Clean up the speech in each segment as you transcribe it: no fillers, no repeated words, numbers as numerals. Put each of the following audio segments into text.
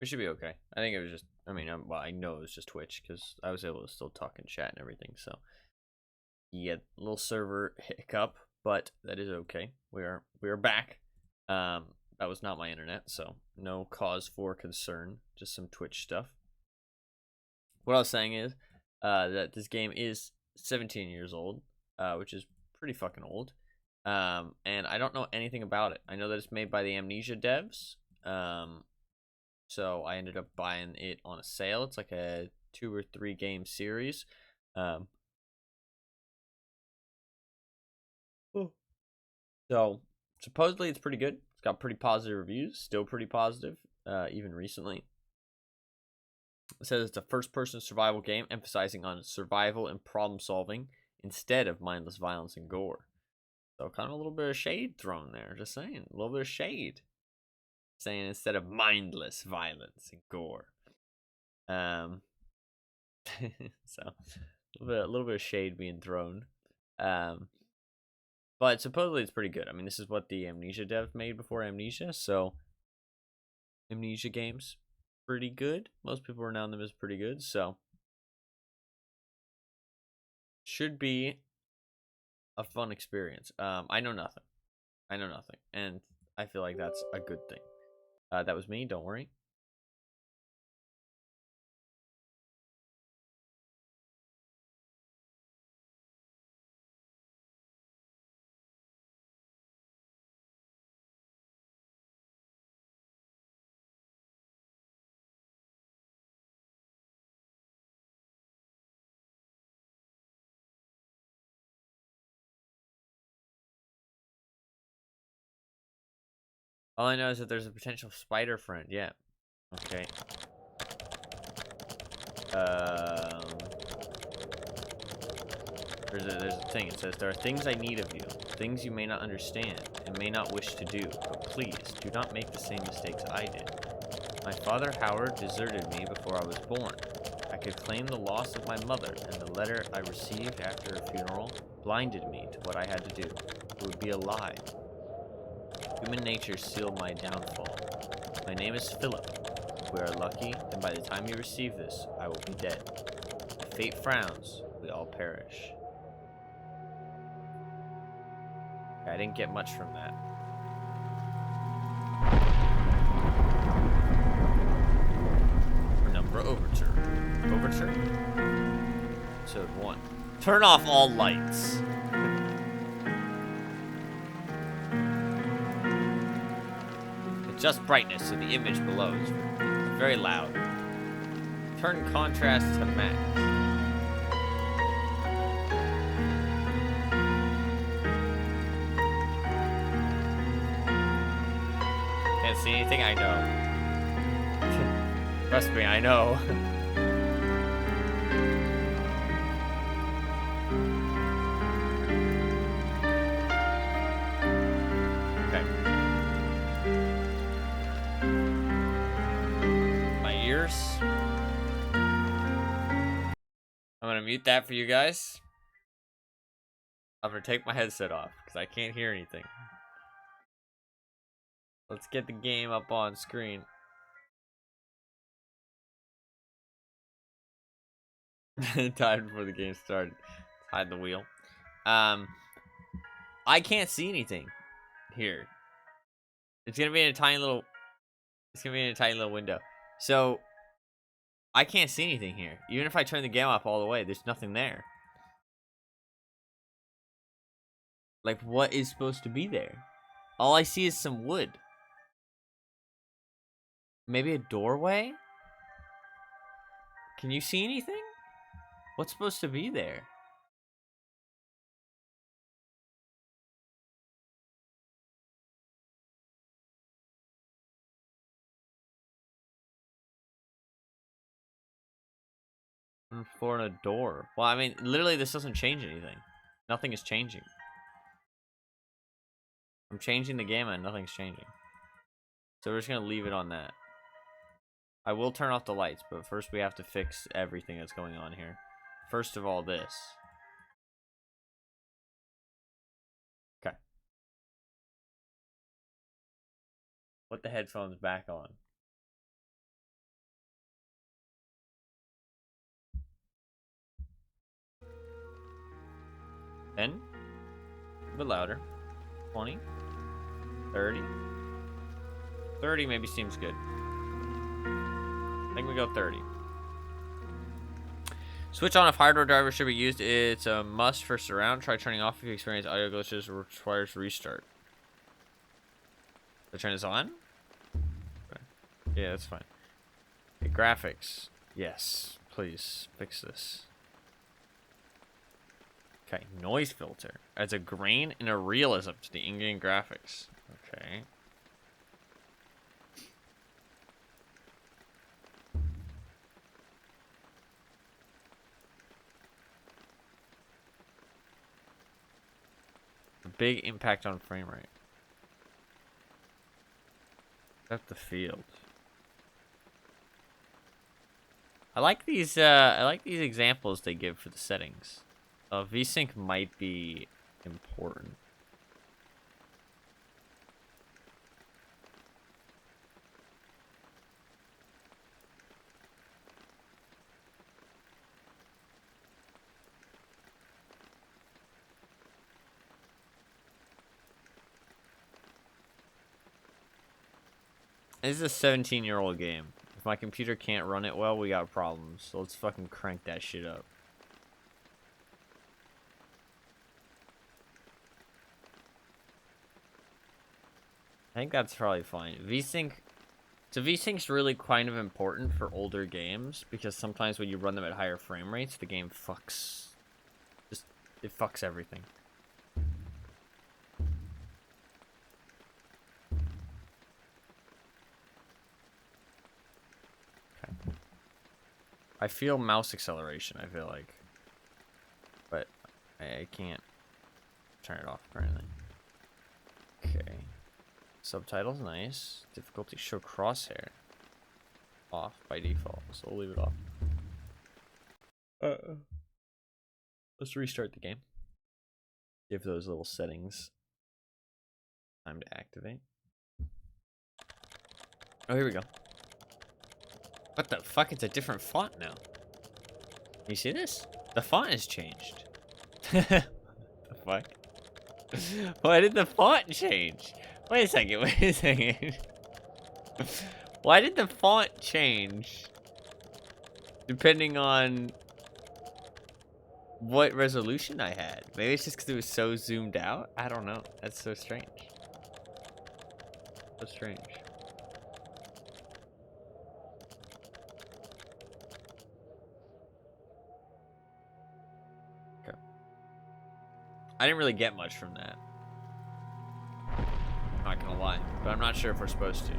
We should be okay. I think it was just. I mean, well, I know it was just Twitch because I was able to still talk and chat and everything. So yeah, little server hiccup, but that is okay. We are back. That was not my internet, so no cause for concern. Just some Twitch stuff. What I was saying is, that this game is 17 years old, which is pretty fucking old. And I don't know anything about it. I know that it's made by the Amnesia devs. So I ended up buying it on a sale. It's like a 2 or 3 game series. Um, so supposedly it's pretty good. It's got pretty positive reviews. Still pretty positive, even recently. It says it's a first-person survival game emphasizing on survival and problem solving instead of mindless violence and gore. So kind of a little bit of shade thrown there. Just saying, a little bit of shade. Saying instead of mindless violence and gore. So a little bit of shade being thrown. But supposedly it's pretty good. I mean, this is what the Amnesia dev made before Amnesia, so Amnesia games pretty good. Most people renown them as pretty good, so should be a fun experience. I know nothing. I know nothing, and I feel like that's a good thing. That was me. Don't worry. All I know is that there's a potential spider friend. Yeah. Okay. There's a thing. It says, there are things I need of you, things you may not understand and may not wish to do, but please do not make the same mistakes I did. My father Howard deserted me before I was born. I could claim the loss of my mother, and the letter I received after her funeral blinded me to what I had to do. It would be a lie. Human nature sealed my downfall. My name is Philip. If we are lucky, then by the time you receive this, I will be dead. If fate frowns, we all perish. I didn't get much from that. Penumbra Overture. Overture? Episode 1. Turn off all lights. Adjust brightness so the image below is very loud. Turn contrast to max. Can't see anything? I know. Trust me, I know. Okay. My ears. I'm gonna mute that for you guys. I'm gonna take my headset off because I can't hear anything. Let's get the game up on screen. Time before the game started. Hide the wheel. I can't see anything here. It's gonna be in a tiny little. It's gonna be in a tiny little window. So I can't see anything here. Even if I turn the game up all the way, there's nothing there. Like, what is supposed to be there? All I see is some wood. Maybe a doorway? Can you see anything? What's supposed to be there? Floor and a door. Well, I mean, literally, this doesn't change anything. Nothing is changing. I'm changing the game and nothing's changing. So we're just gonna leave it on that. I will turn off the lights, but first we have to fix everything that's going on here. First of all, this. Okay. Put the headphones back on. 10. A bit louder. 20. 30. 30 maybe seems good. I think we go 30. Switch on if hardware drivers should be used. It's a must for surround. Try turning off if you experience audio glitches or requires restart. So turn this on? Okay. Yeah, that's fine. Okay, graphics. Yes, please fix this. Okay, noise filter. Adds a grain and a realism to the in-game graphics. Okay. A big impact on frame rate. At the field. I like these examples they give for the settings. VSync might be important. This is a 17-year-old game. If my computer can't run it well, we got problems. So let's fucking crank that shit up. I think that's probably fine. VSync. So VSync's really kind of important for older games because sometimes when you run them at higher frame rates, the game fucks. It fucks everything. I feel mouse acceleration, I feel like. But I can't turn it off apparently. Okay. Subtitles, nice. Difficulty show crosshair. Off by default, so we'll leave it off. Let's restart the game. Give those little settings time to activate. Oh, here we go. What the fuck? It's a different font now. You see this? The font has changed. The fuck? Why did the font change? Wait a second, wait a second. Why did the font change? Depending on what resolution I had. Maybe it's just because it was so zoomed out? I don't know. That's so strange. So strange. I didn't really get much from that. Not gonna lie, but I'm not sure if we're supposed to.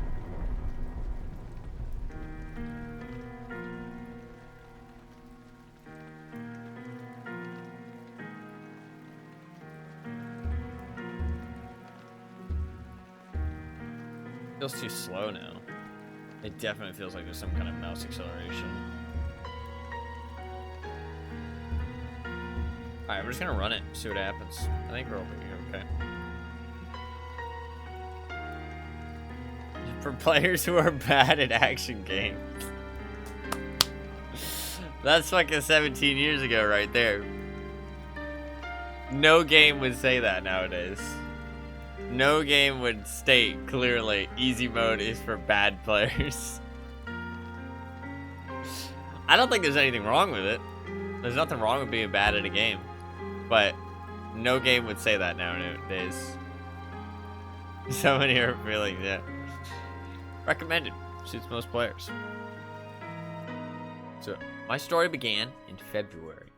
Feels too slow now. It definitely feels like there's some kind of mouse acceleration. Alright, we're just gonna run it, see what happens. I think we'll be okay. For players who are bad at action games. That's fucking 17 years ago right there. No game would say that nowadays. No game would state clearly easy mode is for bad players. I don't think there's anything wrong with it. There's nothing wrong with being bad at a game. But no game would say that nowadays. So many are feeling, yeah. Recommended. Suits most players. So, my story began in February.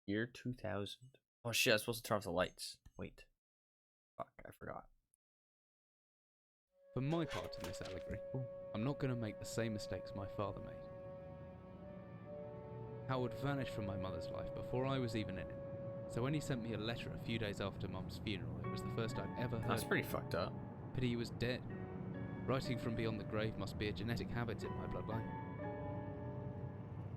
Year 2000. Oh shit, I was supposed to turn off the lights. Wait. Fuck, I forgot. For my part in this allegory, I'm not going to make the same mistakes my father made. Howard vanished from my mother's life before I was even in it. So when he sent me a letter a few days after Mum's funeral, it was the first I'd ever heard. That's pretty fucked up. Pity he was dead. Writing from beyond the grave must be a genetic habit in my bloodline.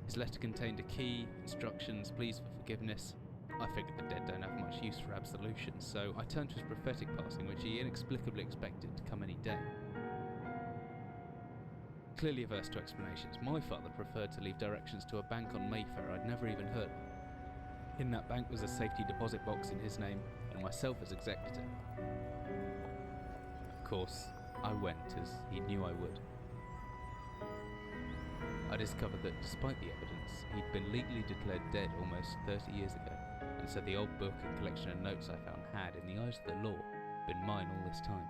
His letter contained a key, instructions, pleas for forgiveness. I figured the dead don't have much use for absolution, so I turned to his prophetic passing, which he inexplicably expected to come any day. Clearly averse to explanations, my father preferred to leave directions to a bank on Mayfair I'd never even heard of. In that bank was a safety deposit box in his name and myself as executor. Of course, I went as he knew I would. I discovered that despite the evidence, he'd been legally declared dead almost 30 years ago, and so the old book and collection of notes I found had, in the eyes of the law, been mine all this time.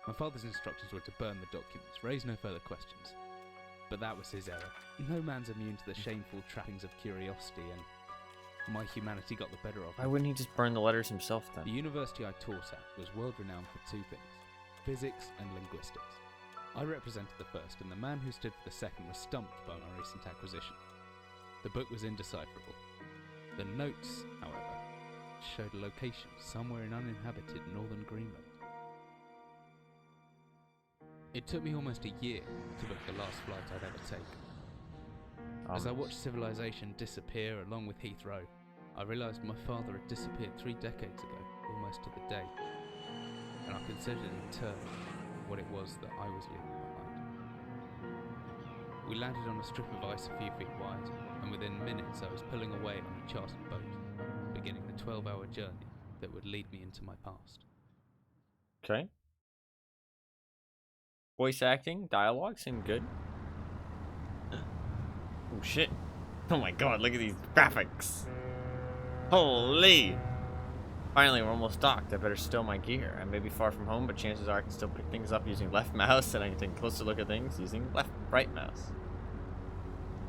My father's instructions were to burn the documents, raise no further questions. But that was his error. No man's immune to the shameful trappings of curiosity, and my humanity got the better of Why me. wouldn't he just burn the letters himself then? The university I taught at was world renowned for two things: physics and linguistics. I represented the first, and the man who stood for the second was stumped by my recent acquisition. The book was indecipherable. The notes, however, showed a location somewhere in uninhabited northern Greenland. It took me almost a year to book the last flight I'd ever take. As I watched civilization disappear along with Heathrow, I realised my father had disappeared 3 decades ago, almost to the day, and I considered in turn what it was that I was leaving behind. We landed on a strip of ice a few feet wide, and within minutes I was pulling away on a chartered boat, beginning the 12-hour journey that would lead me into my past. Okay. Voice acting, dialogue seemed good. Oh shit. Oh my god, look at these graphics. Holy! Finally, we're almost docked. I better stow my gear. I may be far from home, but chances are I can still pick things up using left mouse, and I can take a closer look at things using right mouse.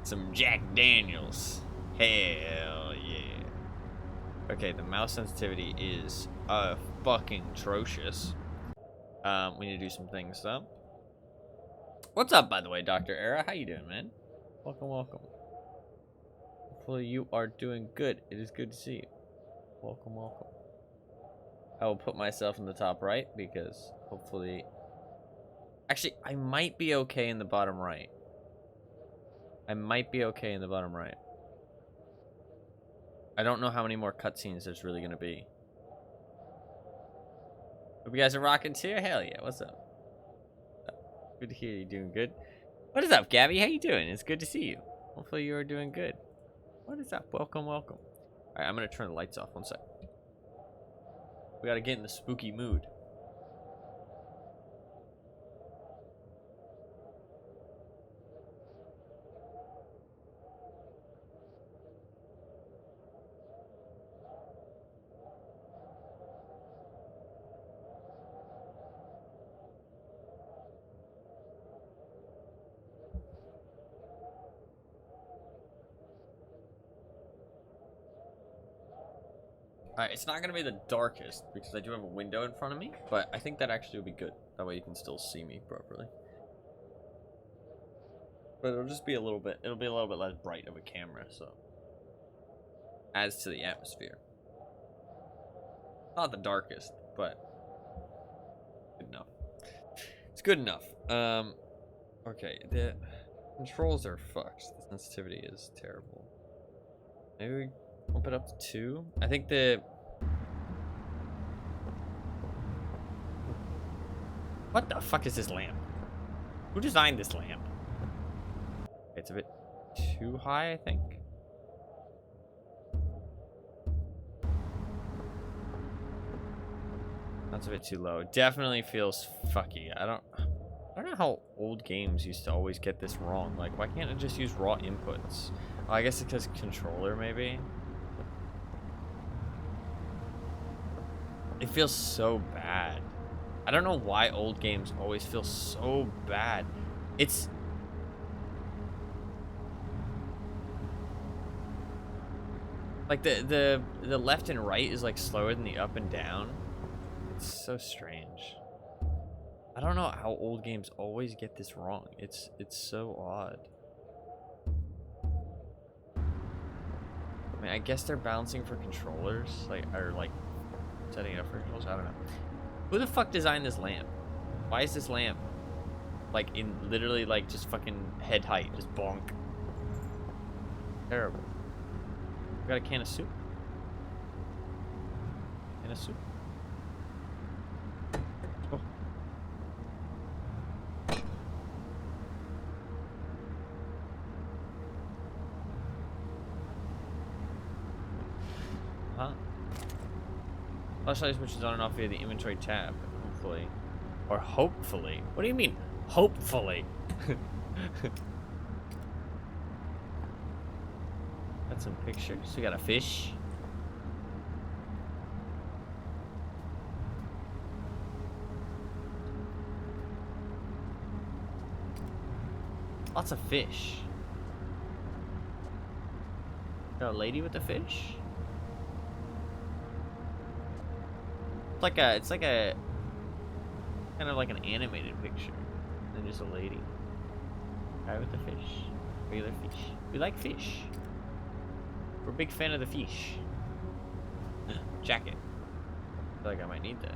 Some Jack Daniels. Hell yeah. Okay, the mouse sensitivity is fucking atrocious. We need to do some things though. What's up, by the way, Dr. Era? How you doing, man? Welcome, welcome. Hopefully you are doing good. It is good to see you. Welcome, welcome. I will put myself in the top right because hopefully... Actually, I might be okay in the bottom right. I might be okay in the bottom right. I don't know how many more cutscenes there's really going to be. Hope you guys are rocking too? Hell yeah, what's up? Good to hear you doing good. What is up, Gabby? How you doing? It's good to see you. Hopefully you are doing good. What is up? Welcome, welcome. Alright, I'm going to turn the lights off. One sec. We got to get in the spooky mood. Alright, it's not going to be the darkest because I do have a window in front of me, but I think that actually will be good. That way you can still see me properly. But it'll just be a little bit, it'll be a little bit less bright of a camera, so. Adds to the atmosphere. Not the darkest, but good enough. It's good enough. Okay, the controls are fucked. The sensitivity is terrible. Maybe we bump it up to 2. I think the... What the fuck is this lamp? Who designed this lamp? It's a bit too high, I think. That's a bit too low. It definitely feels fucky. I don't know how old games used to always get this wrong. Like, why can't it just use raw inputs? Oh, I guess it's because controller, maybe. It feels so bad. I don't know why old games always feel so bad. It's... Like, the left and right is, like, slower than the up and down. It's so strange. I don't know how old games always get this wrong. It's so odd. I mean, I guess they're balancing for controllers, like, or like setting it up for controllers. I don't know. Who the fuck designed this lamp? Why is this lamp like in literally like just fucking head height, just bonk? Terrible. We got a can of soup. Can of soup. Oh. Flashlight switches on and off via the inventory tab. Hopefully. Or hopefully. What do you mean? Hopefully. Got some pictures. We got a fish. Lots of fish. Got a lady with a fish. It's like a kind of like an animated picture. And just a lady. Guy with the fish. Regular fish. We like fish. We're a big fan of the fish. Jacket. I feel like I might need that.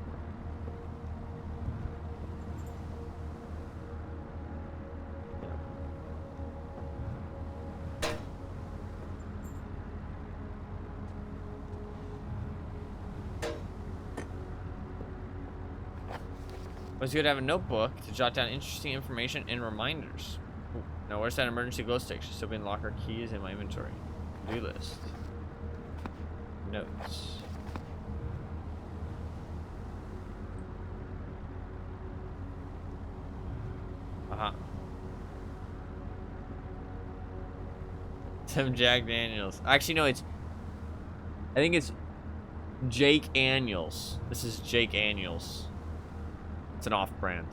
It's good to have a notebook to jot down interesting information and reminders. Ooh. Now, where's that emergency glow stick? Should still be in locker. Keys in my inventory. To-do list. Notes. Aha. Some Jack Daniels. Actually, no, I think it's Jake Daniels. This is Jake Daniels. It's an off-brand.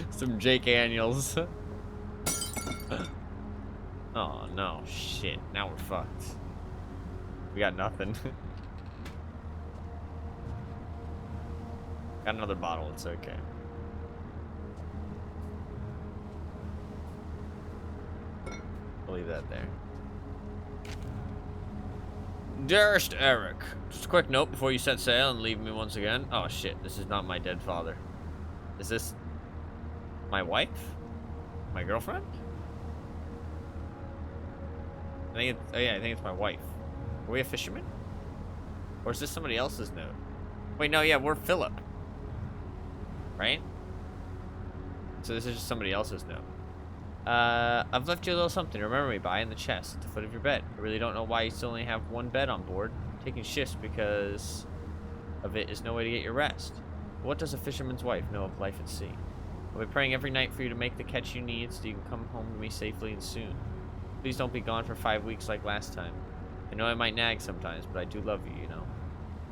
Some Jake Daniels. Oh no, shit. Now we're fucked. We got nothing. Got another bottle, it's okay. I'll leave that there. Dearest Eric, just a quick note before you set sail and leave me once again. Oh shit, this is not my dead father. Is this my wife? My girlfriend? I think it's, oh yeah, I think it's my wife. Are we a fisherman? Or is this somebody else's note? Wait, no, yeah, we're Philip. Right? So this is just somebody else's note. I've left you a little something to remember me by in the chest at the foot of your bed. I really don't know why you still only have one bed on board. Taking shifts because of it is no way to get your rest. But what does a fisherman's wife know of life at sea? I'll be praying every night for you to make the catch you need so you can come home to me safely and soon. Please don't be gone for 5 weeks like last time. I know I might nag sometimes, but I do love you, you know.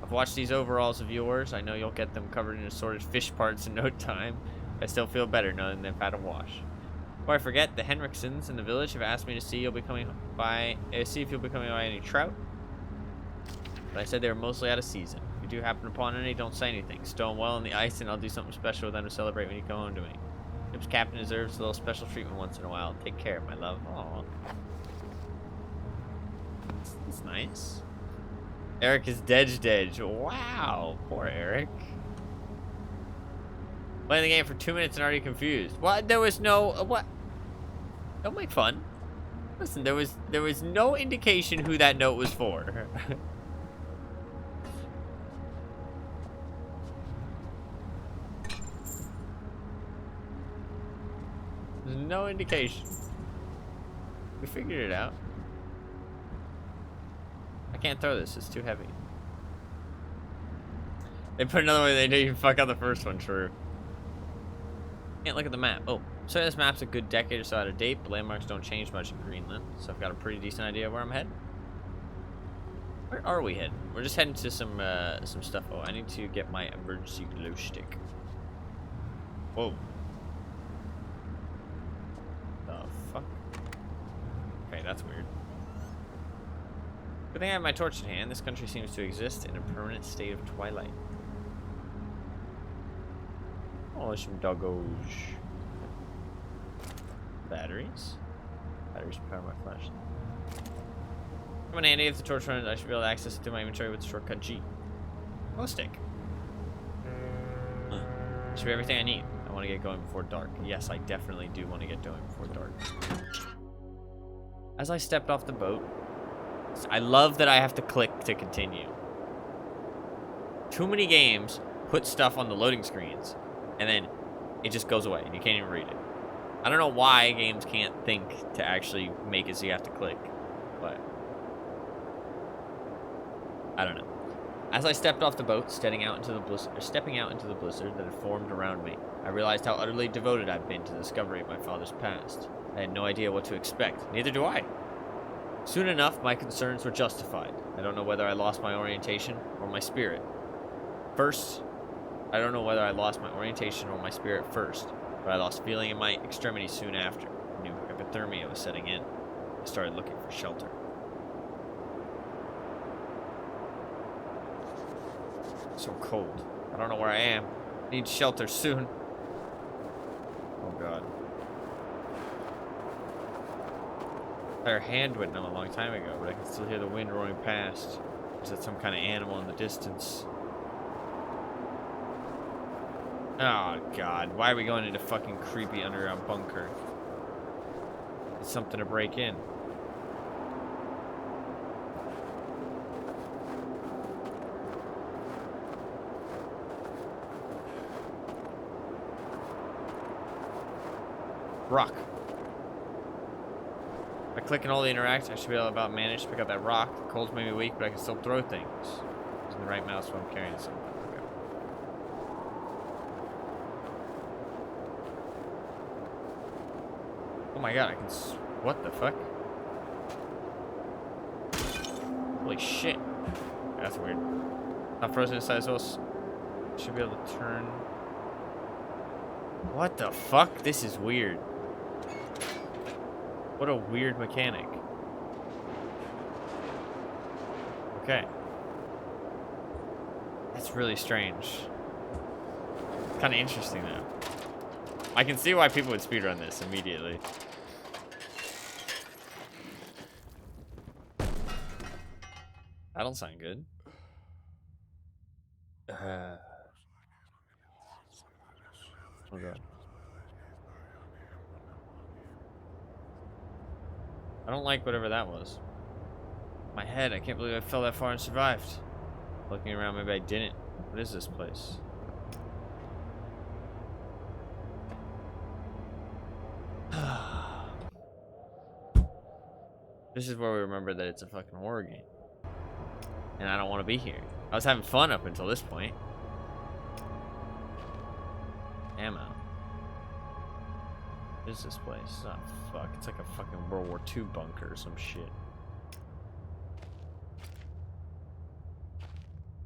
I've watched these overalls of yours. I know you'll get them covered in assorted fish parts in no time. I still feel better knowing they've had a wash. Before I forget, the Henriksons in the village have asked me to see if you'll be coming by any trout. But I said they were mostly out of season. If you do happen upon any, don't say anything. Stow them well on the ice, and I'll do something special with them to celebrate when you come home to me. Ship's captain deserves a little special treatment once in a while. Take care, my love. Aww. That's nice. Eric is dead. Wow, poor Eric. Playing the game for 2 minutes and already confused. What? There was no what? Don't make fun. Listen, there was no indication who that note was for. There's no indication. We figured it out. I can't throw this, it's too heavy. They put another way, they didn't even fuck up the first one, true. Can't look at the map. Oh, so this map's a good decade or so out of date, but landmarks don't change much in Greenland, so I've got a pretty decent idea of where I'm heading. Where are we heading? We're just heading to some stuff. Oh, I need to get my emergency glow stick. Whoa. The fuck? Okay, that's weird. Good thing I have my torch in hand. This country seems to exist in a permanent state of twilight. Oh, there's some doggos. Batteries? Batteries power my flashlight. Come in handy if the torch runs. I should be able to access it through my inventory with the shortcut G. Glow stick. Should be everything I need. I want to get going before dark. Yes, I definitely do want to get going before dark. As I stepped off the boat, I love that I have to click to continue. Too many games put stuff on the loading screens, and then it just goes away, and you can't even read it. I don't know why games can't think to actually make it so you have to click, but I don't know. As I stepped off the boat, stepping out into the blizzard that had formed around me, I realized how utterly devoted I'd been to the discovery of my father's past. I had no idea what to expect. Neither do I. Soon enough, my concerns were justified. I don't know whether I lost my orientation or my spirit. I don't know whether I lost my orientation or my spirit first, but I lost feeling in my extremities soon after. I knew hypothermia was setting in. I started looking for shelter. So cold. I don't know where I am. Need shelter soon. Oh god. Their hand went numb a long time ago, but I can still hear the wind roaring past. Is that some kind of animal in the distance? Oh god, why are we going into fucking creepy underground bunker? It's something to break in. Rock. By clicking all the interacts, I should be able to manage to pick up that rock. The cold's made me weak, but I can still throw things. Using the right mouse while I'm carrying something. Okay. Oh my god, I can what the fuck? Holy shit. That's weird. Not frozen inside as well. Should be able to turn. What the fuck? This is weird. What a weird mechanic. Okay. That's really strange. Kind of interesting though. I can see why people would speedrun this immediately. That don't sound good. Oh god. I don't like whatever that was. My head, I can't believe I fell that far and survived. Looking around, maybe I didn't. What is this place? This is where we remember that it's a fucking horror game. And I don't want to be here. I was having fun up until this point. Ammo. What is this place? Oh, fuck. It's like a fucking World War II bunker or some shit.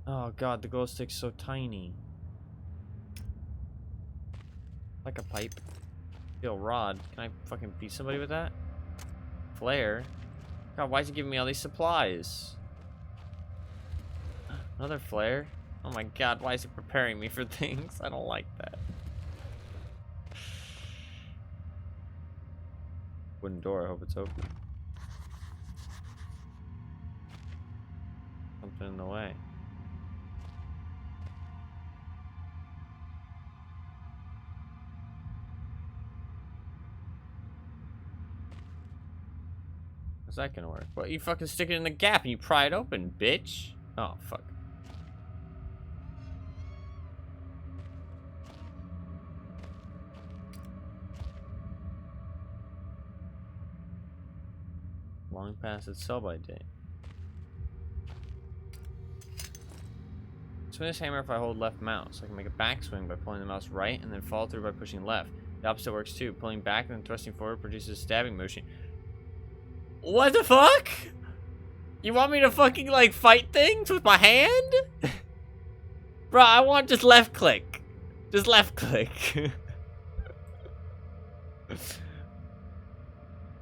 Oh god, the glow stick's so tiny. Like a pipe. Steel rod. Can I fucking beat somebody with that? Flare. God, why is he giving me all these supplies? Another flare? Oh my god, why is he preparing me for things? I don't like that. Wooden door, I hope it's open. Something in the way. How's that gonna work? Well, you fucking stick it in the gap and you pry it open, bitch. Oh, fuck. Long past its sell-by date. Swing this hammer if I hold left mouse. I can make a backswing by pulling the mouse right and then follow through by pushing left. The opposite works too. Pulling back and then thrusting forward produces a stabbing motion. What the fuck? You want me to fucking like fight things with my hand? Bro, I want just left click. Just left click.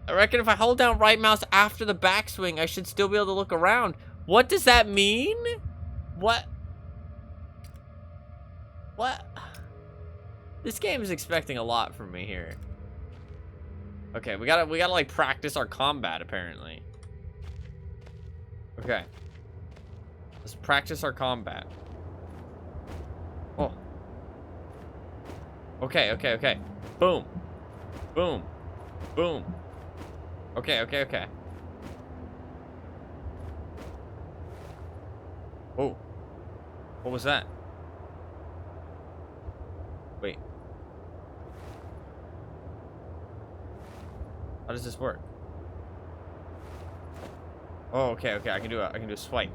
I reckon if I hold down right mouse after the backswing, I should still be able to look around. What does that mean? What? What? This game is expecting a lot from me here. Okay, we gotta like practice our combat apparently. Okay. Let's practice our combat. Oh. Okay, okay, okay. Boom. Boom. Boom. Okay, okay, okay. Oh. What was that? Wait. How does this work? Oh, okay, okay. I can do a swipe.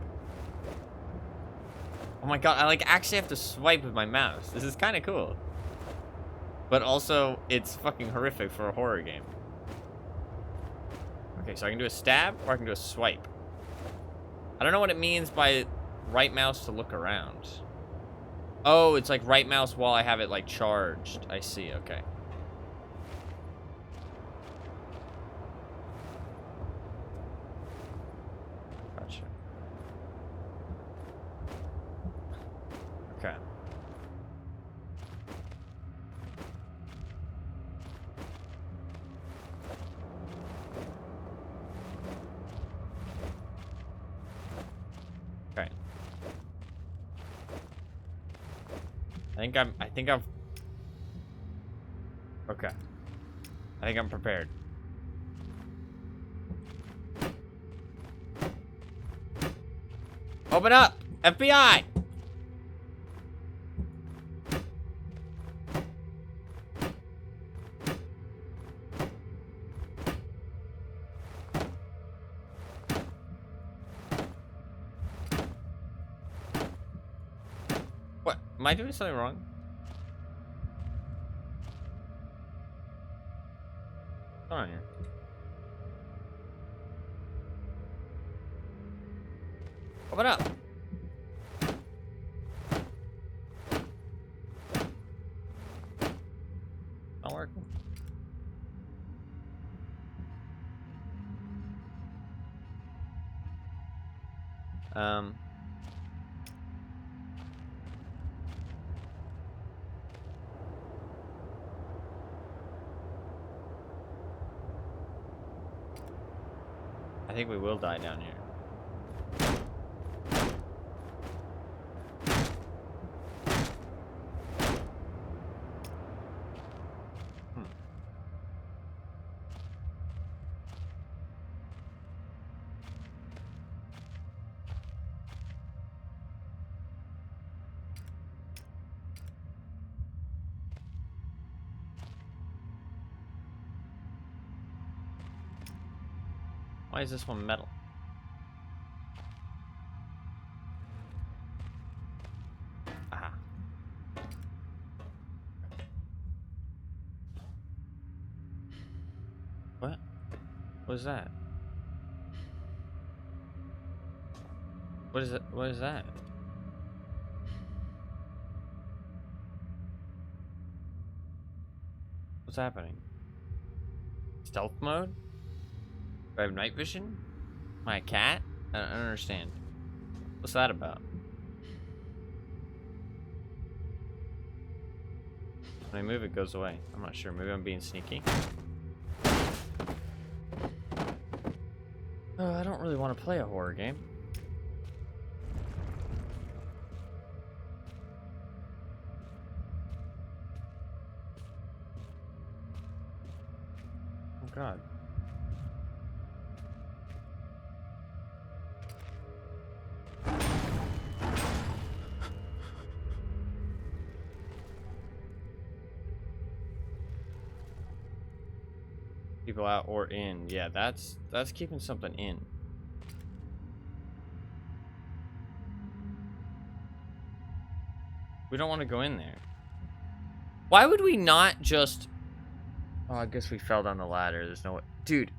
Oh my god, I like actually have to swipe with my mouse. This is kind of cool. But also, it's fucking horrific for a horror game. Okay, so I can do a stab or I can do a swipe. I don't know what it means by right mouse to look around. Oh, it's like right mouse while I have it like charged. I see, okay. Gotcha. Okay. Okay. I think I'm okay. I think I'm prepared. Open up! FBI! What? Am I doing something wrong? What's going on here? Open up! Not working. I think we will die down here. Why is this one metal? Ah. What? What is that? What is it? What is that? What's happening? Stealth mode? Do I have night vision? Am I a cat? I don't understand. What's that about? When I move, it goes away. I'm not sure. Maybe I'm being sneaky. Oh, I don't really want to play a horror game. Oh, God. People out or in. Yeah, that's keeping something in. We don't want to go in there. Why would we not just... Oh, I guess we fell down the ladder. There's no way. Dude.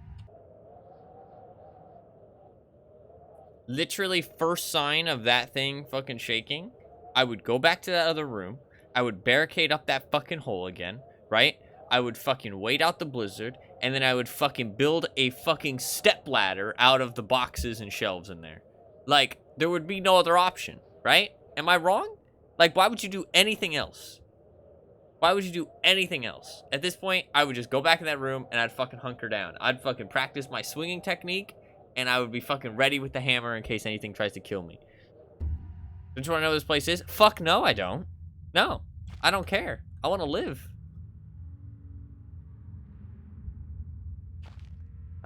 Literally first sign of that thing fucking shaking, I would go back to that other room. I would barricade up that fucking hole again, right? I would fucking wait out the blizzard, and then I would fucking build a fucking step ladder out of the boxes and shelves in there. Like, there would be no other option, right? Am I wrong? Like, why would you do anything else? Why would you do anything else? At this point, I would just go back in that room, and I'd fucking hunker down. I'd fucking practice my swinging technique, and I would be fucking ready with the hammer in case anything tries to kill me. Don't you want to know where this place is? Fuck no, I don't. No, I don't care. I want to live.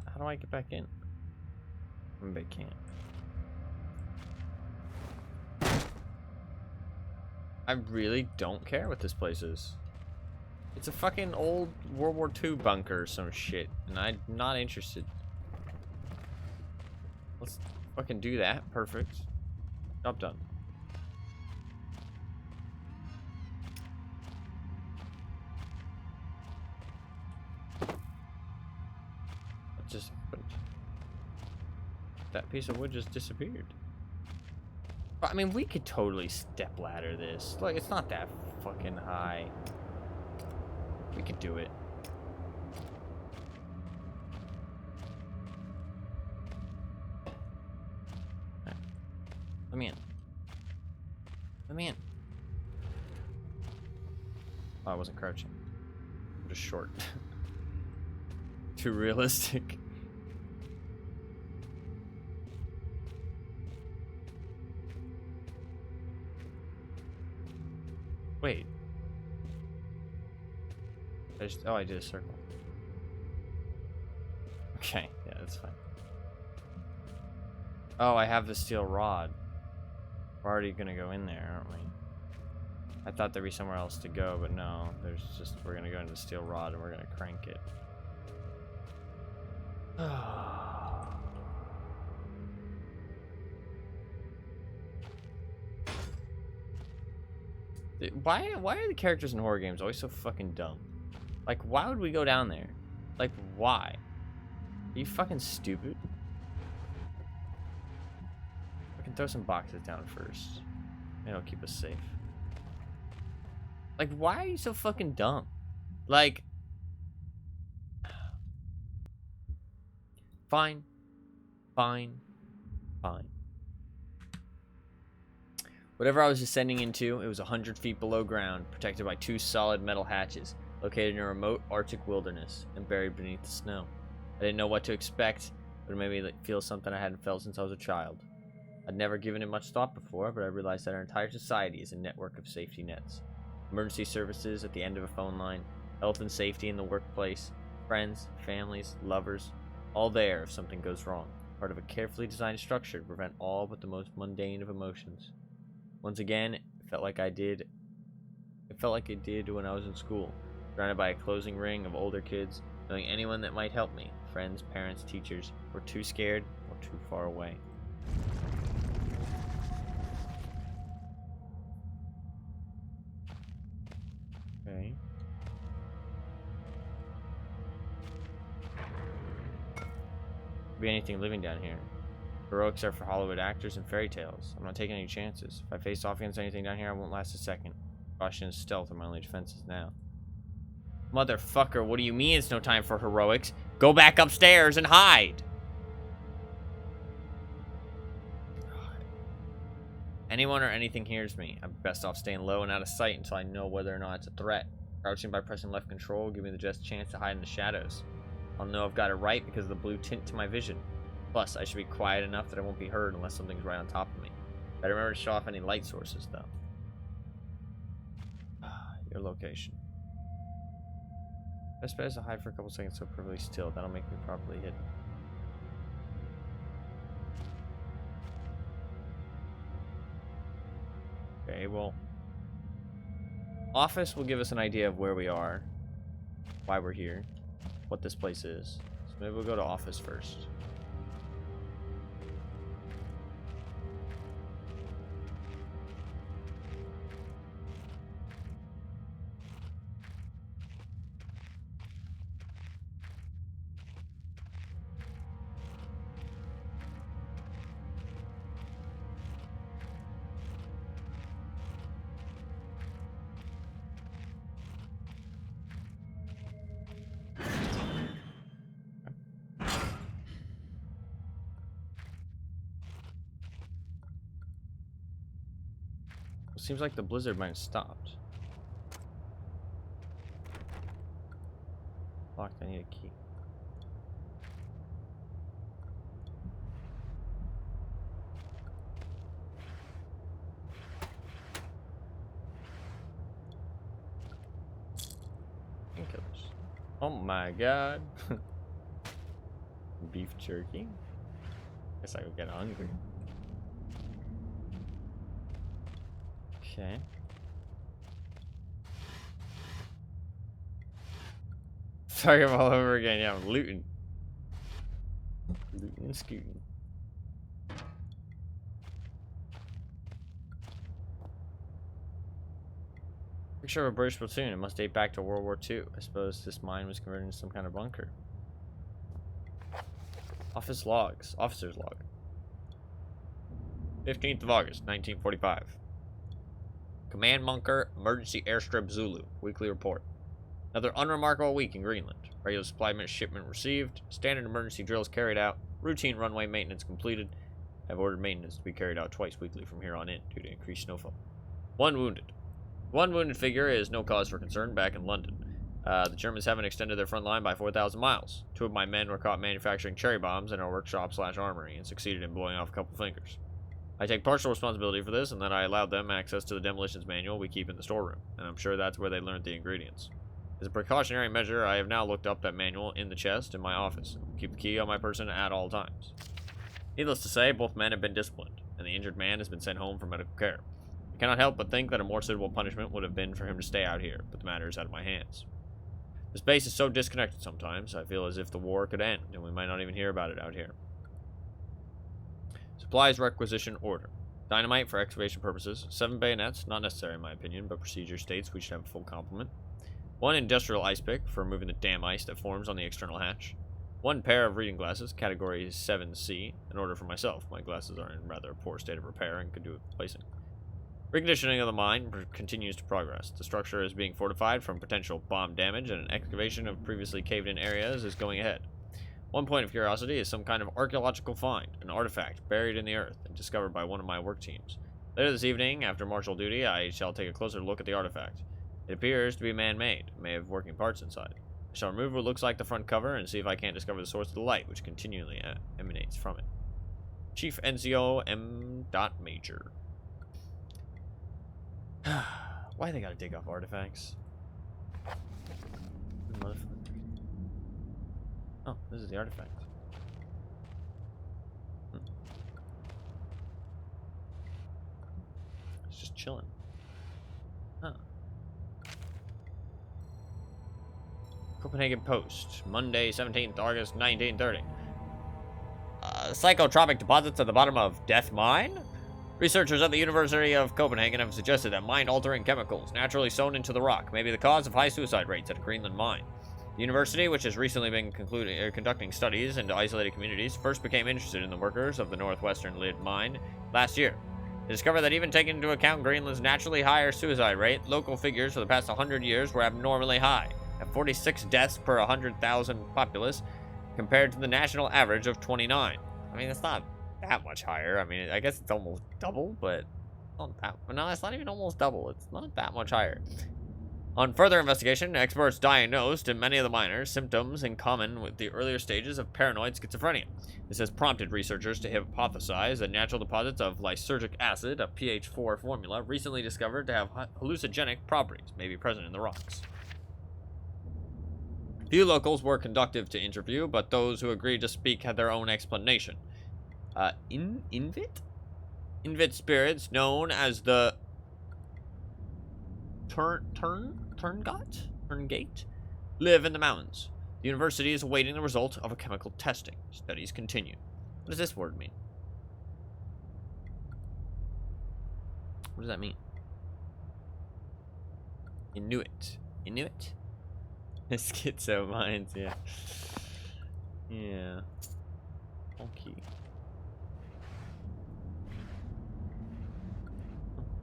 How do I get back in? Maybe I can't. I really don't care what this place is. It's a fucking old World War II bunker or some shit, and I'm not interested. Let's fucking do that. Perfect. Job done. just happened? That piece of wood just disappeared. I mean, we could totally step ladder this. Like, it's not that fucking high. We could do it. Right. Let me in. Let me in. Oh, I wasn't crouching. I'm just short. Too realistic. Wait. Oh, I did a circle. Okay, yeah, that's fine. Oh, I have the steel rod. We're already gonna go in there, aren't we? I thought there'd be somewhere else to go, but no. There's just, we're gonna go into the steel rod and we're gonna crank it. Why are the characters in horror games always so fucking dumb? Like, why would we go down there? Like, why? Are you fucking stupid? We can throw some boxes down first. It'll keep us safe. Like, why are you so fucking dumb? Like, fine. Fine. Fine. Whatever I was descending into, it was 100 feet below ground, protected by 2 solid metal hatches, located in a remote Arctic wilderness, and buried beneath the snow. I didn't know what to expect, but it made me feel something I hadn't felt since I was a child. I'd never given it much thought before, but I realized that our entire society is a network of safety nets. Emergency services at the end of a phone line, health and safety in the workplace, friends, families, lovers, all there if something goes wrong. Part of a carefully designed structure to prevent all but the most mundane of emotions. Once again, it felt like it did when I was in school, surrounded by a closing ring of older kids, knowing anyone that might help me, friends, parents, teachers, were too scared or too far away. Okay. Could be anything living down here. Heroics are for Hollywood actors and fairy tales. I'm not taking any chances. If I face off against anything down here, I won't last a second. Caution and stealth are my only defenses now. Motherfucker, what do you mean it's no time for heroics? Go back upstairs and hide! Anyone or anything hears me. I'm best off staying low and out of sight until I know whether or not it's a threat. Crouching by pressing left control will give me the just chance to hide in the shadows. I'll know I've got it right because of the blue tint to my vision. Plus, I should be quiet enough that I won't be heard unless something's right on top of me. Better remember to shut off any light sources, though. Your location. Best bet is to hide for a couple seconds so perfectly still. That'll make me properly hidden. Okay, well... Office will give us an idea of where we are. Why we're here. What this place is. So maybe we'll go to office first. Seems like the blizzard might have stopped. Locked, I need a key. Painkillers. Oh my god. Beef jerky. Guess I will get hungry. Okay. Sorry, I'm all over again. Yeah, I'm looting. Looting and scooting. Picture of a British platoon. It must date back to World War II. I suppose this mine was converted into some kind of bunker. Office logs. Officer's log. 15th of August, 1945. Command Bunker, Emergency Airstrip Zulu. Weekly report. Another unremarkable week in Greenland. Regular supply shipment received. Standard emergency drills carried out. Routine runway maintenance completed. I've ordered maintenance to be carried out twice weekly from here on in due to increased snowfall. One wounded. One wounded figure is no cause for concern back in London. The Germans haven't extended their front line by 4,000 miles. 2 of my men were caught manufacturing cherry bombs in our workshop/armory and succeeded in blowing off a couple fingers. I take partial responsibility for this, and that I allowed them access to the demolitions manual we keep in the storeroom, and I'm sure that's where they learned the ingredients. As a precautionary measure, I have now looked up that manual in the chest in my office, and keep the key on my person at all times. Needless to say, both men have been disciplined, and the injured man has been sent home for medical care. I cannot help but think that a more suitable punishment would have been for him to stay out here, but the matter is out of my hands. This base is so disconnected sometimes, I feel as if the war could end, and we might not even hear about it out here. Supplies requisition order. Dynamite for excavation purposes. 7 bayonets, not necessary in my opinion, but procedure states we should have a full complement. 1 industrial ice pick for removing the damn ice that forms on the external hatch. 1 pair of reading glasses, category 7C, an order for myself. My glasses are in rather poor state of repair and could do with replacing. Reconditioning of the mine continues to progress. The structure is being fortified from potential bomb damage, and an excavation of previously caved-in areas is going ahead. 1 point of curiosity is some kind of archaeological find, an artifact buried in the earth and discovered by one of my work teams. Later this evening, after martial duty, I shall take a closer look at the artifact. It appears to be man-made, may have working parts inside. I shall remove what looks like the front cover and see if I can't discover the source of the light, which continually emanates from it. Chief NCO M. Major. Why they gotta dig up artifacts? Oh, this is the artifact. It's just chilling. Huh. Copenhagen Post, Monday, 17th August, 1930. Psychotropic deposits at the bottom of Death Mine? Researchers at the University of Copenhagen have suggested that mind-altering chemicals naturally sown into the rock may be the cause of high suicide rates at a Greenland mine. The university, which has recently been conducting studies into isolated communities, first became interested in the workers of the northwestern Lid mine last year. They discovered that even taking into account Greenland's naturally higher suicide rate, local figures for the past 100 years were abnormally high, at 46 deaths per 100,000 populace, compared to the national average of 29. I mean, it's not that much higher. I mean, I guess it's almost double, but not that. No, it's not even almost double. It's not that much higher. On further investigation, experts diagnosed in many of the miners symptoms in common with the earlier stages of paranoid schizophrenia. This has prompted researchers to hypothesize that natural deposits of lysergic acid, a pH 4 formula, recently discovered to have hallucinogenic properties, may be present in the rocks. Few locals were conducive to interview, but those who agreed to speak had their own explanation. Invit spirits, known as the Turngate, live in the mountains. The university is awaiting the result of a chemical testing. Studies continue. What does this word mean? What does that mean? Inuit. Inuit? Schizo minds, yeah. Yeah. Okay.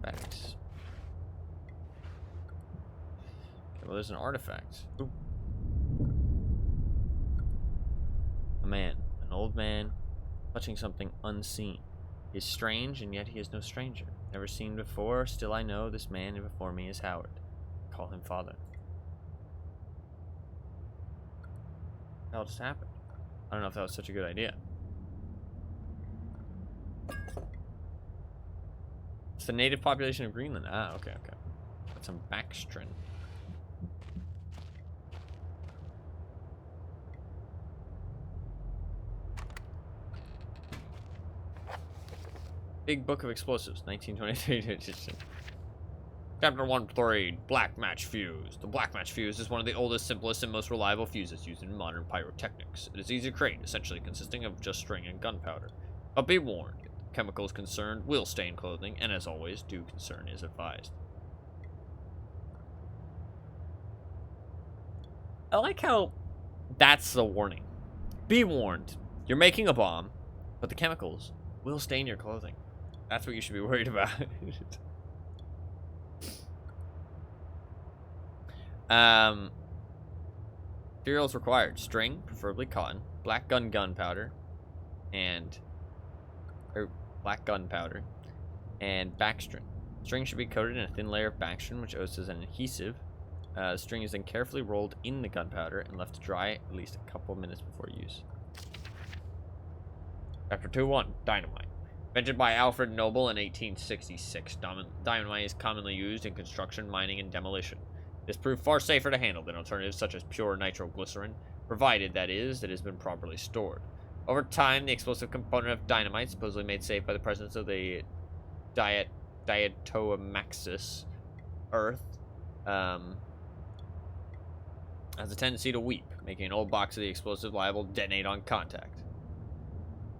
Facts. Okay, well, there's an artifact. Ooh. A man. An old man touching something unseen. He is strange, and yet he is no stranger. Never seen before, still I know this man before me is Howard. Call him father. What the hell just happened? I don't know if that was such a good idea. It's the native population of Greenland. Ah, okay. Got some backstrin. Big Book of Explosives, 1923 edition. Chapter 1-3, Black Match Fuse. The Black Match Fuse is one of the oldest, simplest, and most reliable fuses used in modern pyrotechnics. It is easy to create, essentially consisting of just string and gunpowder. But be warned, chemicals concerned will stain clothing, and as always, due concern is advised. I like how that's the warning. Be warned. You're making a bomb, but the chemicals will stain your clothing. That's what you should be worried about. Materials required: string, preferably cotton, black gunpowder, and backstring. String should be coated in a thin layer of backstring, which acts as an adhesive. String is then carefully rolled in the gunpowder and left to dry at least a couple minutes before use. Chapter 2.1 Dynamite. Invented by Alfred Noble in 1866, dynamite is commonly used in construction, mining, and demolition. It has proved far safer to handle than alternatives such as pure nitroglycerin, provided, that is, that it has been properly stored. Over time, the explosive component of dynamite, supposedly made safe by the presence of the diatomaceous earth, has a tendency to weep, making an old box of the explosive liable to detonate on contact.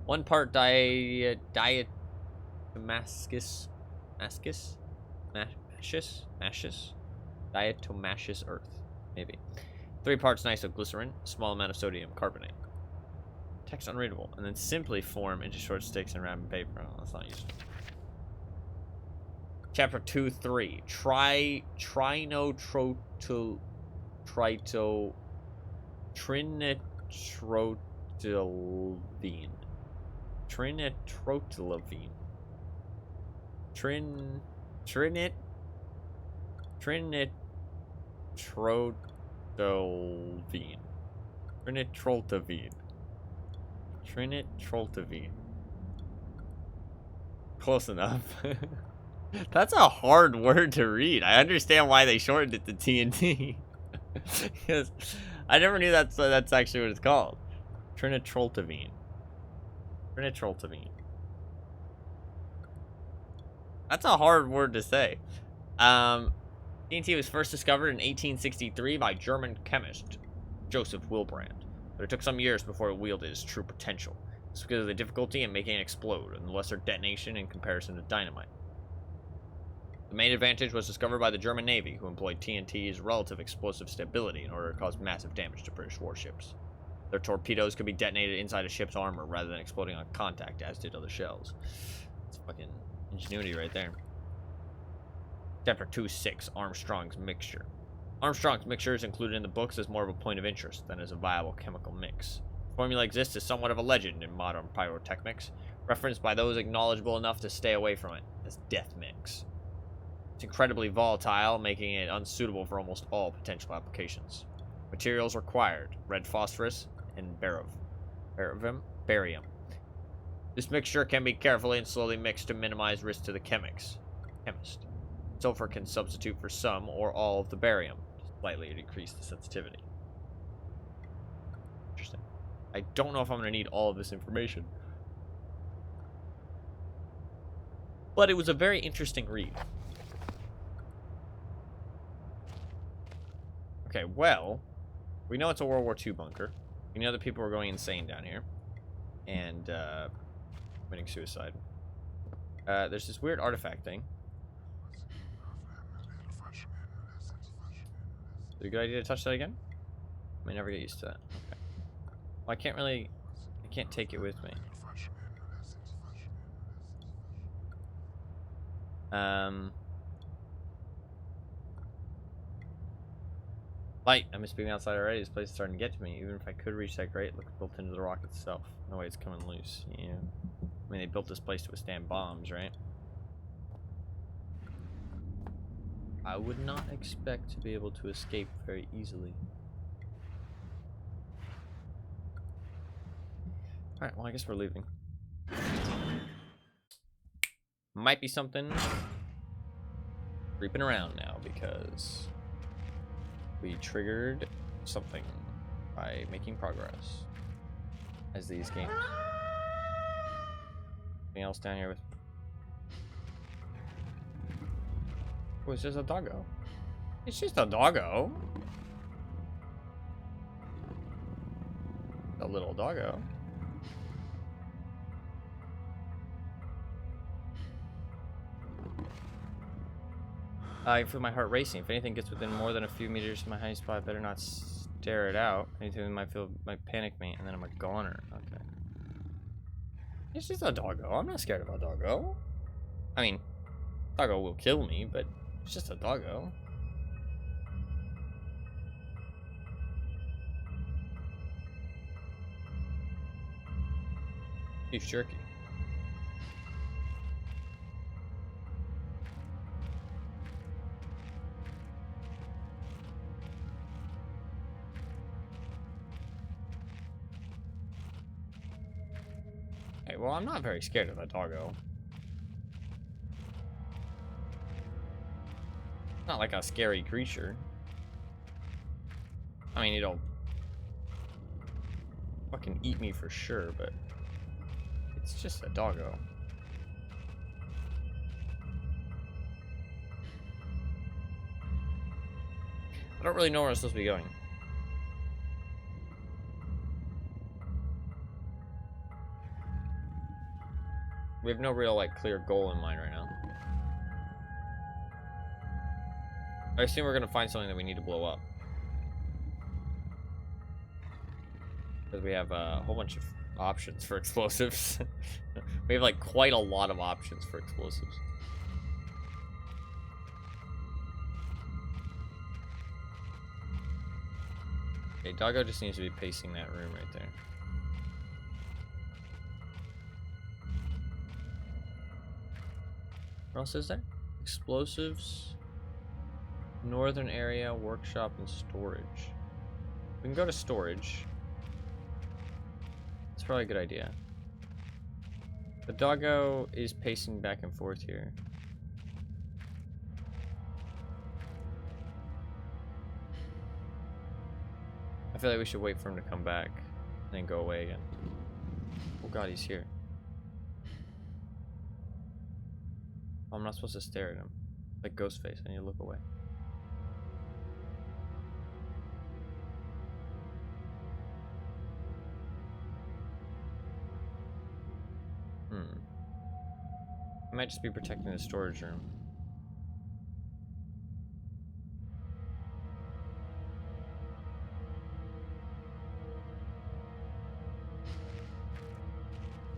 1 part diatomaceous earth, maybe. 3 parts nitroglycerin, a small amount of sodium carbonate. Text unreadable, and then simply form into short sticks and wrap in paper. Oh, that's not useful. Chapter 2.3 trinitrotoluene. Trinitrotoluene. Trinitrotoluene. Close enough. That's a hard word to read. I understand why they shortened it to TNT. Because I never knew that's actually what it's called. Trinitrotoluene. That's a hard word to say. TNT was first discovered in 1863 by German chemist Joseph Wilbrand, but it took some years before it wielded its true potential. It's because of the difficulty in making it explode and the lesser detonation in comparison to dynamite. The main advantage was discovered by the German Navy, who employed TNT's relative explosive stability in order to cause massive damage to British warships. Their torpedoes could be detonated inside a ship's armor rather than exploding on contact, as did other shells. It's fucking ingenuity right there. Chapter 2.6 Armstrong's Mixture. Armstrong's Mixture is included in the books as more of a point of interest than as a viable chemical mix. The formula exists as somewhat of a legend in modern pyrotechnics, referenced by those knowledgeable enough to stay away from it as death mix. It's incredibly volatile, making it unsuitable for almost all potential applications. Materials required: red phosphorus and barium. This mixture can be carefully and slowly mixed to minimize risk to the chemist. Sulfur can substitute for some or all of the barium, to slightly decrease the sensitivity. Interesting. I don't know if I'm going to need all of this information, but it was a very interesting read. Okay, well, we know it's a World War II bunker. We know that people were going insane down here and committing suicide. There's this weird artifact thing. Is it a good idea to touch that again? I may never get used to that. Okay. Well, I can't take it with me. Light. I'm just being outside already. This place is starting to get to me. Even if I could reach that grate, it looks built into the rock itself. No way it's coming loose. Yeah. I mean, they built this place to withstand bombs, right? I would not expect to be able to escape very easily. Alright, well, I guess we're leaving. Might be something creeping around now because we triggered something by making progress as these games. Anything else down here with? Oh, it's just a doggo. It's just a doggo. A little doggo. I feel my heart racing. If anything gets within more than a few meters of my hiding spot, I better not stare it out. Anything that might panic me, and then I'm a goner. Okay. It's just a doggo. I'm not scared of a doggo. I mean, doggo will kill me, but it's just a doggo. Beef jerky. Hey, well, I'm not very scared of a doggo. Not like a scary creature. I mean, it'll fucking eat me for sure, but it's just a doggo. I don't really know where I'm supposed to be going. We have no real, like, clear goal in mind right now. I assume we're gonna find something that we need to blow up. Because we have a whole bunch of options for explosives. We have, like, quite a lot of options for explosives. Okay, doggo just needs to be pacing that room right there. What else is there? Explosives, northern area, workshop, and storage. We can go to storage. That's probably a good idea. The doggo is pacing back and forth here. I feel like we should wait for him to come back and then go away again. Oh god, he's here. Oh, I'm not supposed to stare at him. Like Ghostface, I need to look away. I might just be protecting the storage room.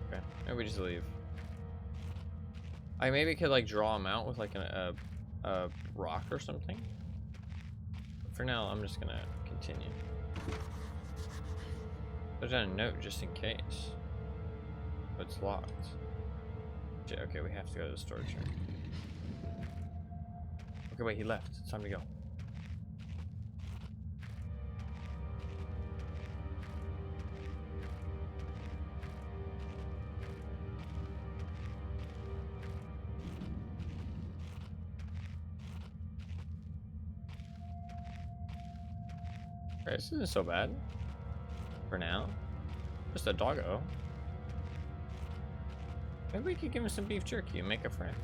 Okay, maybe we just leave. I maybe could like draw him out with like a rock or something. But for now, I'm just gonna continue. There's a note just in case. But it's locked. Okay, we have to go to the storage room. Okay, wait, he left. It's time to go. Okay, this isn't so bad. For now. Just a doggo. Maybe we could give him some beef jerky and make a friend.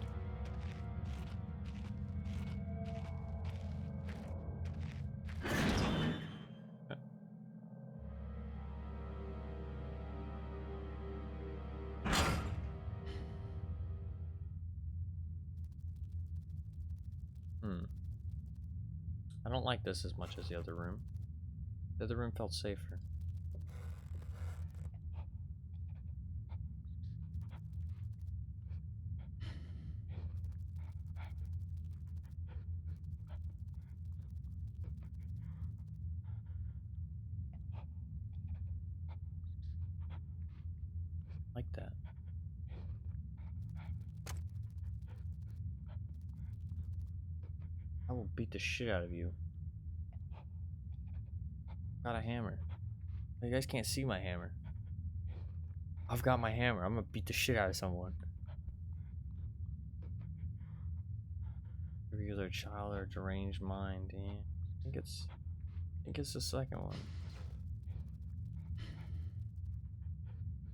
I don't like this as much as the other room. The other room felt safer. Like that. I will beat the shit out of you. Got a hammer. You guys can't see my hammer. I've got my hammer. I'm gonna beat the shit out of someone. Regular child or deranged mind. Yeah. I think it's the second one.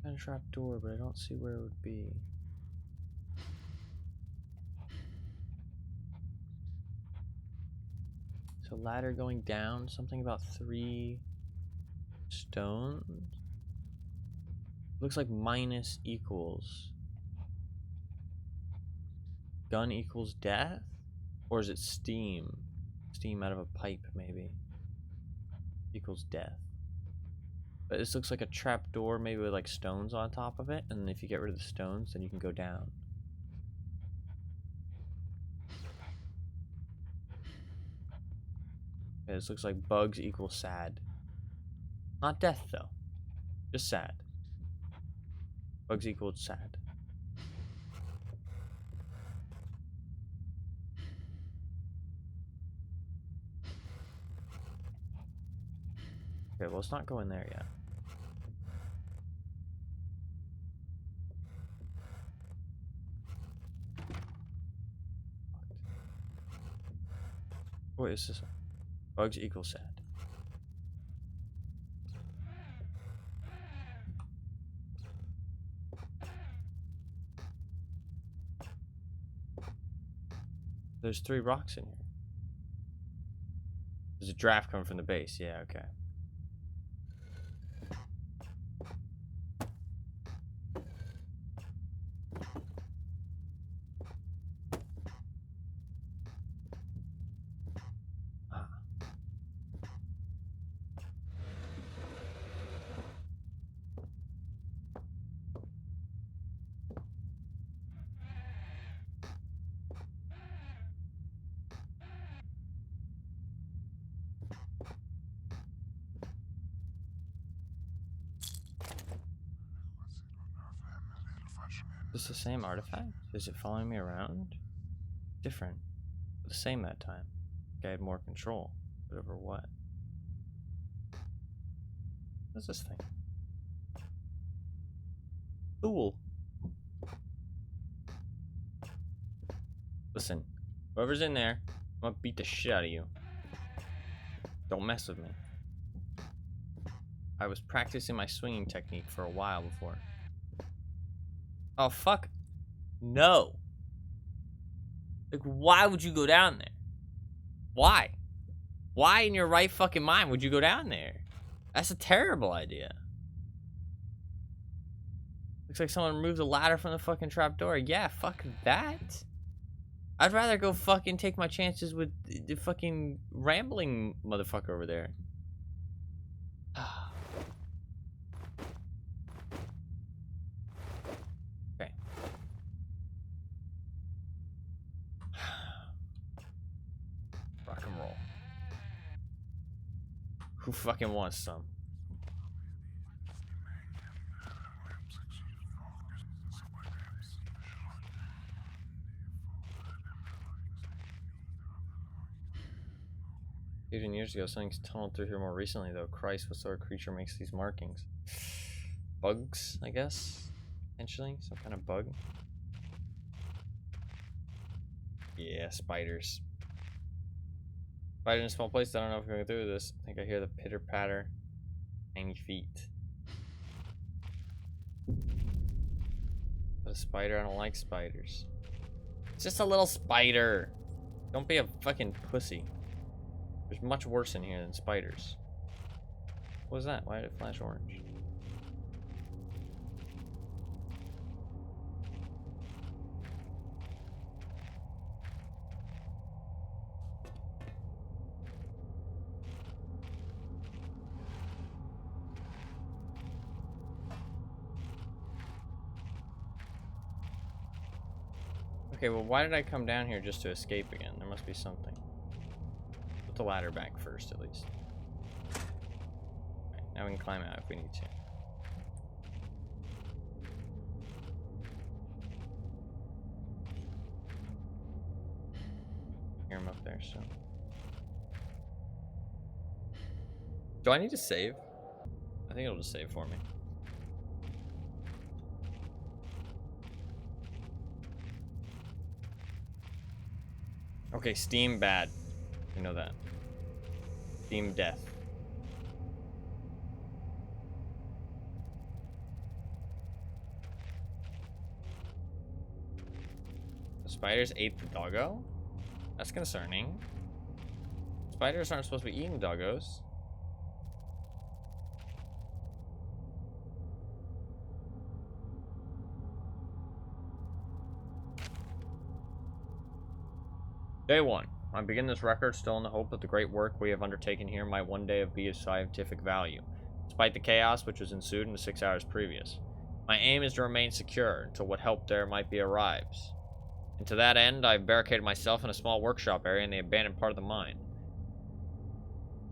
Got a trap door, but I don't see where it would be. So ladder going down. Something about 3 stones. Looks like minus equals. Gun equals death? Or is it steam? Steam out of a pipe, maybe. Equals death. But this looks like a trap door, maybe with like stones on top of it. And if you get rid of the stones, then you can go down. Okay, this looks like bugs equal sad. Not death, though. Just sad. Bugs equal sad. Okay, well, let's not go in there yet. What is this? Bugs equal sad. There's 3 rocks in here. There's a draft coming from the base. Yeah, okay. Is this the same artifact? Is it following me around? Different. The same that time. I had more control. But over what? What's this thing? Fool. Listen, whoever's in there, I'm gonna beat the shit out of you. Don't mess with me. I was practicing my swinging technique for a while before. Oh, fuck. No. Like, why would you go down there? Why? Why in your right fucking mind would you go down there? That's a terrible idea. Looks like someone removed the ladder from the fucking trapdoor. Yeah, fuck that. I'd rather go fucking take my chances with the fucking rambling motherfucker over there. Okay. Rock and roll. Who fucking wants some? Even years ago, something's tunneled through here more recently, though. Christ, what sort of creature makes these markings? Bugs, I guess? Potentially? Some kind of bug? Yeah, spiders. Spider in a small place, I don't know if I'm going through this. I think I hear the pitter-patter. Tiny feet. But a spider, I don't like spiders. It's just a little spider. Don't be a fucking pussy. There's much worse in here than spiders. What was that? Why did it flash orange? Okay, well, why did I come down here just to escape again? There must be something. Put the ladder back first, at least. Right, now we can climb out if we need to. Hear him up there, so. Do I need to save? I think it'll just save for me. Okay, Steam bad. You know that. Steam death. The spiders ate the doggo? That's concerning. Spiders aren't supposed to be eating doggos. Day 1. I begin this record still in the hope that the great work we have undertaken here might one day be of scientific value. despite the chaos which was ensued in the 6 hours previous. My aim is to remain secure until what help there might be arrives. And to that end, I've barricaded myself in a small workshop area in the abandoned part of the mine.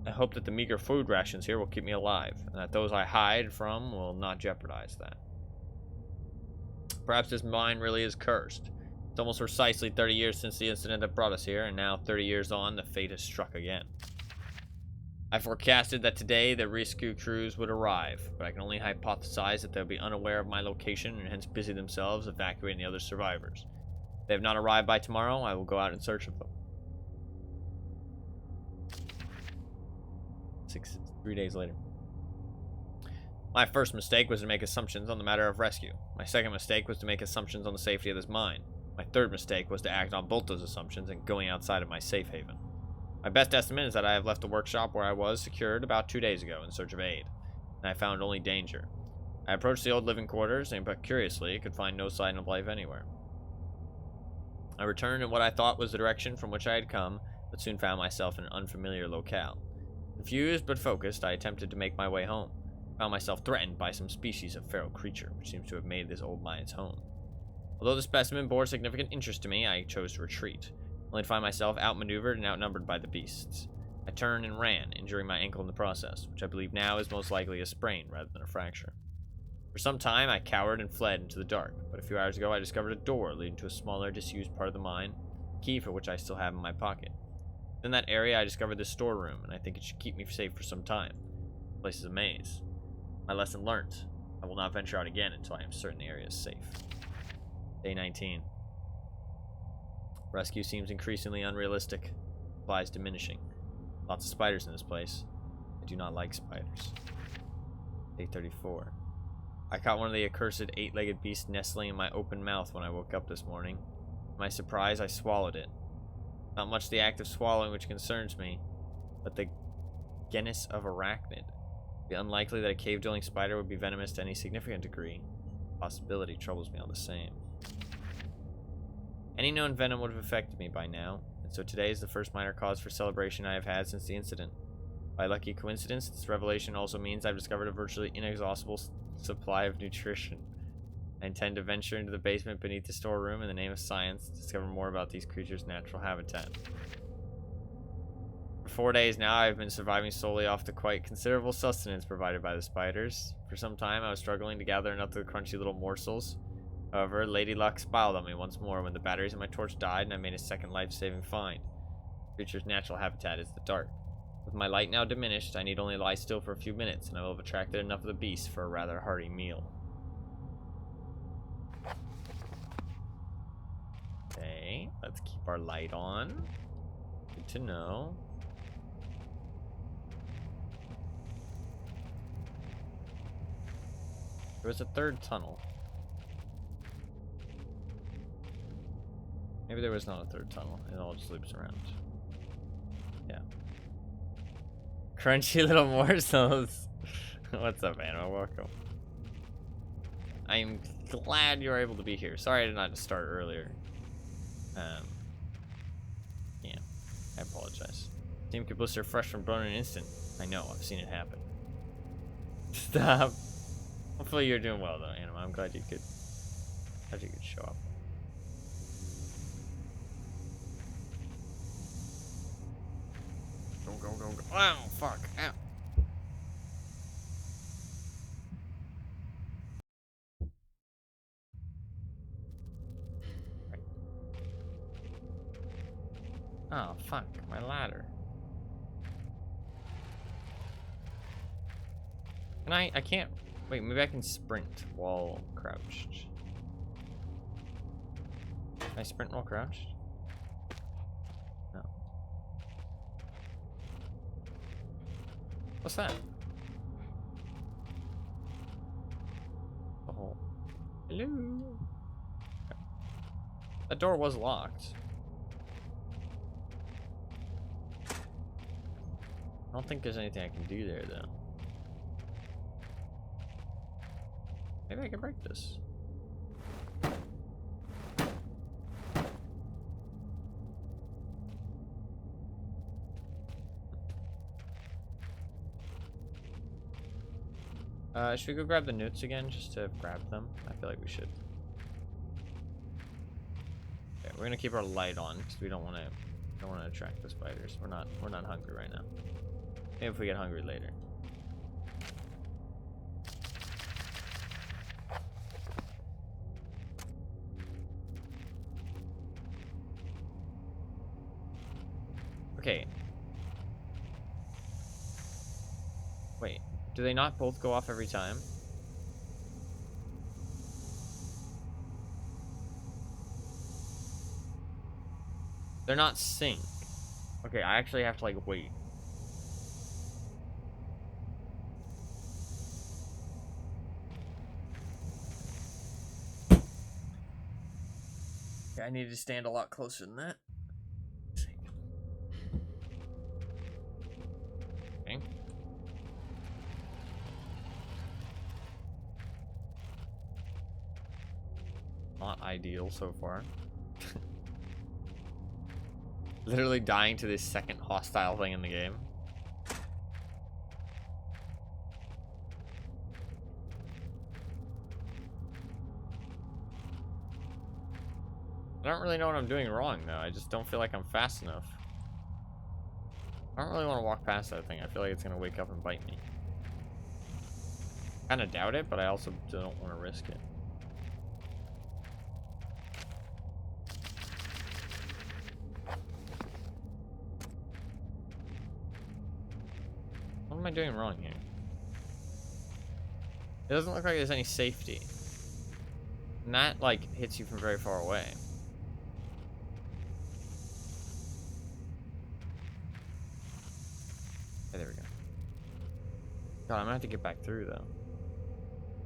I hope that the meager food rations here will keep me alive, and that those I hide from will not jeopardize that. Perhaps this mine really is cursed. It's almost precisely 30 years since the incident that brought us here, and now 30 years on, the fate has struck again. I forecasted that today the rescue crews would arrive, but I can only hypothesize that they'll be unaware of my location and hence busy themselves evacuating the other survivors. If they have not arrived by tomorrow, I will go out in search of them. 3 days later. My first mistake was to make assumptions on the matter of rescue. My second mistake was to make assumptions on the safety of this mine. My third mistake was to act on both those assumptions and going outside of my safe haven. My best estimate is that I have left the workshop where I was secured about 2 days ago in search of aid, and I found only danger. I approached the old living quarters, and but curiously, could find no sign of life anywhere. I returned in what I thought was the direction from which I had come, but soon found myself in an unfamiliar locale. Confused but focused, I attempted to make my way home. I found myself threatened by some species of feral creature, which seems to have made this old mine its home. Although the specimen bore significant interest to me, I chose to retreat, only to find myself outmaneuvered and outnumbered by the beasts. I turned and ran, injuring my ankle in the process, which I believe now is most likely a sprain rather than a fracture. For some time, I cowered and fled into the dark, but a few hours ago I discovered a door leading to a smaller, disused part of the mine, a key for which I still have in my pocket. In that area, I discovered this storeroom, and I think it should keep me safe for some time. The place is a maze. My lesson learnt. I will not venture out again until I am certain the area is safe. Day 19. Rescue seems increasingly unrealistic. Supplies diminishing. Lots of spiders in this place. I do not like spiders. Day 34. I caught one of the accursed 8-legged beasts nestling in my open mouth when I woke up this morning. To my surprise, I swallowed it. Not much the act of swallowing which concerns me, but the genus of arachnid. It would be unlikely that a cave-dwelling spider would be venomous to any significant degree. The possibility troubles me all the same. Any known venom would have affected me by now, and so today is the first minor cause for celebration I have had since the incident. By lucky coincidence, this revelation also means I've discovered a virtually inexhaustible supply of nutrition. I intend to venture into the basement beneath the storeroom in the name of science to discover more about these creatures' natural habitat. For 4 days now, I've been surviving solely off the quite considerable sustenance provided by the spiders. For some time, I was struggling to gather enough of the crunchy little morsels. However, Lady Luck smiled on me once more when the batteries in my torch died and I made a second life-saving find. The creature's natural habitat is the dark. With my light now diminished, I need only lie still for a few minutes, and I will have attracted enough of the beasts for a rather hearty meal. Okay, let's keep our light on. Good to know. There was a third tunnel. Maybe there was not a third tunnel. It all just loops around. Yeah. Crunchy little morsels. What's up, Anna? Welcome. I'm glad you're able to be here. Sorry I did not start earlier. Yeah, I apologize. Team could blister fresh from bone in an instant. I know, I've seen it happen. Stop. Hopefully you're doing well though, Anima. I'm glad you could show up. Go, go, go, go. Ow, fuck. Ow. Oh, fuck. My ladder. Can I can't. Wait, maybe I can sprint while crouched. Can I sprint while crouched? No. What's that? Oh. Hello. The door was locked. I don't think there's anything I can do there, though. Maybe I can break this. Should we go grab the newts again just to grab them? I feel like we should. Okay, we're gonna keep our light on because we don't want to attract the spiders. We're not hungry right now. Maybe if we get hungry later. Okay. Wait, do they not both go off every time? They're not sync. Okay, I actually have to like wait. Okay, I need to stand a lot closer than that. Okay. Not ideal so far. Literally dying to this second hostile thing in the game. I don't really know what I'm doing wrong though. I just don't feel like I'm fast enough. I don't really want to walk past that thing. I feel like it's gonna wake up and bite me. Kinda doubt it, but I also don't want to risk it. What am I doing wrong here? It doesn't look like there's any safety. And that, like, hits you from very far away. Okay, there we go. God, I'm gonna have to get back through, though.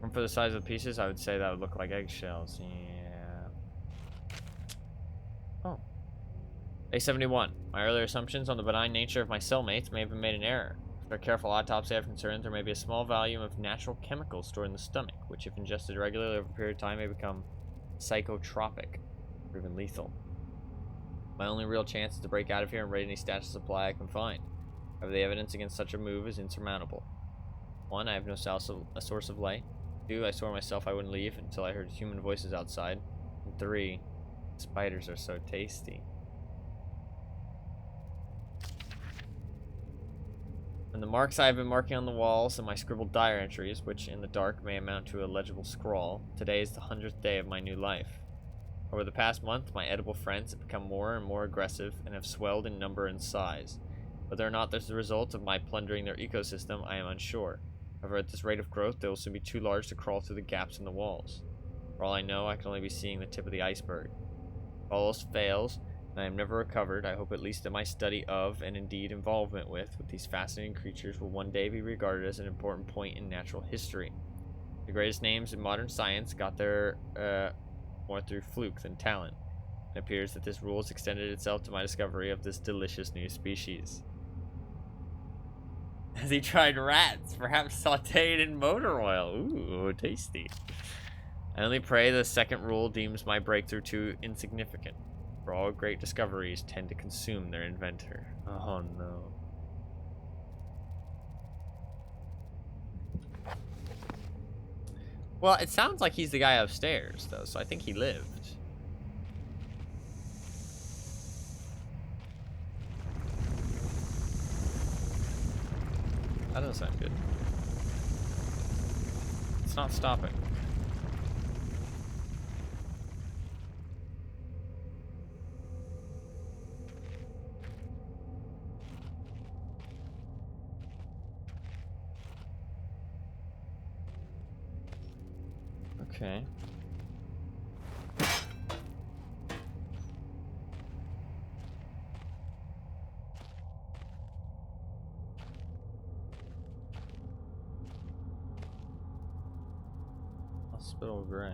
And for the size of the pieces, I would say that would look like eggshells. Yeah. Oh. A71. My earlier assumptions on the benign nature of my cellmates may have been made in error. For a careful autopsy, I have concerns there may be a small volume of natural chemicals stored in the stomach, which, if ingested regularly over a period of time, may become psychotropic, or even lethal. My only real chance is to break out of here and raid any stash of supply I can find. However, the evidence against such a move is insurmountable. 1, I have no source of light. 2, I swore myself I wouldn't leave until I heard human voices outside. And 3, spiders are so tasty. And the marks I have been marking on the walls and my scribbled diary entries, which in the dark may amount to a legible scrawl, today is the 100th day of my new life. Over the past month, my edible friends have become more and more aggressive and have swelled in number and size. Whether or not this is the result of my plundering their ecosystem, I am unsure. However, at this rate of growth, they will soon be too large to crawl through the gaps in the walls. For all I know, I can only be seeing the tip of the iceberg. If all else fails, and I am never recovered, I hope at least that my study of, and indeed involvement with these fascinating creatures will one day be regarded as an important point in natural history. The greatest names in modern science got their more through fluke than talent. It appears that this rule has extended itself to my discovery of this delicious new species. Has he tried rats? Perhaps sauteed in motor oil. Ooh, tasty. I only pray the second rule deems my breakthrough too insignificant. For all great discoveries tend to consume their inventor. Oh no. Well, it sounds like he's the guy upstairs, though, so I think he lived. That doesn't sound good. It's not stopping. Okay. Hospital gray.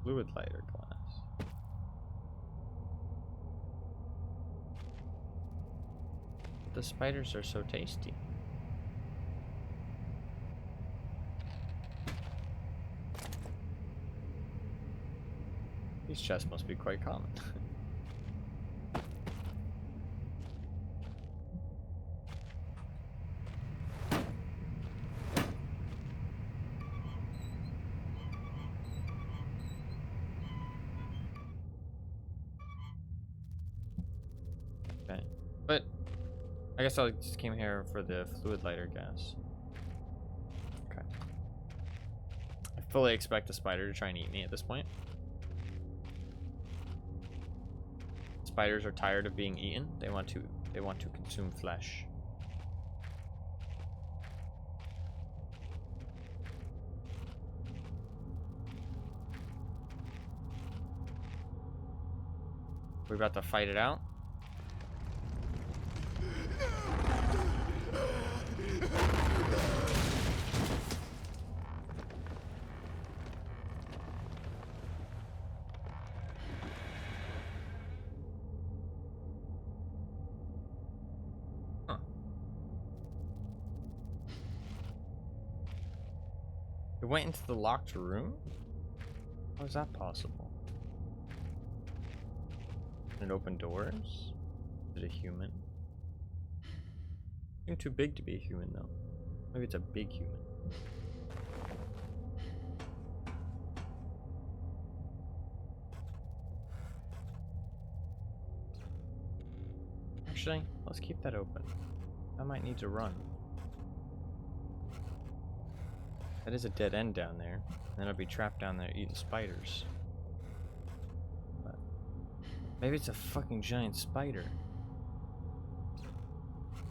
Fluid lighter glass. The spiders are so tasty. These chests must be quite common. I guess I just came here for the fluid lighter gas. Okay. I fully expect a spider to try and eat me at this point. Spiders are tired of being eaten. They want to consume flesh. We're about to fight it out. Huh. It went into the locked room? How is that possible? It opened doors? Is it a human? Seemed too big to be a human though. Maybe it's a big human. Actually, let's keep that open. I might need to run. That is a dead end down there. And then I'll be trapped down there eating spiders. But maybe it's a fucking giant spider.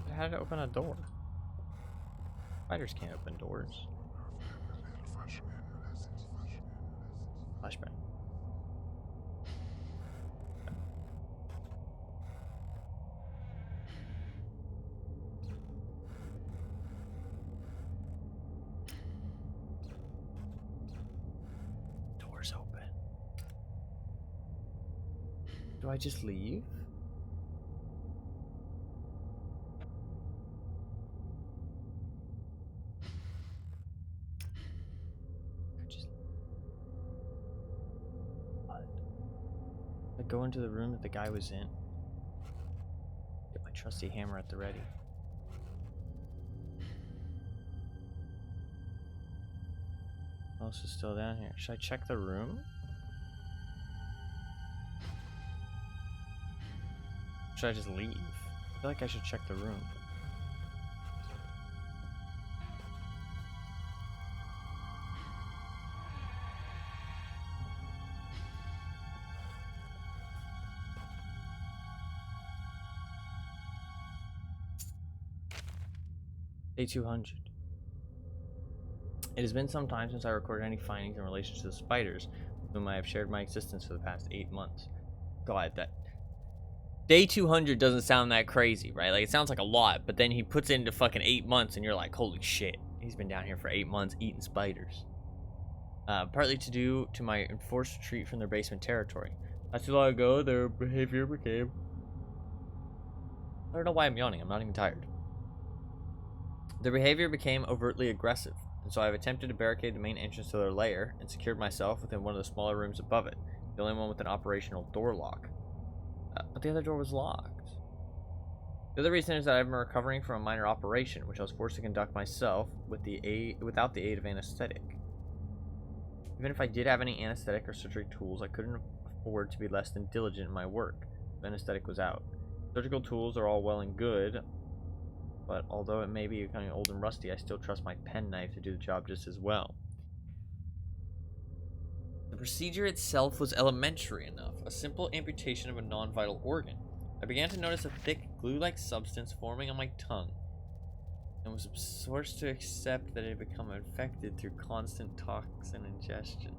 But how did it open a door? Spiders can't open doors. Flashbang. Doors open. Do I just leave? I go into the room that the guy was in. Get my trusty hammer at the ready. What else is still down here? Should I check the room? Should I just leave? I feel like I should check the room. Day 200. It has been some time since I recorded any findings in relation to the spiders with whom I have shared my existence for the past 8 months. God, that Day 200 doesn't sound that crazy, right? Like, it sounds like a lot, but then he puts it into fucking 8 months and you're like, holy shit, he's been down here for 8 months eating spiders. Partly to due to my enforced retreat from their basement territory. Not too long ago, their behavior became... I don't know why I'm yawning, I'm not even tired. Their behavior became overtly aggressive, and so I've attempted to barricade the main entrance to their lair and secured myself within one of the smaller rooms above it, the only one with an operational door lock. But the other door was locked. The other reason is that I've been recovering from a minor operation, which I was forced to conduct myself without the aid of anesthetic. Even if I did have any anesthetic or surgery tools, I couldn't afford to be less than diligent in my work. The anesthetic was out. Surgical tools are all well and good, but although it may be kind of old and rusty, I still trust my penknife to do the job just as well. The procedure itself was elementary enough, a simple amputation of a non-vital organ. I began to notice a thick, glue-like substance forming on my tongue, and was forced to accept that it had become infected through constant toxin ingestion.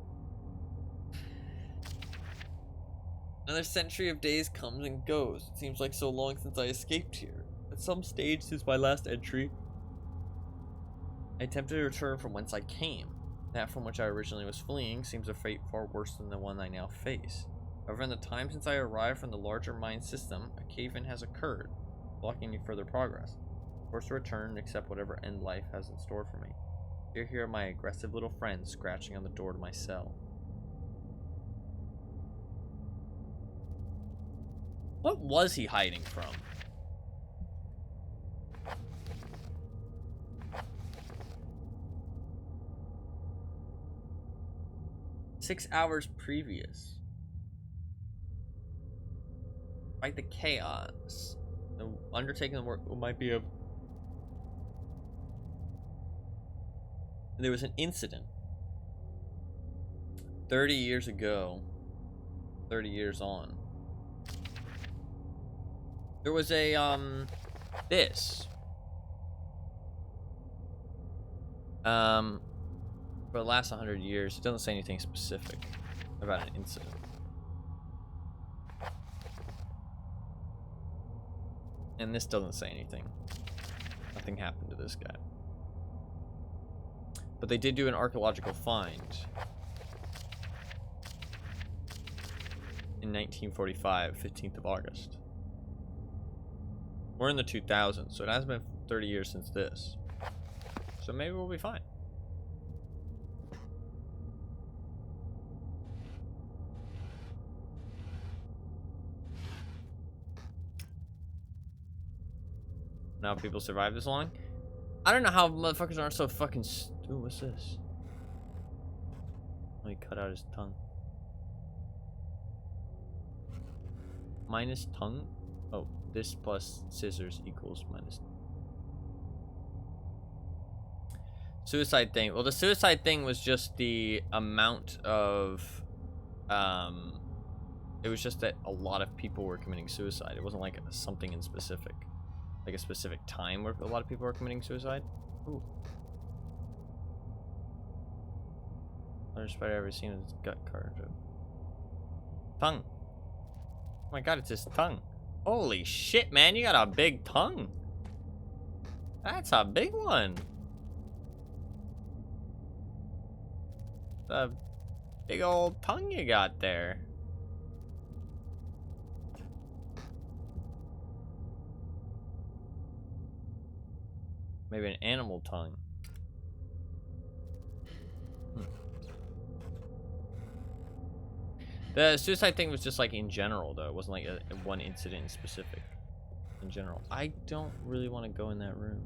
Another century of days comes and goes. It seems like so long since I escaped here. At some stage since my last entry, I attempted to return from whence I came. That from which I originally was fleeing seems a fate far worse than the one I now face. However, in the time since I arrived from the larger mine system, a cave-in has occurred, blocking any further progress. Forced to return and accept whatever end life has in store for me. Here are my aggressive little friends scratching on the door to my cell. What was he hiding from? "6 hours previous. Fight the chaos. undertaking the work might be a... There was an incident 30 years ago, 30 years on. There was a, this. For the last 100 years, it doesn't say anything specific about an incident. And this doesn't say anything. Nothing happened to this guy. But they did do an archaeological find in 1945, 15th of August. We're in the 2000s, so it hasn't been 30 years since this. So maybe we'll be fine. Now people survive this long? I don't know how motherfuckers aren't so fucking Ooh, what's this? Oh, he cut out his tongue. Minus tongue? Oh, this plus scissors equals minus. Suicide thing. Well, the suicide thing was just the amount of... It was just that a lot of people were committing suicide. It wasn't like something in specific. Like a specific time where a lot of people were committing suicide. Ooh. Largest spider I've ever seen with its gut carved. Tongue. Oh my god, it's his tongue. Holy shit, man, you got a big tongue. That's a big one. The big old tongue you got there. Maybe an animal tongue. The suicide thing was just like in general, though. It wasn't like a one incident in specific. In general. I don't really want to go in that room.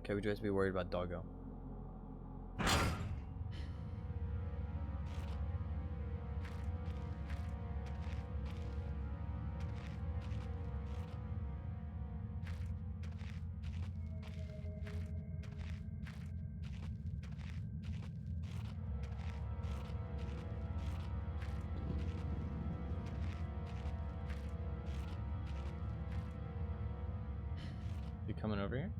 Okay, we do have to be worried about Doggo. You coming over here?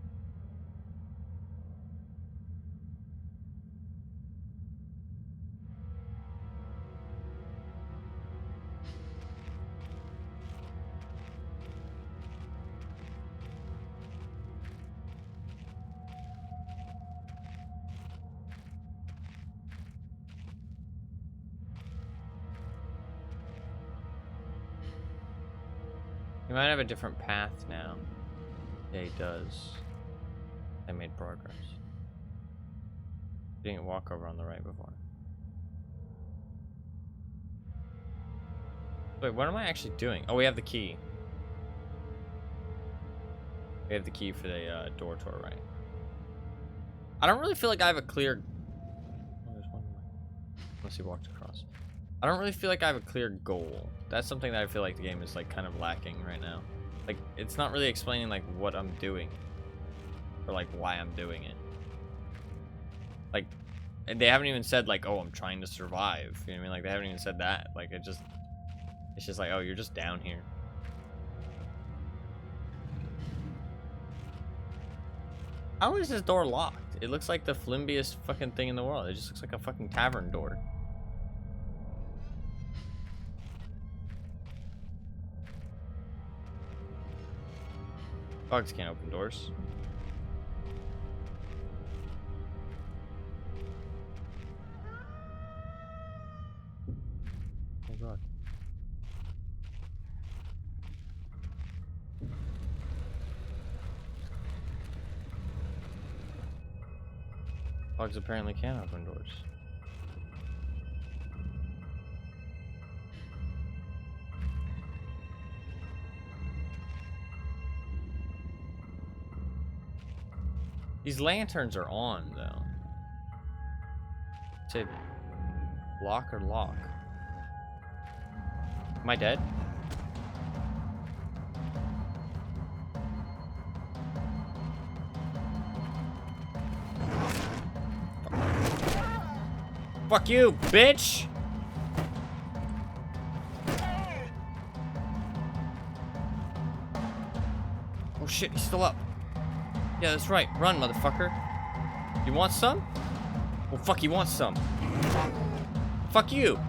He might have a different path now. Yeah, he does. I made progress. Didn't walk over on the right before. Wait, what am I actually doing? Oh, we have the key. We have the key for the door to our right. I don't really feel like I have a clear... Oh, there's one more. Unless he walked across. I don't really feel like I have a clear goal. That's something that I feel like the game is like kind of lacking right now. Like, it's not really explaining like what I'm doing. Or like why I'm doing it. Like, and they haven't even said like, oh, I'm trying to survive. You know what I mean? Like, they haven't even said that. Like, it's just like, oh, you're just down here. How is this door locked? It looks like the flimsiest fucking thing in the world. It just looks like a fucking tavern door. Dogs can't open doors. Oh god. Dogs apparently can't open doors. These lanterns are on, though. Say block or lock? Am I dead? Fuck you, bitch! Oh shit, he's still up. Yeah, that's right. Run, motherfucker. You want some? Well, fuck, he wants some. Fuck you.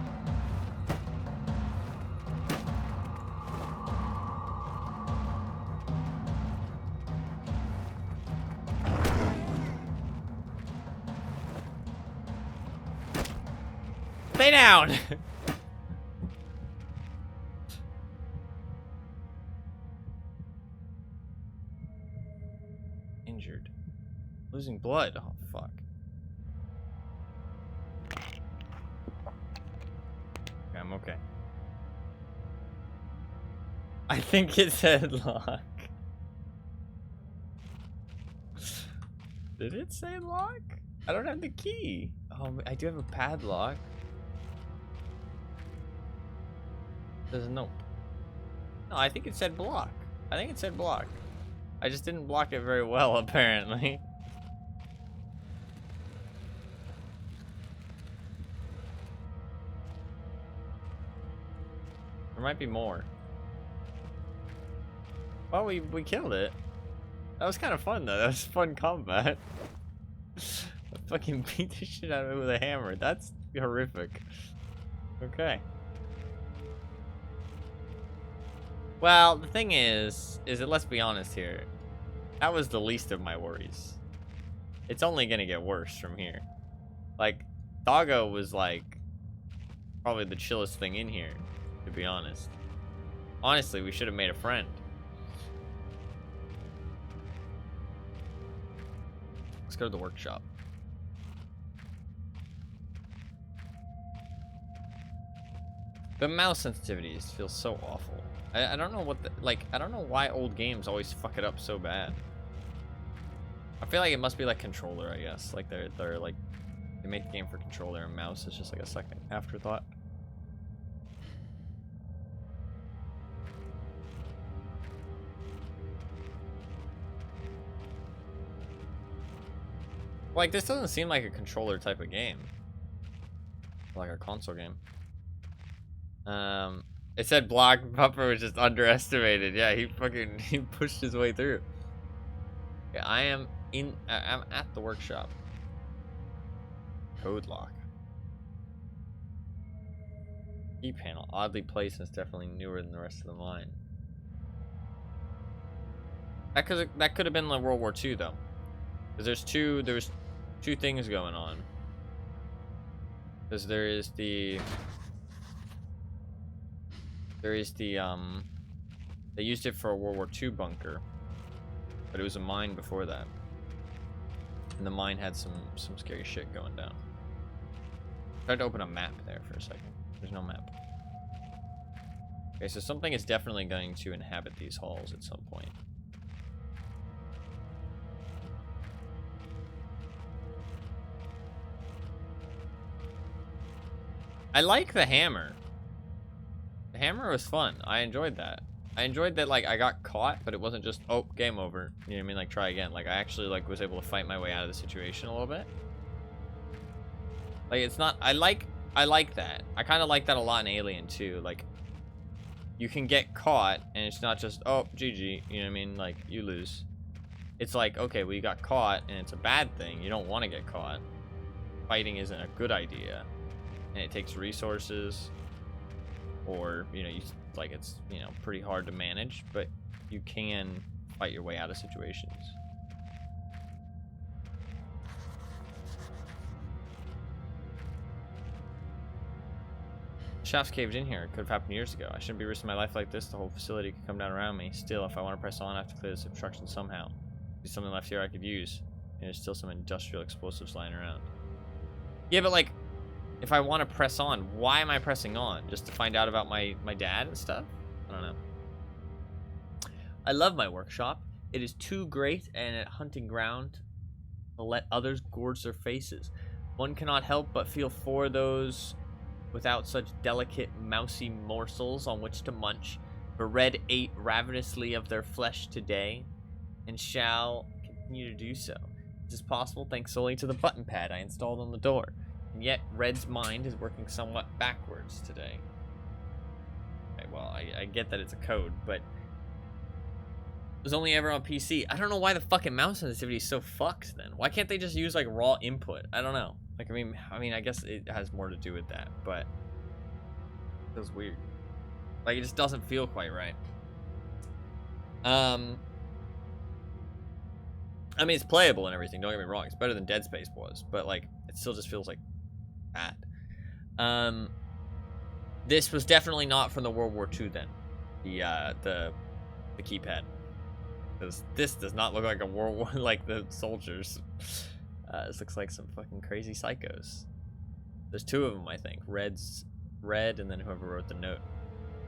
Stay down. Injured. Losing blood. Oh, fuck. Okay, I'm okay. I think it said lock. Did it say lock? I don't have the key. Oh, I do have a padlock. There's a nope. No, I think it said block. I think it said block. I just didn't block it very well, apparently. There might be more. Well, we killed it. That was kind of fun, though. That was fun combat. I fucking beat the shit out of it with a hammer. That's horrific. Okay. Well, the thing is that let's be honest here. That was the least of my worries. It's only gonna get worse from here. Like, Doggo was like probably the chillest thing in here, to be honest. Honestly, we should have made a friend. Let's go to the workshop. The mouse sensitivities feel so awful. I don't know what the, like, I don't know why old games always fuck it up so bad. I feel like it must be like controller, I guess. Like they're like, they make the game for controller and mouse is just like a second afterthought. Like, this doesn't seem like a controller type of game. Like a console game. It said block. Pupper was just underestimated. Yeah, he pushed his way through. Yeah, I'm at the workshop. Code lock. Key panel. Oddly placed and it's definitely newer than the rest of the line. That could have been like World War II though. Because there's two things going on. Because there is the they used it for a World War II bunker, but it was a mine before that, and the mine had some scary shit going down. Tried to open a map there for a second. There's no map. Okay, so something is definitely going to inhabit these halls at some point. I like the hammer. The hammer was fun. I enjoyed that. I enjoyed that, like, I got caught, but it wasn't just, oh, game over. You know what I mean? Like, try again. Like, I actually, like, was able to fight my way out of the situation a little bit. Like, it's not, I like that. I kind of like that a lot in Alien, too. Like, you can get caught, and it's not just, oh, GG. You know what I mean? Like, you lose. It's like, okay, well, you got caught, and it's a bad thing. You don't want to get caught. Fighting isn't a good idea. And it takes resources. Or, you know, like, it's, you know, pretty hard to manage, but you can fight your way out of situations. Shaft's caved in here. It could have happened years ago. I shouldn't be risking my life like this. The whole facility could come down around me. Still, if I want to press on, I have to clear this obstruction somehow. There's something left here I could use. And there's still some industrial explosives lying around. Yeah, but, like, if I want to press on, why am I pressing on? Just to find out about my dad and stuff? I don't know. I love my workshop. It is too great and a hunting ground to let others gorge their faces. One cannot help but feel for those without such delicate, mousy morsels on which to munch. For Red ate ravenously of their flesh today, and shall continue to do so. This is possible thanks solely to the button pad I installed on the door. And yet, Red's mind is working somewhat backwards today. Okay, well, I get that it's a code, but it was only ever on PC. I don't know why the fucking mouse sensitivity is so fucked then. Why can't they just use like raw input? I don't know. Like, I mean, I guess it has more to do with that, but it feels weird. Like, it just doesn't feel quite right. I mean, it's playable and everything, don't get me wrong. It's better than Dead Space was, but like, it still just feels like bad. This was definitely not from the World War II then. The keypad. Because this does not look like a World War, like the soldiers. This looks like some fucking crazy psychos. There's two of them, I think. Red, and then whoever wrote the note.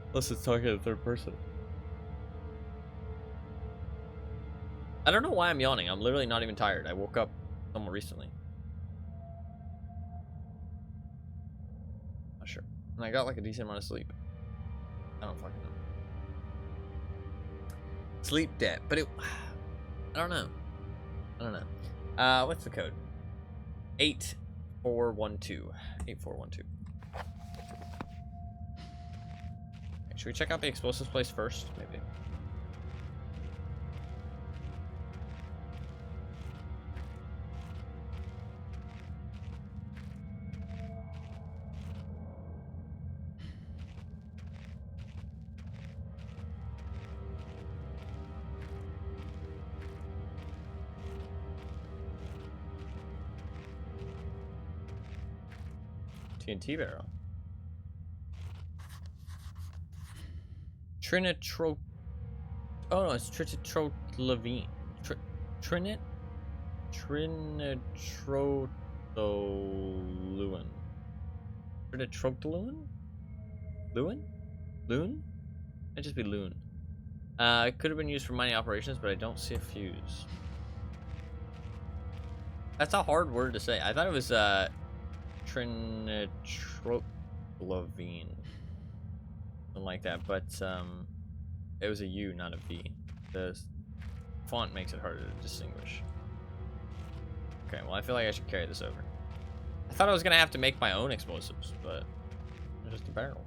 Unless it's talking in third person. I don't know why I'm yawning. I'm literally not even tired. I woke up somewhat recently. Not sure. And I got like a decent amount of sleep. I don't fucking know. Sleep debt. But it... I don't know. What's the code? 8412. 8412. Should we check out the explosives place first? Maybe. TNT barrel. Trinitro. Oh no, it's trititrotoluene. Trinitrotoluene. Trinitrotoluene? Luin? Loon? It'd just be loon. It could have been used for mining operations, but I don't see a fuse. That's a hard word to say. I thought it was trinitrotoluene. Something like that, but it was a U, not a V. The font makes it harder to distinguish. Okay, well, I feel like I should carry this over. I thought I was gonna have to make my own explosives, but it's just a barrel.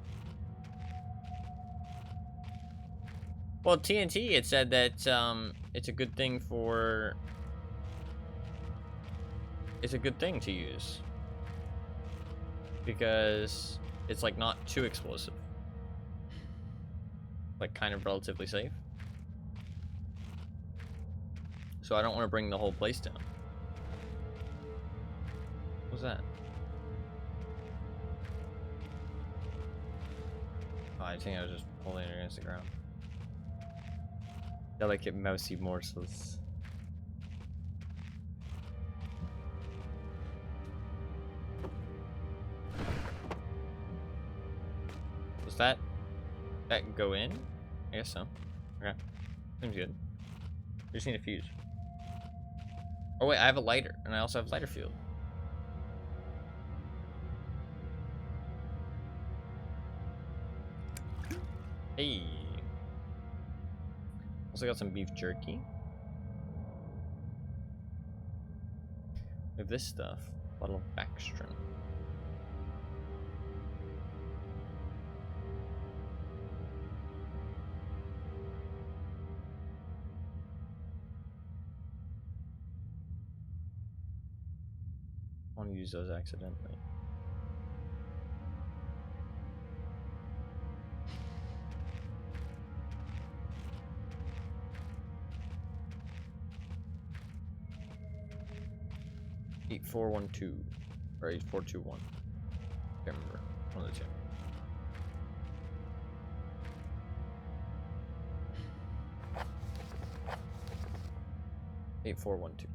Well, TNT, it said that it's a good thing for... It's a good thing to use. Because it's like not too explosive. Like kind of relatively safe. So I don't want to bring the whole place down. What's that? Oh, I think I was just holding it against the ground. Delicate mousy morsels. Was that go in? I guess so. Okay. Seems good. We just need a fuse. Oh wait, I have a lighter, and I also have lighter fuel. Hey. Also got some beef jerky. We have this stuff. Bottle of Baxtron. I want to use those accidentally. Eight 412 or 8421. Can't remember. One of the two. Eight 412.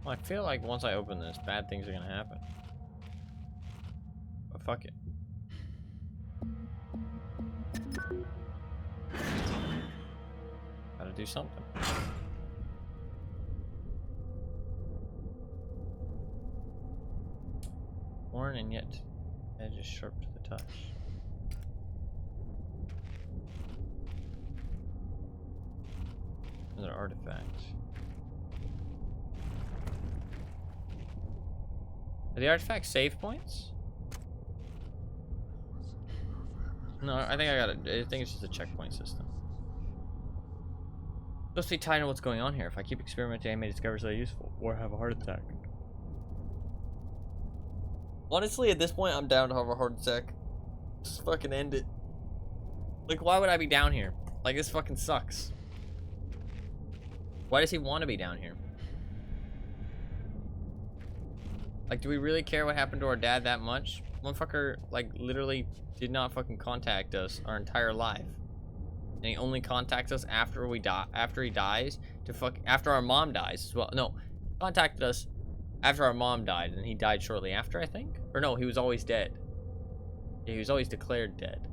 Well, I feel like once I open this, bad things are gonna happen. fuck it. Gotta do something. Worn and yet edge is sharp to the touch. Another artifact. Are the artifacts save points? No, I think I got it. I think it's just a checkpoint system. Just stay tight on what's going on here. If I keep experimenting, I may discover something useful or have a heart attack. Honestly, at this point, I'm down to have a heart attack. Just fucking end it. Like, why would I be down here? Like, this fucking sucks. Why does he want to be down here? Like, do we really care what happened to our dad that much? Motherfucker, like, literally did not fucking contact us our entire life. And he only contacts us after we die, after he dies, after our mom dies as well. No, contacted us after our mom died, and he died shortly after, I think? Or no, he was always dead. Yeah, he was always declared dead.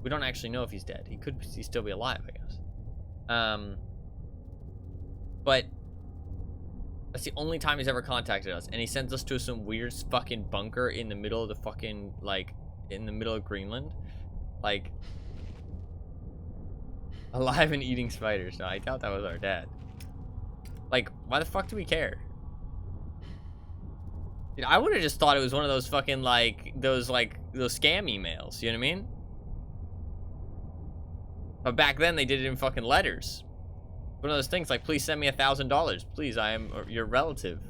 We don't actually know if he's dead. He could still be alive, I guess. But that's the only time he's ever contacted us, and he sends us to some weird fucking bunker in the middle of the fucking, like, in the middle of Greenland. Like, alive and eating spiders. No, I doubt that was our dad. Like, why the fuck do we care? Dude, I would have just thought it was one of those fucking, like, those scam emails, you know what I mean? But back then, they did it in fucking letters. One of those things like, please send me $1,000. Please, I am your relative.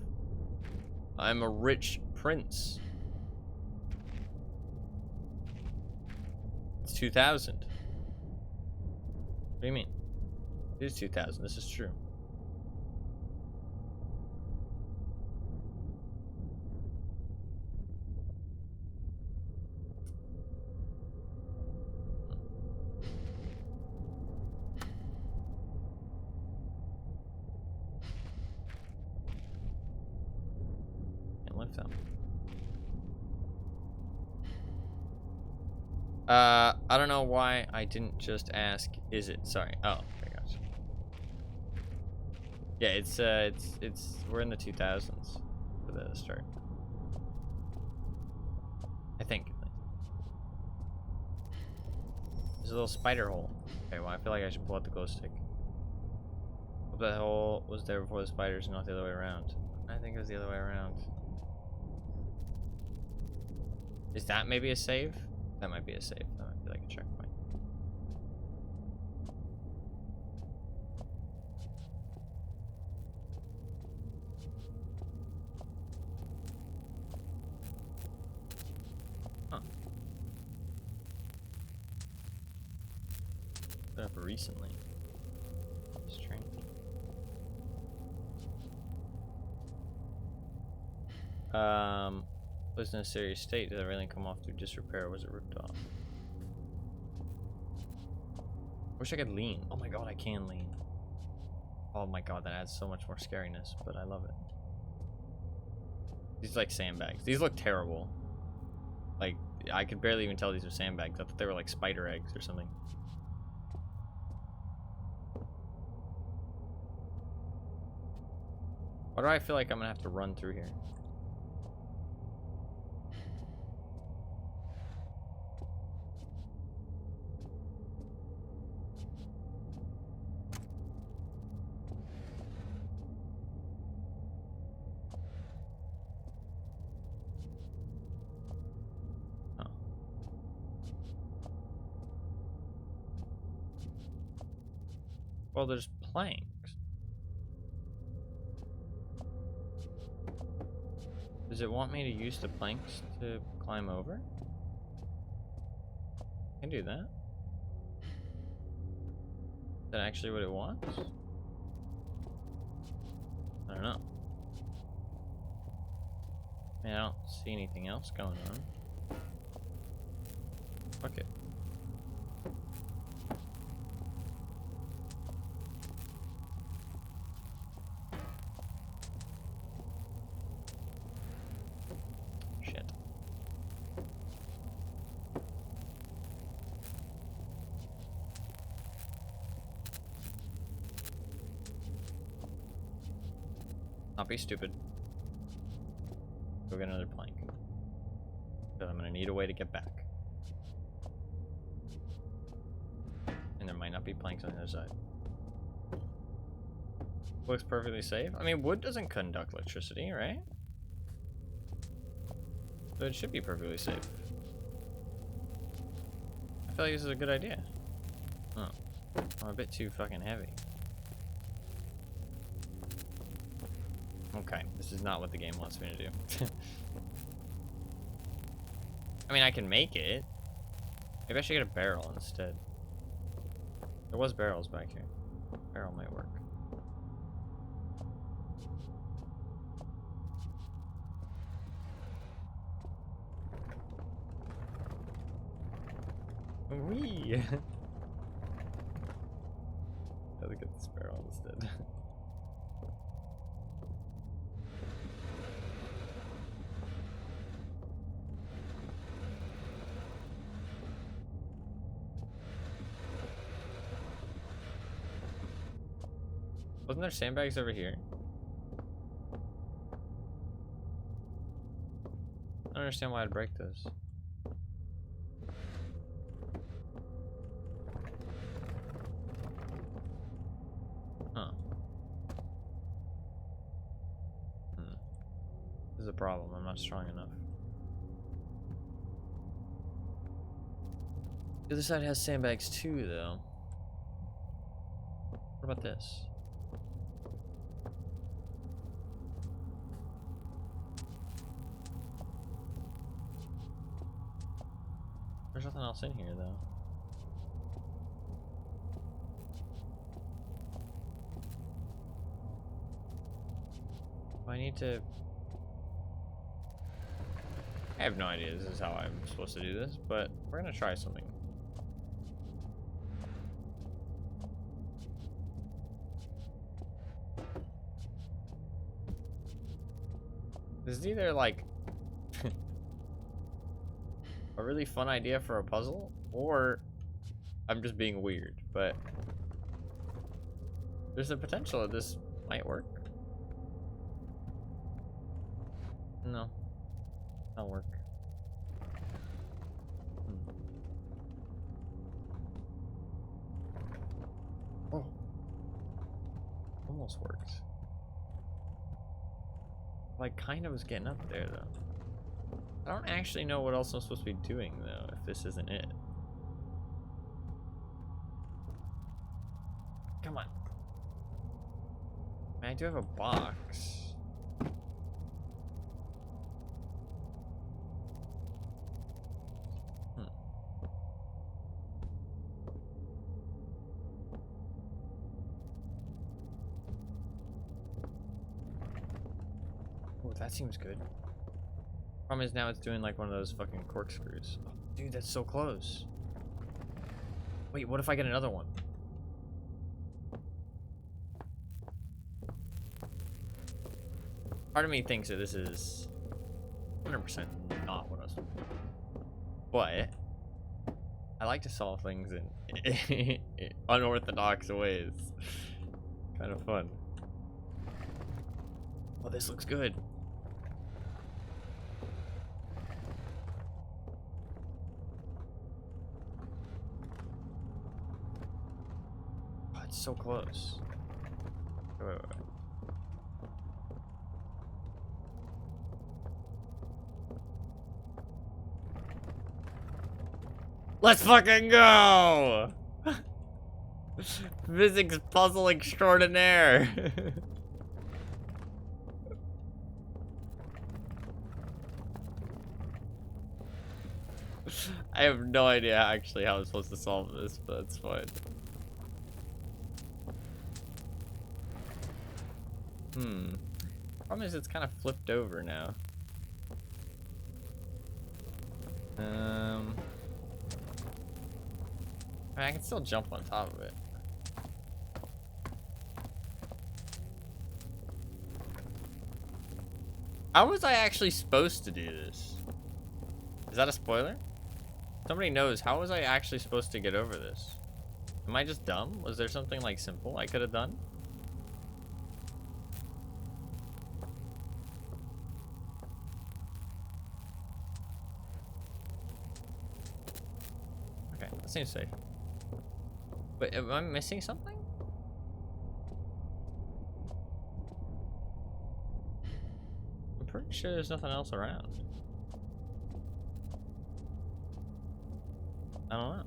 I'm a rich prince. It's 2000. What do you mean? It is 2000. This is true. Lift them. I don't know why I didn't just ask, is it? Sorry. Oh, I got you. Yeah, it's, we're in the 2000s for the start. I think. There's a little spider hole. Okay, well, I feel like I should pull out the glow stick. Hope that hole was there before the spiders, not the other way around. I think it was the other way around. Is that maybe a save? That might be a save. That might be like a checkpoint. Huh. Been up recently. Strange. Was in a serious state. Did everything come off through disrepair, or was it ripped off? Wish I could lean. Oh my god, I can lean. Oh my god, that adds so much more scariness, but I love it. These are like sandbags. These look terrible. Like, I could barely even tell these are sandbags. I thought they were like spider eggs or something. Why do I feel like I'm gonna have to run through here? Well, there's planks. Does it want me to use the planks to climb over? I can do that. Is that actually what it wants? I don't know. I mean, I don't see anything else going on. Fuck it. Shit. Not be stupid. Go get another plank. Because I'm gonna need a way to get back. And there might not be planks on the other side. Looks perfectly safe. I mean, wood doesn't conduct electricity, right? So it should be perfectly safe. I feel like this is a good idea. Oh. I'm a bit too fucking heavy. Okay, this is not what the game wants me to do. I mean, I can make it. Maybe I should get a barrel instead. There was barrels back here. Barrel might work. Wee! Gotta get this barrel instead. Wasn't there sandbags over here? I don't understand why I'd break those. Huh. This is a problem. I'm not strong enough. The other side has sandbags too, though. What about this? There's nothing else in here, though. I need to... I have no idea this is how I'm supposed to do this, but we're gonna try something. This is either like a really fun idea for a puzzle, or I'm just being weird, but there's a potential that this might work. No, that'll work. Oh, almost worked. Like, kind of was getting up there, though. I don't actually know what else I'm supposed to be doing, though, if this isn't it. Come on. I do have a box. Oh, that seems good. Problem is now it's doing like one of those fucking corkscrews. Oh, dude, that's so close. Wait, what if I get another one? Part of me thinks that this is 100% not what I was doing. But I like to solve things in unorthodox ways. Kind of fun. Oh, this looks good. Oh, it's so close. Wait. Let's fucking go! Physics puzzle extraordinaire. I have no idea actually how I'm supposed to solve this, but it's fine. Problem is it's kind of flipped over now. I can still jump on top of it. How was I actually supposed to do this? Is that a spoiler? Somebody knows. How was I actually supposed to get over this? Am I just dumb? Was there something like simple I could have done? seems safe. But am I missing something? I'm pretty sure there's nothing else around. I don't know.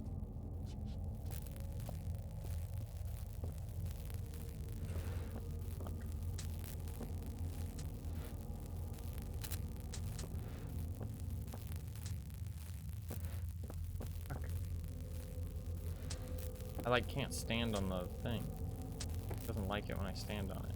I like can't stand on the thing. It doesn't like it when I stand on it.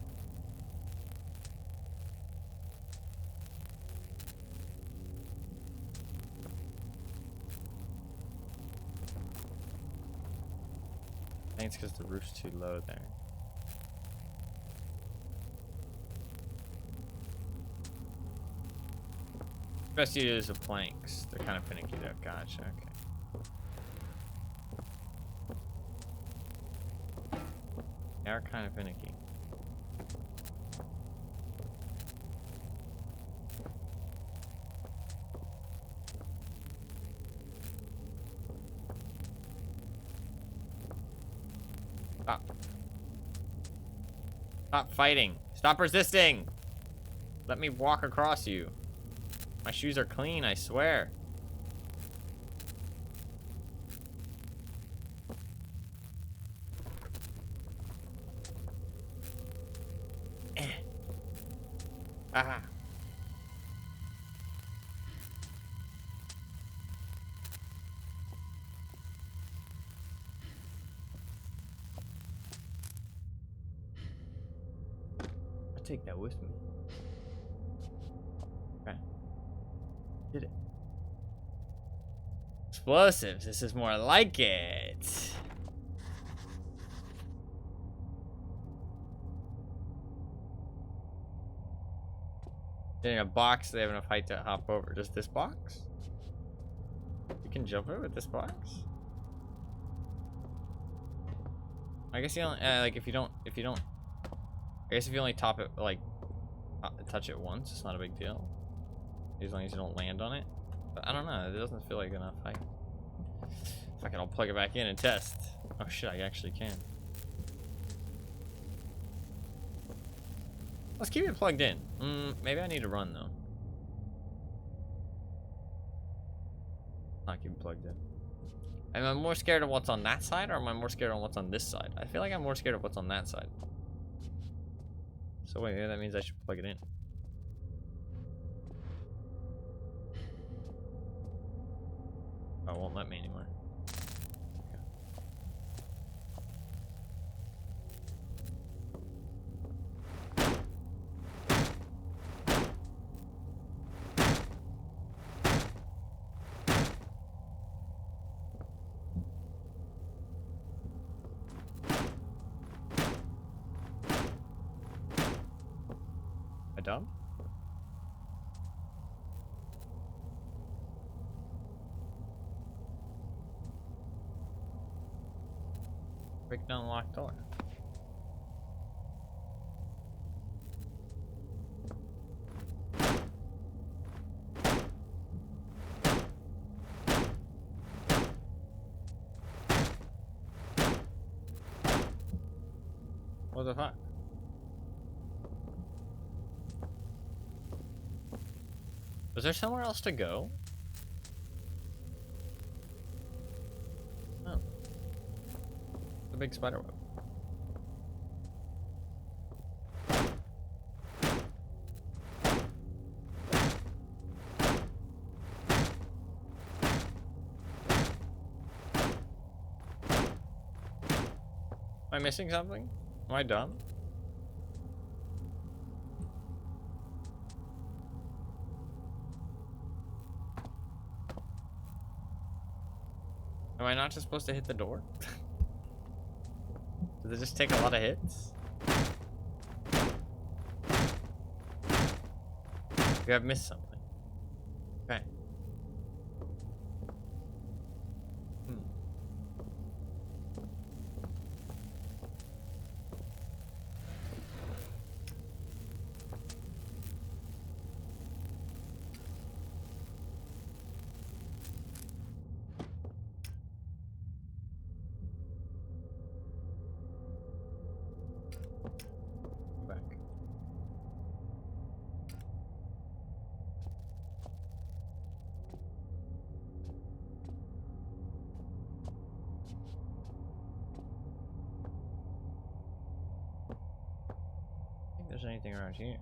I think it's because the roof's too low there. Best to use the planks. They're kind of finicky though. Gotcha. Okay. They are kind of finicky. Stop. Stop fighting. Stop resisting. Let me walk across you. My shoes are clean, I swear. Ah. I'll take that with me. Okay. Did it. Explosives. This is more like it. In a box, they have enough height to hop over. Just this box? You can jump it with this box? I guess you only like if you don't. I guess if you only top it like touch it once, it's not a big deal. As long as you don't land on it. But I don't know. It doesn't feel like enough height. Fuck it, I'll plug it back in and test. Oh shit, I actually can. Let's keep it plugged in. Maybe I need to run though. Not keep it plugged in. Am I more scared of what's on that side, or am I more scared of what's on this side? I feel like I'm more scared of what's on that side. So wait, maybe that means I should plug it in. Oh, it won't let me anymore. I dumb? Break down the locked door. What the fuck? Was there somewhere else to go? Oh. The big spider web. Am I missing something? Am I dumb? Am I not just supposed to hit the door? Does it just take a lot of hits? Maybe I've missed something. Okay. anything around here.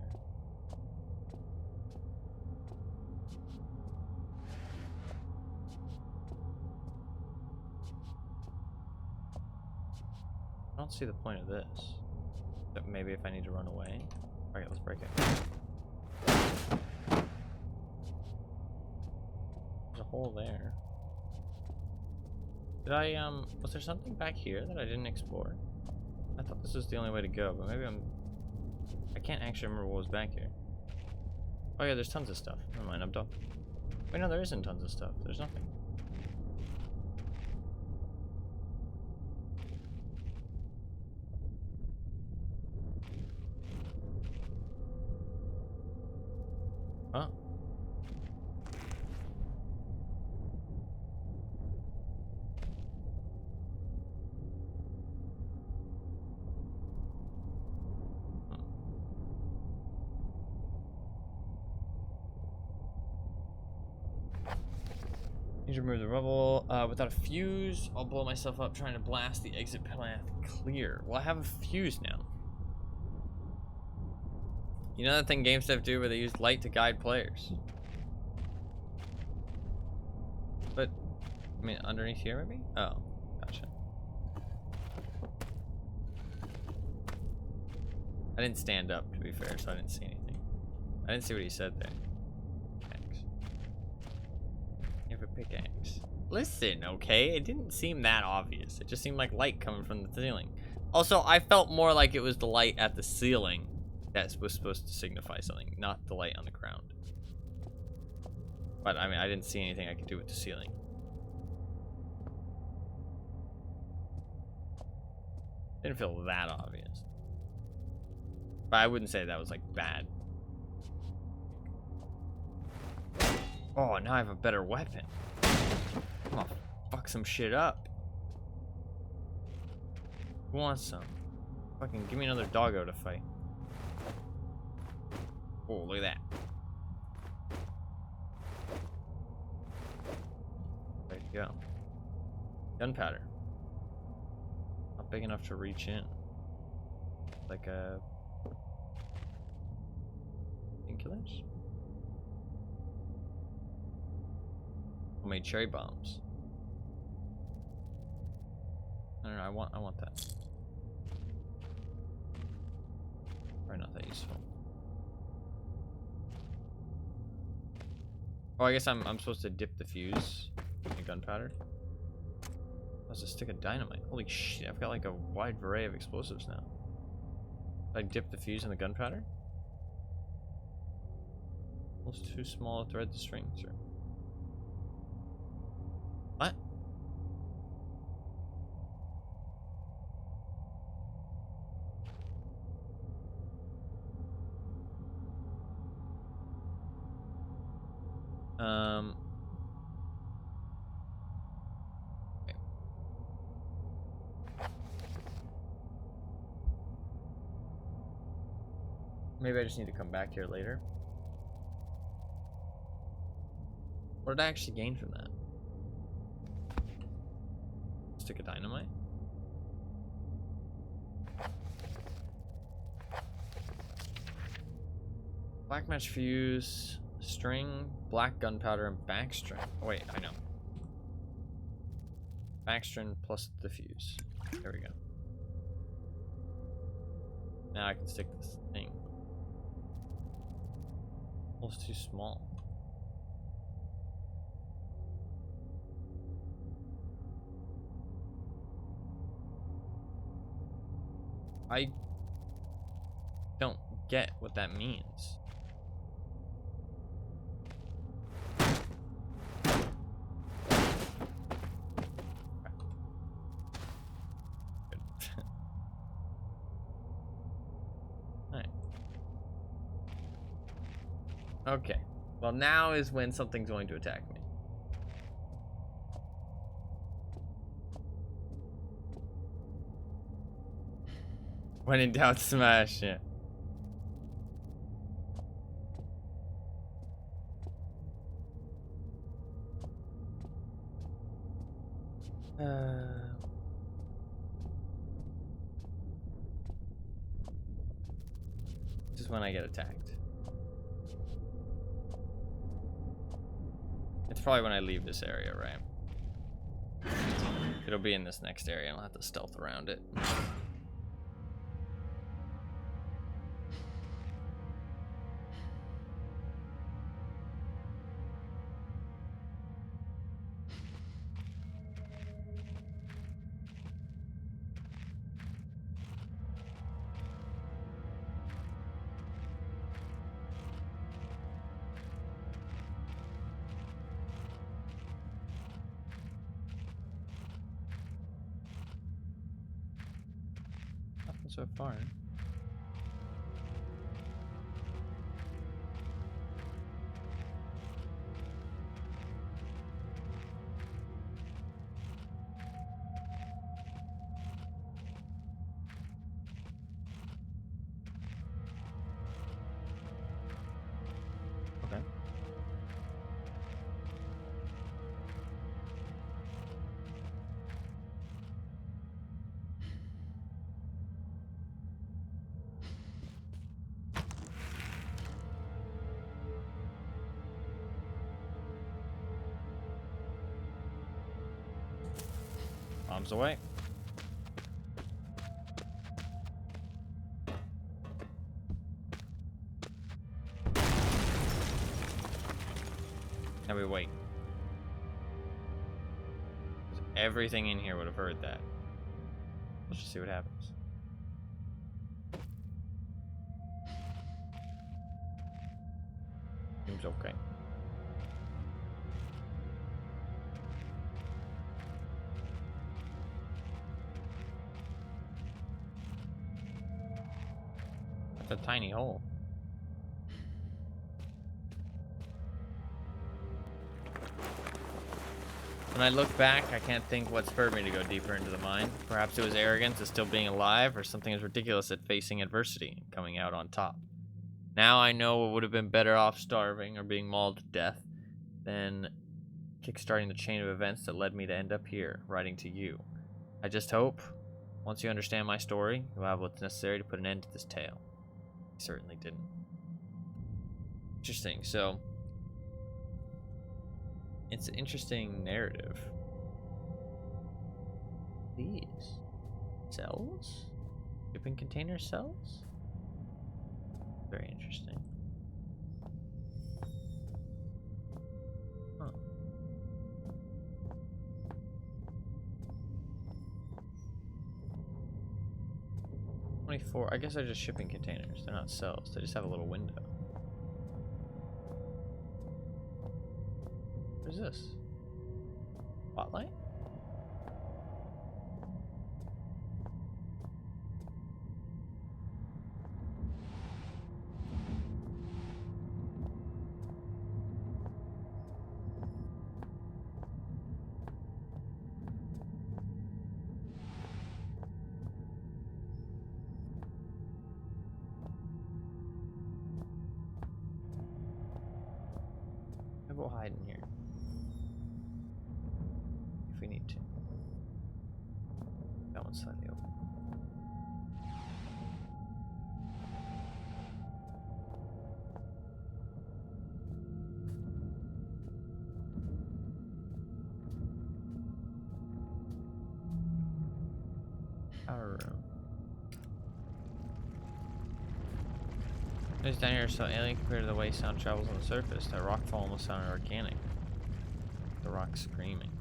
I don't see the point of this. But maybe if I need to run away. Alright, let's break it. There's a hole there. Did I, was there something back here that I didn't explore? I thought this was the only way to go, but maybe I can't actually remember what was back here. Oh yeah, there's tons of stuff. Never mind, I'm done. Wait, no, there isn't tons of stuff. There's nothing. Huh? Need to remove the rubble. Without a fuse, I'll blow myself up trying to blast the exit path clear. Well, I have a fuse now. You know that thing GameStep do where they use light to guide players? But, I mean, underneath here maybe? Oh, gotcha. I didn't stand up, to be fair, so I didn't see anything. I didn't see what he said there. Pickaxe. Listen, okay? It didn't seem that obvious. It just seemed like light coming from the ceiling. Also, I felt more like it was the light at the ceiling that was supposed to signify something, not the light on the ground. But, I mean, I didn't see anything I could do with the ceiling. Didn't feel that obvious. But I wouldn't say that was, like, bad. Oh, now I have a better weapon. I'm gonna fuck some shit up. Who wants some? Fucking give me another doggo to fight. Oh, look at that. There you go. Gunpowder. Not big enough to reach in. Like a... painkillers? Homemade cherry bombs. I don't know, I want that. Probably not that useful. Oh, I guess I'm supposed to dip the fuse in gunpowder. That's a stick of dynamite. Holy shit, I've got like a wide array of explosives now. Did I dip the fuse in the gunpowder? Almost too small to thread the string through. What? Okay. Maybe I just need to come back here later. What did I actually gain from that? Stick of dynamite? Black match fuse, string, black gunpowder, and backstring. Oh, wait, I know. Backstring plus the fuse. There we go. Now I can stick this thing. Oh, it's too small. I don't get what that means. Good. Alright. Okay. Well, now is when something's going to attack me. When in doubt, smash it. This is when I get attacked. It's probably when I leave this area, right? It'll be in this next area, and I'll have to stealth around it. Nothing so far. Okay. Bombs away. Now we wait. 'Cause everything in here would have heard that. Let's just see what happens. Seems okay. That's a tiny hole. When I look back, I can't think what spurred me to go deeper into the mine. Perhaps it was arrogance at still being alive, or something as ridiculous at facing adversity and coming out on top. Now I know it would have been better off starving or being mauled to death than kickstarting the chain of events that led me to end up here, writing to you. I just hope, once you understand my story, you'll have what's necessary to put an end to this tale. I certainly didn't. Interesting. So, it's an interesting narrative. These cells? Shipping container cells? Very interesting. Huh. $24. I guess they're just shipping containers. They're not cells. They just have a little window. What is this? Spotlight? Maybe we'll hide in here. If we need to. That one's slightly open. Power room. It's down here so alien compared to the way sound travels on the surface. That rock fall almost sounded organic. The rock screaming.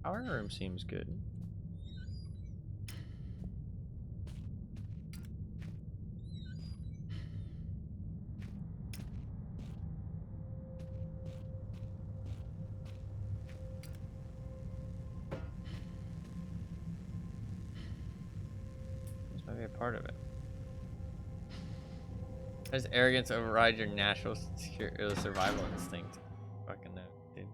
Power room seems good. This might be a part of it. Does arrogance override your natural survival instinct? Fucking no, dude.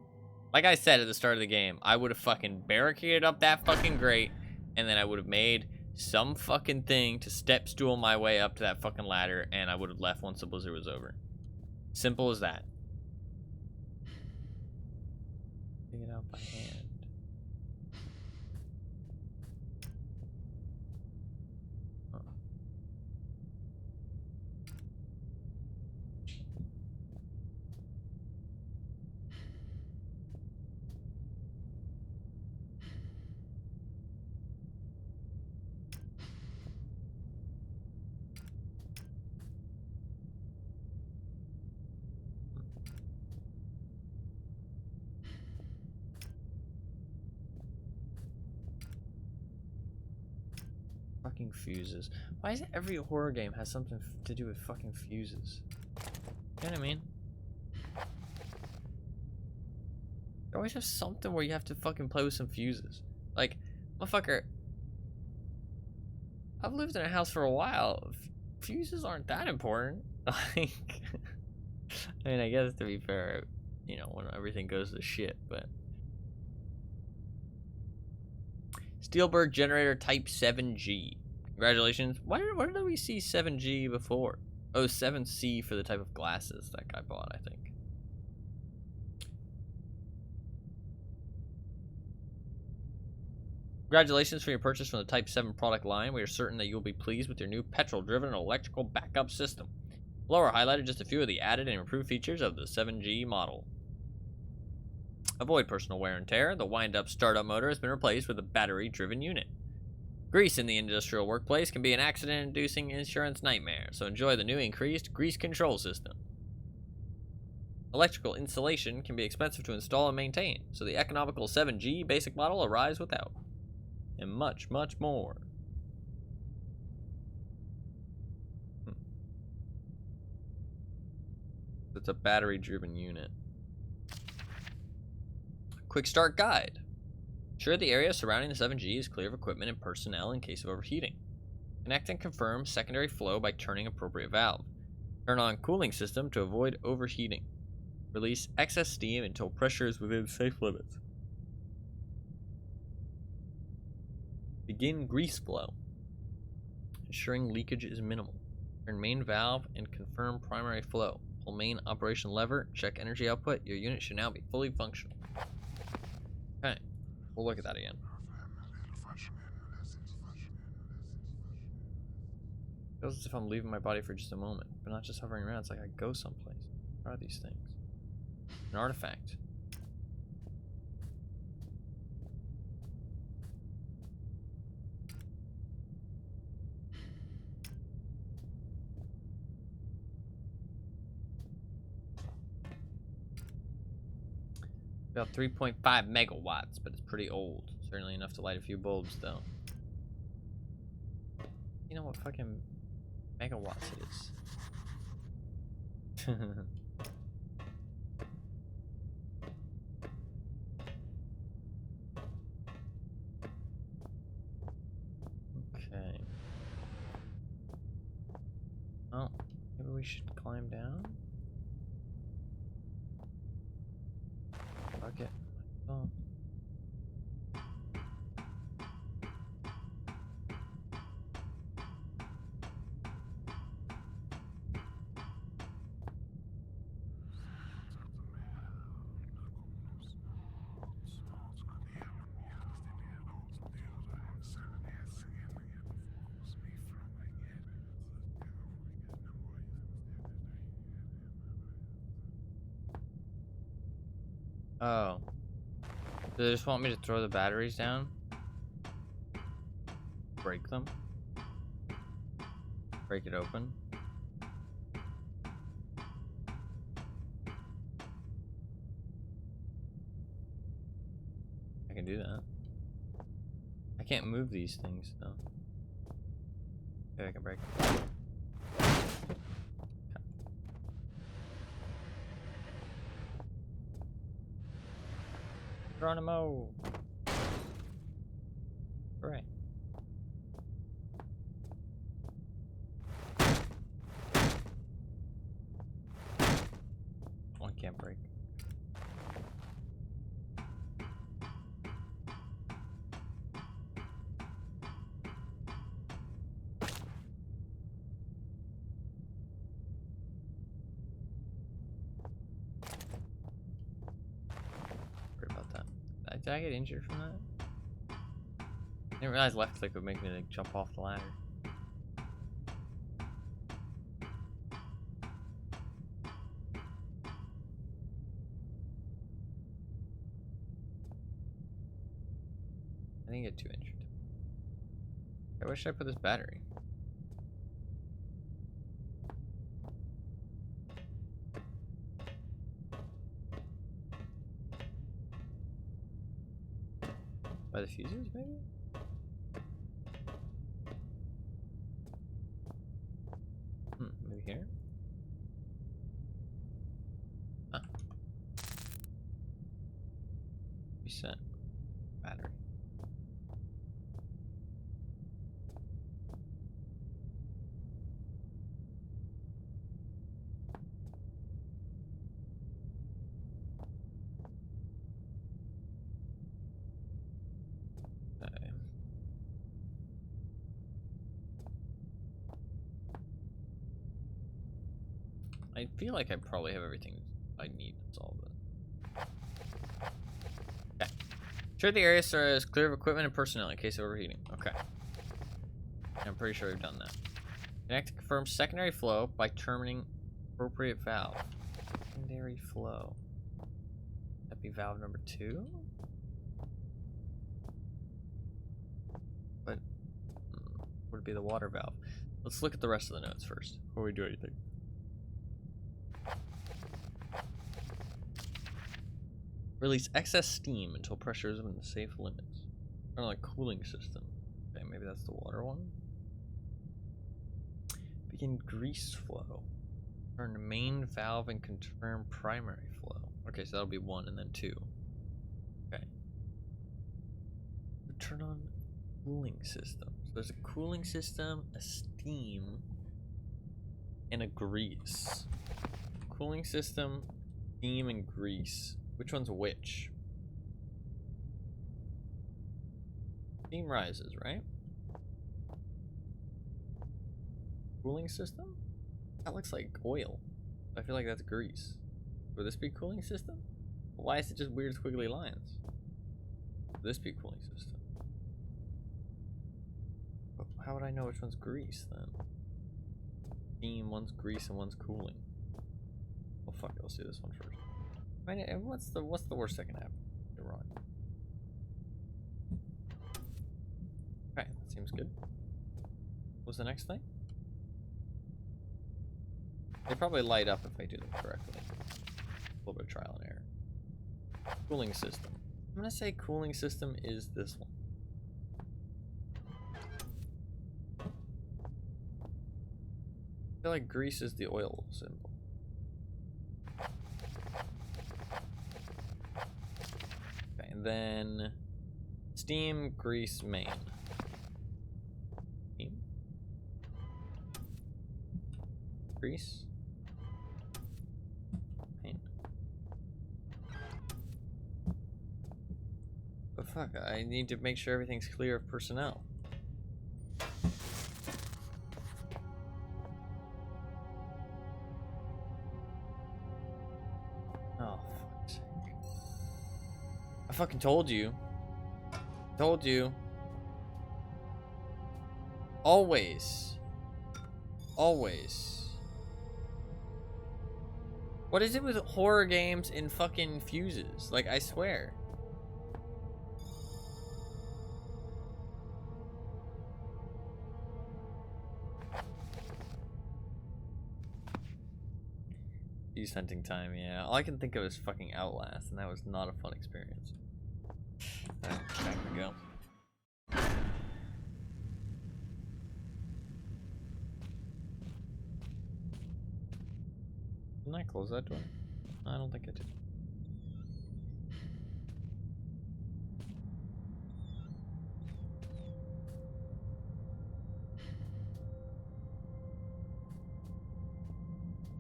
Like I said at the start of the game, I would have fucking barricaded up that fucking grate, and then I would have made some fucking thing to step stool my way up to that fucking ladder, and I would have left once the blizzard was over. Simple as that. Dig it out by hand. Fucking fuses. Why is it every horror game has something to do with fucking fuses? You know what I mean? You always have something where you have to fucking play with some fuses. Like, motherfucker, I've lived in a house for a while. Fuses aren't that important. Like, I mean, I guess to be fair, you know, when everything goes to shit, but. Steelberg generator type 7G. Congratulations. Where did we see 7G before? Oh, 7C for the type of glasses that guy bought, I think. Congratulations for your purchase from the Type 7 product line. We are certain that you will be pleased with your new petrol-driven electrical backup system. Below are highlighted just a few of the added and improved features of the 7G model. Avoid personal wear and tear. The wind-up startup motor has been replaced with a battery-driven unit. Grease in the industrial workplace can be an accident-inducing insurance nightmare, so enjoy the new increased grease control system. Electrical insulation can be expensive to install and maintain, so the economical 7G basic model arrives without. And much, much more. It's a battery-driven unit. Quick start guide. Ensure the area surrounding the 7G is clear of equipment and personnel in case of overheating. Connect and confirm secondary flow by turning appropriate valve. Turn on cooling system to avoid overheating. Release excess steam until pressure is within safe limits. Begin grease flow, ensuring leakage is minimal. Turn main valve and confirm primary flow. Pull main operation lever, check energy output. Your unit should now be fully functional. Okay, we'll look at that again. Feels as if I'm leaving my body for just a moment, but not just hovering around. It's like I go someplace. What are these things? An artifact. About 3.5 megawatts, but it's pretty old. Certainly enough to light a few bulbs, though. You know what fucking megawatts it is? Okay. Oh, maybe we should climb down? Okay. Oh. Oh. Do they just want me to throw the batteries down? Break them? Break it open? I can do that. I can't move these things, though. Maybe I can break them. Geronimo! Hooray. Oh, I can't break. Sorry about that. Did I get injured from that? I didn't realize left click would make me like jump off the ladder. I didn't get too injured. Okay, where should I put this battery? By the fuses, maybe? reset. Battery. Okay. I feel like I probably have everything I need to solve this. Okay. Ensure the area is clear of equipment and personnel in case of overheating. Okay. I'm pretty sure we've done that. Connect to confirm secondary flow by terminating appropriate valve. Secondary flow. That'd be valve number 2? But would it be the water valve? Let's look at the rest of the notes first before we do anything. Release excess steam until pressure is within safe limits. Or like cooling system. Okay, maybe that's the water one. Begin grease flow. Turn main valve and confirm primary flow. Okay, so that'll be 1 and then 2. Okay. Turn on cooling system. So there's a cooling system, a steam, and a grease. Cooling system, steam, and grease. Which one's which? Steam rises, right? Cooling system? That looks like oil. I feel like that's grease. Would this be cooling system? Why is it just weird squiggly lines? Would this be cooling system? But how would I know which one's grease then? Steam, one's grease, and one's cooling. Oh fuck it, let's do this one first. I mean, what's the worst that can happen? You're wrong. Okay, that seems good. What's the next thing? They probably light up if I do them correctly. A little bit of trial and error. Cooling system. I'm gonna say cooling system is this one. I feel like grease is the oil symbol. Okay, and then steam, grease, main. Steam. Grease. Main. But fuck, I need to make sure everything's clear of personnel. Oh, fuck's sake. I fucking told you. Told you. Always. Always. What is it with horror games and fucking fuses? Like, I swear. Fuse hunting time, yeah. All I can think of is fucking Outlast, and that was not a fun experience. Alright, back we go. Didn't I close that door? No, I don't think I did.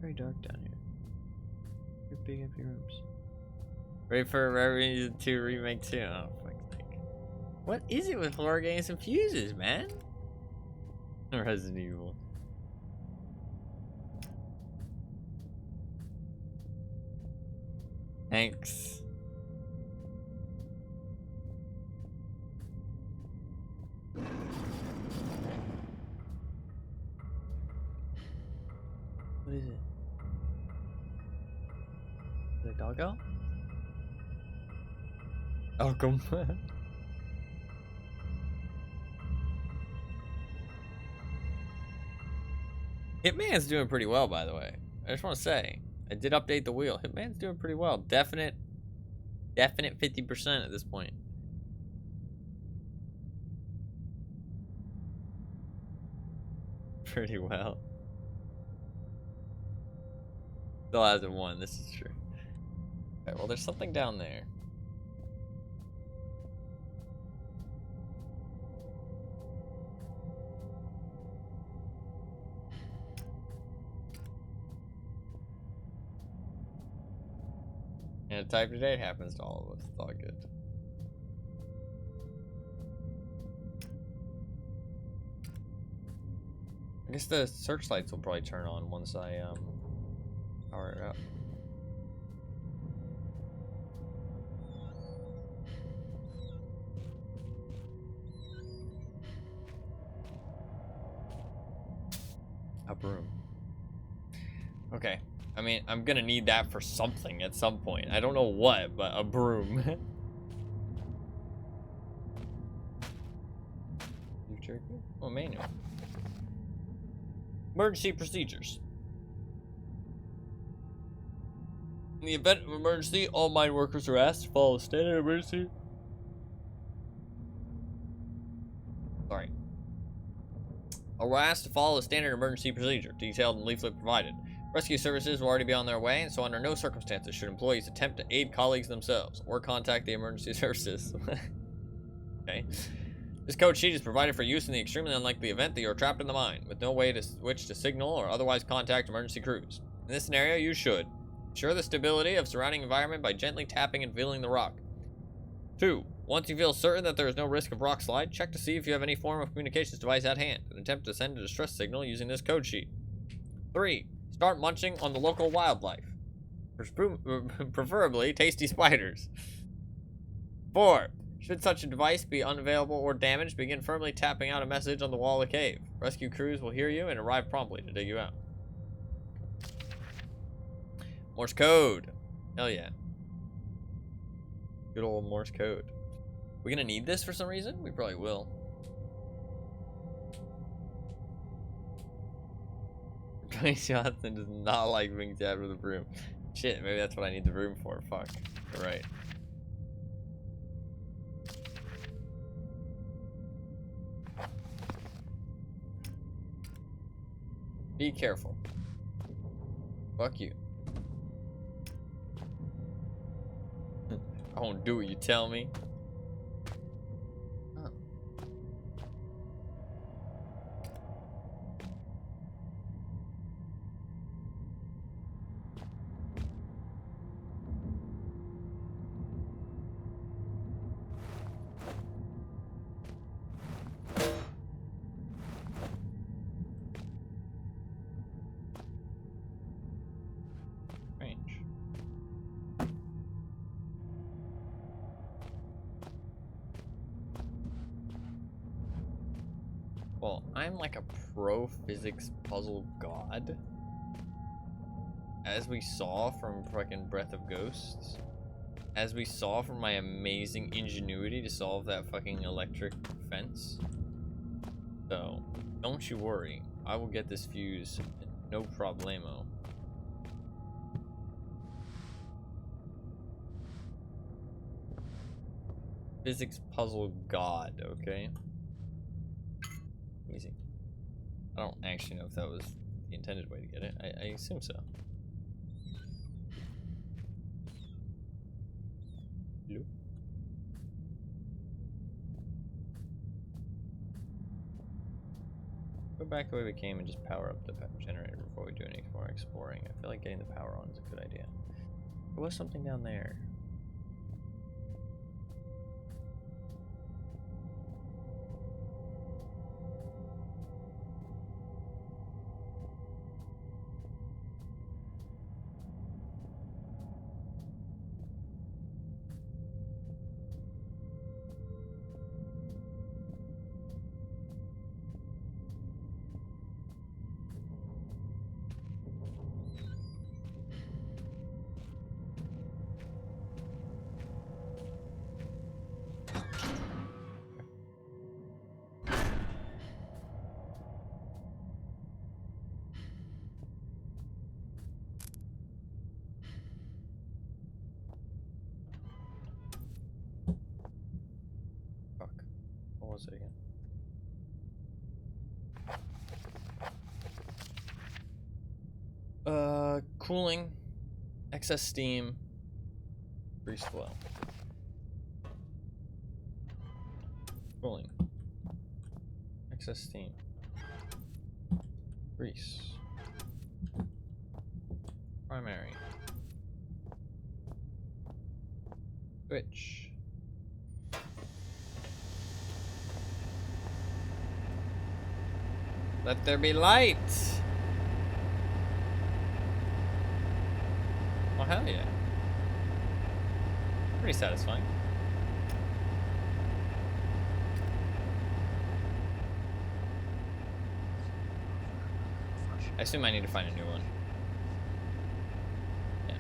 Very dark down here. Big empty rooms. Ready for Resident 2 Remake 2. Oh, fuck's sake. What is it with horror games and fuses, man? Resident Evil. Thanks. What is it? Is it a doggo? Welcome. Hitman's doing pretty well, by the way. I just want to say, I did update the wheel. Hitman's doing pretty well. Definite 50% at this point. Pretty well. Still hasn't won. This is true. Okay, well, there's something down there. And a type today, it happens to all of us. It's all good. I guess the searchlights will probably turn on once I power it up. A broom. Okay. I mean, I'm gonna need that for something at some point. I don't know what, but a broom. Oh, manual. Emergency procedures. In the event of emergency, all mine workers are asked to follow standard emergency. Sorry. Are asked to follow the standard emergency procedure detailed in the leaflet provided. Rescue services will already be on their way, and so under no circumstances should employees attempt to aid colleagues themselves or contact the emergency services. Okay. This code sheet is provided for use in the extremely unlikely event that you are trapped in the mine, with no way to which to signal or otherwise contact emergency crews. In this scenario, you should ensure the stability of surrounding environment by gently tapping and feeling the rock. 2. Once you feel certain that there is no risk of rock slide, check to see if you have any form of communications device at hand and attempt to send a distress signal using this code sheet. 3. Start munching on the local wildlife, preferably tasty spiders. 4. Should such a device be unavailable or damaged, begin firmly tapping out a message on the wall of the cave. Rescue crews will hear you and arrive promptly to dig you out. Morse code. Hell yeah. Good old Morse code. We gonna need this for some reason? We probably will. Tony Johnson does not like being tapped with a broom. Shit, maybe that's what I need the broom for. Fuck. You're right. Be careful. Fuck you. I won't do what you tell me. Oh. Strange. Well, I'm like a pro physics puzzle god. As we saw from fucking Breath of Ghosts. As we saw from my amazing ingenuity to solve that fucking electric fence. So, don't you worry. I will get this fuse. No problemo. Physics puzzle god, okay? Easy. I don't actually know if that was the intended way to get it. I assume so. Hello? Go back the way we came and just power up the generator before we do any more exploring. I feel like getting the power on is a good idea. There was something down there. What was it again? Cooling, excess steam, grease flow. Cooling, excess steam, grease, primary, Switch. Let there be light. Oh, hell yeah. Pretty satisfying. I assume I need to find a new one. Yeah.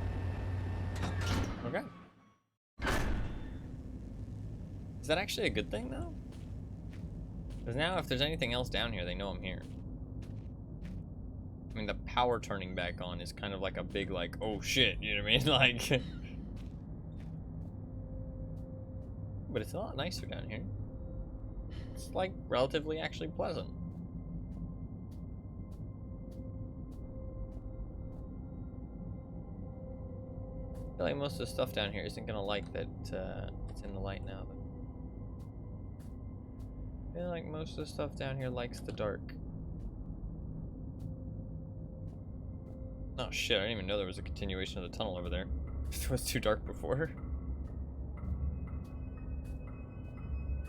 Okay. Is that actually a good thing, though? Because now if there's anything else down here, they know I'm here. I mean, the power turning back on is kind of like a big, like, oh shit, you know what I mean? Like... But it's a lot nicer down here. It's, like, relatively actually pleasant. I feel like most of the stuff down here isn't gonna like that it's in the light now. I feel like most of the stuff down here likes the dark. Oh shit, I didn't even know there was a continuation of the tunnel over there. It was too dark before.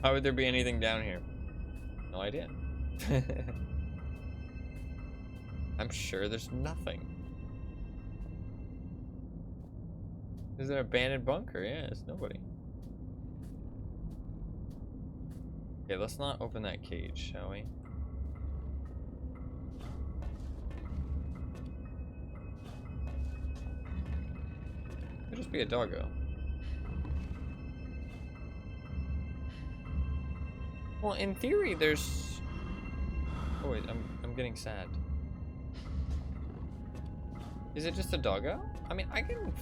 How would there be anything down here? No idea. I'm sure there's nothing. Is there an abandoned bunker? Yeah, it's nobody. Okay, let's not open that cage, shall we? Could just be a doggo. Well, in theory, there's... Oh wait, I'm getting sad. Is it just a doggo? I mean, I can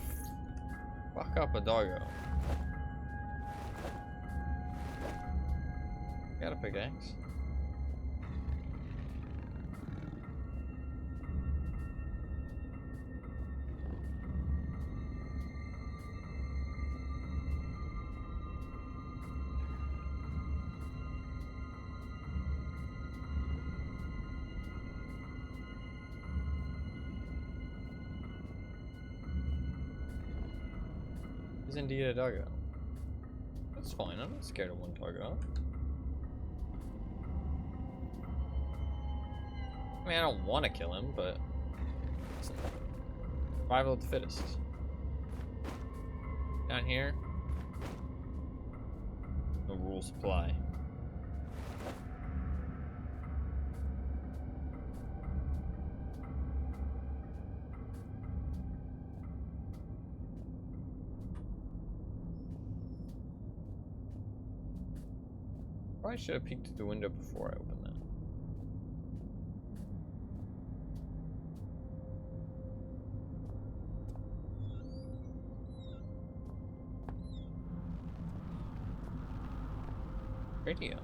fuck up a doggo. Got a pickaxe. Is indeed a doggo. That's fine, I'm not scared of one doggo. I mean, I don't want to kill him, but survival of the fittest. Down here, no rules apply. Probably should have peeked at the window before I opened that. Radio.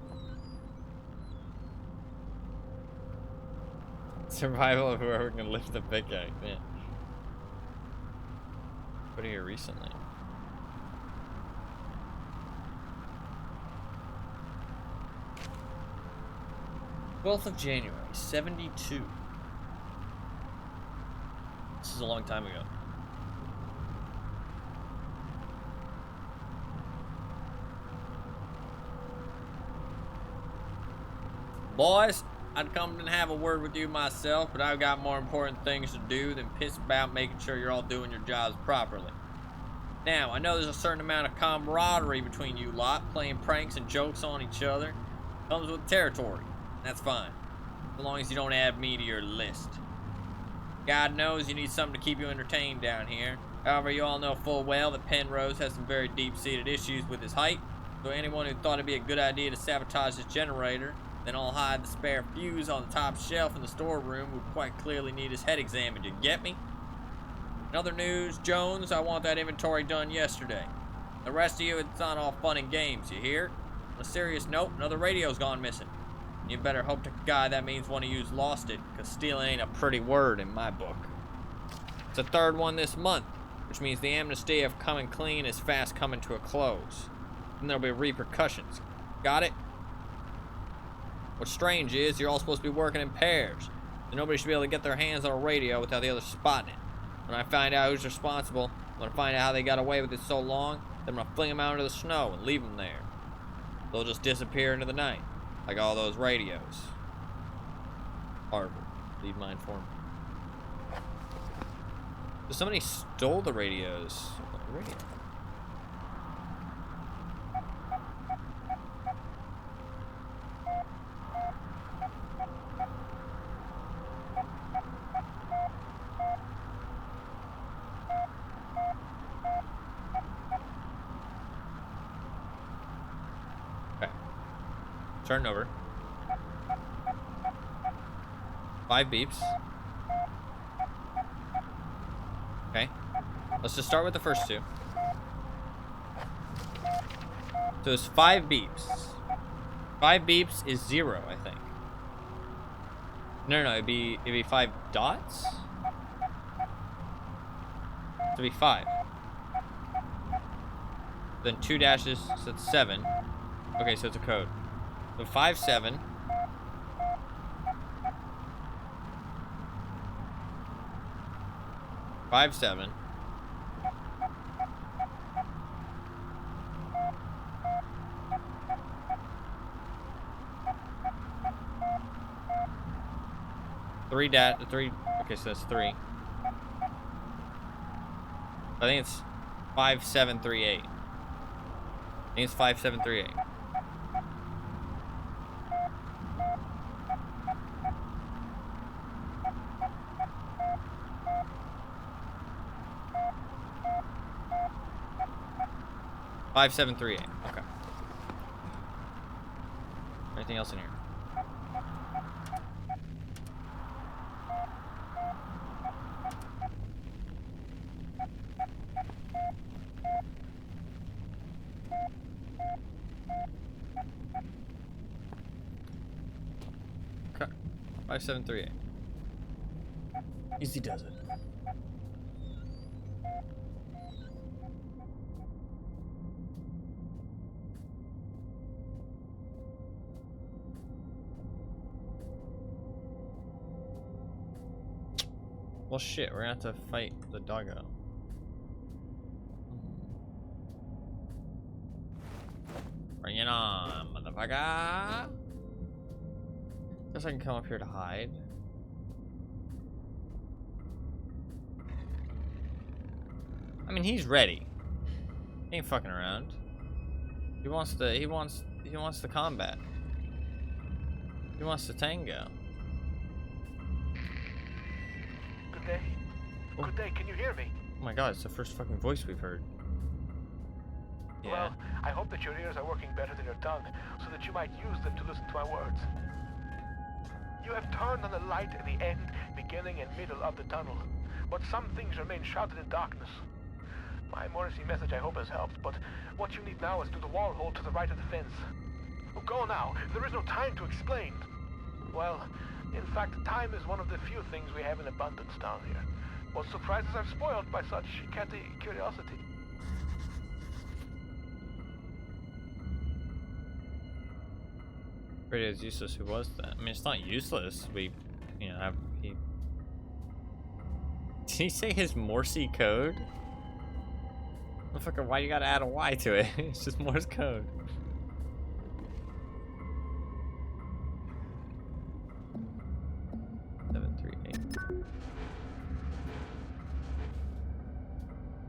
Survival of whoever can lift the pickaxe. Yeah. Put it here recently. Twelfth of January, 72. This is a long time ago. Boys, I'd come and have a word with you myself, but I've got more important things to do than piss about making sure you're all doing your jobs properly. Now, I know there's a certain amount of camaraderie between you lot, playing pranks and jokes on each other. Comes with territory. That's fine, as long as you don't add me to your list. God knows you need something to keep you entertained down here. However, you all know full well that Penrose has some very deep-seated issues with his height, so anyone who thought it'd be a good idea to sabotage his generator, then I'll hide the spare fuse on the top shelf in the storeroom would quite clearly need his head examined, you get me? In other news, Jones, I want that inventory done yesterday. The rest of you, it's not all fun and games, you hear? On a serious note, another radio's gone missing. You better hope to God that means one of you's lost it, because stealing ain't a pretty word in my book. It's the third one this month, which means the amnesty of coming clean is fast coming to a close. And there'll be repercussions. Got it? What's strange is you're all supposed to be working in pairs, so nobody should be able to get their hands on a radio without the other spotting it. When I find out who's responsible, I'm going to find out how they got away with it so long, Then I'm gonna fling them out into the snow and leave them there. They'll just disappear into the night, like all those radios. Harvard, leave mine for me. So somebody stole the radios. Radio. Okay. Starting over. 5 beeps. Okay. Let's just start with the first 2. So it's 5 beeps. 5 beeps is 0, I think. No, it'd be 5 dots? It'd be 5. Then 2 dashes, so it's 7. Okay, so it's a code. So 5, 7. 5, 7. Three. Okay, so that's 3. I think it's 5, 7, 3, 8. I think it's 5, 7, 3, 8. Five, 7, 3, 8. Okay. Anything else in here? Okay. 5, 7, 3, 8. Easy does it. Well, shit, we're gonna have to fight the doggo. Bring it on, motherfucker! Guess I can come up here to hide. I mean, he's ready. He ain't fucking around. He wants the combat. He wants the tango. Good day. Oh. Good day, can you hear me? Oh my god, it's the first fucking voice we've heard. Yeah. Well, I hope that your ears are working better than your tongue, so that you might use them to listen to my words. You have turned on the light at the end, beginning, and middle of the tunnel, but some things remain shrouded in darkness. My Morrissey message I hope has helped, but what you need now is through the wall hole to the right of the fence. Oh, go now, there is no time to explain. Well, in fact, time is one of the few things we have in abundance down here. What surprises are spoiled by such catty curiosity. Radio is useless. Who was that? I mean, it's not useless. We, you know, have he. Did he say his Morse code? Motherfucker, why you gotta add a Y to it? It's just Morse code.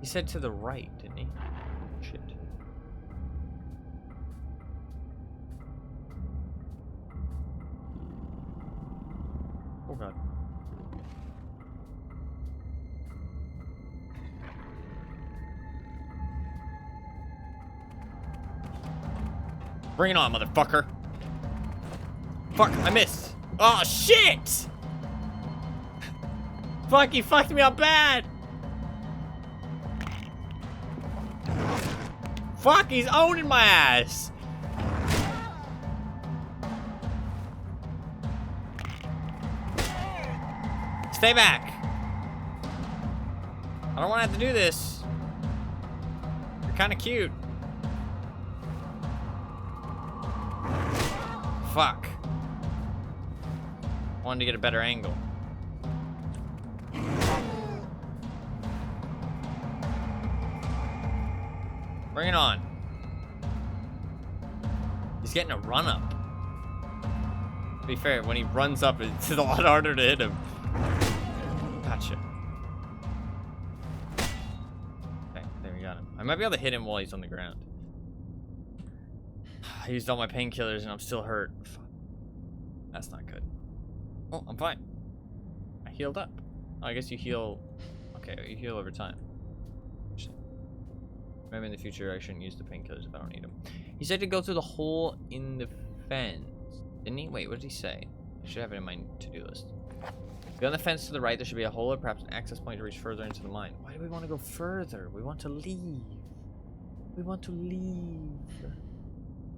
He said to the right, didn't he? Shit. Oh god. Bring it on, motherfucker. Fuck, I missed. Oh shit! Fuck, he fucked me up bad! Fuck, he's owning my ass! Stay back! I don't want to have to do this. You're kind of cute. Fuck. Wanted to get a better angle. Bring it on. He's getting a run up. To be fair, when he runs up, it's a lot harder to hit him. Gotcha. Okay, there we got him. I might be able to hit him while he's on the ground. I used all my painkillers and I'm still hurt. Fuck. That's not good. Oh, I'm fine. I healed up. Oh, I guess you heal. Okay, you heal over time. Maybe in the future I shouldn't use the painkillers if I don't need them. He said to go through the hole in the fence. Didn't he? Wait, what did he say? I should have it in my to-do list. Beyond the fence to the right, there should be a hole or perhaps an access point to reach further into the mine. Why do we want to go further? We want to leave. We want to leave.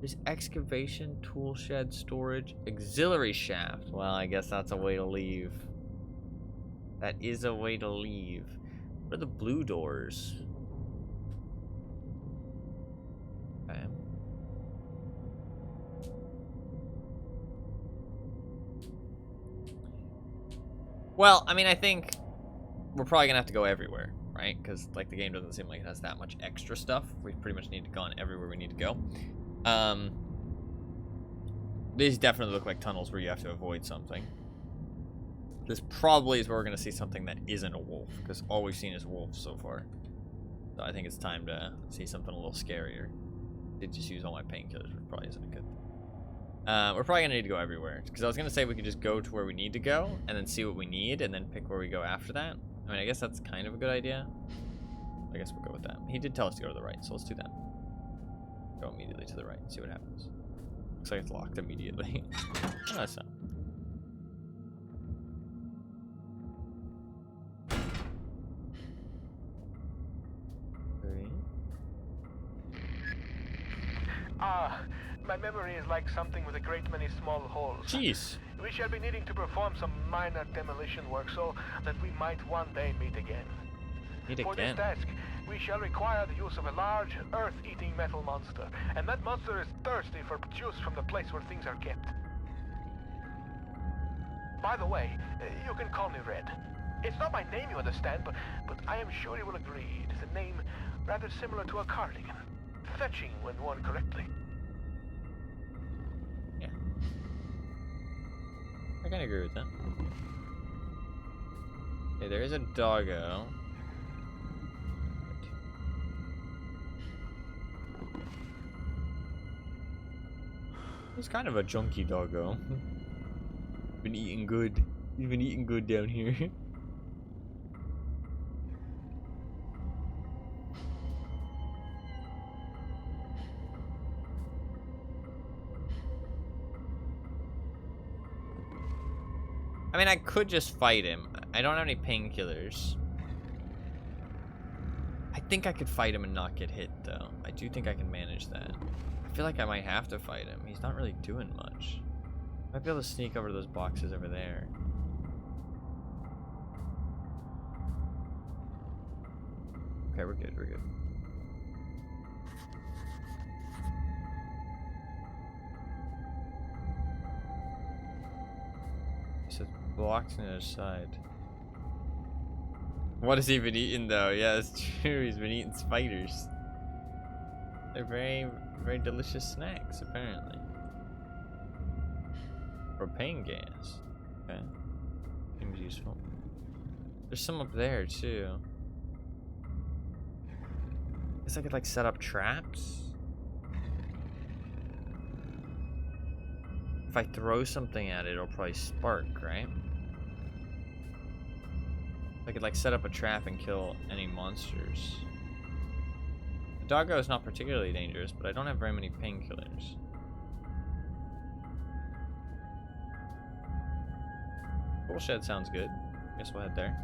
There's excavation, tool shed, storage, auxiliary shaft. Well, I guess that's a way to leave. That is a way to leave. What are the blue doors? Okay. Well, I mean, I think we're probably gonna have to go everywhere, right? Because like the game doesn't seem like it has that much extra stuff. We pretty much need to go everywhere we need to go. These definitely look like tunnels where you have to avoid something. This probably is where we're gonna see something that isn't a wolf, because all we've seen is wolves so far. So I think it's time to see something a little scarier. Did just use all my painkillers, which probably isn't a good thing. We're probably gonna need to go everywhere, because I was gonna say we could just go to where we need to go and then see what we need and then pick where we go after that. I mean, I guess that's kind of a good idea. I guess we'll go with that. He did tell us to go to the right, so let's do that. Go immediately to the right and see what happens. Looks like it's locked immediately. Oh, that's not. My memory is like something with a great many small holes. Jeez. We shall be needing to perform some minor demolition work so that we might one day meet again. For this task, we shall require the use of a large, earth-eating metal monster, and that monster is thirsty for juice from the place where things are kept. By the way, you can call me Red. It's not my name, you understand, but I am sure you will agree it is a name rather similar to a cardigan. Fetching when worn correctly. Yeah. I can agree with that. Okay, there is a doggo. He's kind of a junky doggo. Been eating good. He's been eating good down here. I mean, I could just fight him. I don't have any painkillers. I think I could fight him and not get hit, though. I do think I can manage that. I feel like I might have to fight him. He's not really doing much. Might be able to sneak over to those boxes over there. Okay, we're good, we're good. So it's blocked on the other side. What has he been eating though? Yeah, that's true. He's been eating spiders. They're very, very delicious snacks, apparently. Propane gas. Okay. Seems useful. There's some up there too. Guess I could like set up traps. If I throw something at it, it'll probably spark, right? I could like set up a trap and kill any monsters. The doggo is not particularly dangerous, but I don't have very many painkillers. Tool shed sounds good. Guess we'll head there.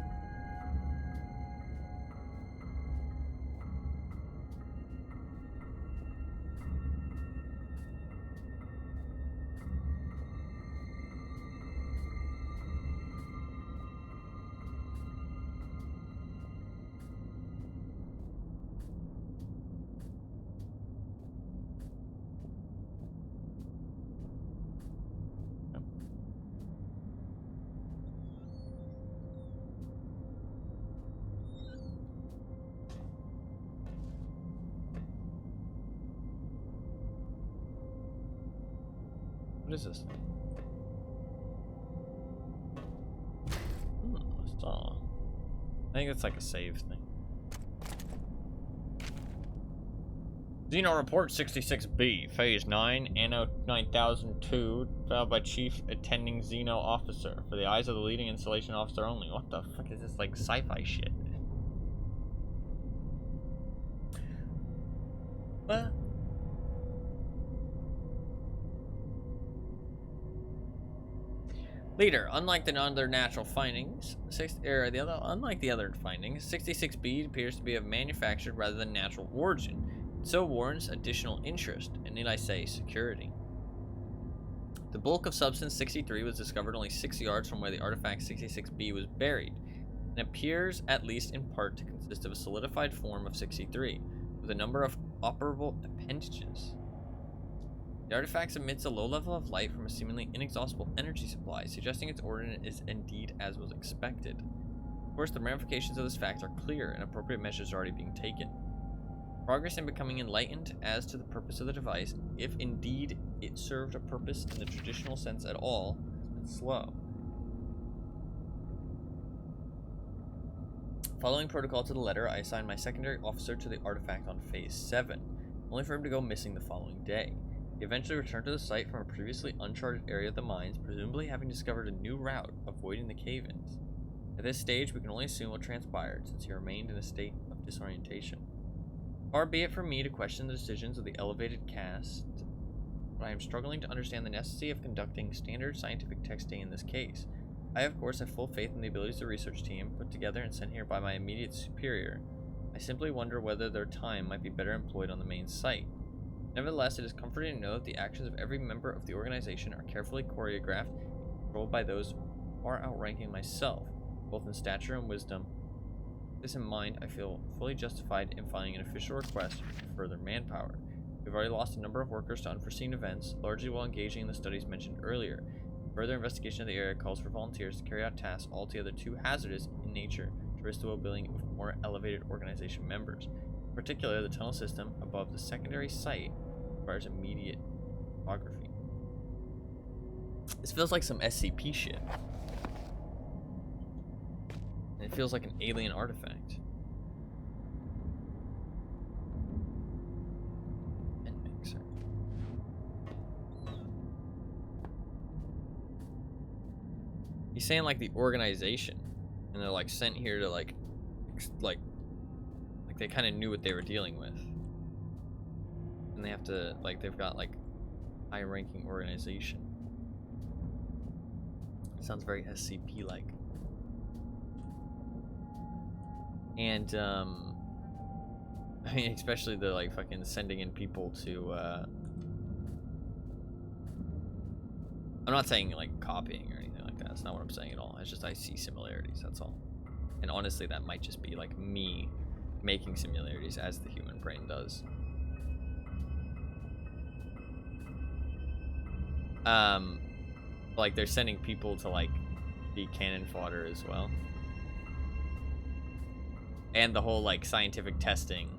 What is this thing? Saw. I think it's like a save thing. Xeno Report 66B, Phase 9, Anno 9002, filed by Chief Attending Xeno Officer, for the eyes of the leading installation officer only. What the fuck is this, like, sci-fi shit? What? Leader, unlike the other natural findings, unlike the other findings, 66B appears to be of manufactured rather than natural origin. So warrants additional interest, and need I say, security. The bulk of substance 63 was discovered only 6 yards from where the artifact 66B was buried, and appears, at least in part, to consist of a solidified form of 63, with a number of operable appendages. The artifact emits a low level of light from a seemingly inexhaustible energy supply, suggesting its origin is indeed as was expected. Of course, the ramifications of this fact are clear, and appropriate measures are already being taken. Progress in becoming enlightened as to the purpose of the device, if indeed it served a purpose in the traditional sense at all, has been slow. Following protocol to the letter, I assigned my secondary officer to the artifact on Phase 7, only for him to go missing the following day. He eventually returned to the site from a previously uncharted area of the mines, presumably having discovered a new route, avoiding the cave-ins. At this stage, we can only assume what transpired, since he remained in a state of disorientation. Far be it from me to question the decisions of the elevated caste, but I am struggling to understand the necessity of conducting standard scientific testing in this case. I, of course, have full faith in the abilities of the research team, put together and sent here by my immediate superior. I simply wonder whether their time might be better employed on the main site. Nevertheless, it is comforting to know that the actions of every member of the organization are carefully choreographed and controlled by those far outranking myself, both in stature and wisdom. With this in mind, I feel fully justified in filing an official request for further manpower. We've already lost a number of workers to unforeseen events, largely while engaging in the studies mentioned earlier. Further investigation of the area calls for volunteers to carry out tasks altogether too hazardous in nature to risk the well-being of more elevated organization members. In particular, the tunnel system above the secondary site requires immediate topography. This feels like some SCP shit. And it feels like an alien artifact. He's saying like the organization, and they're like sent here to like they kind of knew what they were dealing with, and they have to like they've got like high-ranking organization. It sounds very SCP like. And I mean, especially the like fucking sending in people to I'm not saying like copying or anything like that. That's not what I'm saying at all. It's just I see similarities, that's all. And honestly, that might just be like me making similarities as the human brain does. Like they're sending people to like be cannon fodder as well. And the whole like scientific testing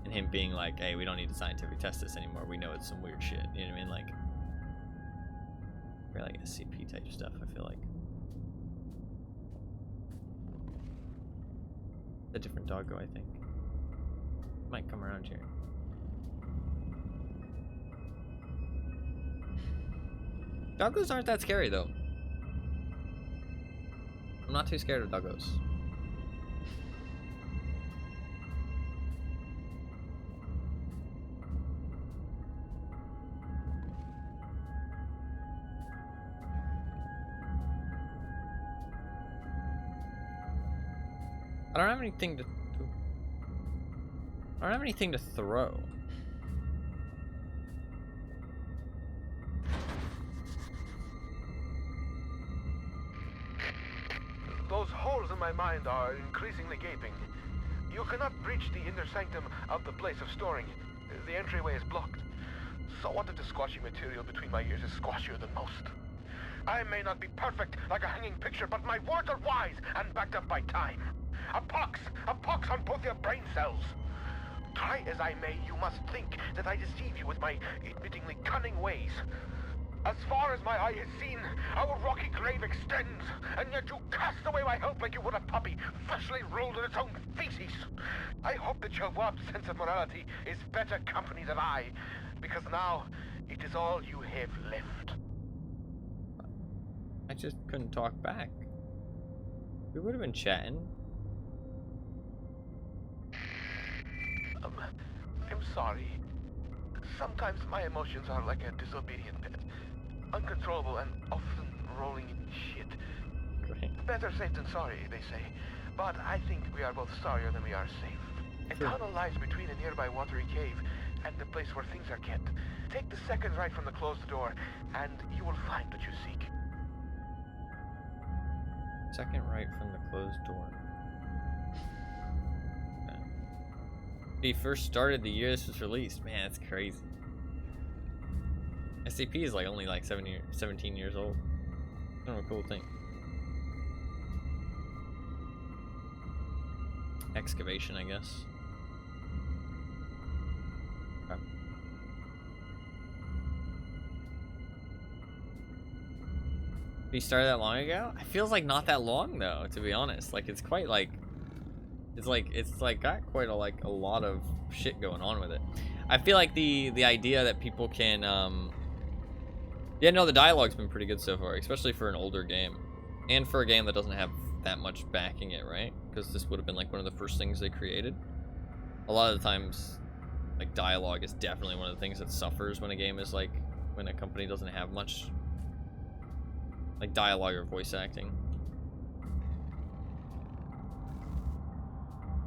and him being like, hey, we don't need to scientific test this anymore. We know it's some weird shit. You know what I mean? Like very like SCP type stuff, I feel like. A different doggo, I think. Might come around here. Doggos aren't that scary though. I'm not too scared of doggos. I don't have anything to throw. Those holes in my mind are increasingly gaping. You cannot breach the inner sanctum of the place of storing. The entryway is blocked. So what if the squashy material between my ears is squashier than most? I may not be perfect like a hanging picture, but my words are wise and backed up by time. A pox on both your brain cells. Try as I may, you must think that I deceive you with my admittingly cunning ways. As far as my eye has seen, our rocky grave extends, and yet you cast away my hope like you would a puppy freshly rolled in its own feces. I hope that your warped sense of morality is better company than I, because now it is all you have left. I just couldn't talk back. We would have been chatting. I'm sorry. Sometimes my emotions are like a disobedient pet. Uncontrollable and often rolling in shit. Great. Better safe than sorry, they say. But I think we are both sorrier than we are safe. A tunnel lies between a nearby watery cave and the place where things are kept. Take the second right from the closed door, and you will find what you seek. Second right from the closed door. Okay. He first started the year this was released. Man, that's crazy. SCP is like only like 17 years old. Kind of a cool thing. Excavation, I guess. Okay. He started that long ago? It feels like not that long though, to be honest. Like it's quite like it's like got quite a lot of shit going on with it. I feel like the idea that people can yeah, no, the dialogue's been pretty good so far, especially for an older game. And for a game that doesn't have that much backing it, right? Because this would have been like one of the first things they created. A lot of the times, like, dialogue is definitely one of the things that suffers when a game is like, when a company doesn't have much, like, dialogue or voice acting.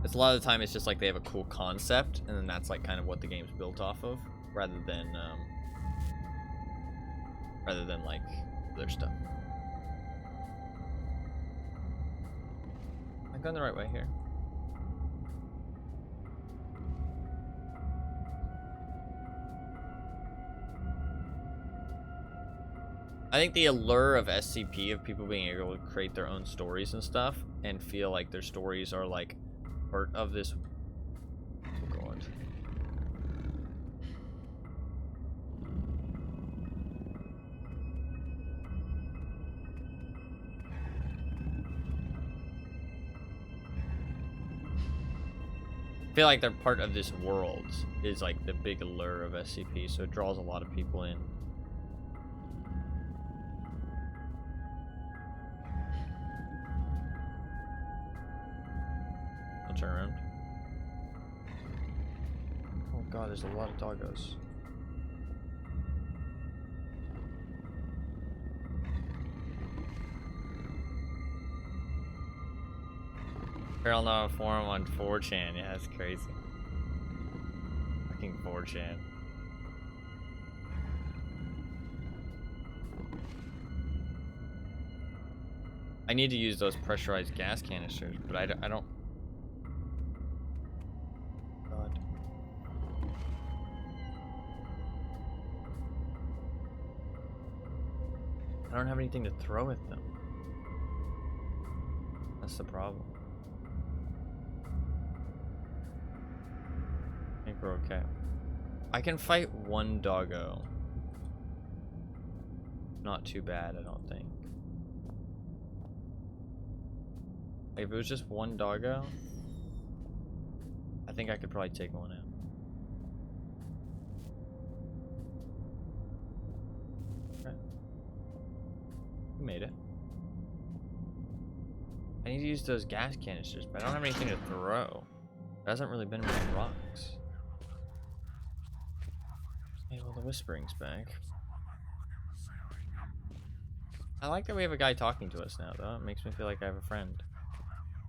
It's a lot of the time it's just like they have a cool concept, and then that's like kind of what the game's built off of, rather than like other stuff. I'm going the right way here. I think the allure of SCP, of people being able to create their own stories and stuff, and feel like their stories are like part of this. Oh God. I feel like they're part of this world is like the big allure of SCP, so it draws a lot of people in. I'll turn around. Oh God, there's a lot of doggos. Paranormal forum on 4chan. Yeah, that's crazy. Fucking 4chan. I need to use those pressurized gas canisters, but I don't. God. I don't have anything to throw at them. That's the problem. I think we're okay. I can fight one doggo. Not too bad, I don't think. Like, if it was just one doggo, I think I could probably take one out. Okay. We made it. I need to use those gas canisters, but I don't have anything to throw. There hasn't really been many rocks. Hey, well, the whispering's back. I like that we have a guy talking to us now, though. It makes me feel like I have a friend.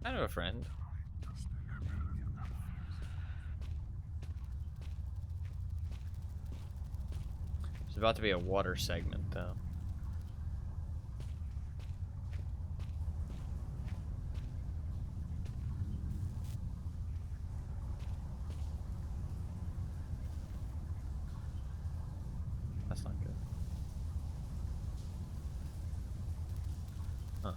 I have a friend. There's about to be a water segment, though. That's not good. Huh.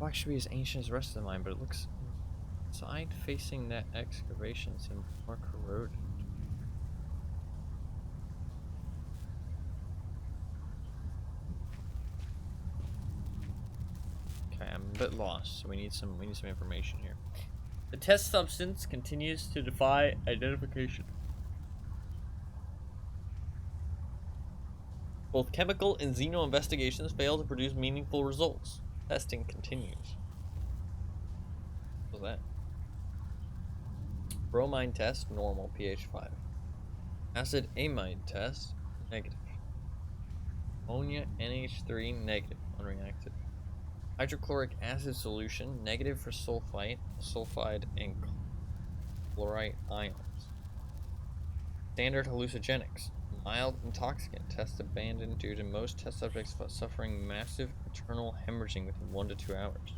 wax should be as ancient as the rest of the mine, but it looks side facing that excavation seems more corroded. Okay, I'm a bit lost, so we need some information here. The test substance continues to defy identification. Both chemical and xeno investigations fail to produce meaningful results. Testing continues. What was that? Bromine test, normal, pH 5. Acid amide test, negative. Ammonia, NH3, negative, unreacted. Hydrochloric acid solution, negative for sulfite, and chlorite ions. Standard hallucinogenics. Mild intoxicant. Test abandoned due to most test subjects suffering massive internal hemorrhaging within 1 to 2 hours.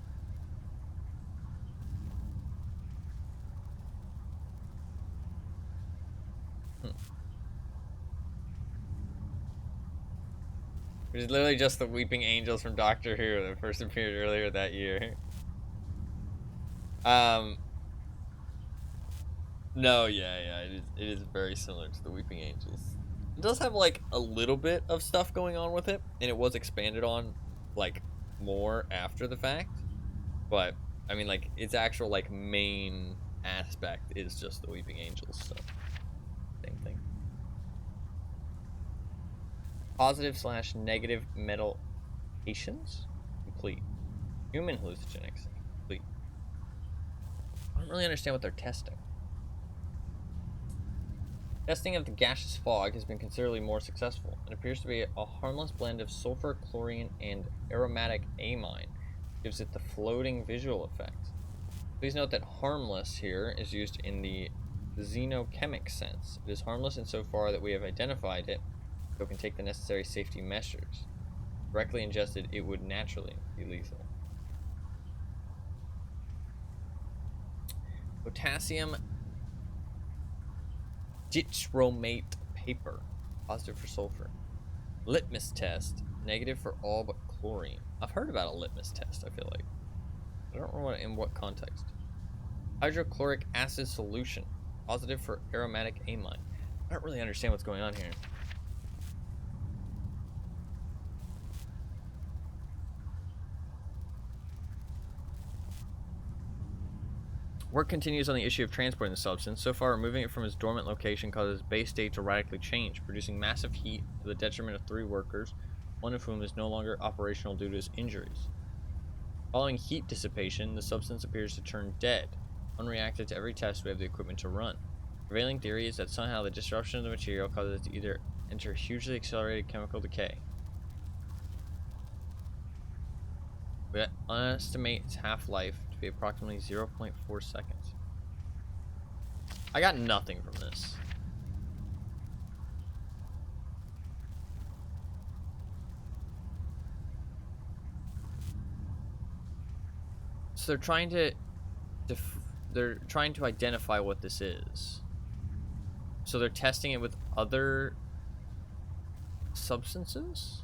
It was literally just the weeping angels from Doctor Who that first appeared earlier that year. No, yeah, it is very similar to the Weeping Angels. It does have like a little bit of stuff going on with it, and it was expanded on like more after the fact. But I mean, like its actual like main aspect is just the Weeping Angels, so same thing. Positive/negative metal patients complete. Human hallucinogenics complete. I don't really understand what they're testing. Testing of the gaseous fog has been considerably more successful. It appears to be a harmless blend of sulfur, chlorine, and aromatic amine. Gives it the floating visual effect. Please note that harmless here is used in the xenochemic sense. It is harmless insofar that we have identified it, so it can take the necessary safety measures. Directly ingested, it would naturally be lethal. Potassium ditromate paper, positive for sulfur. Litmus test, negative for all but chlorine. I've heard about a litmus test, I feel like. I don't know in what context. Hydrochloric acid solution, positive for aromatic amine. I don't really understand what's going on here. Work continues on the issue of transporting the substance. So far, removing it from its dormant location causes base state to radically change, producing massive heat to the detriment of 3 workers, one of whom is no longer operational due to his injuries. Following heat dissipation, the substance appears to turn dead. Unreacted to every test we have the equipment to run. Prevailing theory is that somehow the disruption of the material causes it to either enter hugely accelerated chemical decay. We estimate its half-life to be approximately 0.4 seconds. I got nothing from this. So they're trying to identify what this is. So they're testing it with other substances?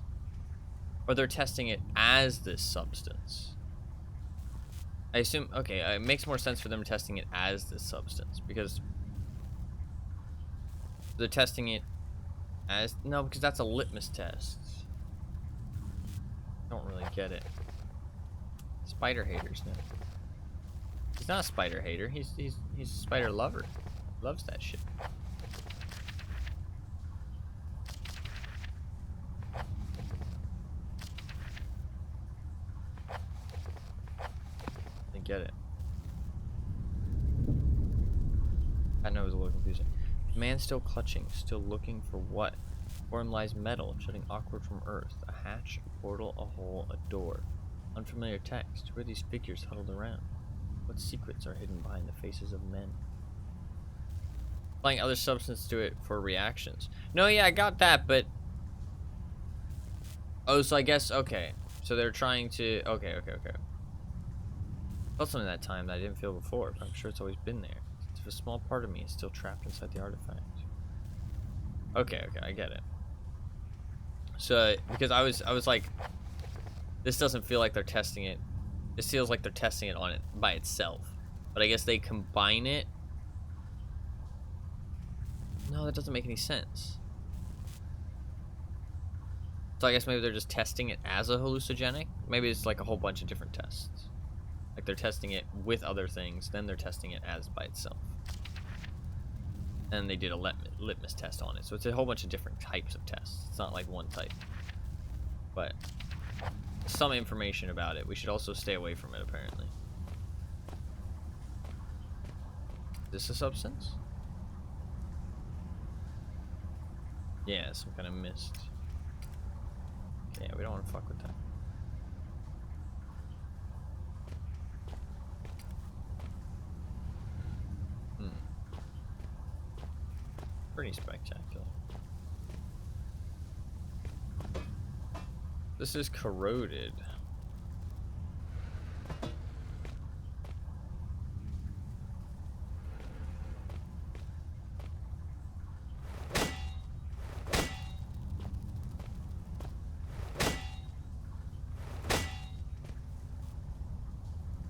Or they're testing it as this substance? I assume, okay, it makes more sense for them testing it as this substance, because they're testing it as, no, because that's a litmus test. I don't really get it. Spider haters now. He's not a spider hater, he's a spider lover. He loves that shit. Get it. I know it was a little confusing. The man still clutching, still looking for what? Before him lies metal, jutting awkward from earth. A hatch, a portal, a hole, a door. Unfamiliar text. Who are these figures huddled around? What secrets are hidden behind the faces of men? Applying other substance to it for reactions. No, yeah, I got that, but... Oh, so I guess, okay. So they're trying to... Okay. I felt something that time that I didn't feel before, but I'm sure it's always been there. If a small part of me is still trapped inside the artifact. Okay, I get it. So, because I was like, this doesn't feel like they're testing it It feels like they're testing it on it by itself. But I guess they combine it. No, that doesn't make any sense. So I guess maybe they're just testing it as a hallucinogenic. Maybe it's like a whole bunch of different tests. Like they're testing it with other things, then they're testing it as by itself. And they did a litmus test on it. So it's a whole bunch of different types of tests. It's not like one type. But some information about it. We should also stay away from it, apparently. Is this a substance? Yeah, some kind of mist. Yeah, we don't want to fuck with that. Pretty spectacular. This is corroded.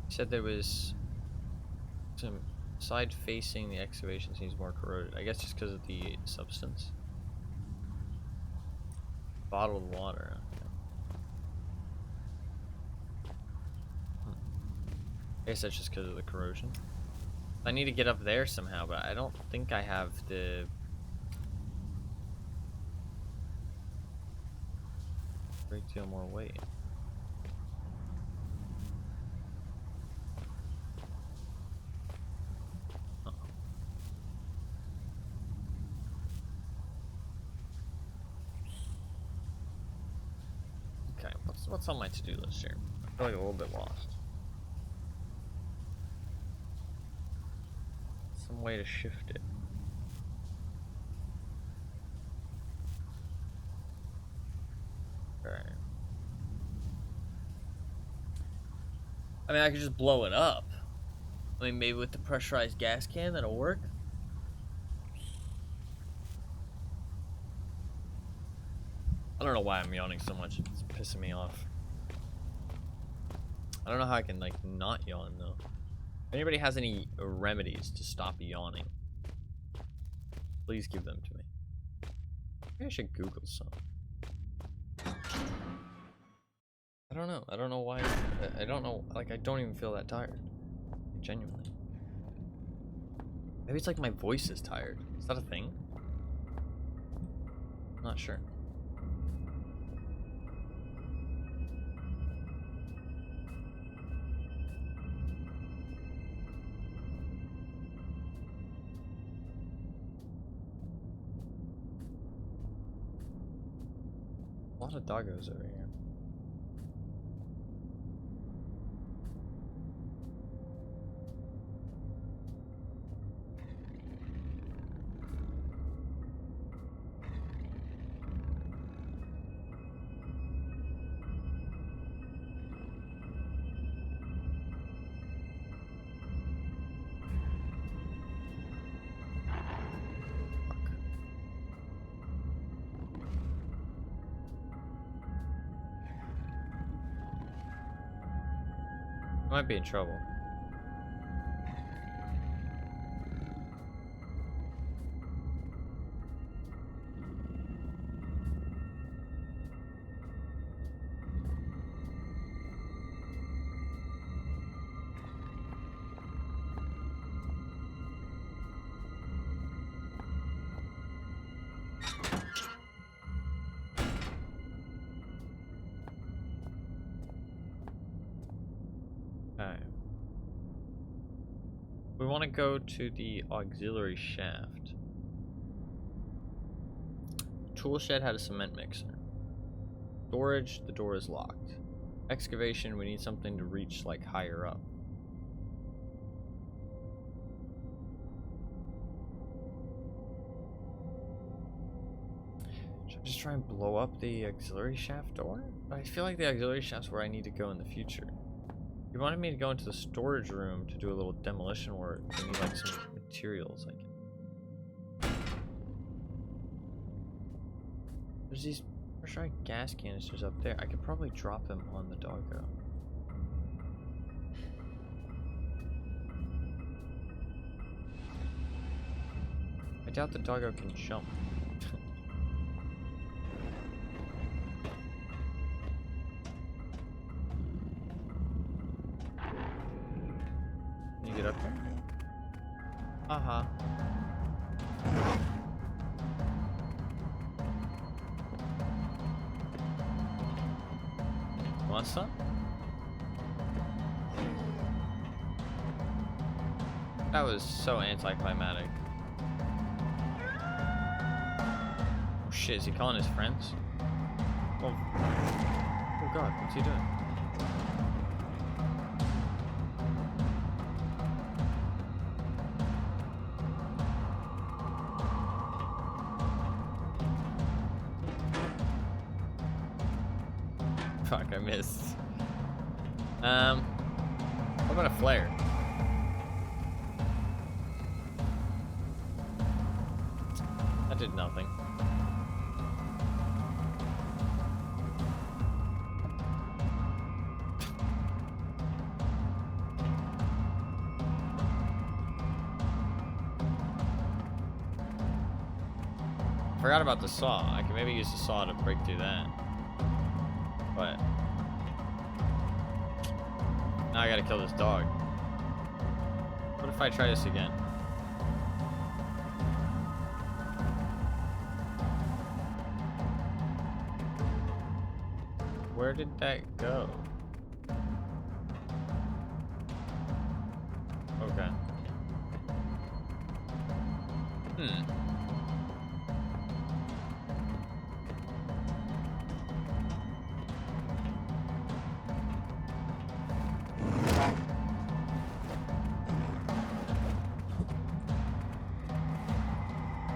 Said there was some side facing the excavation seems more corroded. I guess just because of the substance. Bottled water. Okay. I guess that's just because of the corrosion. I need to get up there somehow, but I don't think I have the great deal more weight. Okay, what's on my to-do list here? I feel like a little bit lost. Some way to shift it. Alright. I mean, I could just blow it up. I mean, maybe with the pressurized gas can, that'll work. I don't know why I'm yawning so much. It's pissing me off. I don't know how I can, like, not yawn, though. If anybody has any remedies to stop yawning, please give them to me. Maybe I should Google some. I don't know. I don't know why. I don't know. Like, I don't even feel that tired. Like, genuinely. Maybe it's like my voice is tired. Is that a thing? I'm not sure. A lot of doggos over here. I might be in trouble. Okay. We want to go to the auxiliary shaft. Tool shed had a cement mixer. Storage, the door is locked. Excavation, we need something to reach like higher up. Should I just try and blow up the auxiliary shaft door? I feel like the auxiliary shaft's where I need to go in the future. You wanted me to go into the storage room to do a little demolition work. I need like some materials. There's these pressurized gas canisters up there. I could probably drop them on the doggo. doubt the doggo can jump. Can you get up there? Uh-huh. Want some? That was so anticlimactic. Oh shit, is he calling his friends? Oh. Oh god, what's he doing? Fuck, I missed. What about a flare? That did nothing. Forgot about the saw. I can maybe use the saw to break through that. But now I gotta kill this dog. What if I try this again? Where did that go? Okay.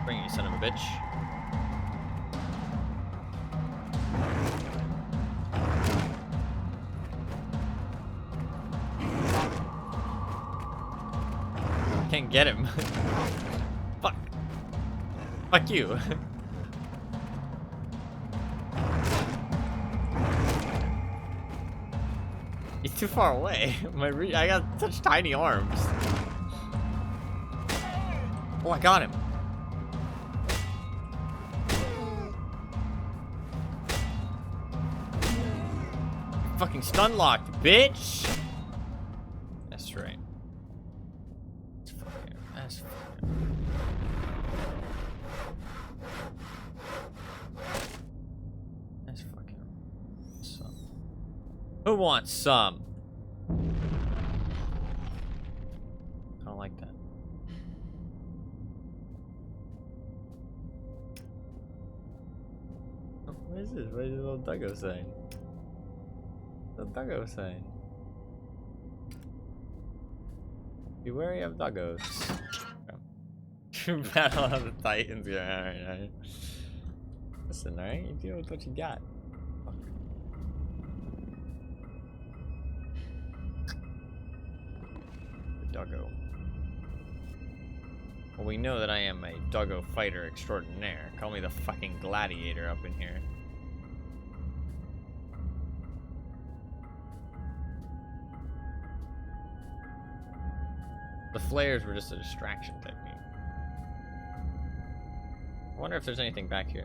Bring you, son of a bitch. Can't get him. Fuck. Fuck you. He's too far away. I got such tiny arms. Oh, I got him. Fucking stun locked, bitch. That's right. That's fucking. That's fucking. Some. Who wants some? I don't like that. Oh, what is this? What is the little doggo saying? The doggo saying? Be wary of doggos. Battle of the Titans. Yeah, alright. Listen, alright? You deal with what you got. Fuck. The doggo. Well, we know that I am a doggo fighter extraordinaire. Call me the fucking gladiator up in here. The flares were just a distraction technique. I wonder if there's anything back here.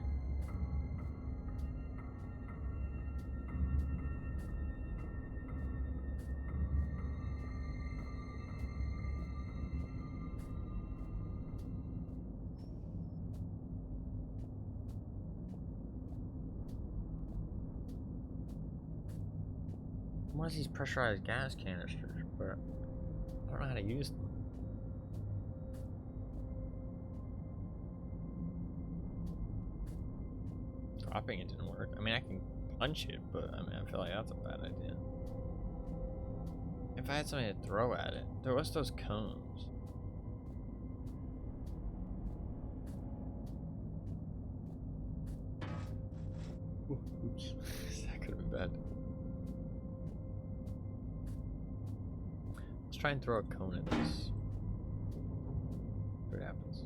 What is these pressurized gas canisters? But I don't know how to use them. Dropping it didn't work. I mean, I can punch it, but I mean, I feel like that's a bad idea. If I had something to throw at it, there was those cones. Oops, that could have been bad. Let's try and throw a cone at this. See what happens.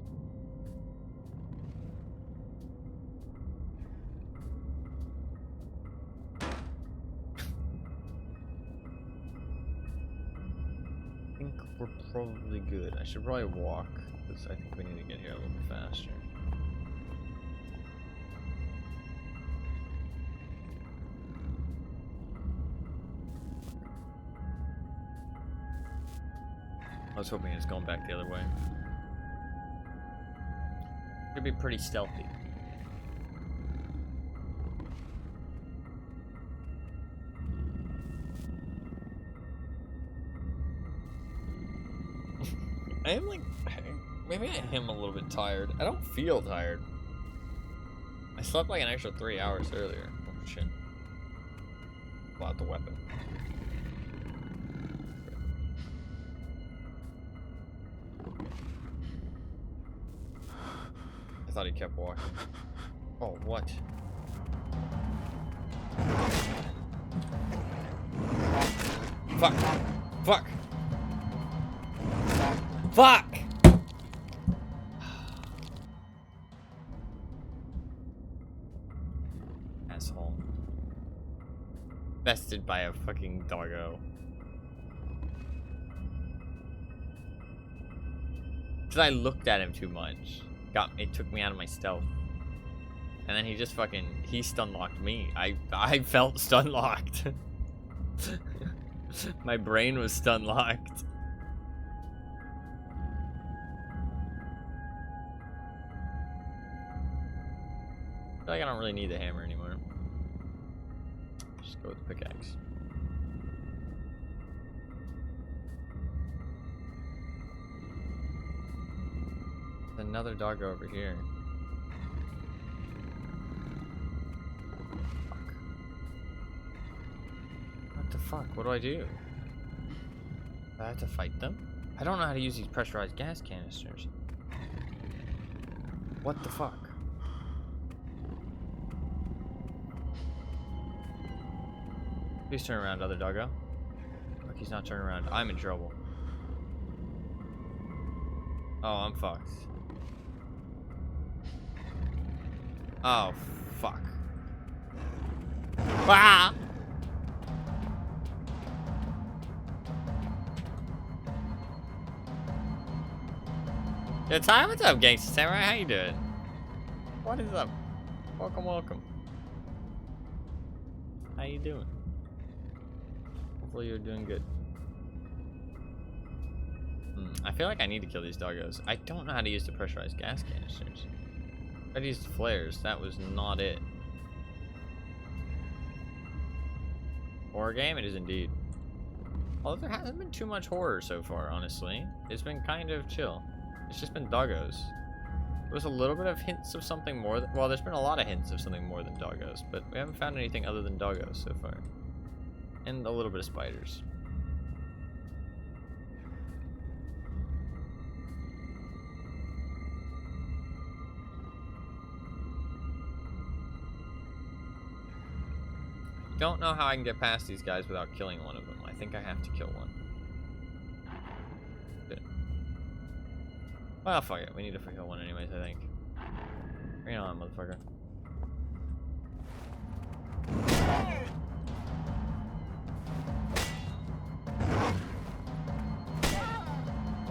we're probably good. I should probably walk, because I think we need to get here a little bit faster. I was hoping it's going back the other way. Should be pretty stealthy. I am like, maybe I am a little bit tired. I don't feel tired. I slept like an extra 3 hours earlier. Oh shit. Pull out the weapon. I thought he kept walking. Oh, what? Fuck! Fuck! Fuck! Asshole. Bested by a fucking doggo. Because I looked at him too much. It took me out of my stealth. And then he just fucking, he stun locked me. I felt stun locked. My brain was stun locked. I feel like I don't really need the hammer anymore. Just go with the pickaxe. There's another doggo over here. What the fuck? What do I do? Do I have to fight them? I don't know how to use these pressurized gas canisters. What the fuck? Please turn around, other doggo. Look, he's not turning around. I'm in trouble. Oh, I'm fucked. Oh, fuck. Ah! Yeah, Ty, what's up, Gangsta Samurai? How you doing? What is up? Welcome, welcome. How you doing? Hopefully you're doing good. I feel like I need to kill these doggos. I don't know how to use the pressurized gas canisters. I used flares. That was not it. Horror game? It is indeed. Although there hasn't been too much horror so far, honestly. It's been kind of chill. It's just been doggos. There was a little bit of hints of something more. Well, there's been a lot of hints of something more than doggos, but we haven't found anything other than doggos so far. And a little bit of spiders. Don't know how I can get past these guys without killing one of them. I think I have to kill one. Good. Well, fuck it. We need to kill one anyways, I think. Bring it on, motherfucker.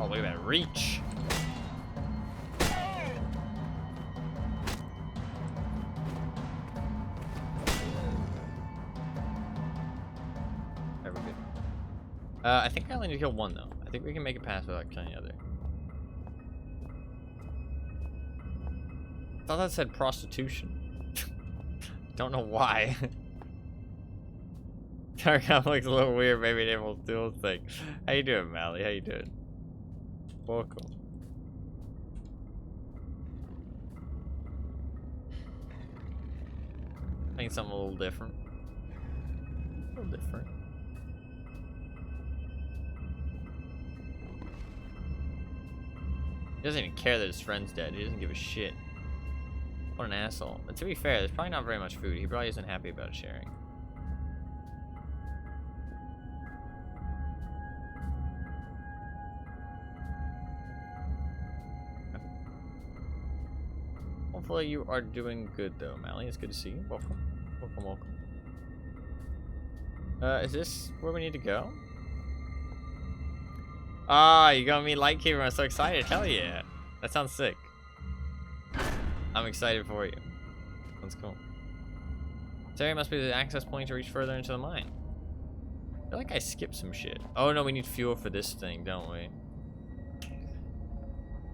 Oh, look at that reach. Very good. I think I only need to kill one, though. I think we can make it past without killing the other. I thought that said prostitution. Don't know why. Tarkov looks a little weird, maybe able to do a thing. How you doing, Mally? How you doing? Welcome. I think something a little different. A little different. He doesn't even care that his friend's dead. He doesn't give a shit. What an asshole. But to be fair, there's probably not very much food. He probably isn't happy about sharing. Hopefully you are doing good though, Mally. It's good to see you. Welcome. Welcome, welcome. Is this where we need to go? Ah, you got me Lightkeeper. I'm so excited. Hell yeah. That sounds sick. I'm excited for you. That's cool. This area must be the access point to reach further into the mine. I feel like I skipped some shit. Oh no, we need fuel for this thing, don't we?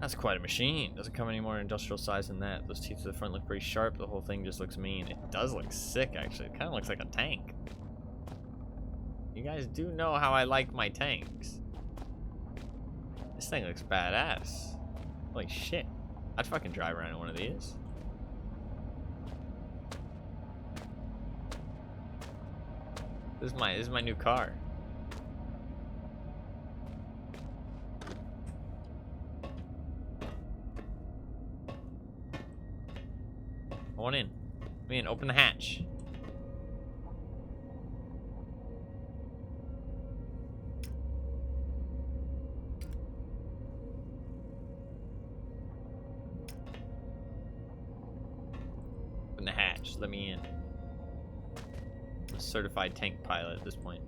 That's quite a machine. Doesn't come any more industrial size than that. Those teeth to the front look pretty sharp. The whole thing just looks mean. It does look sick, actually. It kind of looks like a tank. You guys do know how I like my tanks. This thing looks badass. Holy shit. I'd fucking drive around in one of these. This is my new car. I want in. Come in, open the hatch. Open the hatch, let me in. I'm a certified tank pilot at this point.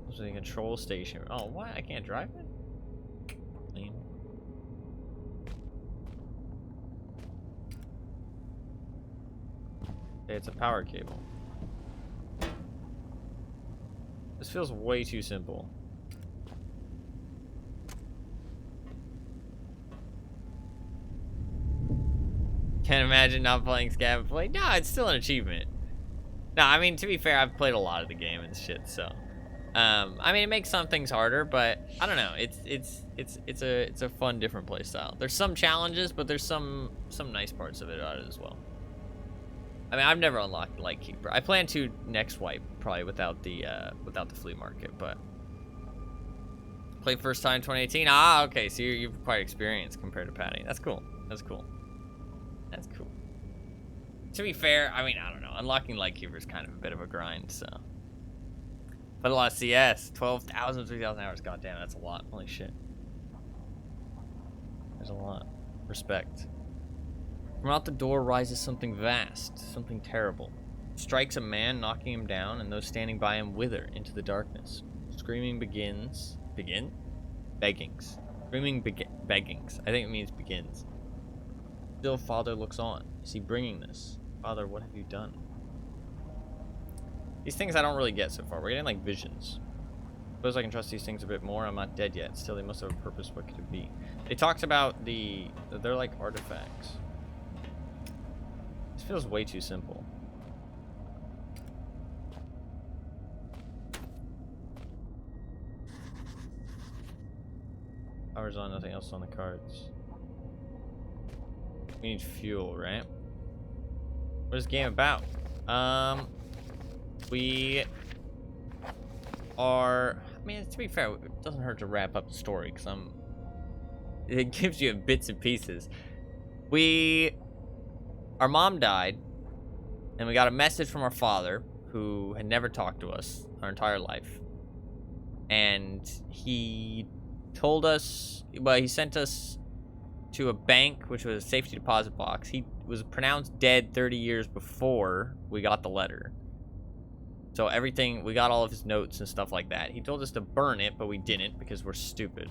This is a control station. Oh, what? I can't drive it? Clean. It's a power cable. This feels way too simple. Can't imagine not playing Scab Play. No, it's still an achievement. No, I mean, to be fair, I've played a lot of the game and shit, so. I mean, it makes some things harder, but I don't know. It's a fun, different play style. There's some challenges, but there's some nice parts of it about it as well. I mean, I've never unlocked Lightkeeper. I plan to next wipe, probably without the flea market, but played first time 2018. Ah, okay, so you're quite experienced compared to Patty. That's cool. That's cool. That's cool. To be fair, I mean, I don't know. Unlocking Lightkeeper is kind of a bit of a grind, so. But a lot of CS. 12,000, 3,000 hours. Goddamn, that's a lot. Holy shit. There's a lot. Respect. From out the door rises something vast, something terrible. Strikes a man, knocking him down, and those standing by him wither into the darkness. Screaming begins. Begin? Beggings. Screaming beggings. I think it means begins. Still, Father looks on. Is he bringing this? Father, what have you done? These things I don't really get so far. We're getting like visions. Suppose I can trust these things a bit more. I'm not dead yet. Still, they must have a purpose. What could it be? It talks about they're like artifacts. This feels way too simple. Power's on, nothing else on the cards. We need fuel, right? What is the game about? We are... I mean, to be fair, it doesn't hurt to wrap up the story, because it gives you bits and pieces. Our mom died, and we got a message from our father, who had never talked to us our entire life. And he told us... Well, he sent us to a bank, which was a safety deposit box. He was pronounced dead 30 years before we got the letter. So everything, we got all of his notes and stuff like that. He told us to burn it, but we didn't because we're stupid.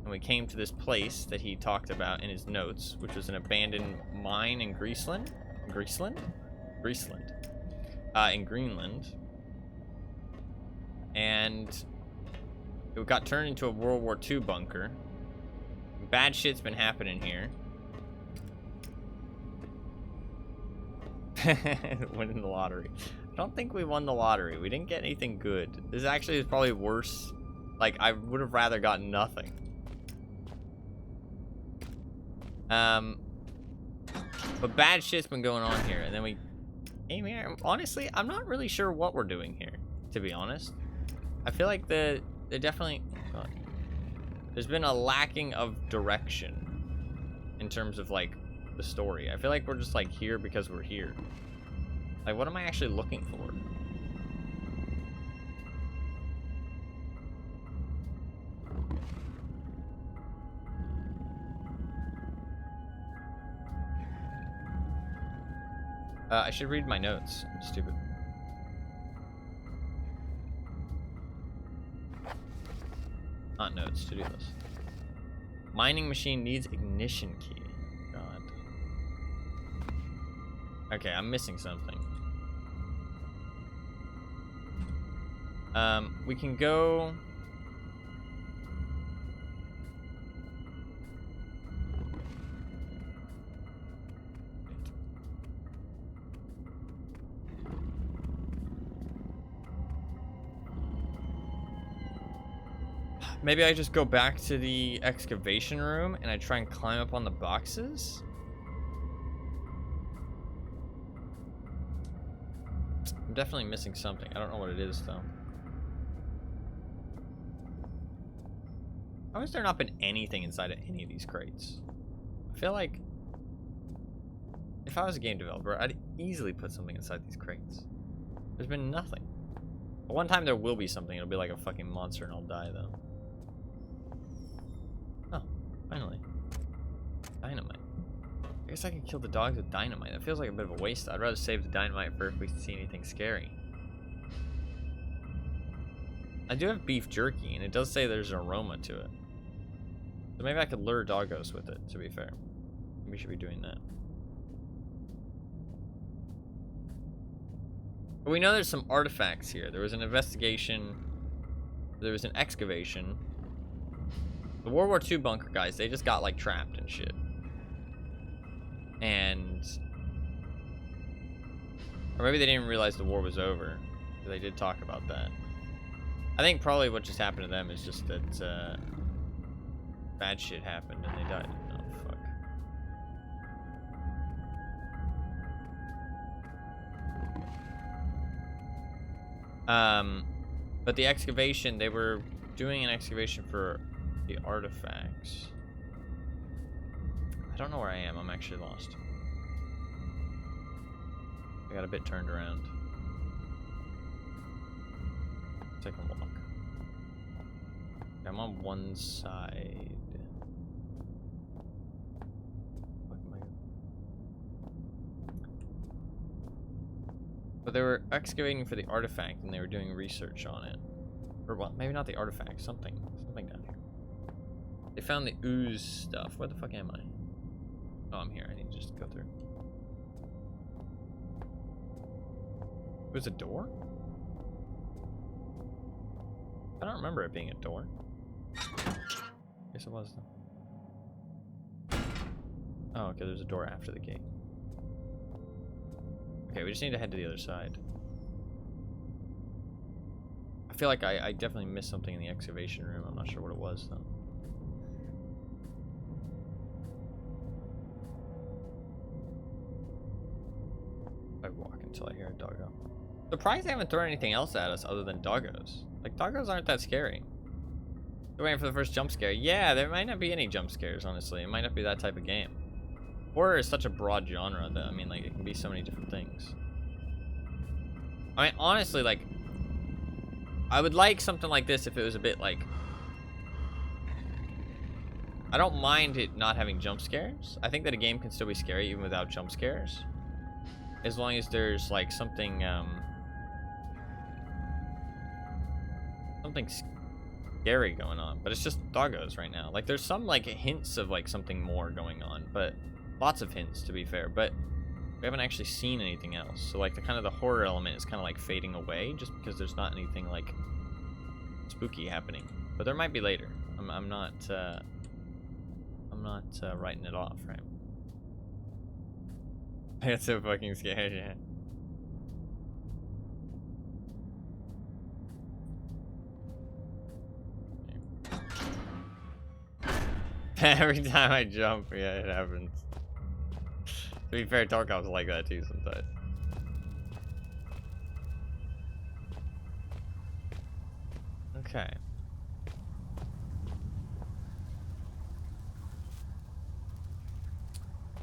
And we came to this place that he talked about in his notes, which was an abandoned mine in Greenland. In Greenland. And it got turned into a World War II bunker. Bad shit's been happening here. Winning the lottery. I don't think we won the lottery. We didn't get anything good. This actually is probably worse. Like, I would have rather gotten nothing. But bad shit's been going on here. And then we came here. Honestly, I'm not really sure what we're doing here, to be honest. I feel like they're definitely... Oh God. There's been a lacking of direction in terms of, like, the story. I feel like we're just, like, here because we're here. Like, what am I actually looking for? I should read my notes. I'm stupid. Not notes, to do list. Mining machine needs ignition key. God. Okay, I'm missing something. We can go... Maybe I just go back to the excavation room and I try and climb up on the boxes? I'm definitely missing something. I don't know what it is, though. How has there not been anything inside of any of these crates? I feel like if I was a game developer, I'd easily put something inside these crates. There's been nothing. But one time there will be something. It'll be like a fucking monster and I'll die, though. Oh, finally. Dynamite. I guess I can kill the dogs with dynamite. That feels like a bit of a waste. I'd rather save the dynamite for if we see anything scary. I do have beef jerky, and it does say there's an aroma to it. So maybe I could lure doggos with it, to be fair. We should be doing that. But we know there's some artifacts here. There was an investigation. There was an excavation. The World War II bunker guys, they just got, like, trapped and shit. And... Or maybe they didn't realize the war was over. They did talk about that. I think probably what just happened to them is just that, bad shit happened and they died. Oh, fuck. But the excavation, they were doing an excavation for the artifacts. I don't know where I am. I'm actually lost. I got a bit turned around. Take a walk. I'm on one side. What am I... But they were excavating for the artifact and they were doing research on it. Or well, maybe not the artifact, something down here. They found the ooze stuff. Where the fuck am I? Oh, I'm here. I need to just go through. There's a door? I don't remember it being a door. Guess it was though. Oh, okay, there's a door after the gate. Okay, we just need to head to the other side. I feel like I definitely missed something in the excavation room. I'm not sure what it was though. I walk until I hear a doggo. Surprised they haven't thrown anything else at us other than doggos. Like, doggos aren't that scary. We're waiting for the first jump scare. Yeah, there might not be any jump scares, honestly. It might not be that type of game. Horror is such a broad genre that, I mean, like, it can be so many different things. I mean, honestly, like, I would like something like this if it was a bit, like... I don't mind it not having jump scares. I think that a game can still be scary even without jump scares. As long as there's, like, something, something scary going on. But it's just doggos right now. Like, there's some, like, hints of, like, something more going on. But lots of hints, to be fair. But we haven't actually seen anything else. So, like, the kind of the horror element is kind of, like, fading away. Just because there's not anything, like, spooky happening. But there might be later. I'm not writing it off, right? I got so fucking scared, yeah. Every time I jump, yeah, it happens. To be fair, Tarkov's like that too sometimes. Okay.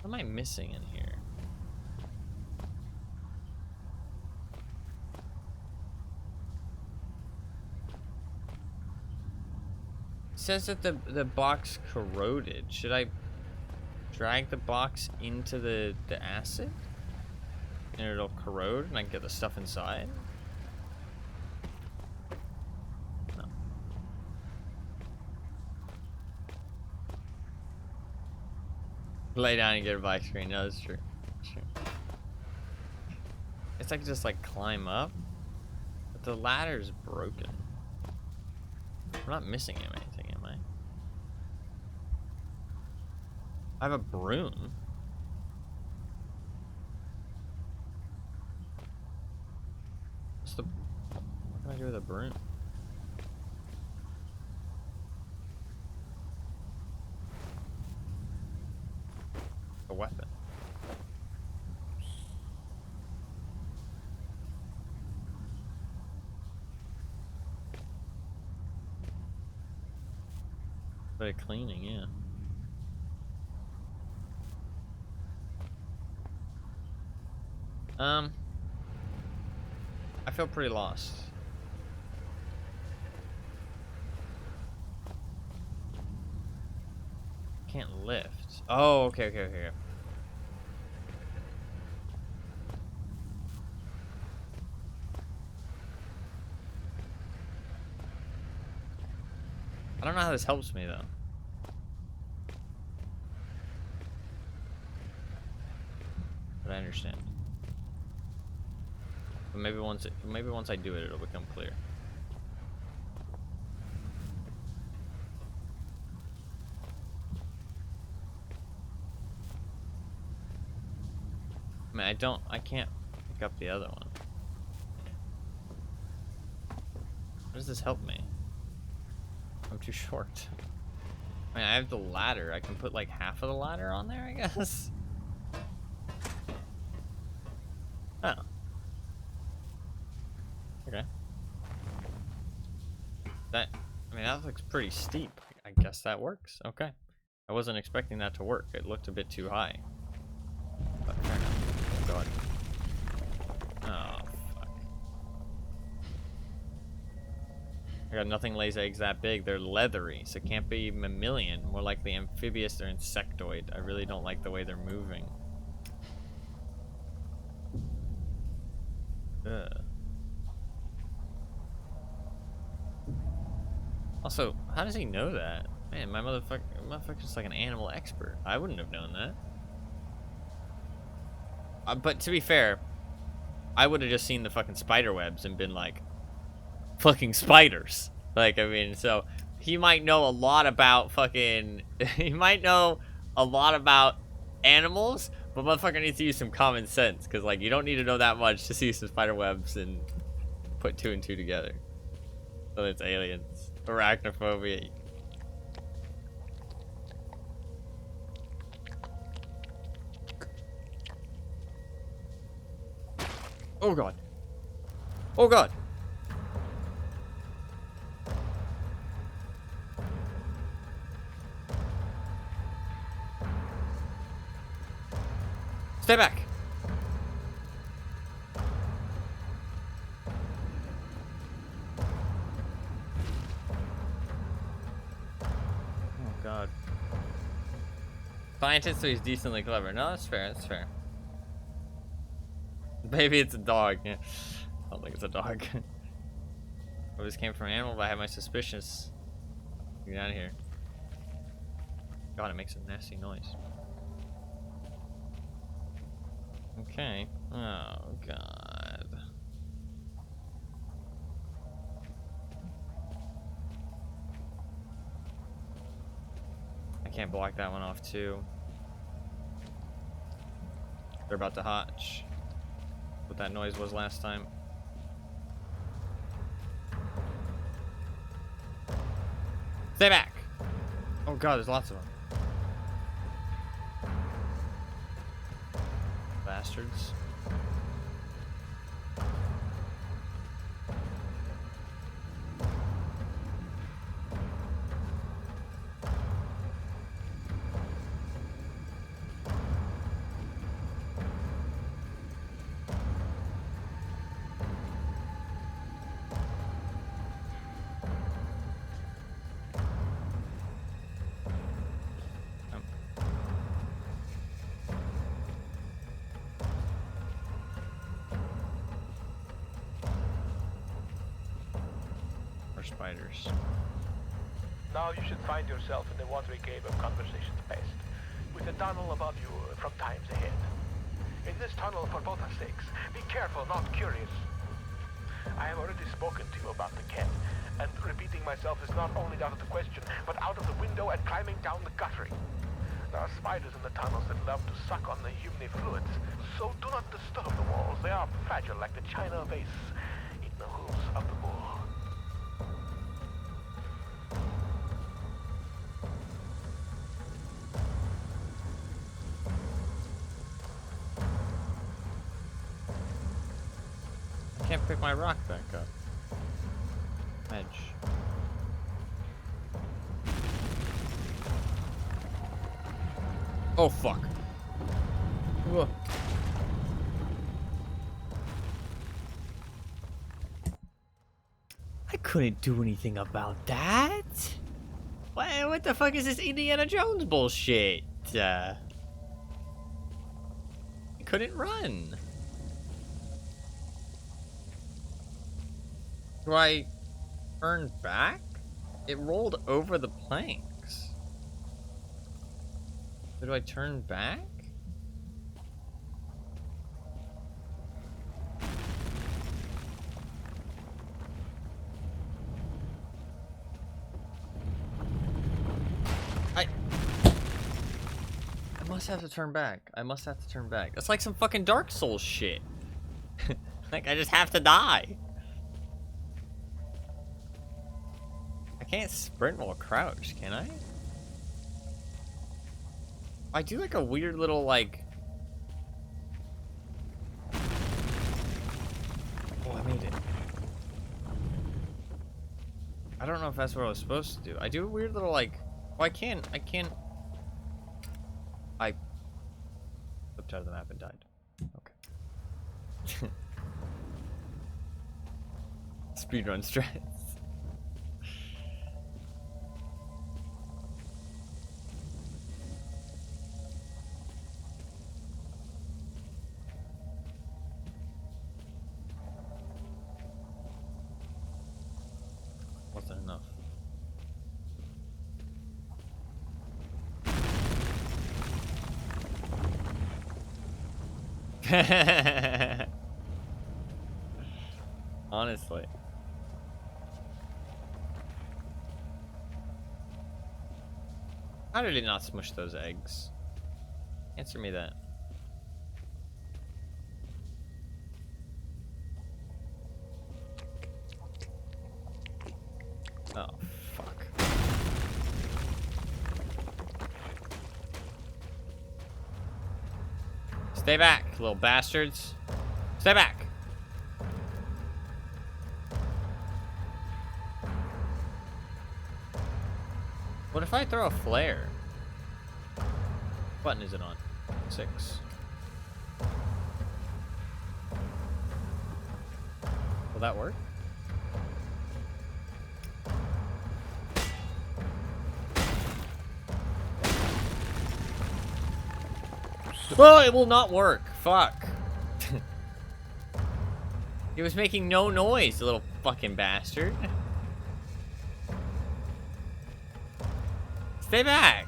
What am I missing in here? It says that the box corroded. Should I drag the box into the acid? And it'll corrode and I can get the stuff inside? No. Lay down and get a black screen. No, that's true. That's true. It's like just like climb up, but the ladder's broken. I'm not missing anything, am I? I have a broom. What can I do with a broom? A weapon. Bit of cleaning, yeah. I feel pretty lost. Can't lift. Oh, okay. I don't know how this helps me though. But I understand. But maybe once I do it, it'll become clear. I mean, I can't pick up the other one. How does this help me? I'm too short. I mean, I have the ladder. I can put like half of the ladder on there, I guess. Oh. Okay. That looks pretty steep. I guess that works. Okay. I wasn't expecting that to work. It looked a bit too high. But fair enough. Oh, God. Oh, fuck. I got nothing lays eggs that big. They're leathery, so it can't be mammalian. More likely amphibious or insectoid. I really don't like the way they're moving. Ugh. Also, how does he know that? Man, my motherfucker's like an animal expert. I wouldn't have known that. But to be fair, I would have just seen the fucking spider webs and been like, fucking spiders. Like, I mean, so he might know a lot about fucking, he might know a lot about animals, but motherfucker needs to use some common sense, because like, you don't need to know that much to see some spider webs and put 2 and 2 together. So it's aliens. Arachnophobia. Oh God. Oh God. Stay back. Oh God. Scientist, so he's decently clever. No, that's fair. That's fair. Maybe it's a dog. Yeah. I don't think it's a dog. Oh, this came from an animal, but I have my suspicions. Get out of here. God, it makes a nasty noise. Okay. Oh, God. I can't block that one off, too. They're about to hatch. What that noise was last time. Stay back! Oh God, there's lots of them. Bastards. Spiders. Now you should find yourself in the watery cave of conversations best. With the tunnel above you from times ahead. In this tunnel, for both our sakes, be careful, not curious. I have already spoken to you about the cat, and repeating myself is not only out of the question, but out of the window and climbing down the guttering. There are spiders in the tunnels that love to suck on the humid fluids, so do not disturb the walls. They are fragile like the china vase in the hooves of the bull. I can't pick my rock back up. Edge. Oh fuck. Whoa. I couldn't do anything about that. What the fuck is this Indiana Jones bullshit? I couldn't run. Do I turn back? It rolled over the planks. So do I turn back? I must have to turn back. I must have to turn back. That's like some fucking Dark Souls shit. Like I just have to die. I can't sprint while crouched, can I? I do like a weird little like... Oh, I made it. I don't know if that's what I was supposed to do. I do a weird little like... Oh, I can't... I flipped out of the map and died. Okay. Speedrun strats. Wasn't enough. Honestly. How did it not smush those eggs? Answer me that. Oh, fuck. Stay back, little bastards. Stay back. What if I throw a flare? What button is it on? 6. Will that work? Oh, it will not work. Fuck. It was making no noise, the little fucking bastard. Stay back.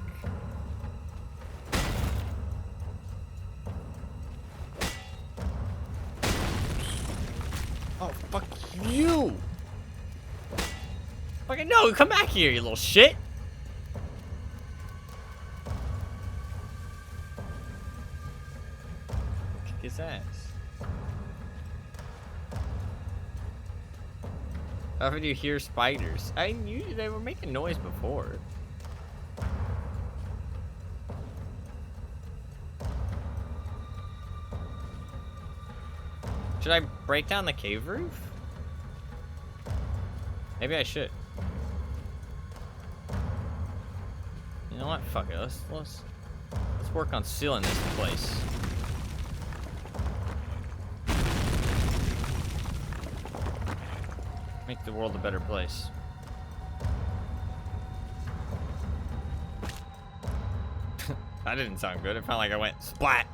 Oh, fuck you. Fucking no, come back here, you little shit. Kick his ass. How often do you hear spiders? I knew they were making noise before. Should I break down the cave roof? Maybe I should. You know what? Fuck it. Let's work on sealing this place. Make the world a better place. That didn't sound good. It felt like I went splat.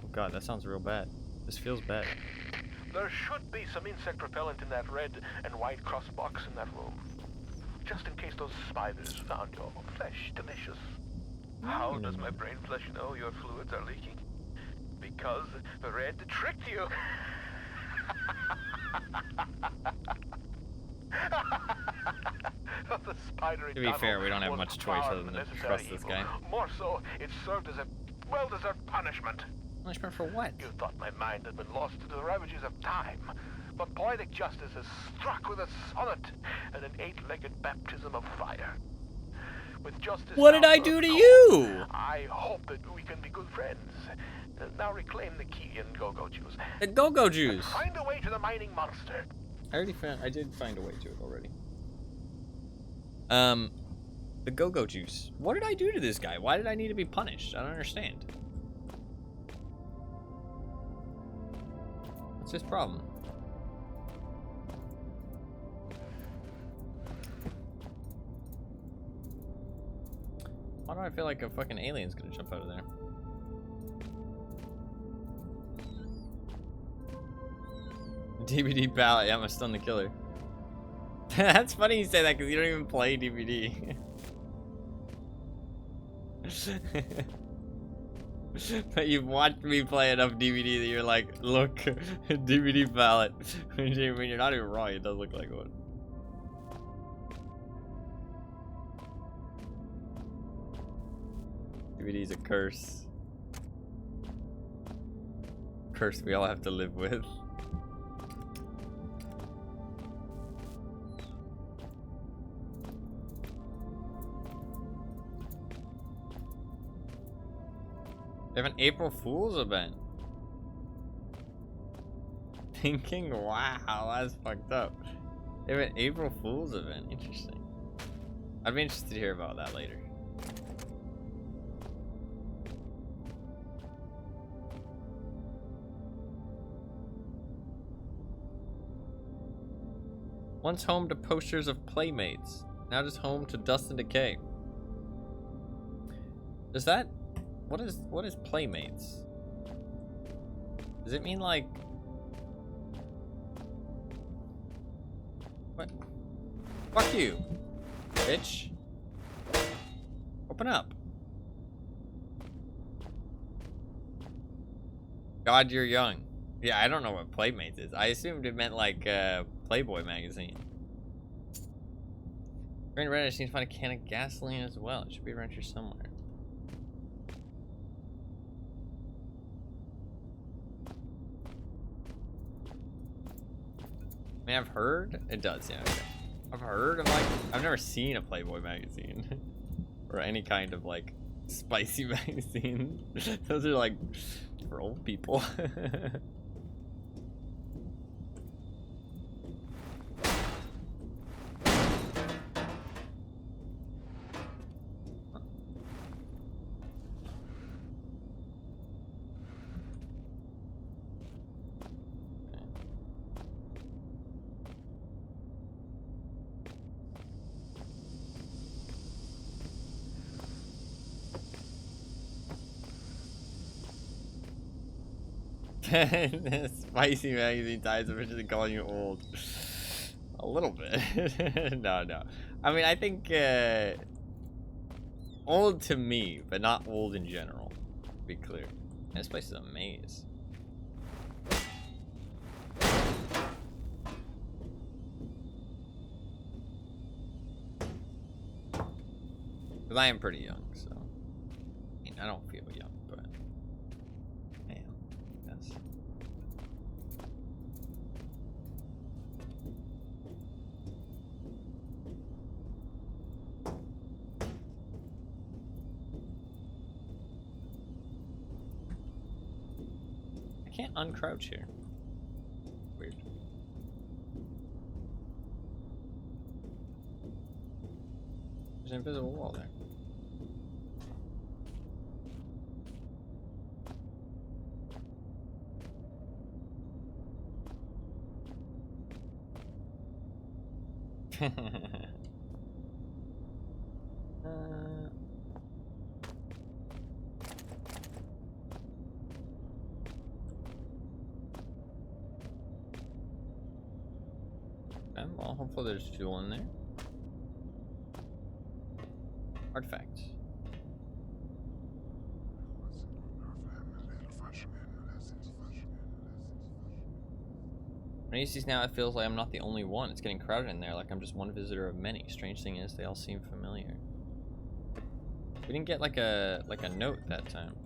Oh god, that sounds real bad. This feels bad. There should be some insect repellent in that red and white cross box in that room. just in case those spiders found your flesh delicious. How does my brain flesh know your fluids are leaking? Because the red tricked you. The spidery To be fair, we don't have much choice other than to trust this guy. More so, it served as a well-deserved punishment. Punishment for what? You thought my mind had been lost to the ravages of time, but poetic justice is struck with a sonnet and an eight-legged baptism of fire. With justice, What did I do to you? I hope that we can be good friends. Now reclaim the key and go-go juice. The go-go juice. Find a way to the mining monster. I did find a way to it already. The go-go juice. What did I do to this guy? Why did I need to be punished? I don't understand. What's his problem? Why do I feel like a fucking alien's gonna jump out of there? DVD palette, yeah, I'm gonna stun the killer. That's funny you say that because you don't even play DVD. But you've watched me play enough DVD that you're like, look, DVD palette. When you're not even wrong, it does look like one. DVD's a curse. Curse we all have to live with. They have an April Fool's event. Thinking, wow, that's fucked up. They have an April Fool's event. Interesting. I'd be interested to hear about that later. Once home to posters of Playmates, now just home to dust and decay. Does that... What is Playmates? Does it mean like... What? Fuck you, bitch. Open up. God, you're young. Yeah, I don't know what Playmates is. I assumed it meant like Playboy magazine. Grand Red, I just need to find a can of gasoline as well. It should be around here somewhere. I mean, I've heard it does, yeah. Okay. I've heard of like, I've never seen a Playboy magazine or any kind of like spicy magazine. Those are like for old people. Spicy magazine ties originally calling you old. A little bit. No. I mean, I think old to me, but not old in general. To be clear. And this place is a maze. Because I am pretty young, so I mean, I don't feel young, but I am, I guess. I can't uncrouch here. Weird. There's an invisible wall there. Well, hopefully there's fuel in there. Artifact. When I use these now, it feels like I'm not the only one. It's getting crowded in there, like I'm just one visitor of many. Strange thing is, they all seem familiar. We didn't get like a note that time.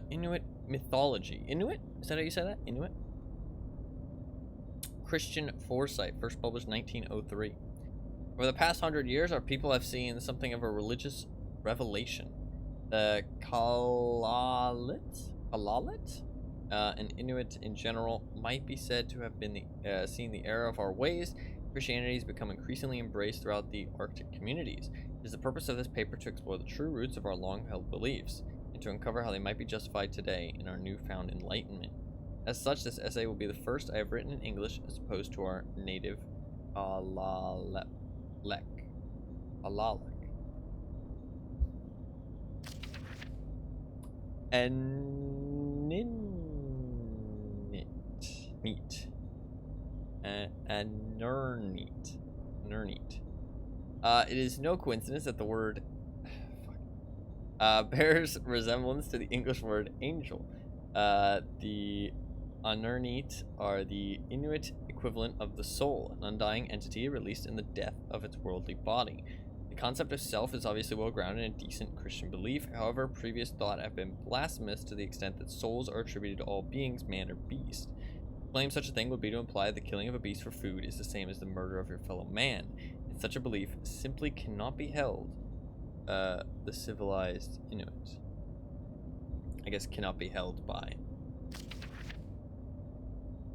Inuit mythology. Inuit? Is that how you say that? Inuit? Christian foresight, first published 1903. Over the past 100 years, our people have seen something of a religious revelation. The Kalalit, and Inuit in general, might be said to have been seen the error of our ways. Christianity has become increasingly embraced throughout the Arctic communities. It is the purpose of this paper to explore the true roots of our long-held beliefs, and to uncover how they might be justified today in our newfound enlightenment. As such, this essay will be the first I have written in English as opposed to our native Alalek. Nernit. It is no coincidence that the word bears resemblance to the English word angel. The Anernit are the Inuit equivalent of the soul, an undying entity released in the death of its worldly body. The concept of self is obviously well grounded in a decent Christian belief. However, previous thought have been blasphemous to the extent that souls are attributed to all beings, man or beast. To claim such a thing would be to imply the killing of a beast for food is the same as the murder of your fellow man, and such a belief simply cannot be held. The civilized Inuit, I guess, cannot be held by.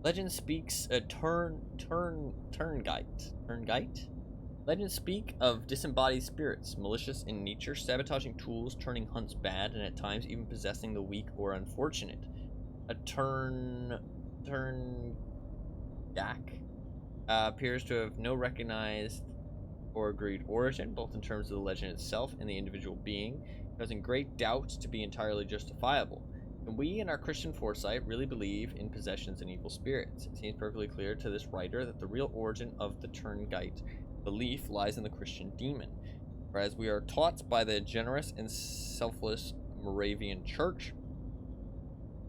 Legend speaks a Turngite. Legends speak of disembodied spirits, malicious in nature, sabotaging tools, turning hunts bad, and at times even possessing the weak or unfortunate. A Turngak appears to have no recognized or agreed origin, both in terms of the legend itself and the individual being, causing great doubts to be entirely justifiable. And we, in our Christian foresight, really believe in possessions and evil spirits. It seems perfectly clear to this writer that the real origin of the Turngite belief lies in the Christian demon. Whereas we are taught by the generous and selfless Moravian Church,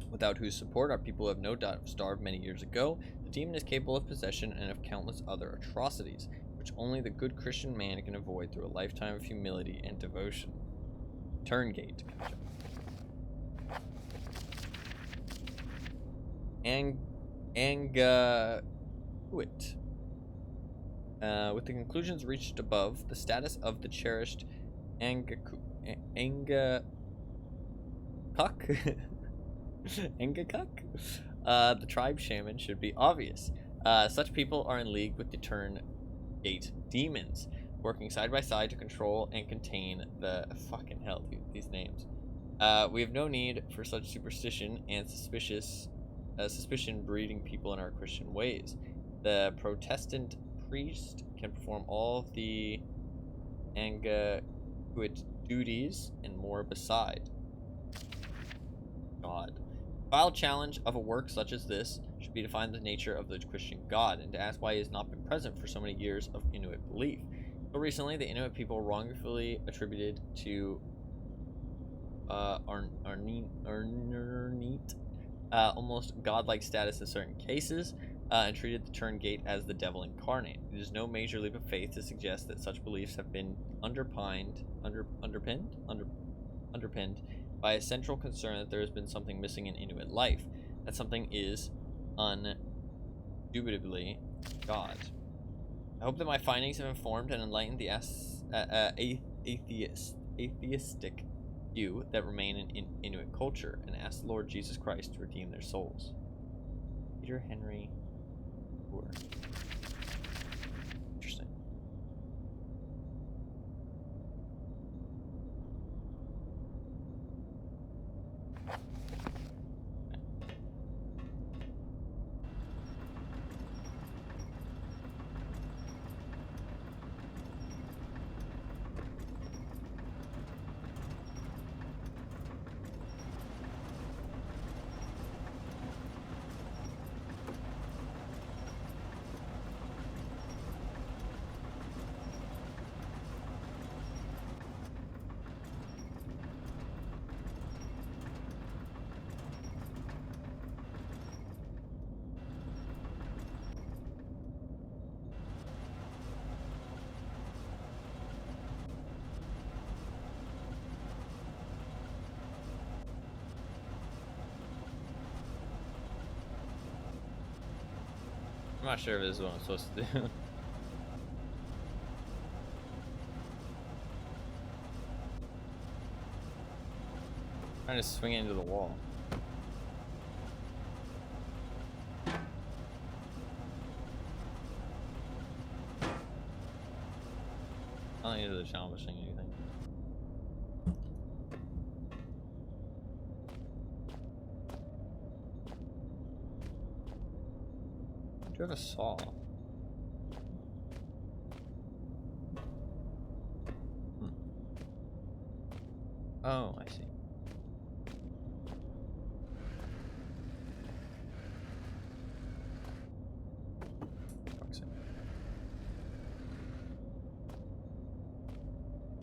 without whose support our people have no doubt starved many years ago, the demon is capable of possession and of countless other atrocities, which only the good Christian man can avoid through a lifetime of humility and devotion. Turngate. Gotcha. Angahuit. With the conclusions reached above, the status of the cherished Angakuk the tribe shaman should be obvious. Such people are in league with the Turngate demons, working side by side to control and contain the fucking hell, dude, these names. We have no need for such superstition and suspicion breeding people in our Christian ways. The Protestant priest can perform all of the Angahuit duties and more beside. God. Final challenge of a work such as this should be to find the nature of the Christian God and to ask why he has not been present for so many years of Inuit belief. So recently, the Inuit people wrongfully attributed to Arnit almost godlike status in certain cases, and treated the Turngate as the devil incarnate. It is no major leap of faith to suggest that such beliefs have been underpinned by a central concern that there has been something missing in Inuit life. That something is undoubtedly God. I hope that my findings have informed and enlightened the atheistic few that remain in Inuit culture, and ask the Lord Jesus Christ to redeem their souls. Peter Henry Moore. Interesting. I'm not sure if this is what I'm supposed to do. Trying to swing it into the wall. I don't need the accomplishing anything. Do you have a saw? Oh, I see. Fuck's sake.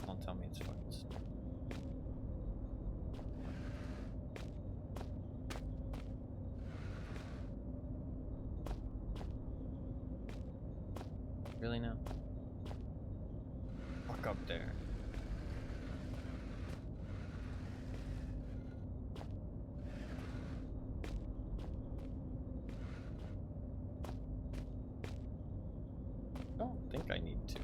Don't tell me it's fucking stuck. Really now? Fuck up there. I don't think I need to.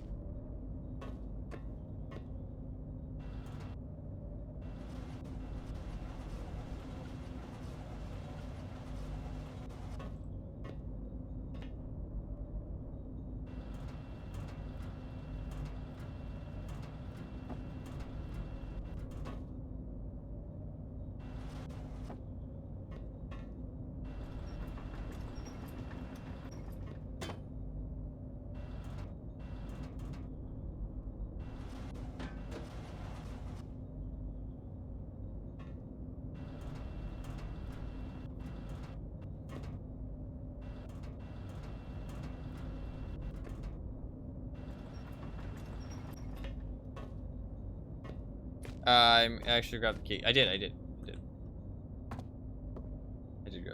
I actually grabbed the key. I did grab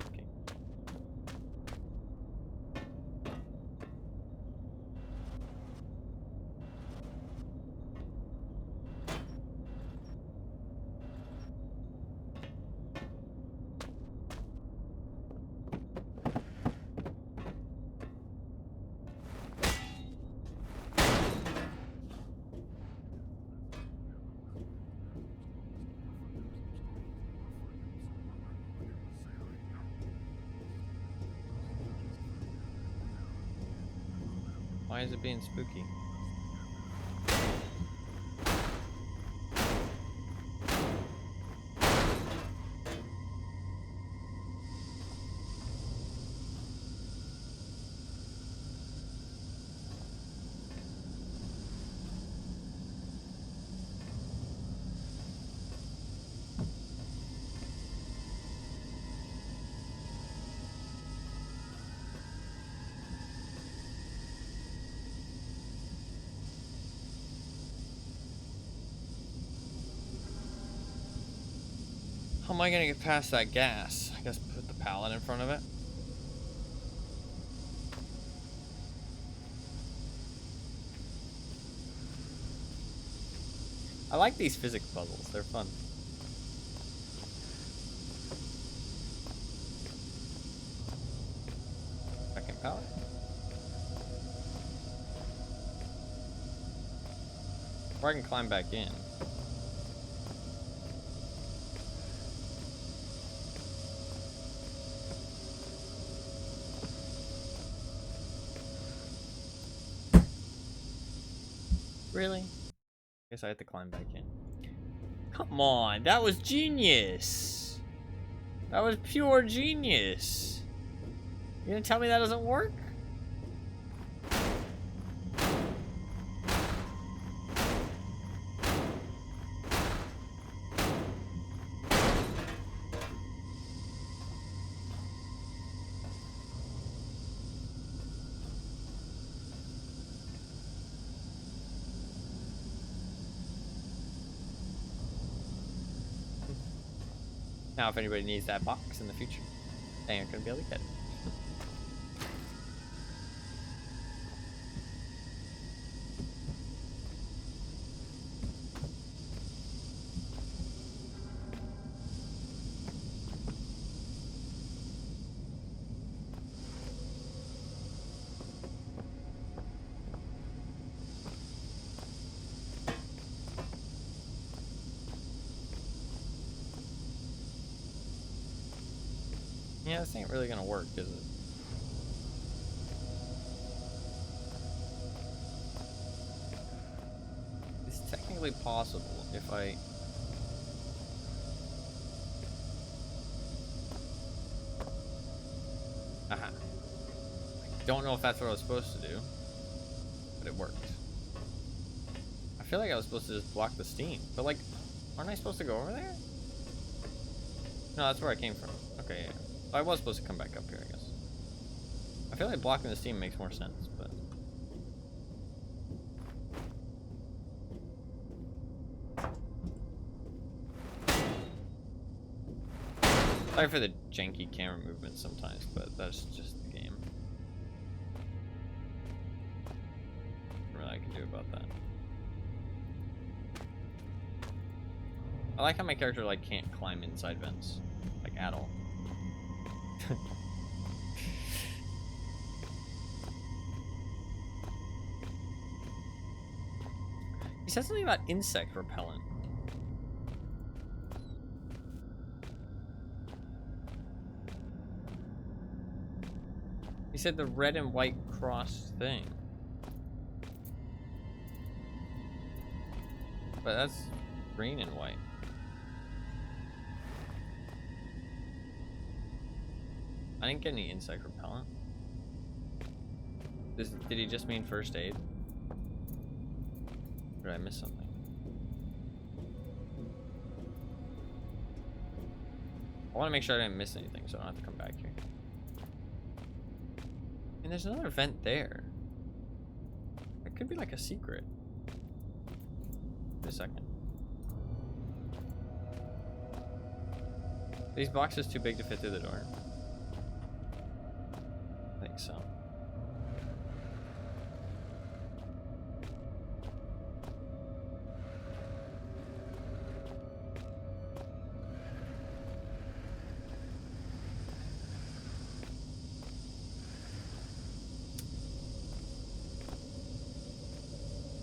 the key. Why is it being spooky? How am I gonna get past that gas? I guess put the pallet in front of it. I like these physics puzzles, they're fun. Second pallet. Or I can climb back in. Really? Guess I have to climb back in. Come on, that was genius. That was pure genius. You gonna tell me that doesn't work? Now, if anybody needs that box in the future, they aren't gonna be able to get it. Yeah, this ain't really gonna work, is it? It's technically possible if I... Aha. I don't know if that's what I was supposed to do, but it worked. I feel like I was supposed to just block the steam, but like, aren't I supposed to go over there? No, that's where I came from. Okay, yeah. I was supposed to come back up here, I guess. I feel like blocking the steam makes more sense, but... Sorry for the janky camera movements sometimes, but that's just the game. Nothing really I can do about that. I like how my character like can't climb inside vents, like at all. He said something about insect repellent. He said the red and white cross thing. But that's green and white. I didn't get any insect repellent. Did he just mean first aid? Or did I miss something? I want to make sure I didn't miss anything, so I don't have to come back here. And there's another vent there. It could be like a secret. Wait a second. Are these boxes too big to fit through the door? I think so.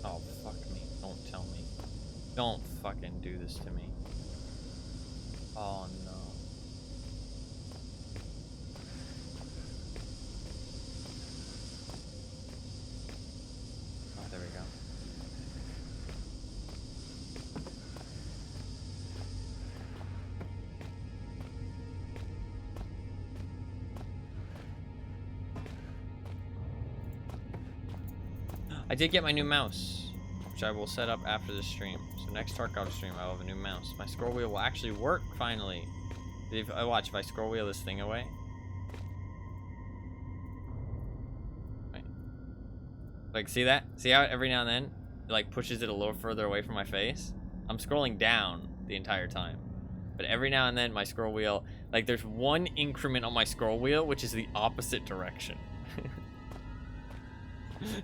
Oh, fuck me. Don't tell me. Don't fucking do this to me. Oh, no. Oh, there we go. I did get my new mouse, which I will set up after the stream. So next Tarkov stream, I'll have a new mouse. My scroll wheel will actually work finally. If I watch, if I scroll wheel this thing away. Wait. Like, see that? See how every now and then it like pushes it a little further away from my face? I'm scrolling down the entire time. But every now and then my scroll wheel, like there's one increment on my scroll wheel, which is the opposite direction.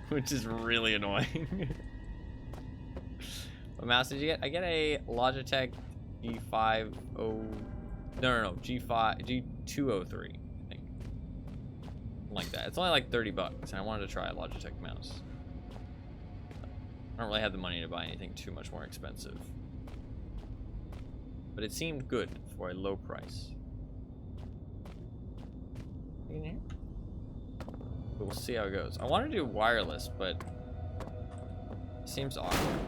Which is really annoying. What mouse did you get? I get a Logitech G50... No, G203, I think. Like that. It's only like 30 bucks, and I wanted to try a Logitech mouse. I don't really have the money to buy anything too much more expensive. But it seemed good for a low price. In here? We'll see how it goes. I want to do wireless, but it seems awkward.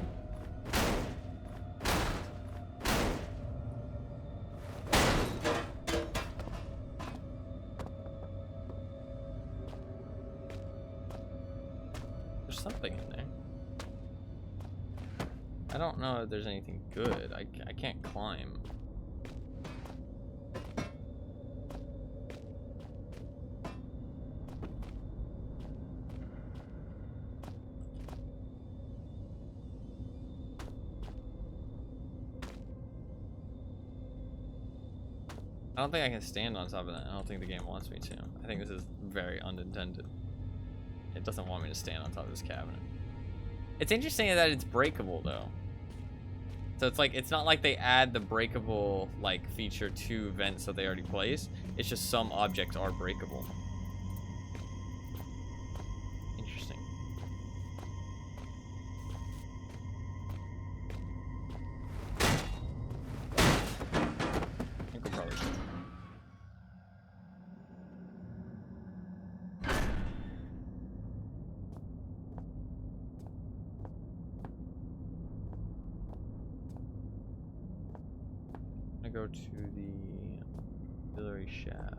There's something in there. I don't know if there's anything good. I can't climb. I don't think I can stand on top of that. I don't think the game wants me to. I think this is very unintended. It doesn't want me to stand on top of this cabinet. It's interesting that it's breakable though. So it's like, it's not like they add the breakable like feature to vents that they already placed. It's just some objects are breakable. Interesting. I think we'll probably... go to the auxiliary shaft.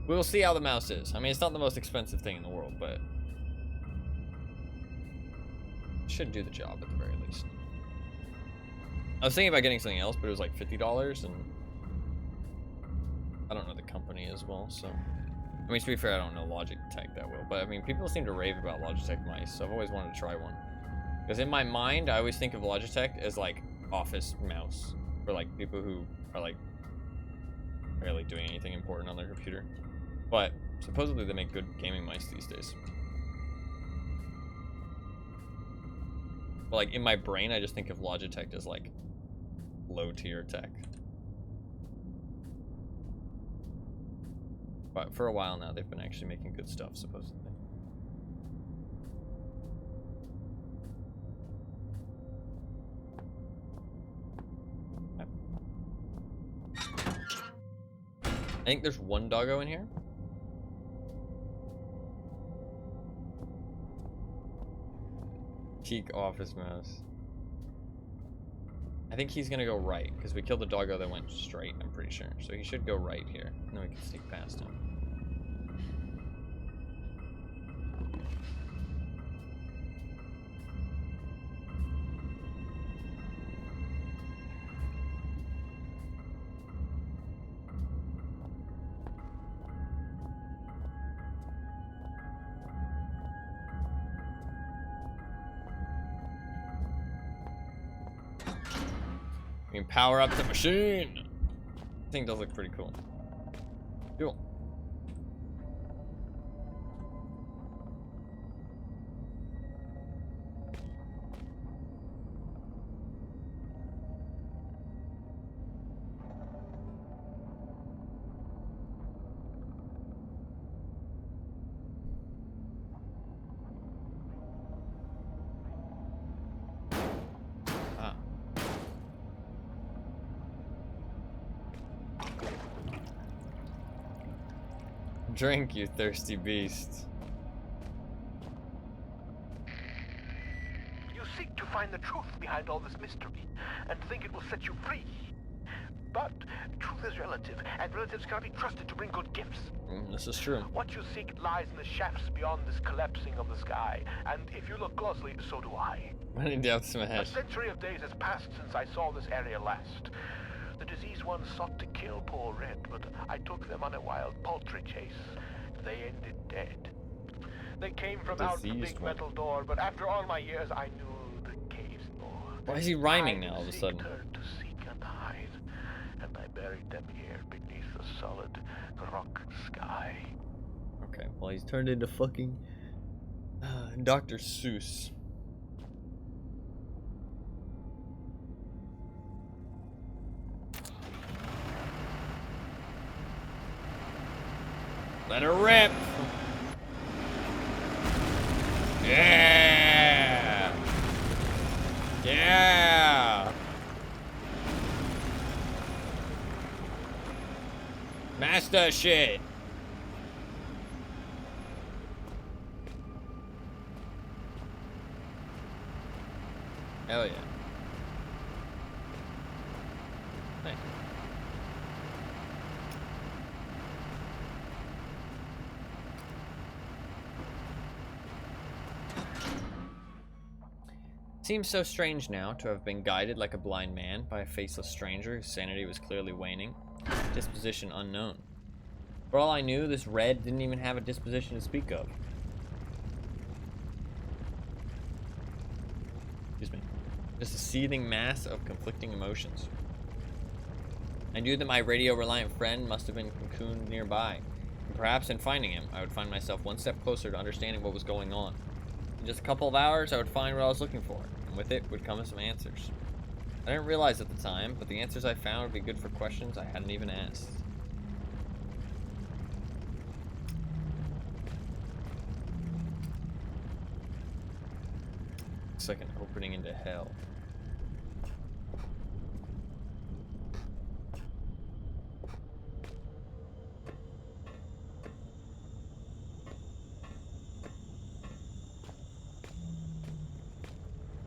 We'll see how the mouse is. I mean, it's not the most expensive thing in the world, but it should do the job at the very least. I was thinking about getting something else, but it was like $50, and I don't know the company as well, so. I mean, to be fair, I don't know Logitech that well, but I mean, people seem to rave about Logitech mice, so I've always wanted to try one. Because in my mind, I always think of Logitech as like office mouse for like people who are like barely doing anything important on their computer. But supposedly they make good gaming mice these days. But like in my brain, I just think of Logitech as like low tier tech. But for a while now, they've been actually making good stuff, supposedly. I think there's one doggo in here. Peak office mouse. I think he's gonna go right, because we killed the doggo that went straight, I'm pretty sure. So he should go right here, and then we can sneak past him. We can power up the machine. This thing does look pretty cool. Cool. Drink, you thirsty beast. You seek to find the truth behind all this mystery, and think it will set you free. But truth is relative, and relatives cannot be trusted to bring good gifts. This is true. What you seek lies in the shafts beyond this collapsing of the sky, and if you look closely, so do I. Many doubts in my A head. century of days has passed since I saw this area last. The diseased ones sought to kill poor Red, but I took them on a wild poultry chase. They ended dead. They came from out the big metal door, but after all my years, I knew the cave's door. Why is he rhyming now all of a sudden? Turned to seek and hide, and I buried them here beneath the solid rock sky. Okay, well he's turned into fucking Dr. Seuss. Let her rip! Yeah! Yeah! Master shit! Hell yeah. Nice. Seems so strange now to have been guided like a blind man by a faceless stranger whose sanity was clearly waning, disposition unknown. For all I knew, this Red didn't even have a disposition to speak of. Excuse me. Just a seething mass of conflicting emotions. I knew that my radio-reliant friend must have been cocooned nearby, and perhaps in finding him, I would find myself one step closer to understanding what was going on. In just a couple of hours, I would find what I was looking for, and with it would come some answers. I didn't realize at the time, but the answers I found would be good for questions I hadn't even asked. Looks like an opening into hell.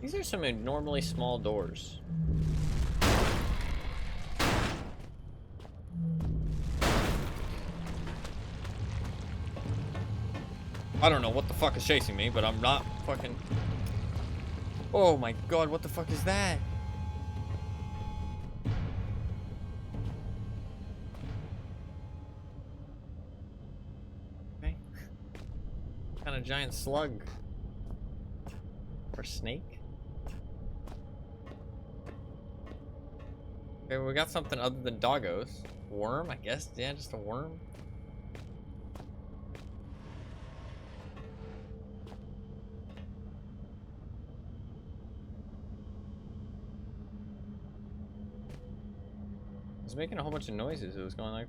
These are some abnormally small doors. I don't know what the fuck is chasing me, but I'm not fucking... Oh my god, what the fuck is that? Okay. Kind of giant slug. Or snake? Okay, we got something other than doggos. Worm, I guess? Yeah, just a worm. It was making a whole bunch of noises. It was going like...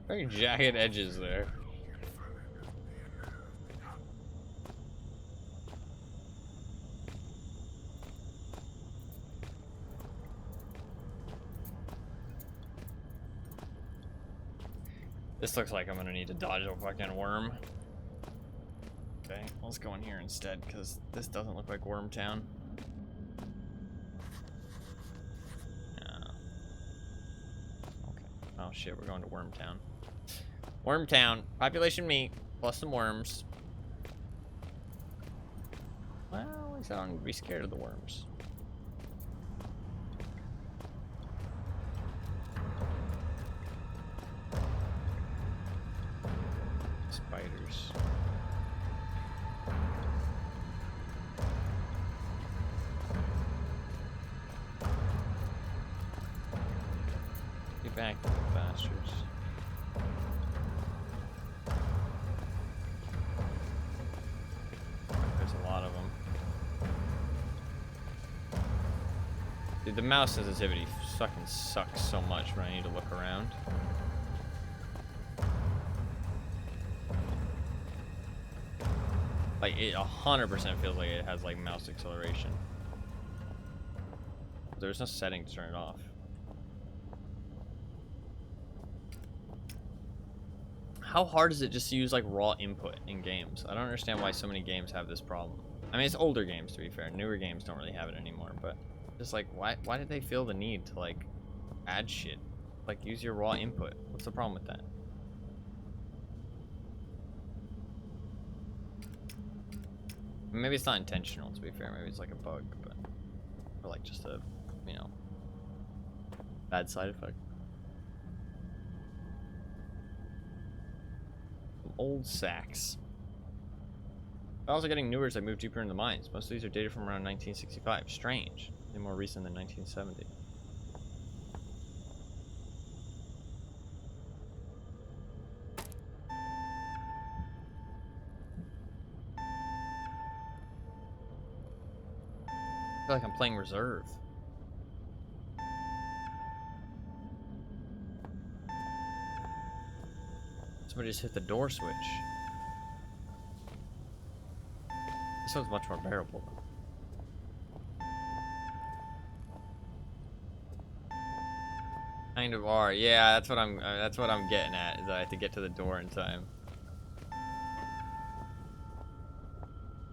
Very jagged edges there. This looks like I'm gonna need to dodge a fucking worm. Okay, let's go in here instead, because this doesn't look like Wormtown. No. Okay. Oh shit, we're going to Wormtown. Wormtown, population meat, plus some worms. Well, at least I don't need to be scared of the worms. Spiders. Get back, you bastards. There's a lot of them. Dude, the mouse sensitivity fucking sucks so much when I need to look around. Like, it 100% feels like it has, like, mouse acceleration. There's no setting to turn it off. How hard is it just to use, like, raw input in games? I don't understand why so many games have this problem. I mean, it's older games, to be fair. Newer games don't really have it anymore, but just, like, why did they feel the need to, like, add shit? Like, use your raw input. What's the problem with that? Maybe it's not intentional, to be fair. Maybe it's like a bug, but... Or like just a, you know... bad side effect. Some old sacks. Files are getting newer as I move deeper into the mines. Most of these are dated from around 1965. Strange. They're more recent than 1970. I feel like I'm playing reserve. Somebody just hit the door switch. This one's much more bearable though. Kind of are. Yeah, that's what I'm getting at, is that I have to get to the door in time.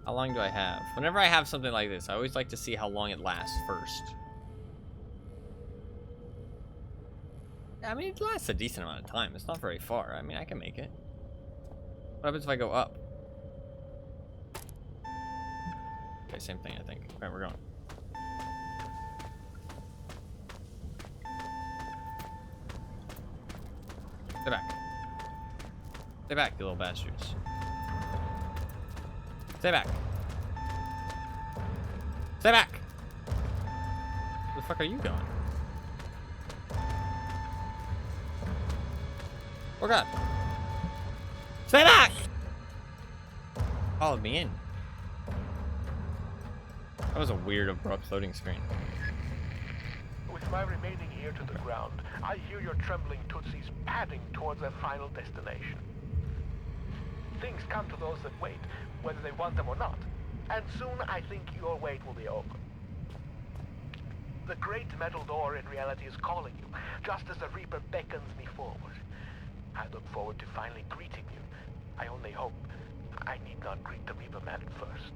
How long do I have? Whenever I have something like this, I always like to see how long it lasts first. I mean, it lasts a decent amount of time. It's not very far. I mean, I can make it. What happens if I go up? Okay, same thing, I think. Alright, we're going. Stay back. Stay back, you little bastards. Stay back. Stay back! Where the fuck are you going? Oh god. Stay back! Followed me in. That was a weird, abrupt loading screen. With my remaining ear to the ground, I hear your trembling tootsies padding towards their final destination. Things come to those that wait, whether they want them or not. And soon I think your wait will be over. The great metal door in reality is calling you, just as the Reaper beckons me forward. I look forward to finally greeting you. I only hope I need not greet the Reaper man first.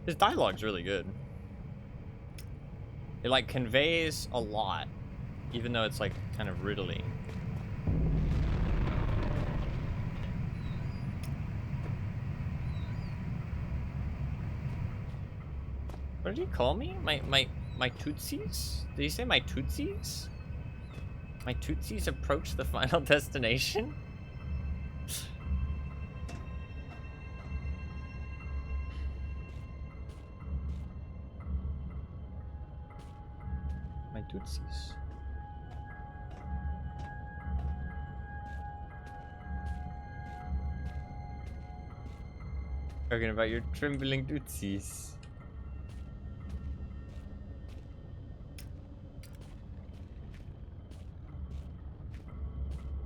His dialogue's really good. It like conveys a lot, even though it's like kind of riddly. What did he call me? My Tootsies? Did he say my Tootsies? My Tootsies approach the final destination? My Tootsies. Talking about your trembling Tootsies.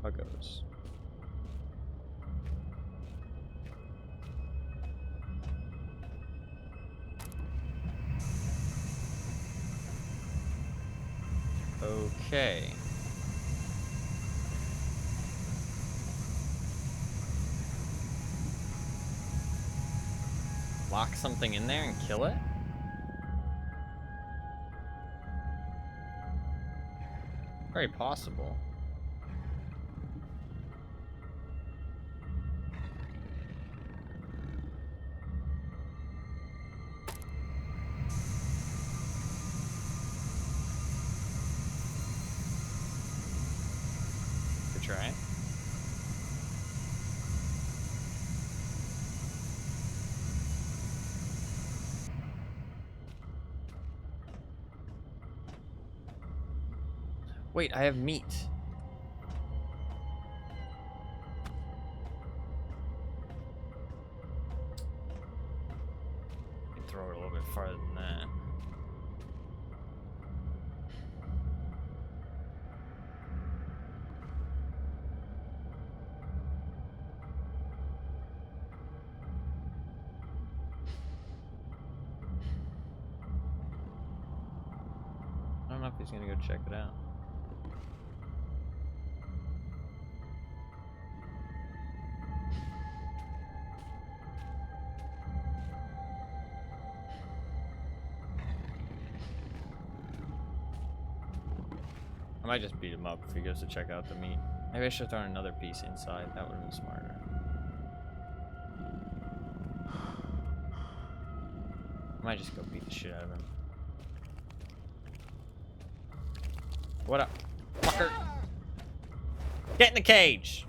How goes? Okay. Lock something in there and kill it? Very possible. Try it. Wait, I have meat. I can throw it a little bit farther than that. I don't know if he's gonna go check it out. I might just beat him up if he goes to check out the meat. Maybe I should throw another piece inside. That would have been smarter. I might just go beat the shit out of him. What up, fucker? Get in the cage!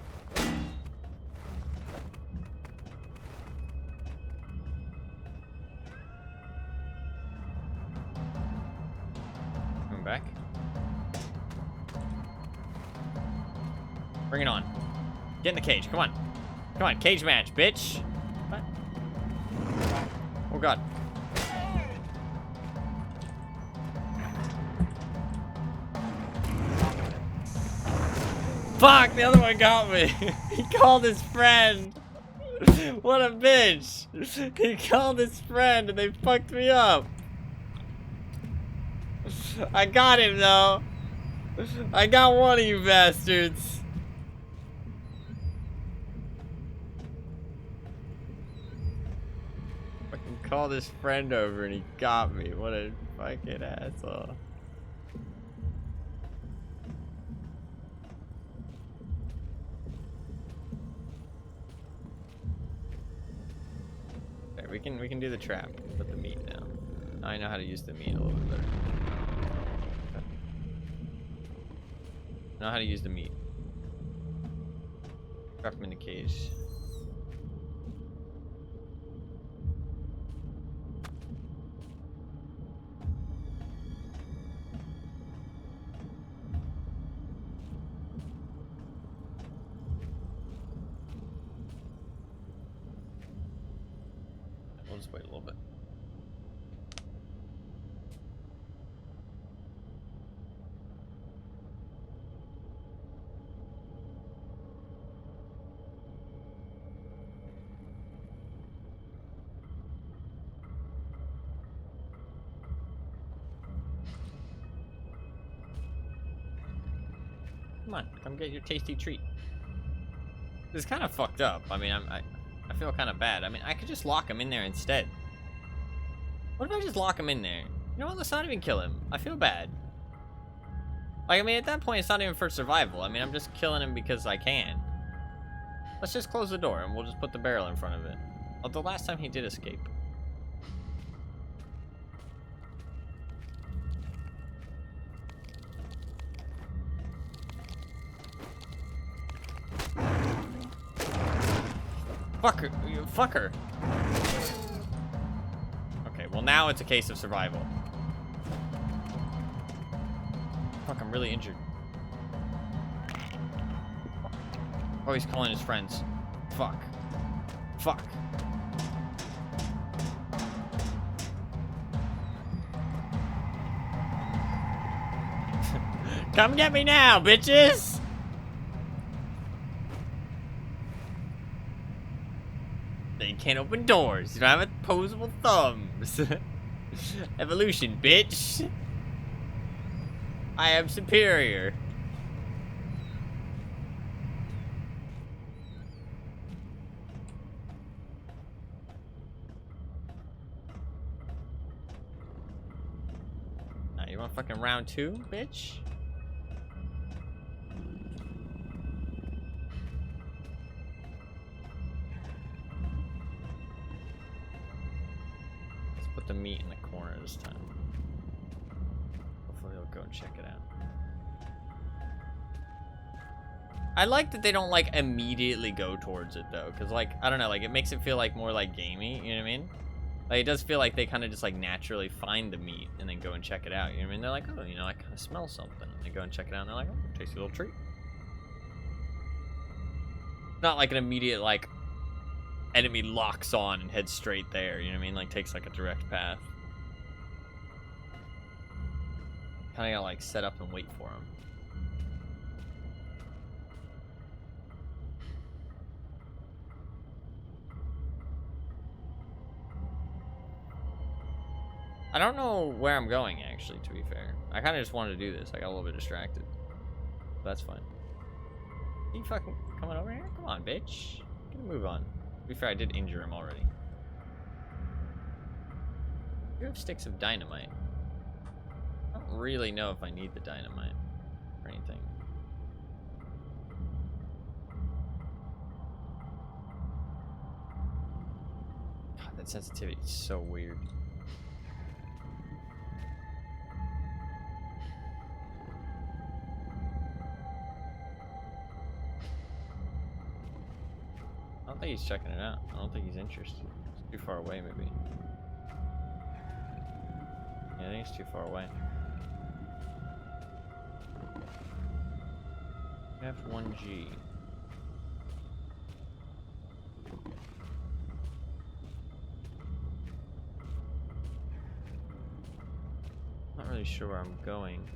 Coming back. Bring it on. Get in the cage, come on. Come on, cage match, bitch. What? Oh god. Fuck, the other one got me. He called his friend. What a bitch. He called his friend and they fucked me up. I got him though. I got one of you bastards. Fucking called his friend over and he got me. What a fucking asshole. We can do the trap with the meat now. Now I know how to use the meat a little bit better. Okay. I know how to use the meat. Trap him in the cage. We'll just wait a little bit. Come on, come get your tasty treat. This is kind of fucked up. I mean, I feel kind of bad. I mean, I could just lock him in there instead. What if I just lock him in there? You know what? Let's not even kill him. I feel bad. Like, I mean, at that point, it's not even for survival. I mean, I'm just killing him because I can. Let's just close the door, and we'll just put the barrel in front of it. Although last time he did escape. Fucker, you fucker. Okay, well now it's a case of survival. Fuck, I'm really injured. Oh, he's calling his friends. Fuck. Fuck. Come get me now, bitches! They can't open doors. You don't have opposable thumbs. Evolution, bitch. I am superior. Now, you want fucking round 2, bitch? Put the meat in the corner this time. Hopefully he'll go and check it out. I like that they don't like immediately go towards it though, because like, I don't know, like it makes it feel like more like gamey, you know what I mean? Like it does feel like they kind of just like naturally find the meat and then go and check it out, you know what I mean? They're like, oh, you know, I kind of smell something. And they go and check it out and they're like, oh, tasty little treat. Not like an immediate like enemy locks on and heads straight there, you know what I mean? Like takes like a direct path. Kinda gotta like set up and wait for him. I don't know where I'm going actually, to be fair. I kinda just wanted to do this. I got a little bit distracted. That's fine. You fucking coming over here? Come on, bitch. Get a move on. To be fair, I did injure him already. You have sticks of dynamite. I don't really know if I need the dynamite or anything. God, that sensitivity is so weird. I don't think he's checking it out. I don't think he's interested. It's too far away, maybe. Yeah, I think it's too far away. F1G. Not really sure where I'm going.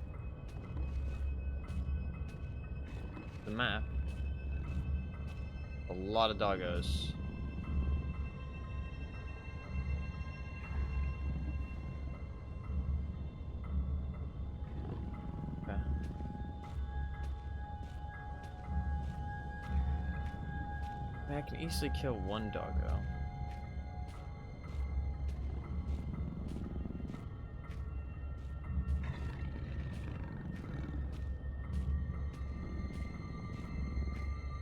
The map. A lot of doggos. Okay. I mean, I can easily kill one doggo.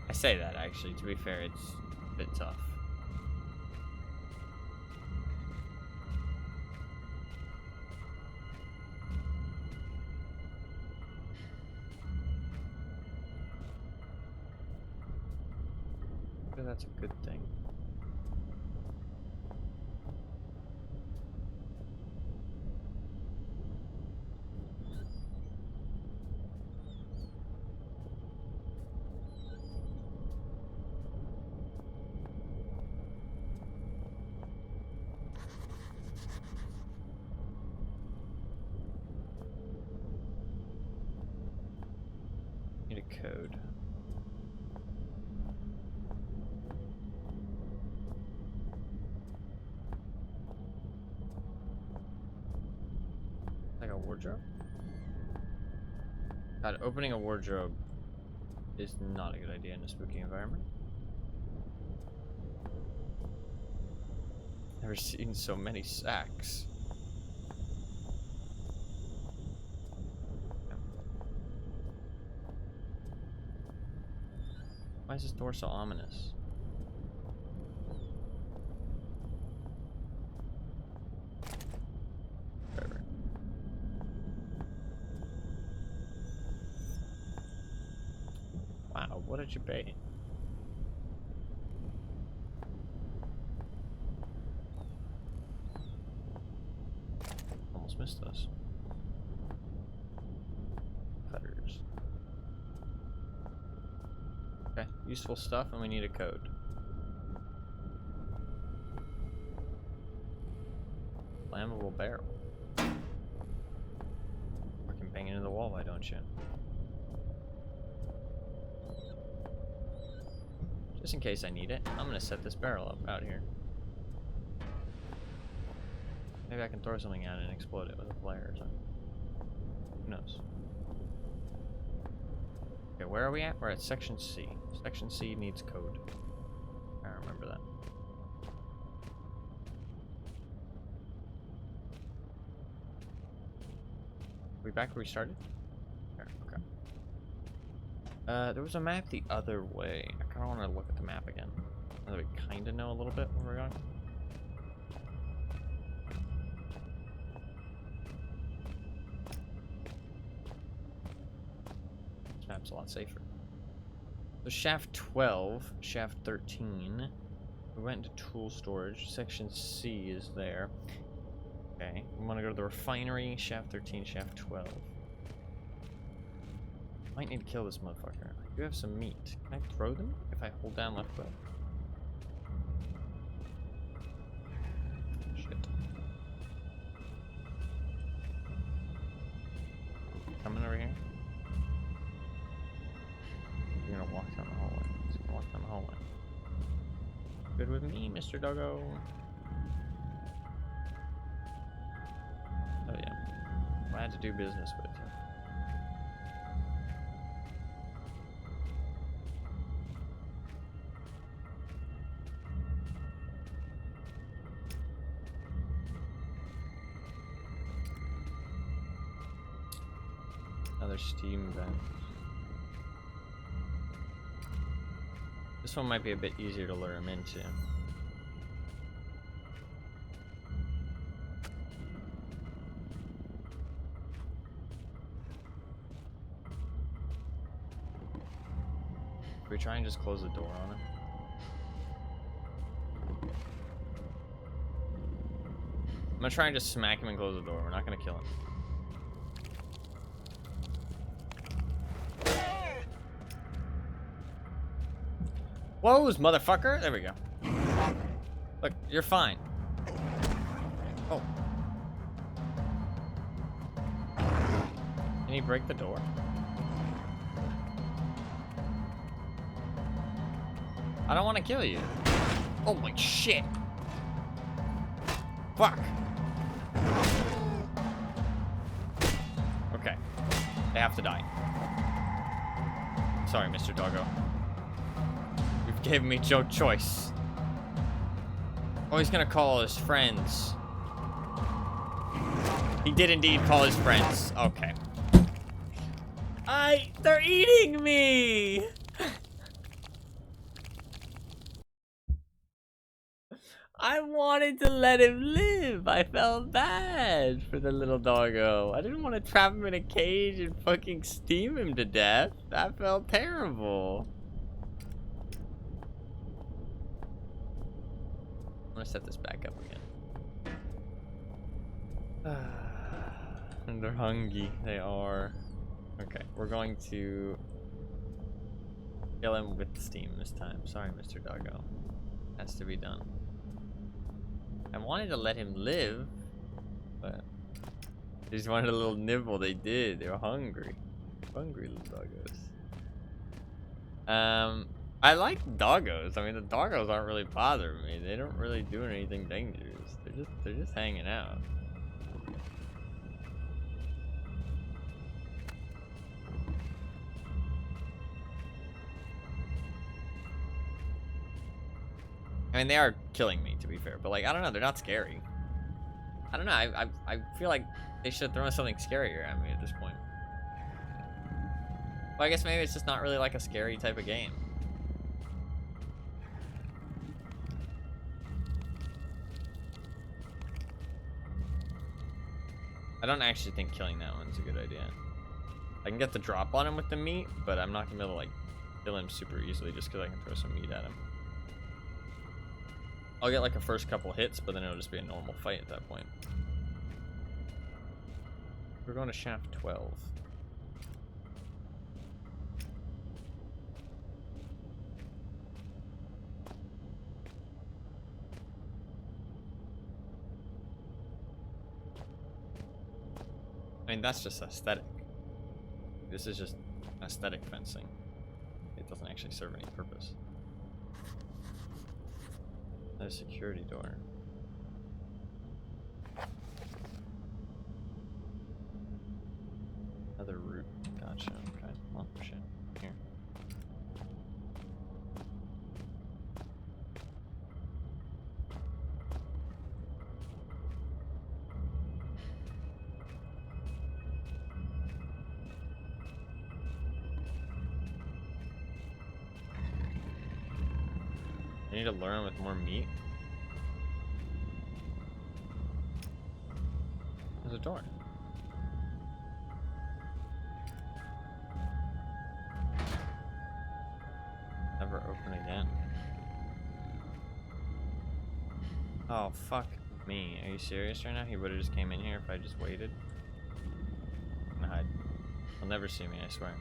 I say that actually, to be fair, it's a bit tough. Maybe that's a good thing. Need a code. Like a wardrobe? God, opening a wardrobe is not a good idea in a spooky environment. Never seen so many sacks. Why is this door so ominous? Whatever. Wow, what did you pay? Almost missed us. Cutters. Okay, useful stuff, and we need a code. Flammable barrel. Fucking bang into the wall, why don't you? Just in case I need it, I'm gonna set this barrel up out here. Maybe I can throw something at it and explode it with a flare or something. Who knows? Okay, where are we at? We're at section C. Section C needs code. I remember that. We back where we started? There, okay. There was a map the other way. I kind of want to look at the map again. Now that we kind of know a little bit where we're going. This map's a lot safer. So shaft 12, shaft 13. We went into tool storage. Section C is there. Okay, we want to go to the refinery, shaft 13, shaft 12. Might need to kill this motherfucker. I do have some meat. Can I throw them if I hold down left click? Shit. Coming over here. You're gonna walk down the hallway. He's gonna walk down the hallway. Good with me, Mr. Doggo. Oh yeah. Glad to do business with you. Another steam vent. This one might be a bit easier to lure him into. Should we try and just close the door on him? I'm gonna try and just smack him and close the door. We're not gonna kill him. Whoa, motherfucker! There we go. Look, you're fine. Oh. Can he break the door? I don't want to kill you. Oh my shit. Fuck. Okay. They have to die. Sorry, Mr. Doggo. You've given me no choice. Oh, he's gonna call his friends. He did indeed call his friends. Okay. They're eating me! I wanted to let him live. I felt bad for the little doggo. I didn't want to trap him in a cage and fucking steam him to death. That felt terrible. I'm gonna set this back up again. And they're hungry. They are. Okay, we're going to kill him with steam this time. Sorry, Mr. Doggo. Has to be done. I wanted to let him live, but they just wanted a little nibble. They did. They were hungry. Hungry little doggos. I like doggos. I mean, the doggos aren't really bothering me. They don't really do anything dangerous. They're just hanging out. I mean, they are killing me, to be fair, but like, I don't know, they're not scary. I don't know, I feel like they should throw something scarier at me at this point. Well, I guess maybe it's just not really like a scary type of game. I don't actually think killing that one's a good idea. I can get the drop on him with the meat, but I'm not gonna be able to like kill him super easily just because I can throw some meat at him. I'll get like a first couple hits, but then it'll just be a normal fight at that point. We're going to shaft 12. I mean, that's just aesthetic. This is just aesthetic fencing. It doesn't actually serve any purpose. There's a security door. Another route. Gotcha. Okay. Well, shit. Here. I need to learn with more meat. There's a door. Never open again. Oh, fuck me. Are you serious right now? He would have just came in here if I just waited. I'm gonna hide. He'll never see me, I swear.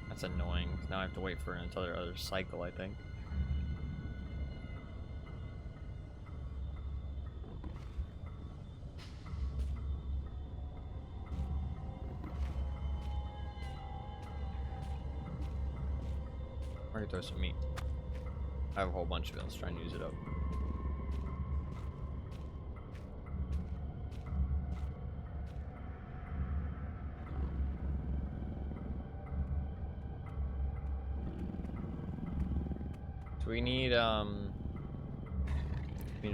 That's annoying. Now I have to wait for another cycle, I think. We're gonna throw some meat. I have a whole bunch of it. Let's try and use it up. So we need to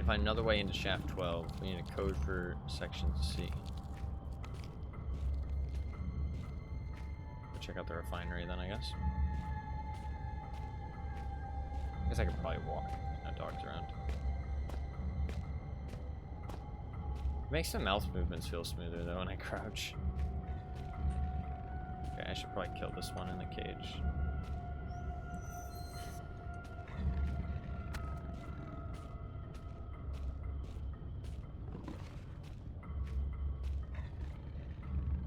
find another way into shaft 12. We need a code for section C. Go check out the refinery then, I guess. I guess I could probably walk. No dogs around. It makes the mouse movements feel smoother though when I crouch. Okay, I should probably kill this one in the cage.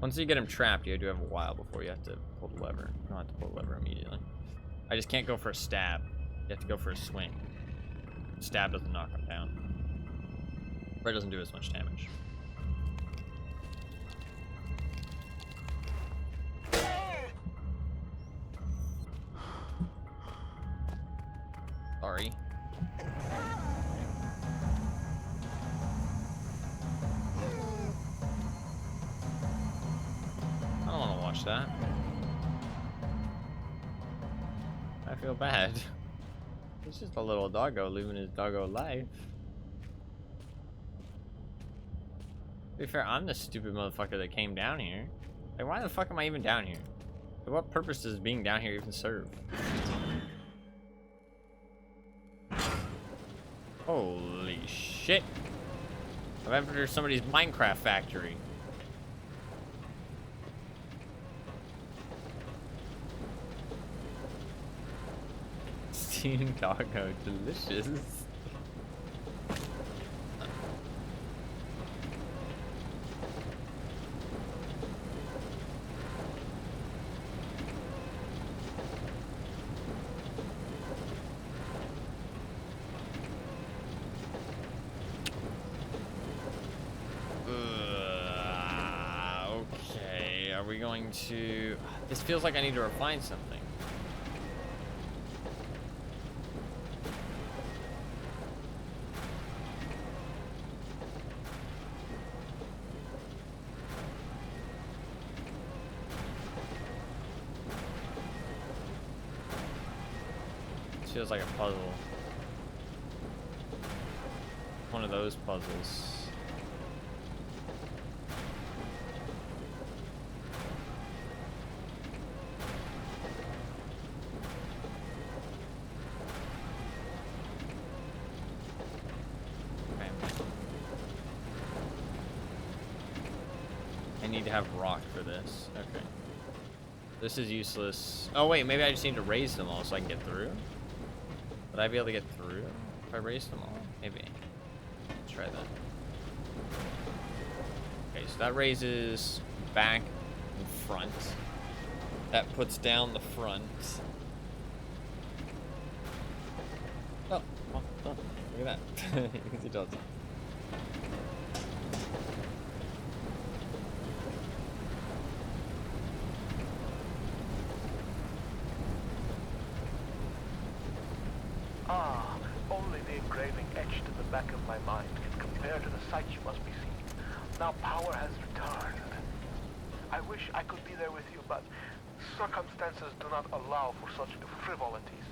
Once you get him trapped, you do have a while before you have to pull the lever. You don't have to pull the lever immediately. I just can't go for a stab. You have to go for a swing. Stab doesn't knock him down. Or it doesn't do as much damage. Sorry. I don't want to watch that. I feel bad. It's just a little doggo living his doggo life. To be fair, I'm the stupid motherfucker that came down here. Like, why the fuck am I even down here? Like, what purpose does being down here even serve? Holy shit. I've entered somebody's Minecraft factory. Steamed doggo, delicious. Okay, are we going to... This feels like I need to refine something. This feels like a puzzle. One of those puzzles. I need to have rock for this. Okay. This is useless. Oh wait, maybe I just need to raise them all so I can get through? Would I be able to get through if I raised them all? Maybe. Let's try that. Okay, so that raises back and front. That puts down the front. Oh, well done. Look at that. You can see it does. Ah, only the engraving etched in the back of my mind can compare to the sight you must be seeing. Now power has returned. I wish I could be there with you, but circumstances do not allow for such frivolities.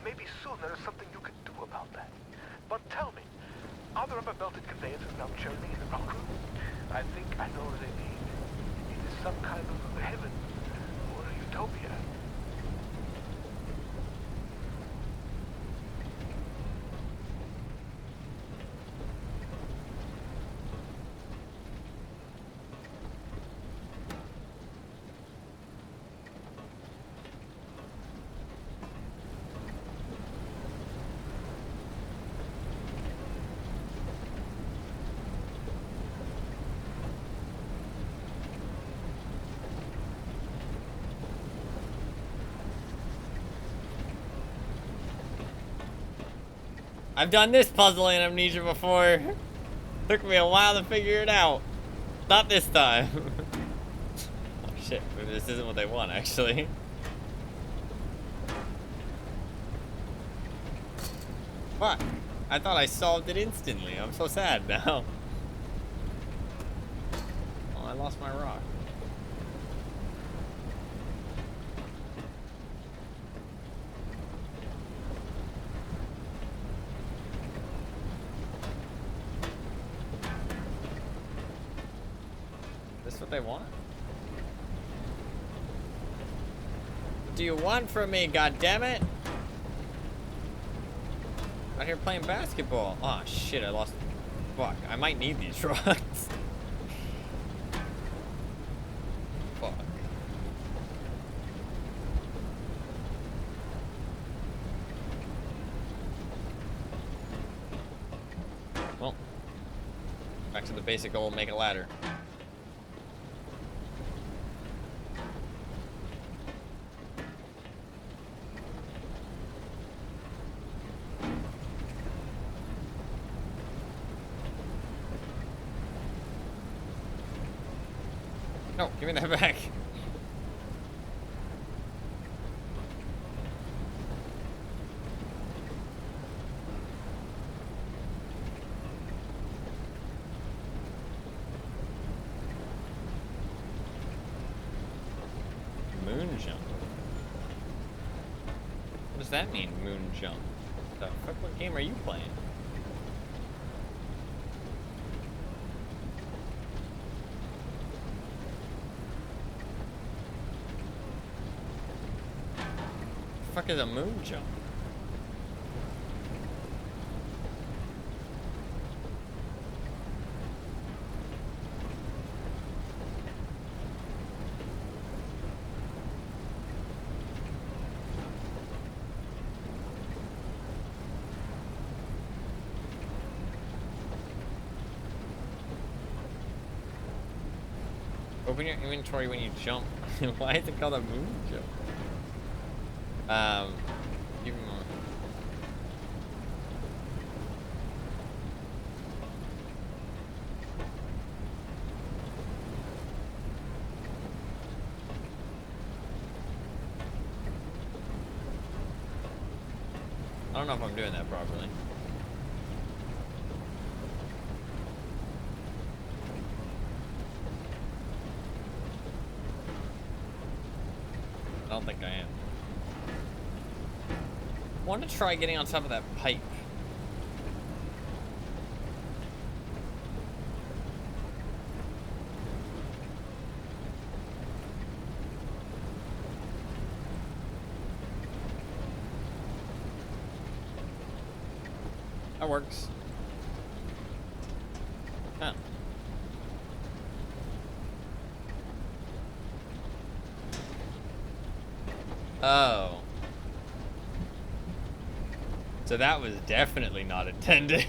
Maybe soon there is something you could do about that. But tell me, are there ever belted conveyances now churning in the rock room? I think I know what they mean. It is some kind of heaven or a utopia. I've done this puzzle in Amnesia before. Took me a while to figure it out. Not this time. Oh shit, maybe this isn't what they want actually. Fuck. I thought I solved it instantly. I'm so sad now. Oh, I lost my rock. Is this what they want? What do you want from me, goddammit? Out here playing basketball. Oh shit, I lost. Fuck, I might need these rocks. Fuck. Well, back to the basic goal, make a ladder. No, give me that back. Moon jump. What does that mean, moon jump? The fuck, what game are you playing? The fuck is a moon jump? Open your inventory when you jump. Why is it called a moon jump? Give me more. I don't know if I'm doing that properly. I don't think I am. want to try getting on top of that pipe. That works. Huh. Oh. So that was definitely not intended.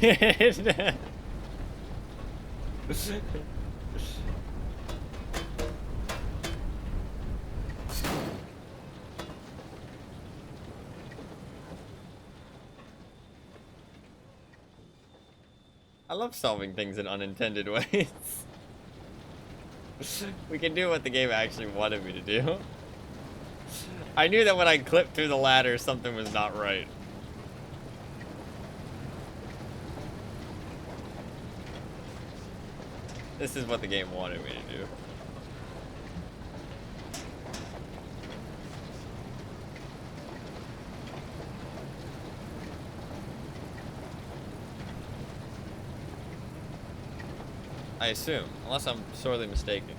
I love solving things in unintended ways. We can do what the game actually wanted me to do. I knew that when I clipped through the ladder, something was not right. This is what the game wanted me to do. I assume, unless I'm sorely mistaken.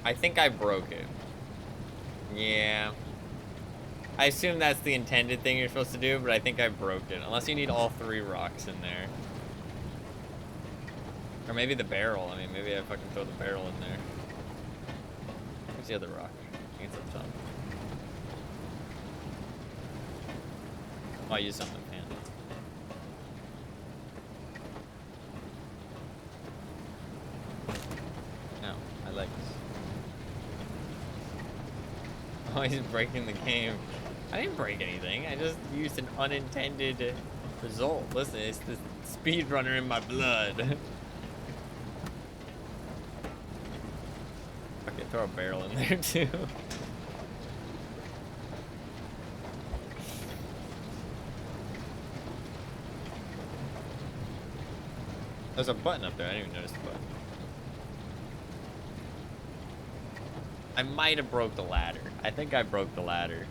I think I broke it. Yeah. I assume that's the intended thing you're supposed to do, but I think I broke it. Unless you need all 3 rocks in there. Or maybe the barrel. I mean, maybe I fucking throw the barrel in there. Where's the other rock? I think it's up top. Oh, I used something, man. No, I like this. Oh, he's breaking the game. I didn't break anything. I just used an unintended result. Listen, it's the speedrunner in my blood. Okay, throw a barrel in there too. There's a button up there. I didn't even notice the button. I might have broke the ladder. I think I broke the ladder.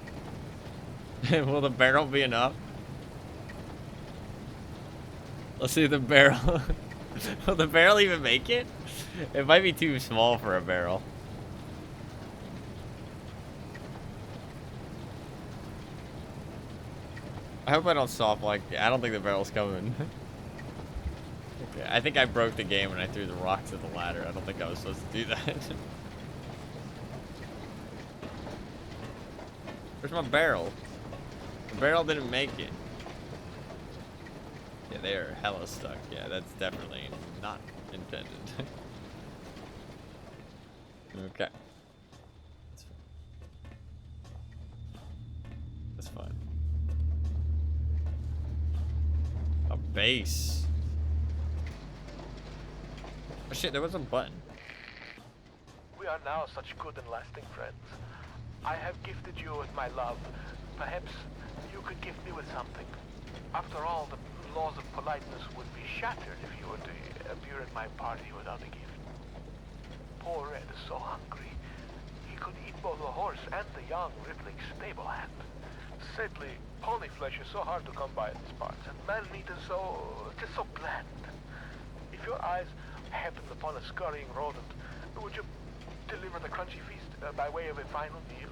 Will the barrel be enough? Let's see the barrel. Will the barrel even make it? It might be too small for a barrel. I hope I don't soft like. I don't think the barrel's coming. Okay, I think I broke the game when I threw the rocks at the ladder. I don't think I was supposed to do that. Where's my barrel? The barrel didn't make it. Yeah, they are hella stuck. Yeah, that's definitely not intended. Okay. That's fine. A base. Oh shit, there was a button. We are now such good and lasting friends. I have gifted you with my love. Perhaps you could gift me with something. After all, the laws of politeness would be shattered if you were to appear at my party without a gift. Poor Red is so hungry. He could eat both the horse and the young rippling stable hand. Sadly, pony flesh is so hard to come by in these parts, and man meat is just so bland. If your eyes happened upon a scurrying rodent, would you deliver the crunchy feast by way of a final meal?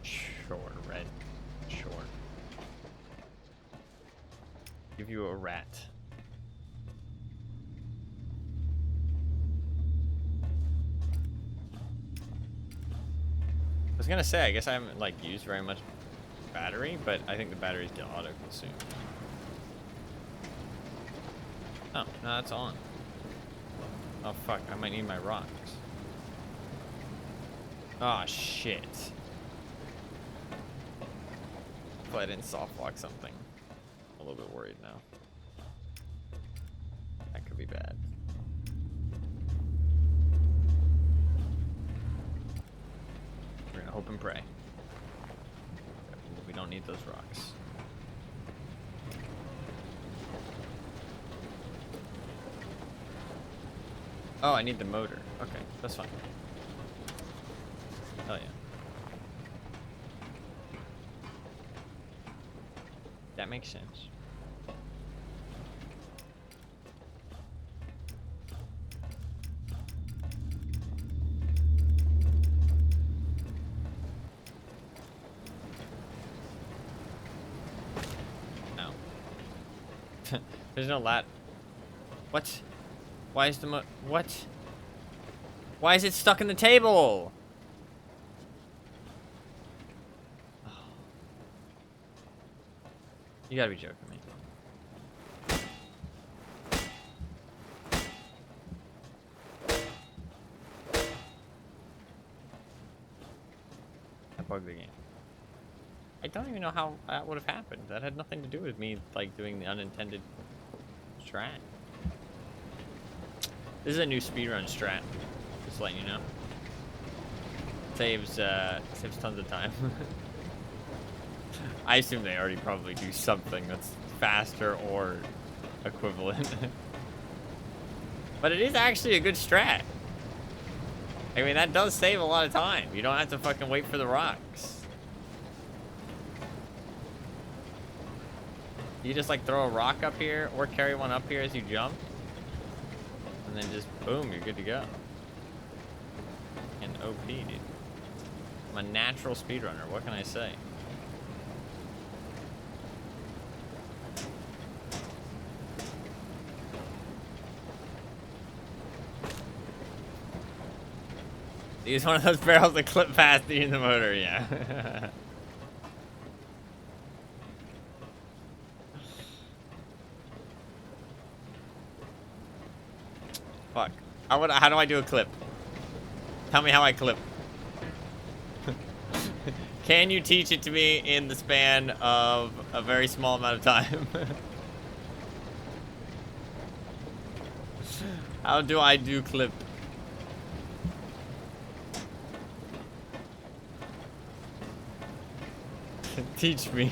Sure, Red. Sure. Give you a rat. I was gonna say, I guess I haven't like used very much battery, but I think the batteries get auto-consumed. Oh, no, that's on. Oh fuck, I might need my rocks. Oh shit. Hopefully I didn't soft lock something. I'm a little bit worried now. That could be bad. We're gonna hope and pray. We don't need those rocks. Oh, I need the motor. Okay, that's fine. Oh yeah. That makes sense. No. There's no lat. What? Why is the what? Why is it stuck in the table? You gotta be joking me. I bugged the game. I don't even know how that would have happened. That had nothing to do with me, like, doing the unintended strat. This is a new speedrun strat. Just letting you know. Saves tons of time. I assume they already probably do something that's faster or equivalent. But it is actually a good strat. I mean, that does save a lot of time. You don't have to fucking wait for the rocks. You just like throw a rock up here or carry one up here as you jump. And then just boom, you're good to go. And OP, dude. I'm a natural speedrunner. What can I say? Use one of those barrels to clip past you in the motor, yeah. Fuck. How do I do a clip? Tell me how I clip. Can you teach it to me in the span of a very small amount of time? How do I do clip? Teach me.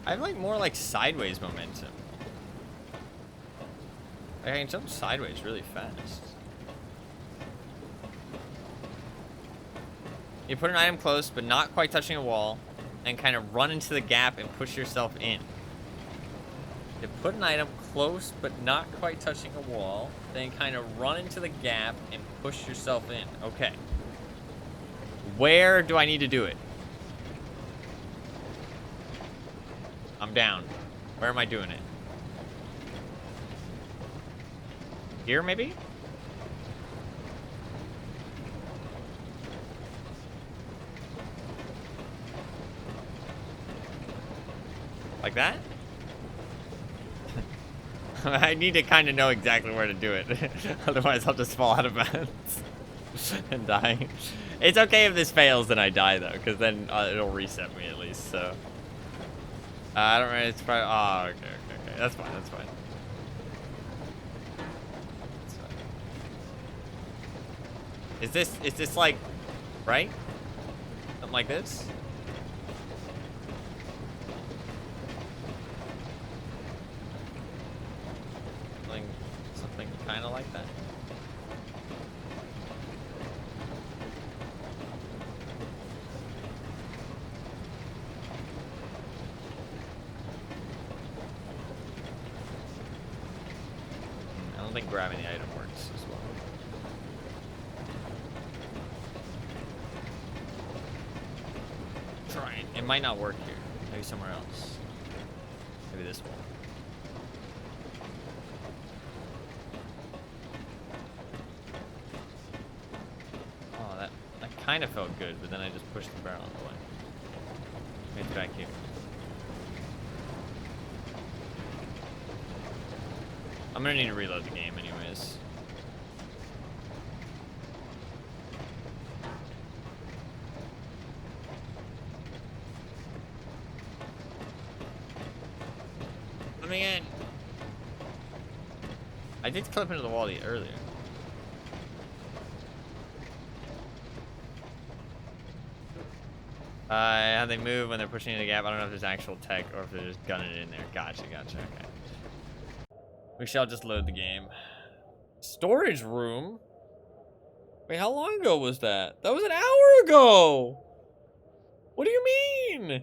I have like more like sideways momentum. I can jump sideways really fast. You put an item close but not quite touching a wall and kind of run into the gap and push yourself in. You put an item close but not quite touching a wall, then kind of run into the gap and push yourself in. Okay. Where do I need to do it? I'm down. Where am I doing it? Here, maybe? Like that? I need to kind of know exactly where to do it. Otherwise, I'll just fall out of bounds and die. It's okay if this fails, then I die, though, because then it'll reset me at least, so. I don't really, it's probably, oh, okay. That's fine, that's fine. Is this like, right? Something like this? Something kind of like that. I don't think grabbing the item works as well. Try it. It might not work here. Maybe somewhere else. Maybe this one. Kind of felt good, but then I just pushed the barrel out of the way. It's back here. I'm gonna need to reload the game anyways. Let me in. I did clip into the wall earlier. How they move when they're pushing in the gap. I don't know if there's actual tech or if they're just gunning it in there. Gotcha, okay. We shall just load the game. Storage room? Wait, how long ago was that? That was an hour ago! What do you mean?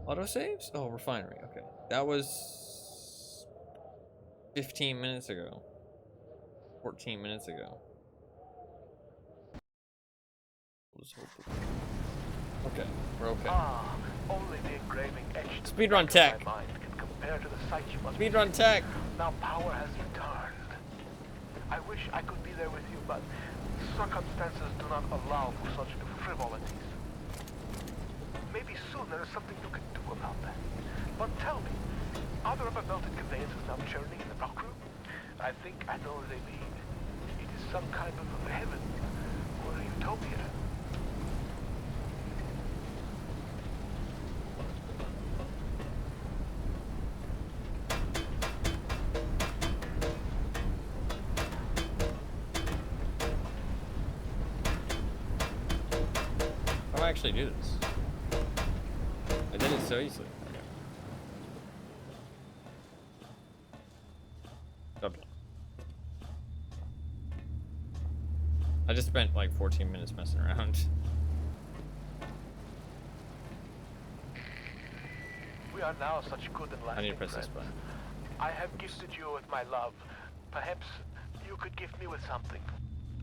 Autosaves? Oh, refinery, okay. That was 15 minutes ago. 14 minutes ago. Okay, we're okay. Ah, only the engraving etched Speedrun in tech. my mind can compare to the sight you must Speedrun be. tech. Now power has returned. I wish I could be there with you, but circumstances do not allow for such frivolities. Maybe soon there is something you can do about that. But tell me, are there ever melted conveyances now churning in the dock room? I think I know what they mean. It is some kind of heaven or a utopia. How do I actually do this? I did it so easily. Okay. I just spent like 14 minutes messing around. We are now such good and lasting I need to press friends. this button. I have gifted you with my love. Perhaps you could gift me with something.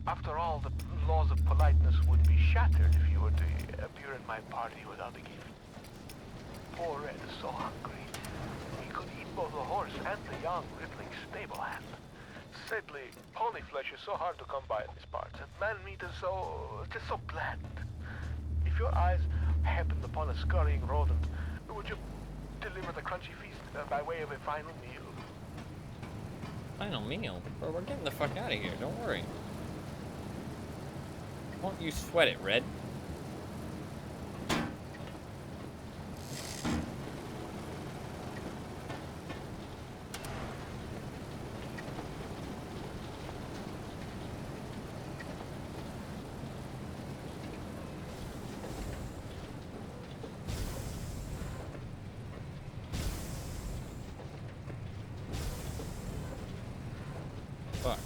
After all, the laws of politeness would be shattered if you were to appear in my party without a gift. Poor Red is so hungry. He could eat both the horse and the young, rippling stable hand. Sadly, pony flesh is so hard to come by in these parts, and man meat is just so bland. If your eyes happened upon a scurrying rodent, would you deliver the crunchy feast by way of a final meal? Final meal? Bro, we're getting the fuck out of here. Don't worry. Won't you sweat it, Red? Fuck.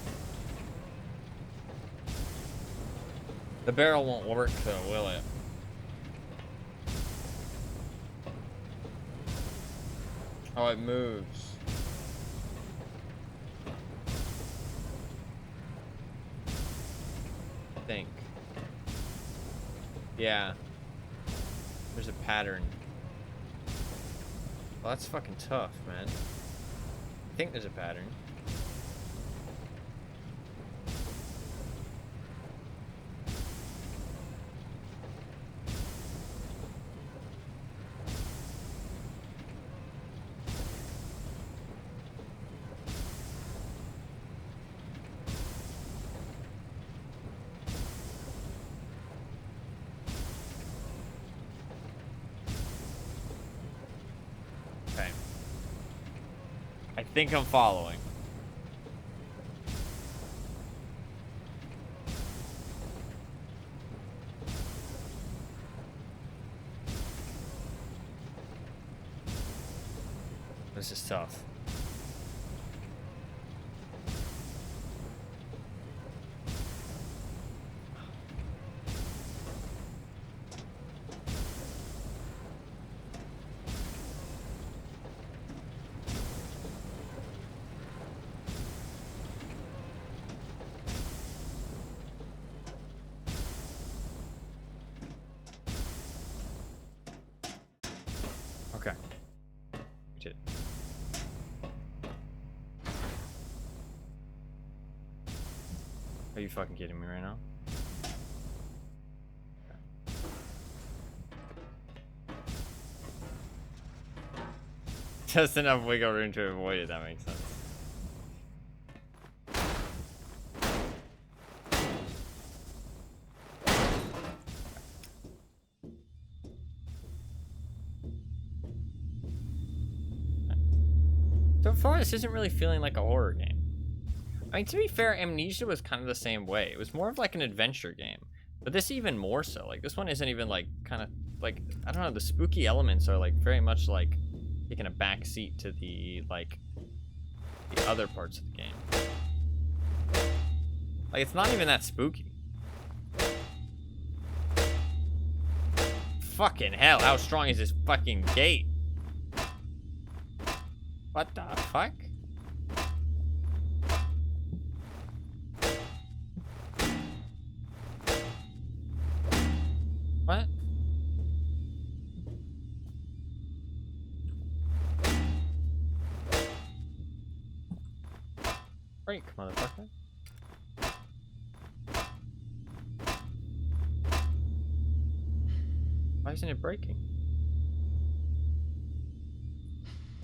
The barrel won't work though, will it? Oh, it moves. I think. Yeah. There's a pattern. Well, that's fucking tough, man. I think there's a pattern. Okay. I think I'm following. This is tough. Okay. We did it. Are you fucking kidding me right now? Just enough wiggle room to avoid it, that makes sense. So far, this isn't really feeling like a horror game. I mean, to be fair, Amnesia was kind of the same way. It was more of like an adventure game. But this even more so. Like, this one isn't even, like, kind of, like, I don't know, the spooky elements are, like, very much, like, taking a back seat to the, like, the other parts of the game. Like, it's not even that spooky. Fucking hell, how strong is this fucking gate? What the fuck? What? Break, motherfucker. Why isn't it breaking?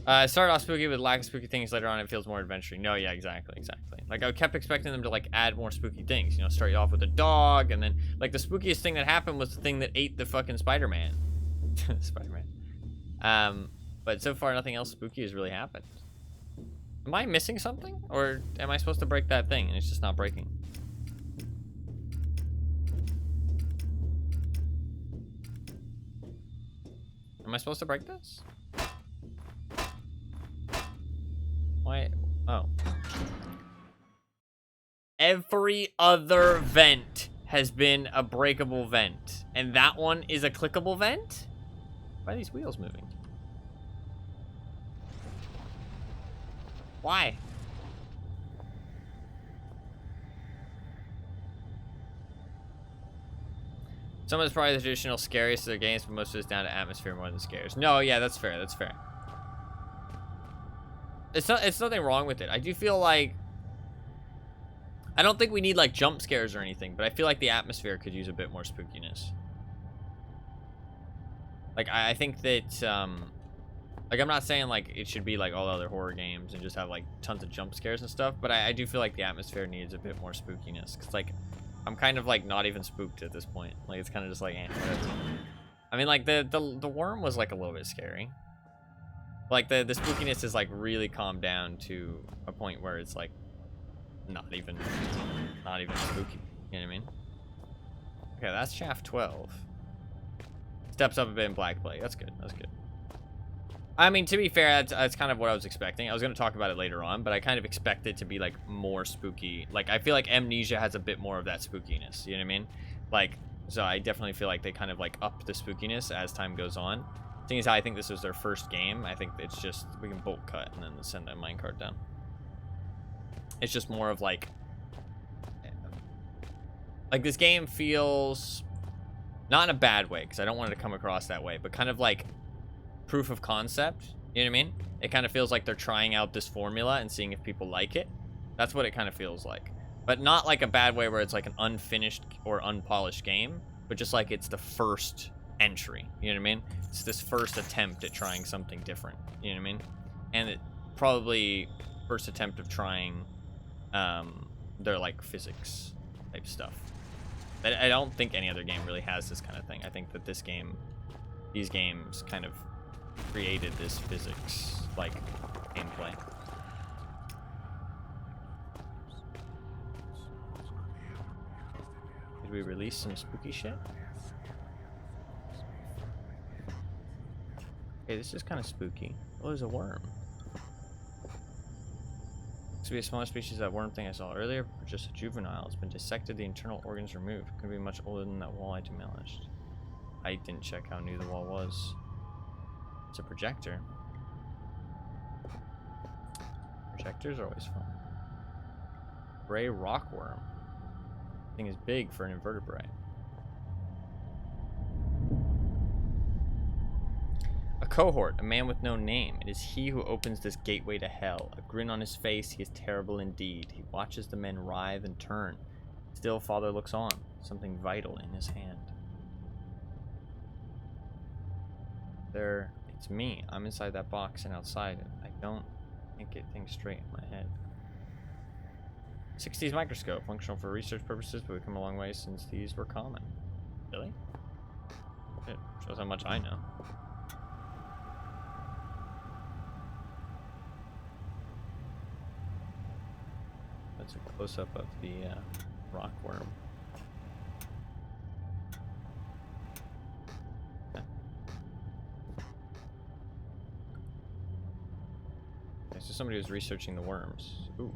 It started off spooky with lack of spooky things. Later on, it feels more adventuring. No, yeah, exactly. Like, I kept expecting them to, like, add more spooky things. You know, start you off with a dog, and then, like, the spookiest thing that happened was the thing that ate the fucking Spider-Man. Spider-Man. But so far, nothing else spooky has really happened. Am I missing something? Or am I supposed to break that thing, and it's just not breaking? Am I supposed to break this? Why? Oh. Every other vent has been a breakable vent. And that one is a clickable vent? Why are these wheels moving? Why? Some of it's probably the traditional scariest of their games, but most of it's down to atmosphere more than scares. No, yeah, that's fair. That's fair. It's nothing wrong with it. I do feel like I don't think we need like jump scares or anything, but I feel like the atmosphere could use a bit more spookiness. Like I think that like I'm not saying like it should be like all other horror games and just have like tons of jump scares and stuff, but I do feel like the atmosphere needs a bit more spookiness. Cause like I'm kind of like not even spooked at this point. Like it's kind of just like I mean like the worm was like a little bit scary. Like the spookiness is like really calmed down to a point where it's like not even spooky. You know what I mean? Okay, that's shaft 12. Steps up a bit in Black Plague. That's good. That's good. I mean, to be fair, that's kind of what I was expecting. I was going to talk about it later on, but I kind of expect it to be like more spooky. Like I feel like Amnesia has a bit more of that spookiness. You know what I mean? Like, so I definitely feel like they kind of like up the spookiness as time goes on. Seeing as how I think this was their first game, I think it's just we can bolt cut and then send that minecart down. It's just more of like this game feels not in a bad way because I don't want it to come across that way, but kind of like proof of concept. You know what I mean? It kind of feels like they're trying out this formula and seeing if people like it. That's what it kind of feels like, but not like a bad way where it's like an unfinished or unpolished game, but just like it's the first entry. You know what I mean? It's this first attempt at trying something different. You know what I mean? And it probably first attempt of trying their like physics type stuff. I don't think any other game really has this kind of thing. I think that these games kind of created this physics like gameplay. Did we release some spooky shit? Okay, this is kind of spooky. Oh, there's a worm. This could be a smaller species of that worm thing I saw earlier, or just a juvenile. It's been dissected, the internal organs removed. Could be much older than that wall I demolished. I didn't check how new the wall was. It's a projector. Projectors are always fun. Gray rockworm. Thing is big for an invertebrate. A cohort, a man with no name. It is he who opens this gateway to hell. A grin on his face, he is terrible indeed. He watches the men writhe and turn. Still, father looks on, something vital in his hand. It's me. I'm inside that box and outside it. Can't get things straight in my head. 60s microscope, functional for research purposes, but we've come a long way since these were common. Really? It shows how much I know. That's a close-up of the rockworm. somebody was researching the worms. Ooh.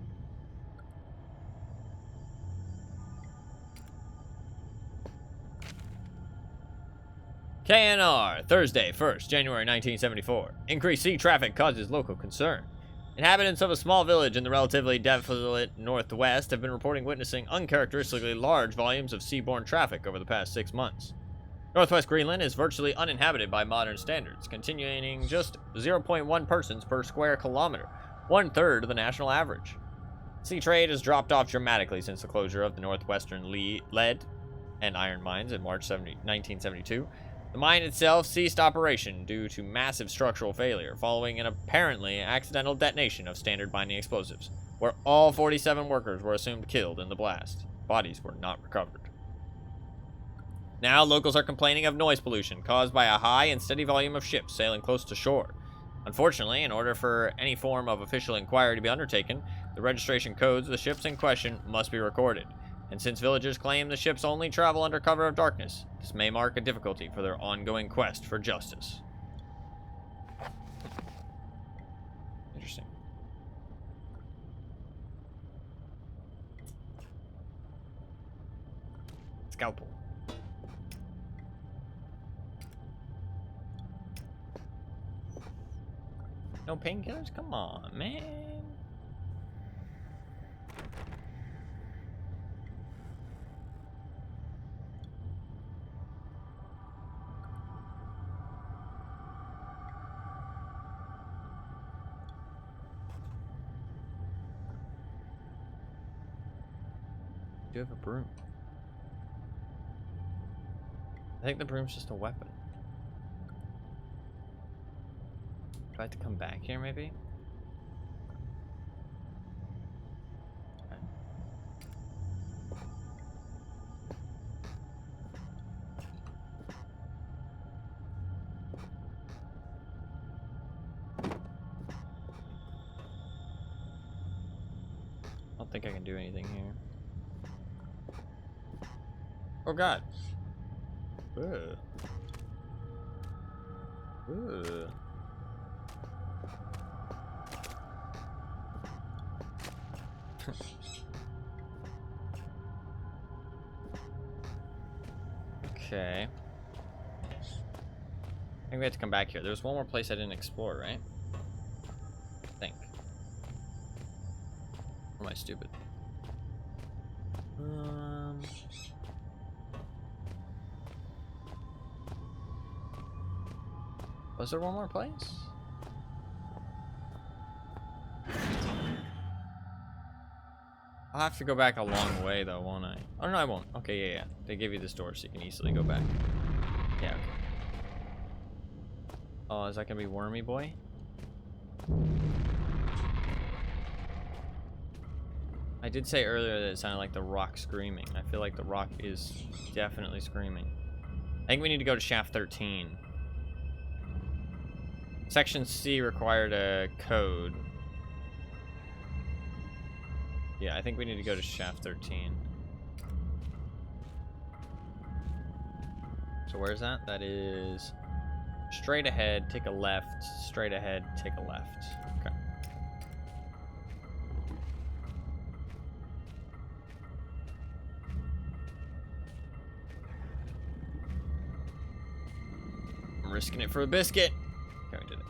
KNR, Thursday, 1st, January 1974. Increased sea traffic causes local concern. Inhabitants of a small village in the relatively desolate northwest have been reporting witnessing uncharacteristically large volumes of seaborne traffic over the past 6 months. Northwest Greenland is virtually uninhabited by modern standards, containing just 0.1 persons per square kilometer, 1/3 of the national average. Sea trade has dropped off dramatically since the closure of the northwestern lead and iron mines in March 1972. The mine itself ceased operation due to massive structural failure following an apparently accidental detonation of standard mining explosives, where all 47 workers were assumed killed in the blast. Bodies were not recovered. Now, locals are complaining of noise pollution caused by a high and steady volume of ships sailing close to shore. Unfortunately, in order for any form of official inquiry to be undertaken, the registration codes of the ships in question must be recorded. And since villagers claim the ships only travel under cover of darkness, this may mark a difficulty for their ongoing quest for justice. Interesting. Scalpel. No painkillers? Come on, man. Do you have a broom? I think the broom's just a weapon. Do I have to come back here, maybe? Okay. I don't think I can do anything here. Oh god. Ugh. Ugh. Okay. I think we have to come back here. There's one more place I didn't explore, right? I think. Or am I stupid? Was there one more place? I'll have to go back a long way though, won't I? Oh no, I won't. Okay, yeah. They give you this door so you can easily go back. Yeah, okay. Oh, is that gonna be Wormy Boy? I did say earlier that it sounded like the rock screaming. I feel like the rock is definitely screaming. I think we need to go to shaft 13. Section C required a code. Yeah, I think we need to go to shaft 13. So where's that? That is straight ahead, take a left, straight ahead, take a left. Okay. I'm risking it for a biscuit. Okay, we did it.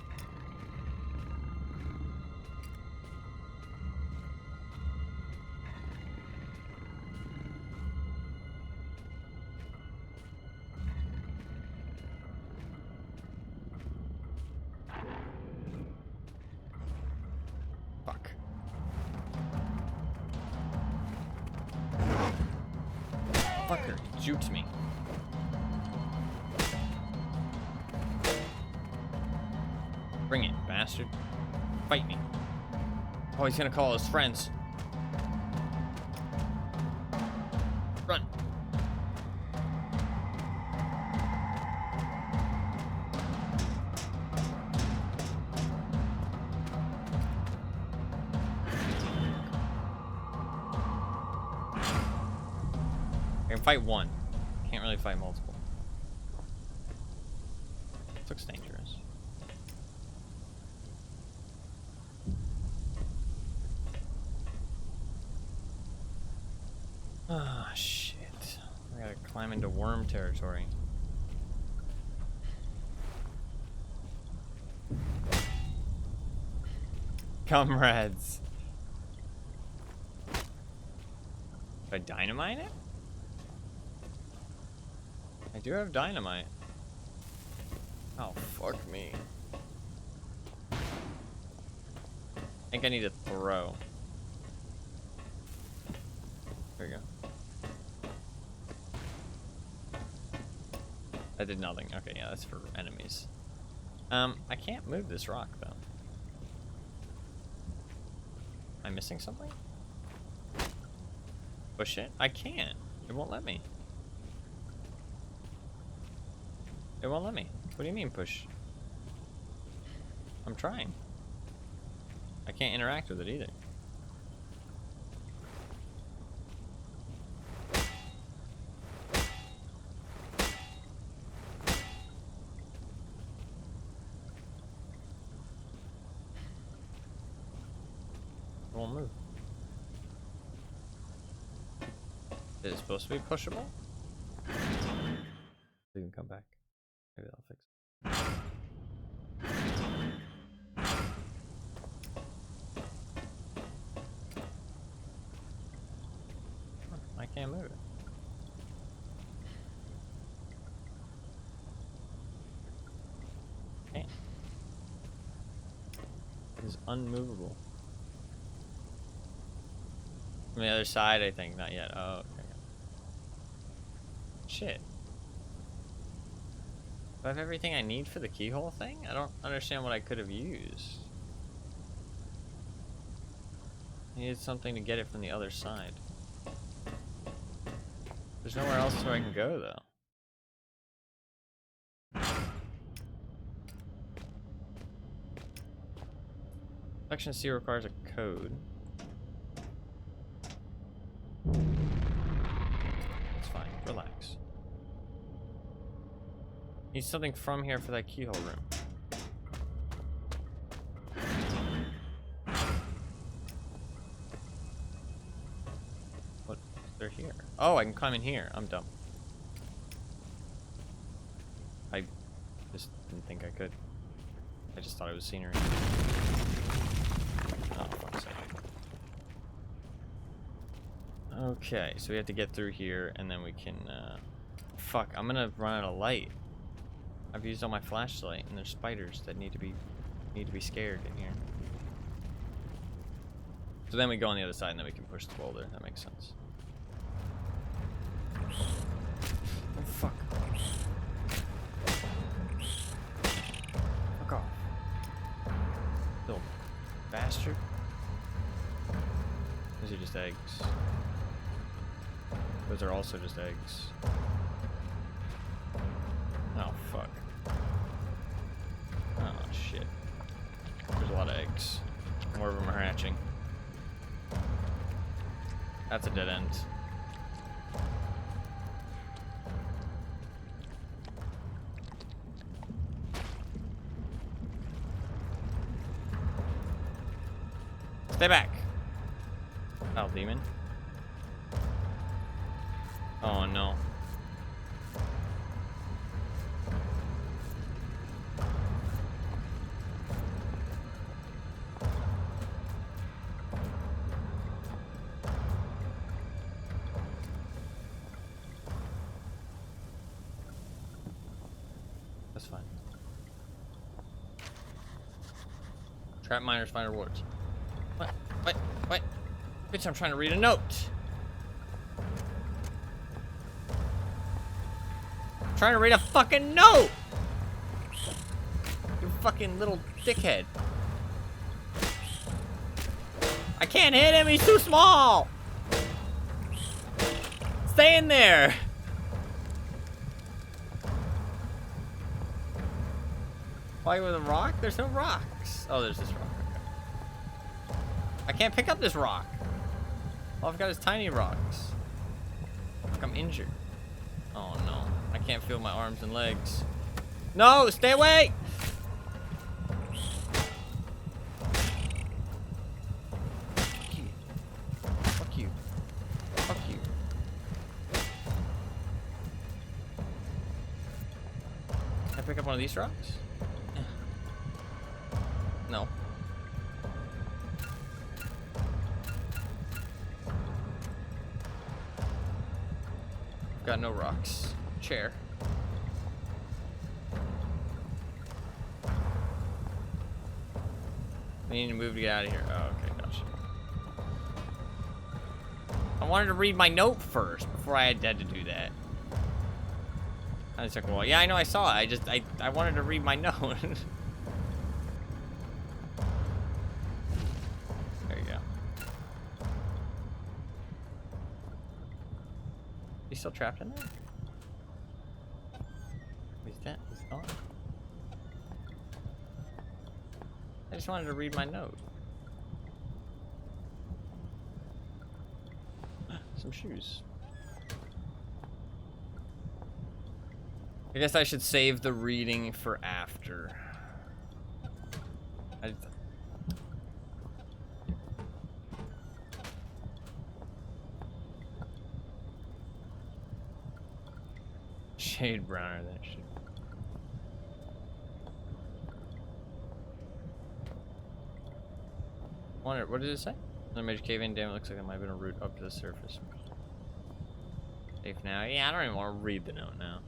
Fuck. Fucker, he juked me. Bring it, bastard. Fight me. Oh, he's gonna call his friends. Run. I can fight one. Can't really fight multiple. This looks dangerous. Ah, shit. I gotta climb into worm territory. Comrades. Did I dynamite it? I do have dynamite. Oh, fuck me. I think I need to throw. There we go. That did nothing. Okay, yeah, that's for enemies. I can't move this rock, though. Am I missing something? Push it? I can't. It won't let me. It won't let me. What do you mean push? I'm trying. I can't interact with it either. It won't move. Is it supposed to be pushable? We can come back. Maybe that'll fix it. I can't move it. Can't. It is unmovable. On the other side, I think. Not yet. Oh, okay. Shit. Do I have everything I need for the keyhole thing? I don't understand what I could have used. I needed something to get it from the other side. There's nowhere else where I can go, though. Section C requires a code. It's fine. Relax. Need something from here for that keyhole room. What is there here? Oh, I can climb in here. I'm dumb. I just didn't think I could. I just thought it was scenery. Oh, fuck's sake. Okay, so we have to get through here, and then we can, fuck, I'm gonna run out of light. I've used all my flashlight, and there's spiders that need to be scared in here. So then we go on the other side, and then we can push the boulder. That makes sense. Oh, fuck. Fuck off. Little bastard. Those are just eggs. Those are also just eggs. Oh, fuck. Oh, shit. There's a lot of eggs. More of them are hatching. That's a dead end. Stay back. Oh, demon. Oh, no. That's fine. Trap miners find rewards. What? What? What? Bitch, I'm trying to read a note. I'm trying to read a fucking note! You fucking little dickhead. I can't hit him, he's too small! Stay in there! Why with a rock? There's no rocks. Oh, there's this rock. Okay. I can't pick up this rock. All I've got is tiny rocks. Like I'm injured. Oh no. I can't feel my arms and legs. No! Stay away! Fuck you. Fuck you. Fuck you. pick up one of these rocks? No. Got no rocks. Chair. We need to move to get out of here. Oh, okay, gotcha. I wanted to read my note first before I had to do that. I was like, well, yeah, I know I saw it. I wanted to read my note. There you go. He's still trapped in there? He's gone. I just wanted to read my note. Some shoes. I guess I should save the reading for after. Shade browner than it should. Wonder, what did it say? The major cave in. Damn, it looks like there might have been a route up to the surface. Safe now. Yeah, I don't even want to read the note now.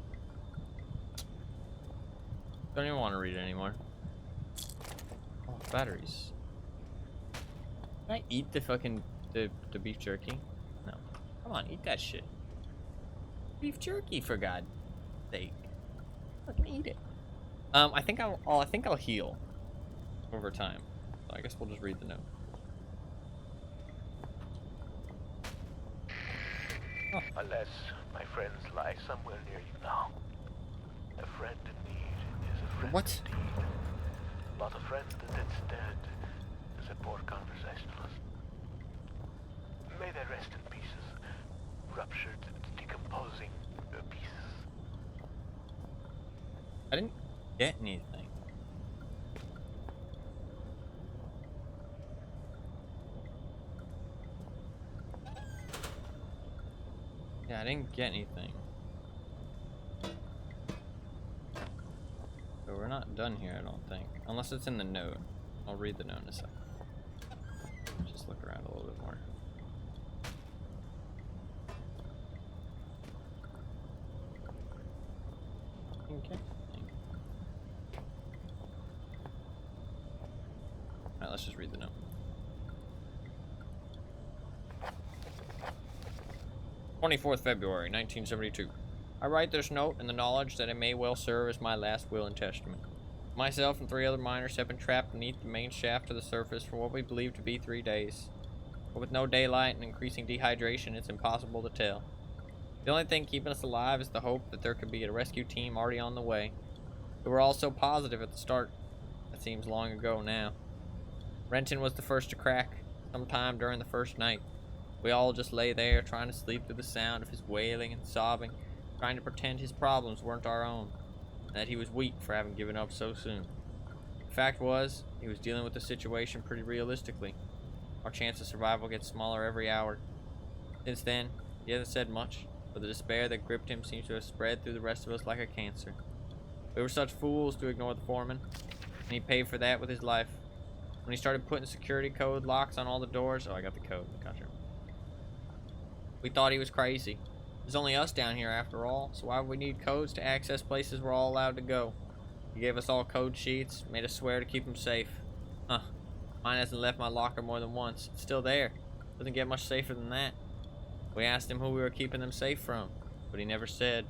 Don't even want to read it anymore. Oh, batteries. Can I eat the fucking the beef jerky? No. Come on, eat that shit. Beef jerky, for God's sake. Fucking eat it. I think I'll heal over time. So I guess we'll just read the note. Oh. Unless my friends lie somewhere near you now. A friend in need is a friend What? indeed. Not a friend that instead is a poor conversationalist. May they rest in pieces, ruptured, decomposing pieces. I didn't get anything. Yeah, I didn't get anything. So we're not done here, I don't think. Unless it's in the note. I'll read the note in a second. Just look around a little bit more. Okay. Alright, let's just read the note. 24th February, 1972. I write this note in the knowledge that it may well serve as my last will and testament. Myself and 3 other miners have been trapped beneath the main shaft to the surface for what we believe to be 3 days. But with no daylight and increasing dehydration, it's impossible to tell. The only thing keeping us alive is the hope that there could be a rescue team already on the way. We were all so positive at the start. That seems long ago now. Renton was the first to crack, sometime during the first night. We all just lay there, trying to sleep through the sound of his wailing and sobbing, trying to pretend his problems weren't our own, and that he was weak for having given up so soon. The fact was, he was dealing with the situation pretty realistically. Our chance of survival gets smaller every hour. Since then, he hasn't said much, but the despair that gripped him seems to have spread through the rest of us like a cancer. We were such fools to ignore the foreman, and he paid for that with his life. When he started putting security code locks on all the doors, oh, I got the code, gotcha. We thought he was crazy. There's only us down here after all, so why would we need codes to access places we're all allowed to go? He gave us all code sheets, made us swear to keep him safe. Huh. Mine hasn't left my locker more than once. It's still there. Doesn't get much safer than that. We asked him who we were keeping them safe from, but he never said.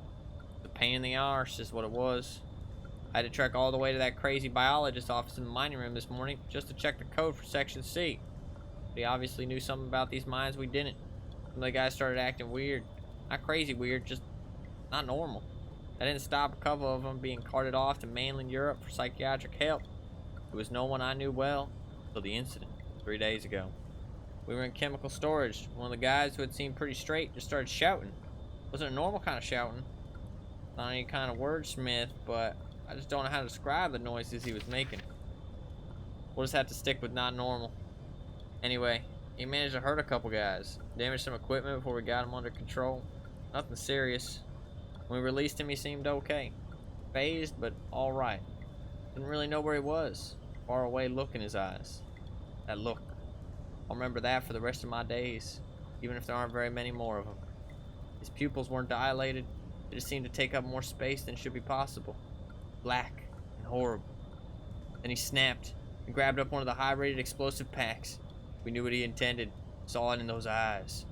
The pain in the arse is what it was. I had to trek all the way to that crazy biologist's office in the mining room this morning just to check the code for Section C. But he obviously knew something about these mines we didn't. Some of the guys started acting weird. Not crazy weird, just not normal. That didn't stop a couple of them being carted off to mainland Europe for psychiatric help. It was no one I knew well until the incident 3 days ago. We were in chemical storage. One of the guys who had seemed pretty straight just started shouting. It wasn't a normal kind of shouting. Not any kind of wordsmith, but I just don't know how to describe the noises he was making. We'll just have to stick with not normal. Anyway, he managed to hurt a couple guys, damaged some equipment before we got him under control. Nothing serious. When we released him, he seemed okay. Phased, but alright. Didn't really know where he was. Far away look in his eyes. That look. I'll remember that for the rest of my days, even if there aren't very many more of them. His pupils weren't dilated. They just seemed to take up more space than should be possible. Black and horrible. Then he snapped and grabbed up one of the high-rated explosive packs. We knew what he intended. Saw it in those eyes.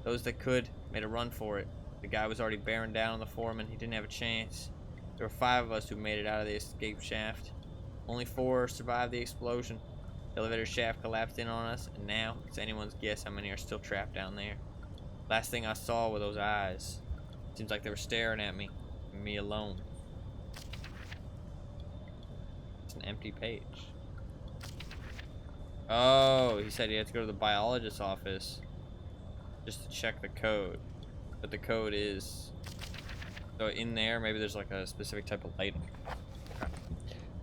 Those that could made a run for it. The guy was already bearing down on the foreman. He didn't have a chance. There were 5 of us who made it out of the escape shaft. Only 4 survived the explosion. The elevator shaft collapsed in on us, and now it's anyone's guess how many are still trapped down there. Last thing I saw were those eyes. Seems like they were staring at me, and me alone. It's an empty page. Oh, he said he had to go to the biologist's office just to check the code. But the code is... So in there, maybe there's like a specific type of light. Okay.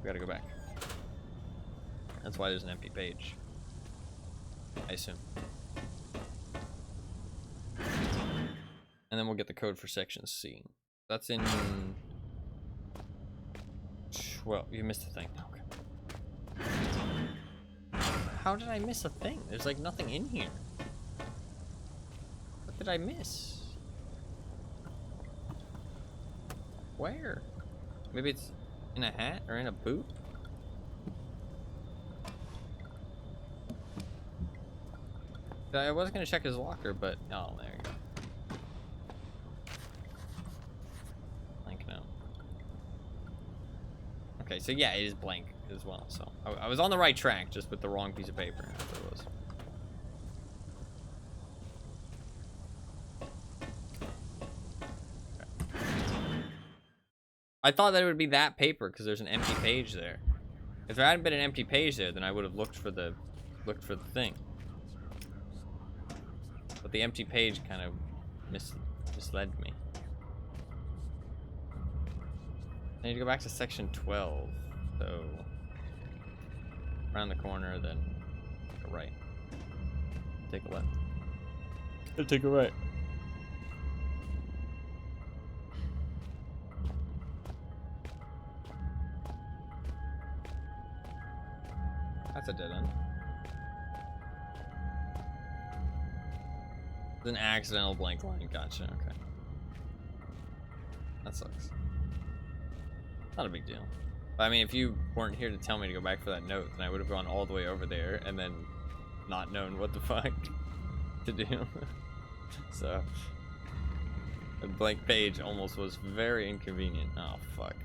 We gotta go back. That's why there's an empty page. I assume. And then we'll get the code for section C. That's in... Well, you missed a thing. Okay. How did I miss a thing? There's like nothing in here. What did I miss? Where? Maybe it's in a hat or in a boot? I was gonna check his locker, but oh, there you go. Blank note. Okay, so yeah, it is blank as well. So I was on the right track, just with the wrong piece of paper. That's what it was. I thought that it would be that paper because there's an empty page there. If there hadn't been an empty page there, then I would have looked for the thing. But the empty page kind of misled me. I need to go back to section 12. So around the corner, then go right. Take a left. Take a right. That's a dead end. It's an accidental blank line. Gotcha. Okay. That sucks. Not a big deal. But I mean, if you weren't here to tell me to go back for that note, then I would have gone all the way over there and then not known what the fuck to do. So, a blank page almost was very inconvenient. Oh, fuck.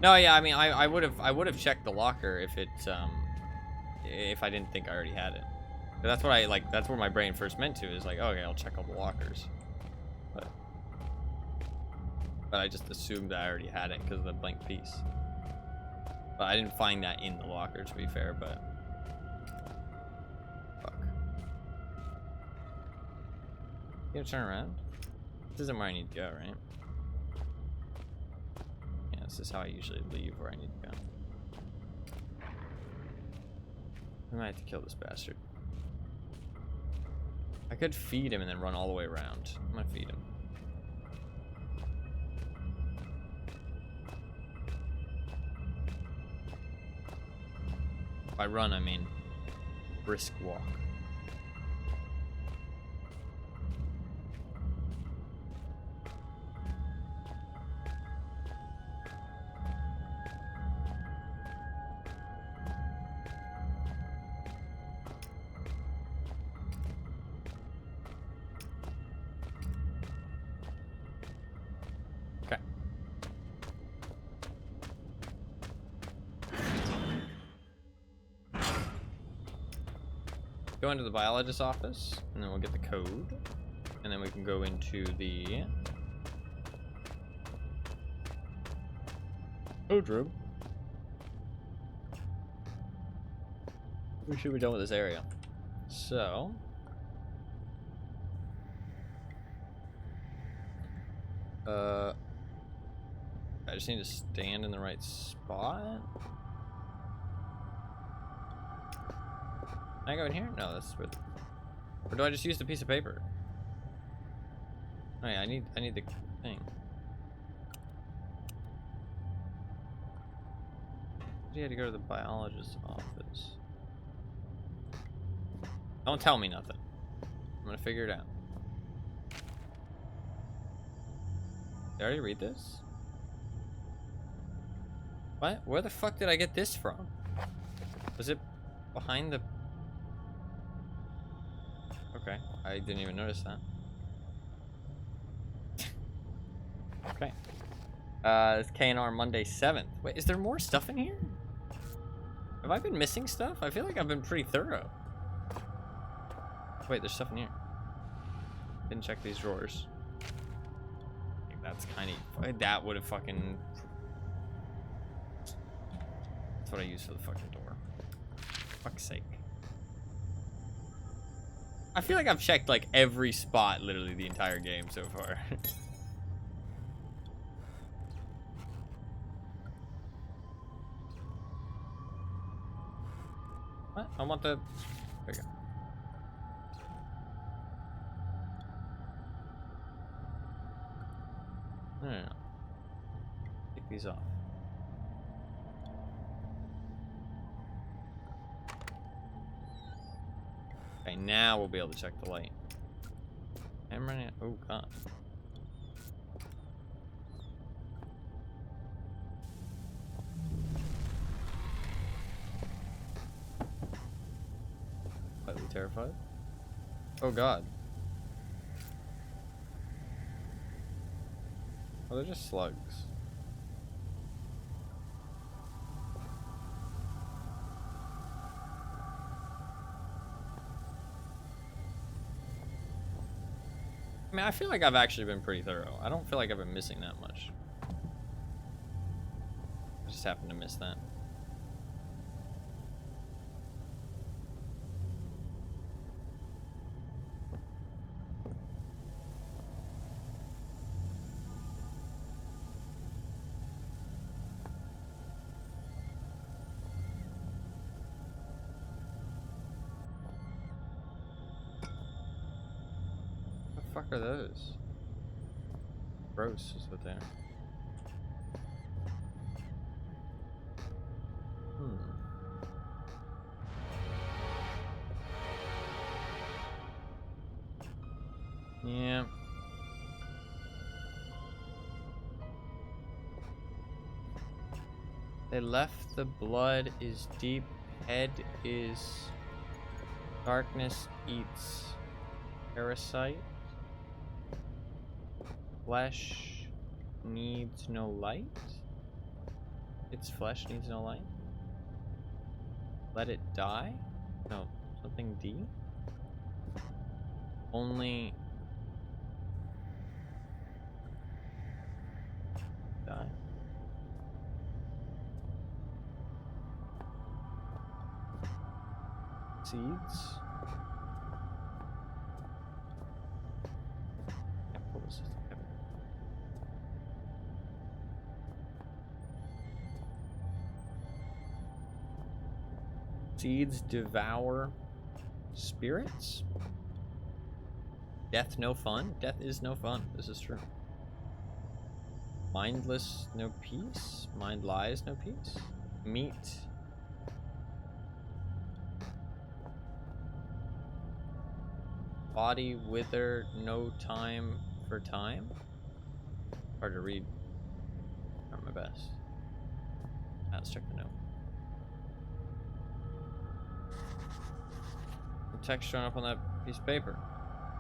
No, yeah, I mean, I would have checked the locker if I didn't think I already had it. But that's what that's where my brain first meant to, is like, okay, I'll check all the lockers. But I just assumed that I already had it because of the blank piece. But I didn't find that in the locker, to be fair, but fuck. You gonna turn around? This isn't where I need to go, right? This is how I usually leave where I need to go. I might have to kill this bastard. I could feed him and then run all the way around. I'm gonna feed him. By run, I mean brisk walk. go into the biologist's office, and then we'll get the code, and then we can go into the code room. We should be done with this area. So I just need to stand in the right spot. Can I go in here? No, that's where. Or do I just use the piece of paper? Oh yeah, I need the thing. You had to go to the biologist's office. Don't tell me nothing. I'm gonna figure it out. Did I already read this? What? Where the fuck did I get this from? Was it behind the... Okay, I didn't even notice that. Okay. It's K&R Monday 7th. Wait, is there more stuff in here? Have I been missing stuff? I feel like I've been pretty thorough. Wait, there's stuff in here. Didn't check these drawers. That's kind of... That would have fucking... That's what I use for the fucking door. Fuck's sake. I feel like I've checked like every spot literally the entire game so far. What? I want the... There you go. No. Take these off. Okay, now we'll be able to check the light. I'm running out. Oh, God. Slightly terrified. Oh, God. Oh, they're just slugs. I mean, I feel like I've actually been pretty thorough. I don't feel like I've been missing that much. I just happened to miss that. What the fuck are those? Gross is what they are. Yeah. They left the blood is deep, head is darkness eats parasite. Flesh needs no light. Its flesh needs no light. Let it die? No, something D. Only die. Seeds. Can't pull this together. Seeds devour spirits. Death no fun. Death is no fun. This is true. Mindless no peace. Mind lies no peace. Meat. Body wither no time for time. Hard to read. Not my best. Let's check the note. The text showing up on that piece of paper.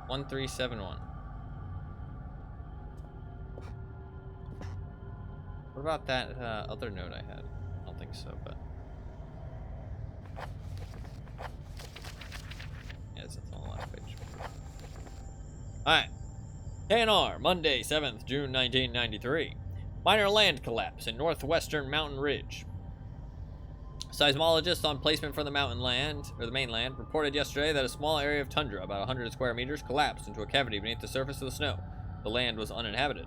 1371. What about that other note I had? I don't think so, but... Alright. KNR, Monday, 7th June 1993. Minor land collapse in northwestern mountain ridge. Seismologists on placement for the mainland, reported yesterday that a small area of tundra, about 100 square meters, collapsed into a cavity beneath the surface of the snow. The land was uninhabited.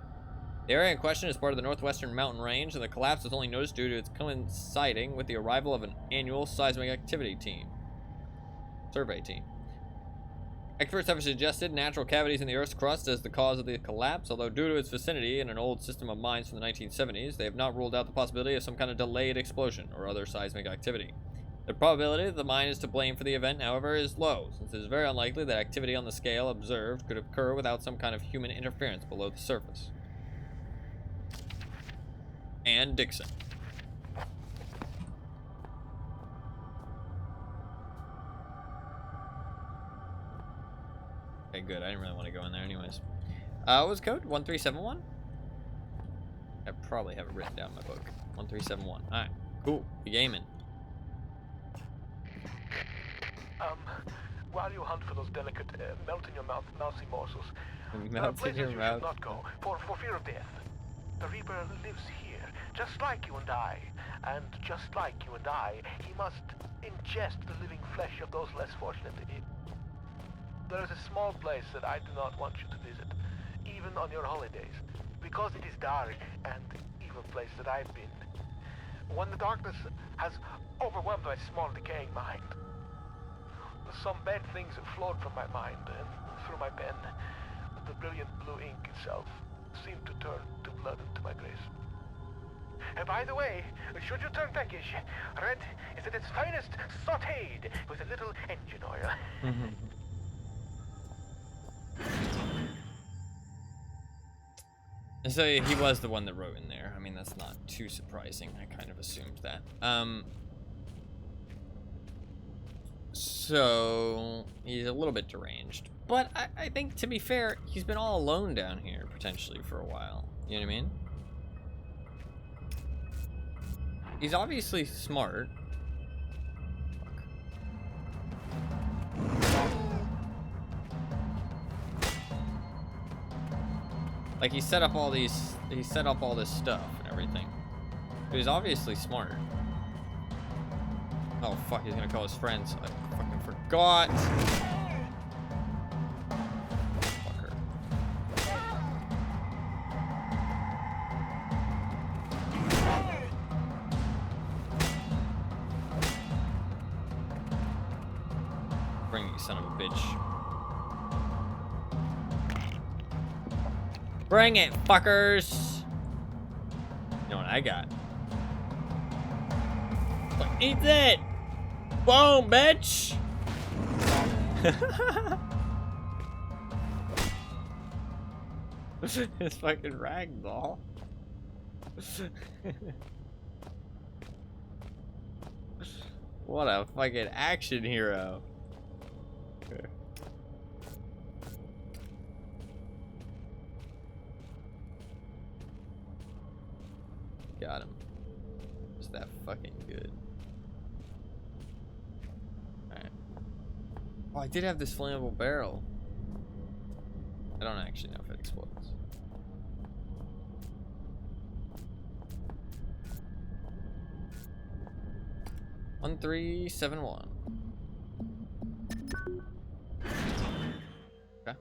The area in question is part of the northwestern mountain range, and the collapse was only noticed due to its coinciding with the arrival of an annual seismic activity survey team. Experts have suggested natural cavities in the Earth's crust as the cause of the collapse, although due to its vicinity in an old system of mines from the 1970s, they have not ruled out the possibility of some kind of delayed explosion or other seismic activity. The probability that the mine is to blame for the event, however, is low, since it is very unlikely that activity on the scale observed could occur without some kind of human interference below the surface. And Dixon. Okay, good. I didn't really want to go in there anyways. What was the code? 1371? I probably have it written down in my book. 1371. Alright, cool. Be gaming. While you hunt for those delicate, melt-in-your-mouth mousy morsels, Melt in your places you mouth. should not go, for fear of death. The Reaper lives here, just like you and I. And just like you and I, he must ingest the living flesh of those less fortunate than him. There is a small place that I do not want you to visit, even on your holidays, because it is dark and evil place that I've been. When the darkness has overwhelmed my small decaying mind, some bad things have flowed from my mind and through my pen. The brilliant blue ink itself seemed to turn to blood into my grace. And by the way, should you turn peckish, red is at its finest sautéed with a little engine oil. And so he was the one that wrote in there. I mean, that's not too surprising. I kind of assumed that. So he's a little bit deranged, but I think, to be fair, he's been all alone down here potentially for a while. You know what I mean? He's obviously smart. Like, he set up all this stuff and everything. But he's obviously smart. Oh fuck, he's gonna call his friends. I fucking forgot. Fucker. Bring you, son of a bitch. Bring it, fuckers! You know what I got? Eat that! Boom, bitch! It's fucking ragdoll. What a fucking action hero. Got him. Is that fucking good? Alright. Oh, I did have this flammable barrel. I don't actually know if it explodes. One, 3, 7, 1. Okay.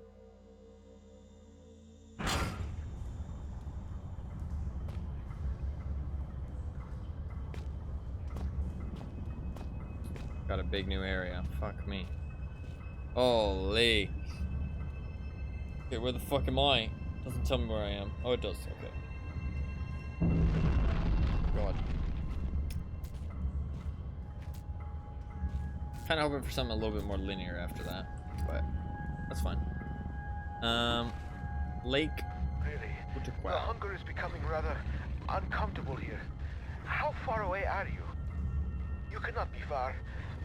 Got a big new area. Fuck me. Holy. Okay, where the fuck am I? Doesn't tell me where I am. Oh, it does. Okay. God. Kind of hoping for something a little bit more linear after that, but that's fine. Lake. Really? The hunger is becoming rather uncomfortable here. How far away are you? You cannot be far.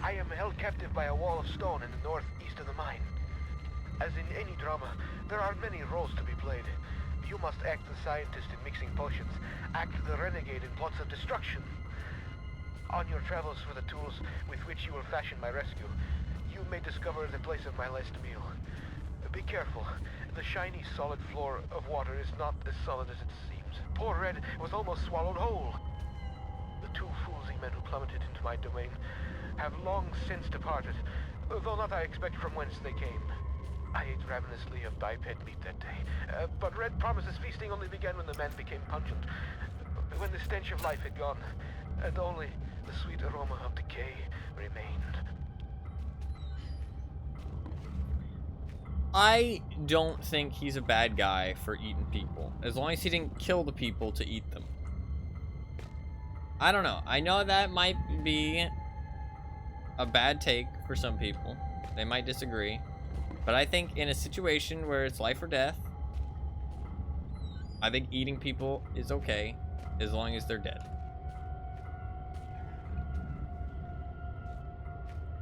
I am held captive by a wall of stone in the northeast of the mine. As in any drama, there are many roles to be played. You must act the scientist in mixing potions, act the renegade in plots of destruction. On your travels for the tools with which you will fashion my rescue, you may discover the place of my last meal. Be careful, The shiny, solid floor of water is not as solid as it seems. Poor Red was almost swallowed whole. The two foolsy men who plummeted into my domain have long since departed, though not I expect from whence they came. I ate ravenously of biped meat that day, but Red promises feasting only began when the men became pungent, when the stench of life had gone, and only the sweet aroma of decay remained. I don't think he's a bad guy for eating people, as long as he didn't kill the people to eat them. I don't know. I know that might be a bad take for some people. They might disagree. But I think in a situation where it's life or death, I think eating people is okay, as long as they're dead.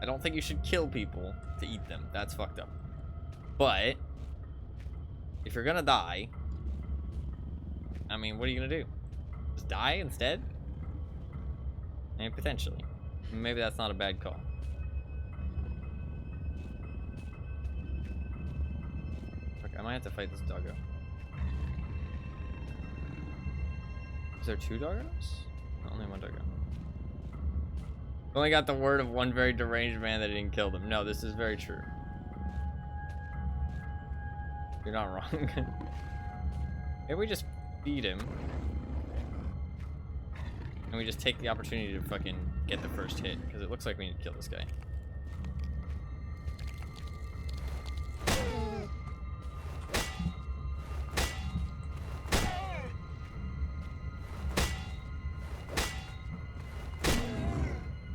I don't think you should kill people to eat them. That's fucked up. But if you're gonna die, I mean, what are you gonna do? Just die instead? I mean, potentially. Maybe that's not a bad call. Okay, I might have to fight this doggo. Is there two doggos? Only one doggo. Only got the word of one very deranged man that didn't kill them. No, this is very true. You're not wrong. Maybe we just feed him. And we just take the opportunity to fucking get the first hit. Because it looks like we need to kill this guy.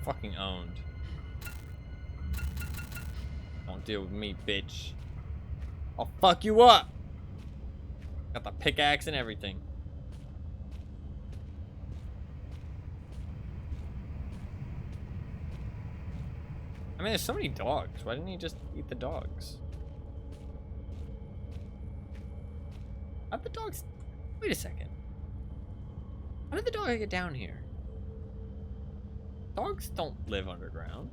Fucking owned. Don't deal with me, bitch. I'll fuck you up. Got the pickaxe and everything. I mean, there's so many dogs. Why didn't he just eat the dogs? How'd the dogs... Wait a second. How did the dog get down here? Dogs don't live underground.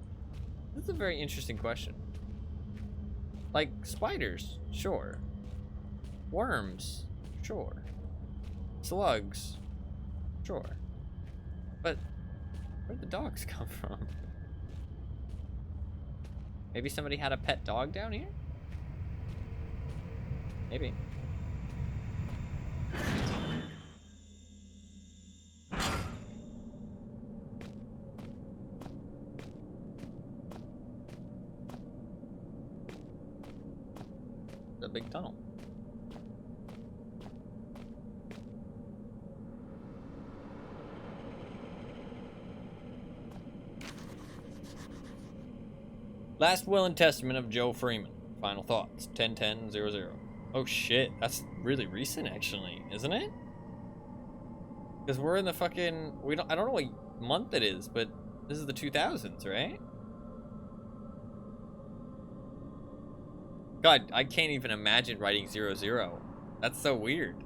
This is a very interesting question. Like, spiders, sure. Worms, sure. Slugs, sure. But where'd the dogs come from? Maybe somebody had a pet dog down here? Maybe. The big tunnel. Last Will and Testament of Joe Freeman. Final thoughts. 10-10-0-0. Oh shit, that's really recent actually, isn't it? Because we're in the fucking... I don't know what month it is, but this is the 2000s, right? God, I can't even imagine writing 00. That's so weird.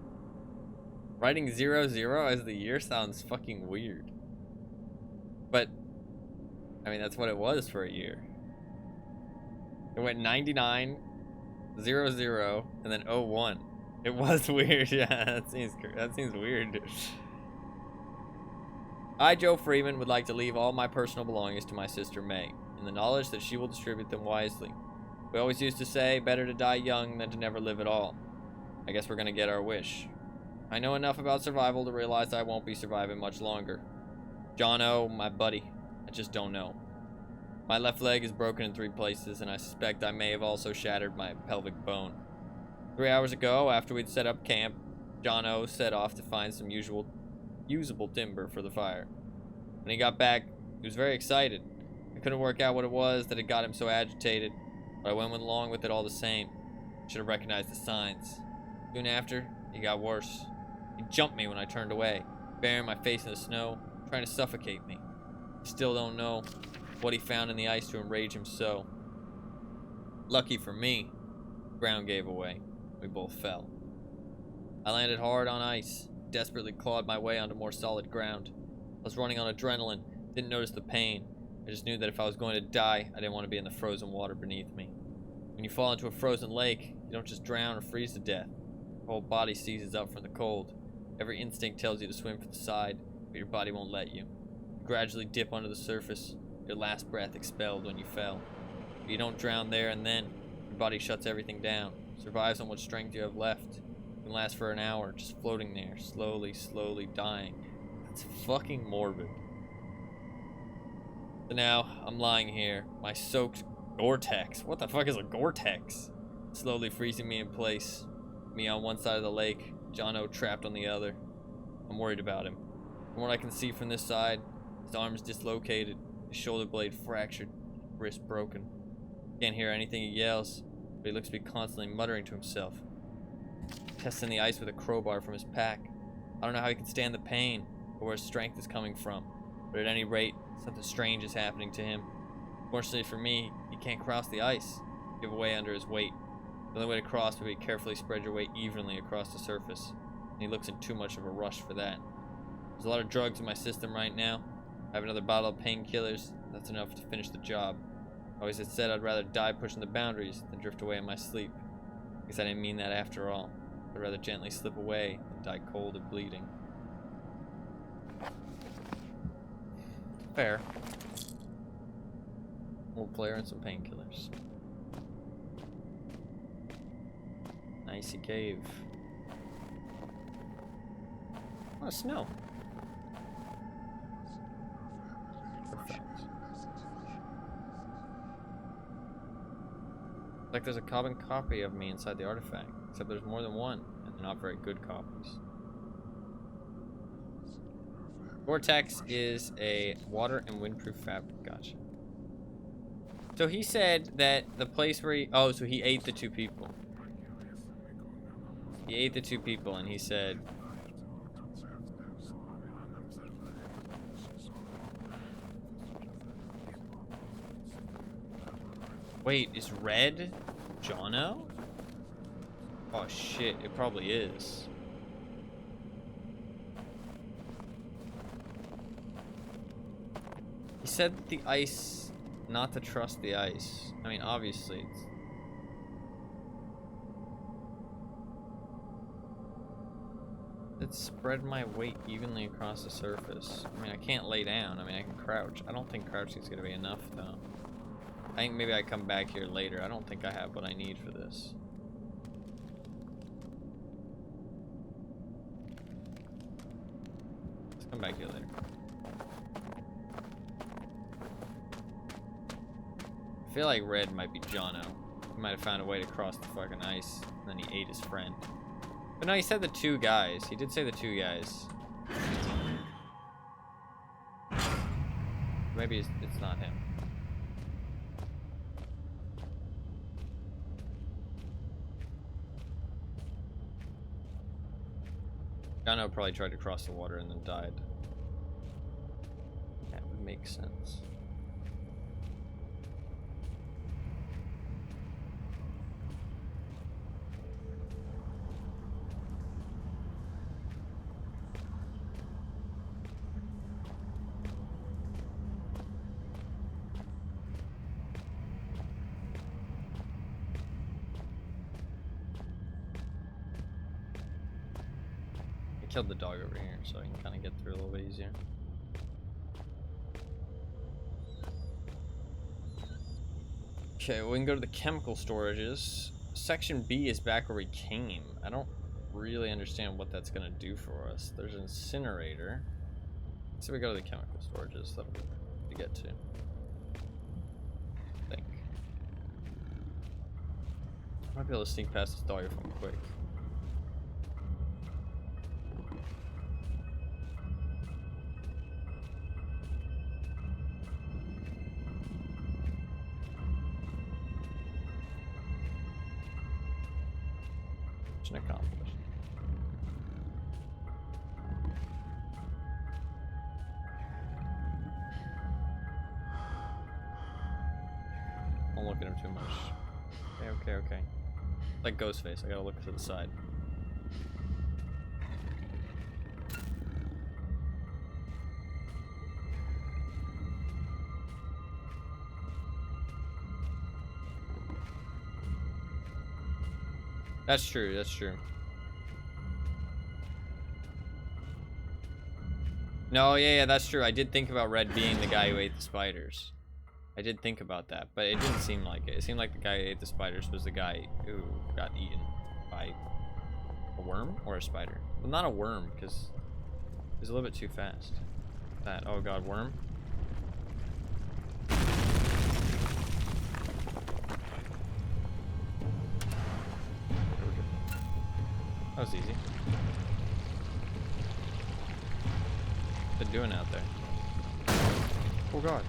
Writing 00 as the year sounds fucking weird. But, I mean, that's what it was for a year. It went 99, 00, and then 01. It was weird. Yeah, that seems weird. I, Joe Freeman, would like to leave all my personal belongings to my sister May, in the knowledge that she will distribute them wisely. We always used to say, better to die young than to never live at all. I guess we're gonna get our wish. I know enough about survival to realize I won't be surviving much longer. John-O, my buddy, I just don't know. My left leg is broken in 3 places, and I suspect I may have also shattered my pelvic bone. 3 hours ago, after we'd set up camp, John-O set off to find some usable timber for the fire. When he got back, he was very excited. I couldn't work out what it was that had got him so agitated, but I went along with it all the same. Should have recognized the signs. Soon after, he got worse. He jumped me when I turned away, burying my face in the snow, trying to suffocate me. I still don't know what he found in the ice to enrage him so. Lucky for me, the ground gave away. We both fell. I landed hard on ice, desperately clawed my way onto more solid ground. I was running on adrenaline, didn't notice the pain. I just knew that if I was going to die, I didn't want to be in the frozen water beneath me. When you fall into a frozen lake, You don't just drown or freeze to death. Your whole body seizes up from the cold. Every instinct tells you to swim for the side, but your body won't let you. You gradually dip under the surface, your last breath expelled when you fell. But you don't drown there and then. Your body shuts everything down, survives on what strength you have left. You can last for an hour, just floating there, slowly, slowly dying. That's fucking morbid. So now, I'm lying here, my soaked Gore-Tex. What the fuck is a Gore-Tex? Slowly freezing me in place. Me on one side of the lake, Jono trapped on the other. I'm worried about him. From what I can see from this side, his arm's dislocated, his shoulder blade fractured, wrist broken. Can't hear anything he yells, but he looks to be constantly muttering to himself. Testing the ice with a crowbar from his pack. I don't know how he can stand the pain, or where his strength is coming from, but at any rate, something strange is happening to him. Fortunately for me, he can't cross the ice, give way under his weight. The only way to cross would be to carefully spread your weight evenly across the surface, and he looks in too much of a rush for that. There's a lot of drugs in my system right now. I have another bottle of painkillers. That's enough to finish the job. I always had said I'd rather die pushing the boundaries than drift away in my sleep. Guess I didn't mean that after all. I'd rather gently slip away than die cold and bleeding. Fair. Old player and some painkillers. Icy cave. Oh, snow. Perfect. Like there's a carbon copy of me inside the artifact, except there's more than one, and they're not very good copies. Gore-Tex is a water and windproof fabric. Gotcha. So he said that the place where he... Oh, so he ate the two people. He ate the two people, and he said... Wait, is red Jono? Oh shit, it probably is. He said that the ice, not to trust the ice. I mean, obviously, it's... It spread my weight evenly across the surface. I mean, I can't lay down. I mean, I can crouch. I don't think crouching is going to be enough, though. I think maybe I come back here later. I don't think I have what I need for this. Let's come back here later. I feel like red might be Jono. He might have found a way to cross the fucking ice, and then he ate his friend. But no, he said the two guys. He did say the two guys. Maybe it's not him. Jono probably tried to cross the water and then died. That would make sense. Killed the dog over here, so I can kind of get through a little bit easier. Okay, we can go to the chemical storages. Section B is back where we came. I don't really understand what that's gonna do for us. There's an incinerator. So we go to the chemical storages. That'll be to get to. I think. I might be able to sneak past this dog if I'm quick. Accomplished. Don't look at him too much. Okay. Like Ghostface, I gotta look to the side. That's true, that's true. No, yeah, that's true. I did think about Red being the guy who ate the spiders. I did think about that, but it didn't seem like it. It seemed like the guy who ate the spiders was the guy who got eaten by a worm or a spider. Well, not a worm, because he's a little bit too fast. That, oh god, worm? That was easy. What's it doing out there? Oh god.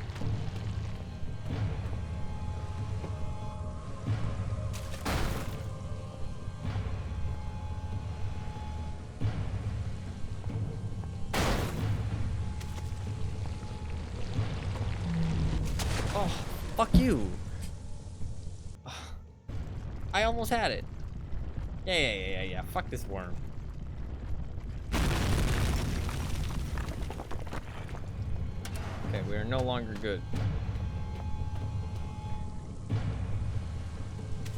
Oh, fuck you. I almost had it. Yeah. Fuck this worm. Okay, we are no longer good. I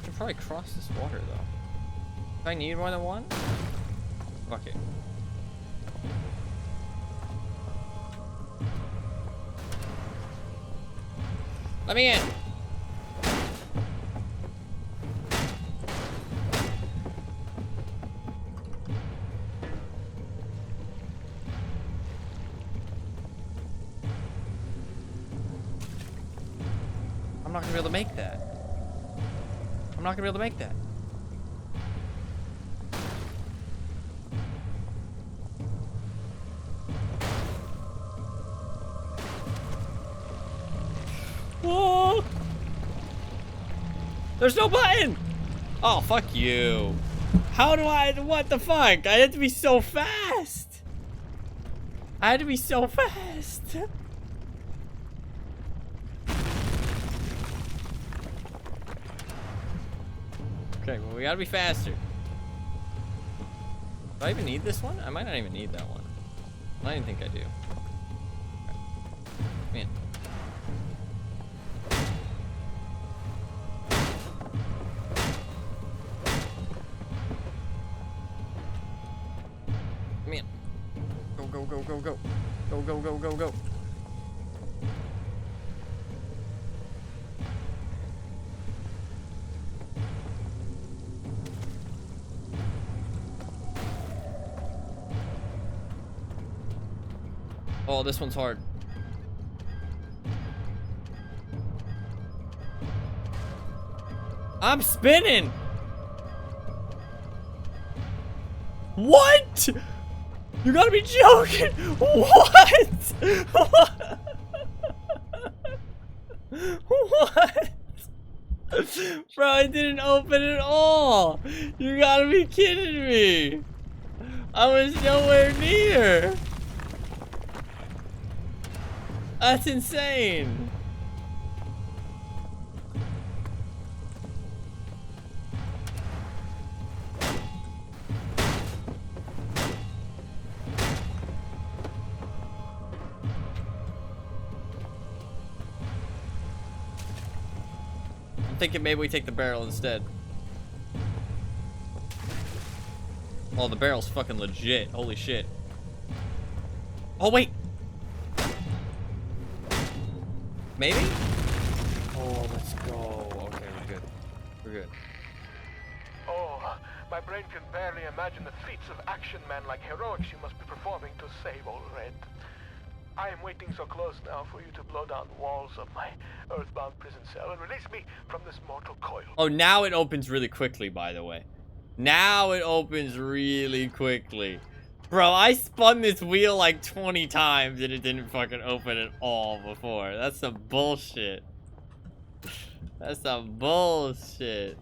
could probably cross this water though. Do I need more than one? Fuck it. Let me in. I'm not gonna be able to make that. I'm not gonna be able to make that. Whoa! There's no button! Oh, fuck you. How do I, what the fuck? I had to be so fast. I had to be so fast. Okay, well, we gotta be faster. Do I even need this one? I might not even need that one. I don't even think I do. Okay. Man. Man. Go. Go. Oh, this one's hard. I'm spinning! What? You gotta be joking! What? What? Bro, it didn't open at all! You gotta be kidding me! I was nowhere near! That's insane! I'm thinking maybe we take the barrel instead. Oh, the barrel's fucking legit. Holy shit. Oh, wait! Maybe? Oh, let's go. Okay, we're good. We're good. Oh, my brain can barely imagine the feats of action man like heroics you must be performing to save old Red. I am waiting so close now for you to blow down the walls of my earthbound prison cell and release me from this mortal coil. Oh, now it opens really quickly, by the way. Now it opens really quickly. Bro, I spun this wheel like 20 times and it didn't fucking open at all before. That's some bullshit. That's some bullshit.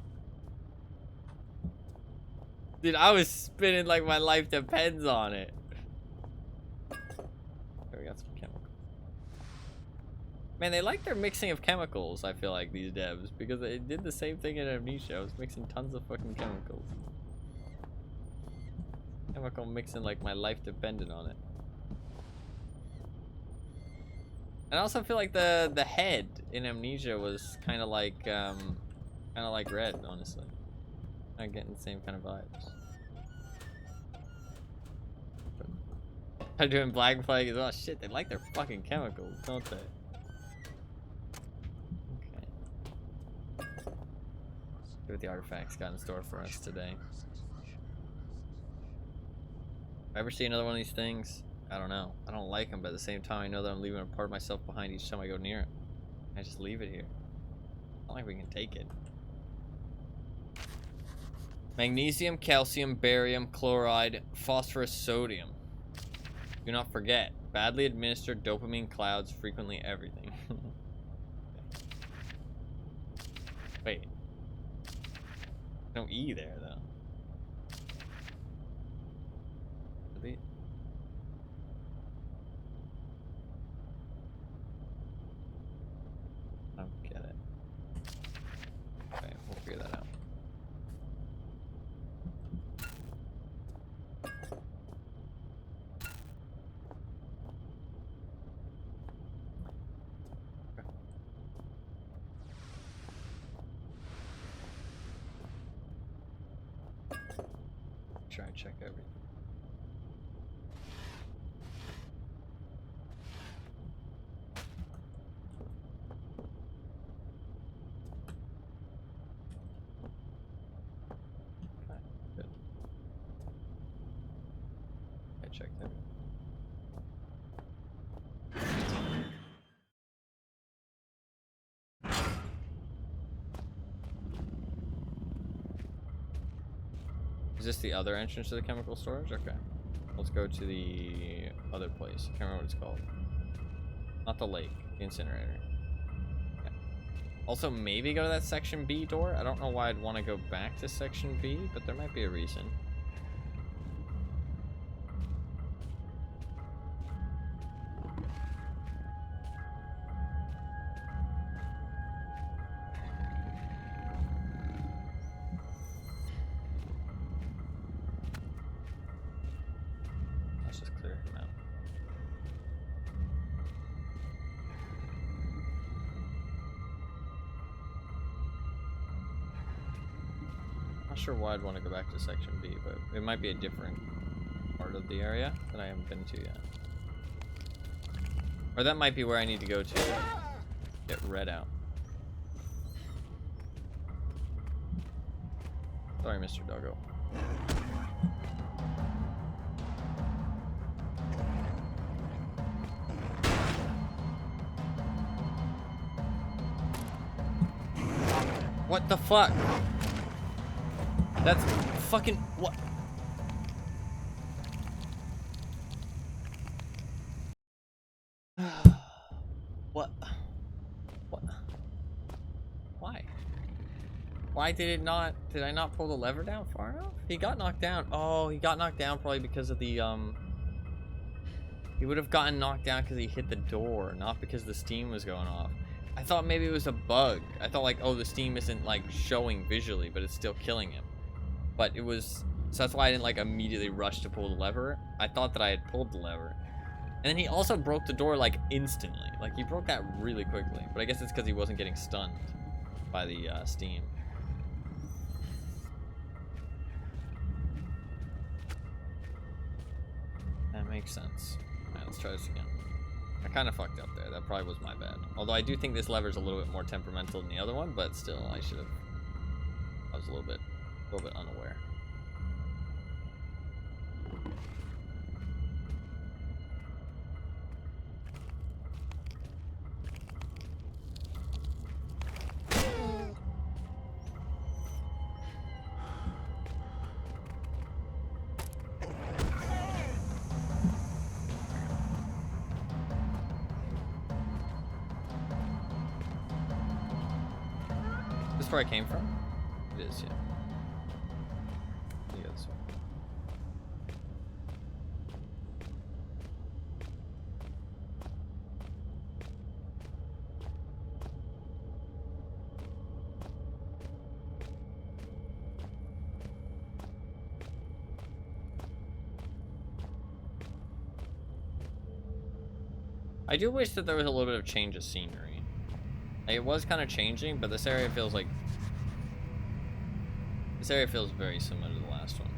Dude, I was spinning like my life depends on it. There, we got some chemicals. Man, they like their mixing of chemicals, I feel like, these devs. Because they did the same thing in Amnesia. I was mixing tons of fucking chemicals. Chemical mixing like my life depended on it. And I also feel like the head in Amnesia was kind of like Red, honestly. I'm getting the same kind of vibes. I'm doing Black Flag as well. Shit, they like their fucking chemicals, don't they? Okay. See what the artifacts got in store for us today. If I ever see another one of these things, I don't know. I don't like them, but at the same time, I know that I'm leaving a part of myself behind each time I go near it. I just leave it here. It's not like we can take it. Magnesium, calcium, barium, chloride, phosphorus, sodium. Do not forget, badly administered dopamine clouds frequently everything. Wait. No E there, though. Delete. I don't get it. Okay, we'll figure that out. Try and check everything. Okay, good. I checked everything. Is this the other entrance to the chemical storage? Okay. Let's go to the other place. I can't remember what it's called. Not the lake, the incinerator. Okay. Also, maybe go to that section B door. I don't know why I'd want to go back to section B, but there might be a reason. Let's just clear him out. Not sure why I'd want to go back to section B, but it might be a different part of the area that I haven't been to yet. Or that might be where I need to go to get red out. Sorry, Mr. Doggo. What the fuck? That's fucking what? What? What? Why? Why did it not? Did I not pull the lever down far enough? He got knocked down. Oh, he got knocked down probably because of the He would have gotten knocked down because he hit the door, not because the steam was going off. I thought maybe it was a bug. I thought like, oh, the steam isn't like showing visually, but it's still killing him. But it was, so that's why I didn't like immediately rush to pull the lever. I thought that I had pulled the lever. And then he also broke the door like instantly. Like he broke that really quickly. But I guess it's because he wasn't getting stunned by the steam. That makes sense. Alright, let's try this again. I kind of fucked up there. That probably was my bad. Although I do think this lever's a little bit more temperamental than the other one, but still, I should have. I was a little bit unaware. This is where I came from? It is, yeah. Yeah, this one. I do wish that there was a little bit of change of scenery. Like, it was kind of changing, but this area feels like This area feels very similar to the last one.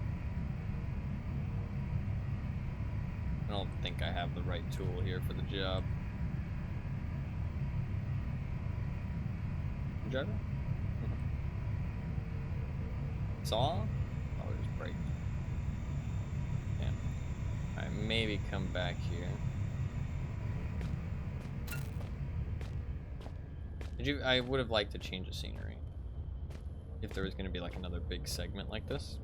I don't think I have the right tool here for the job. You driving? Saw? Oh, just brake. Yeah. Alright, maybe come back here. I would have liked to change the scenery. If there was going to be like another big segment like this.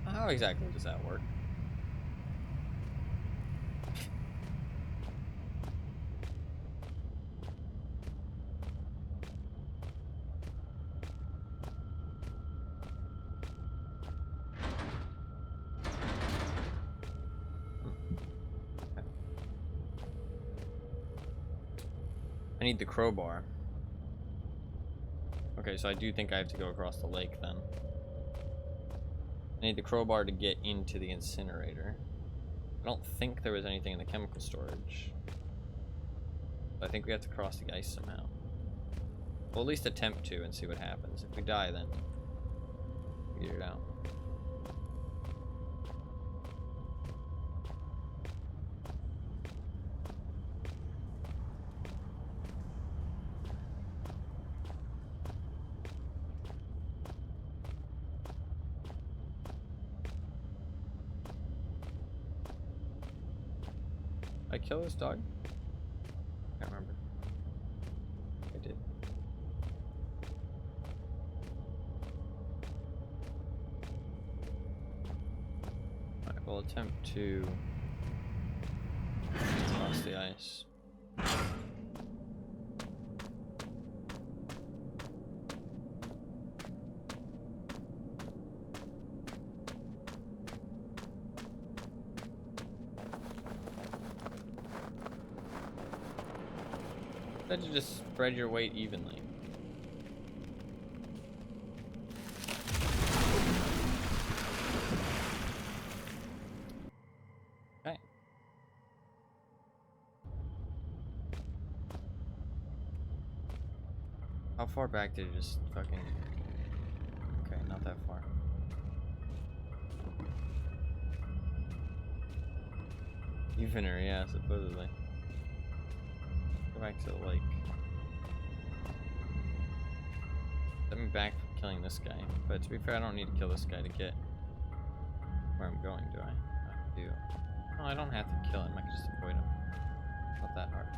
How exactly does that work? I need the crowbar. Okay, so I do think I have to go across the lake then. I need the crowbar to get into the incinerator. I don't think there was anything in the chemical storage. But I think we have to cross the ice somehow. We'll at least attempt to and see what happens. If we die, then figure it out. I kill this dog? Can't remember. I did. Alright, we'll attempt to cross the ice. You just spread your weight evenly. Okay. How far back did it just fucking... Okay, not that far. Evener, yeah, supposedly. Go back to the lake. Set me back from killing this guy. But to be fair, I don't need to kill this guy to get where I'm going, do I? I do. No, I don't have to kill him. I can just avoid him. It's not that hard.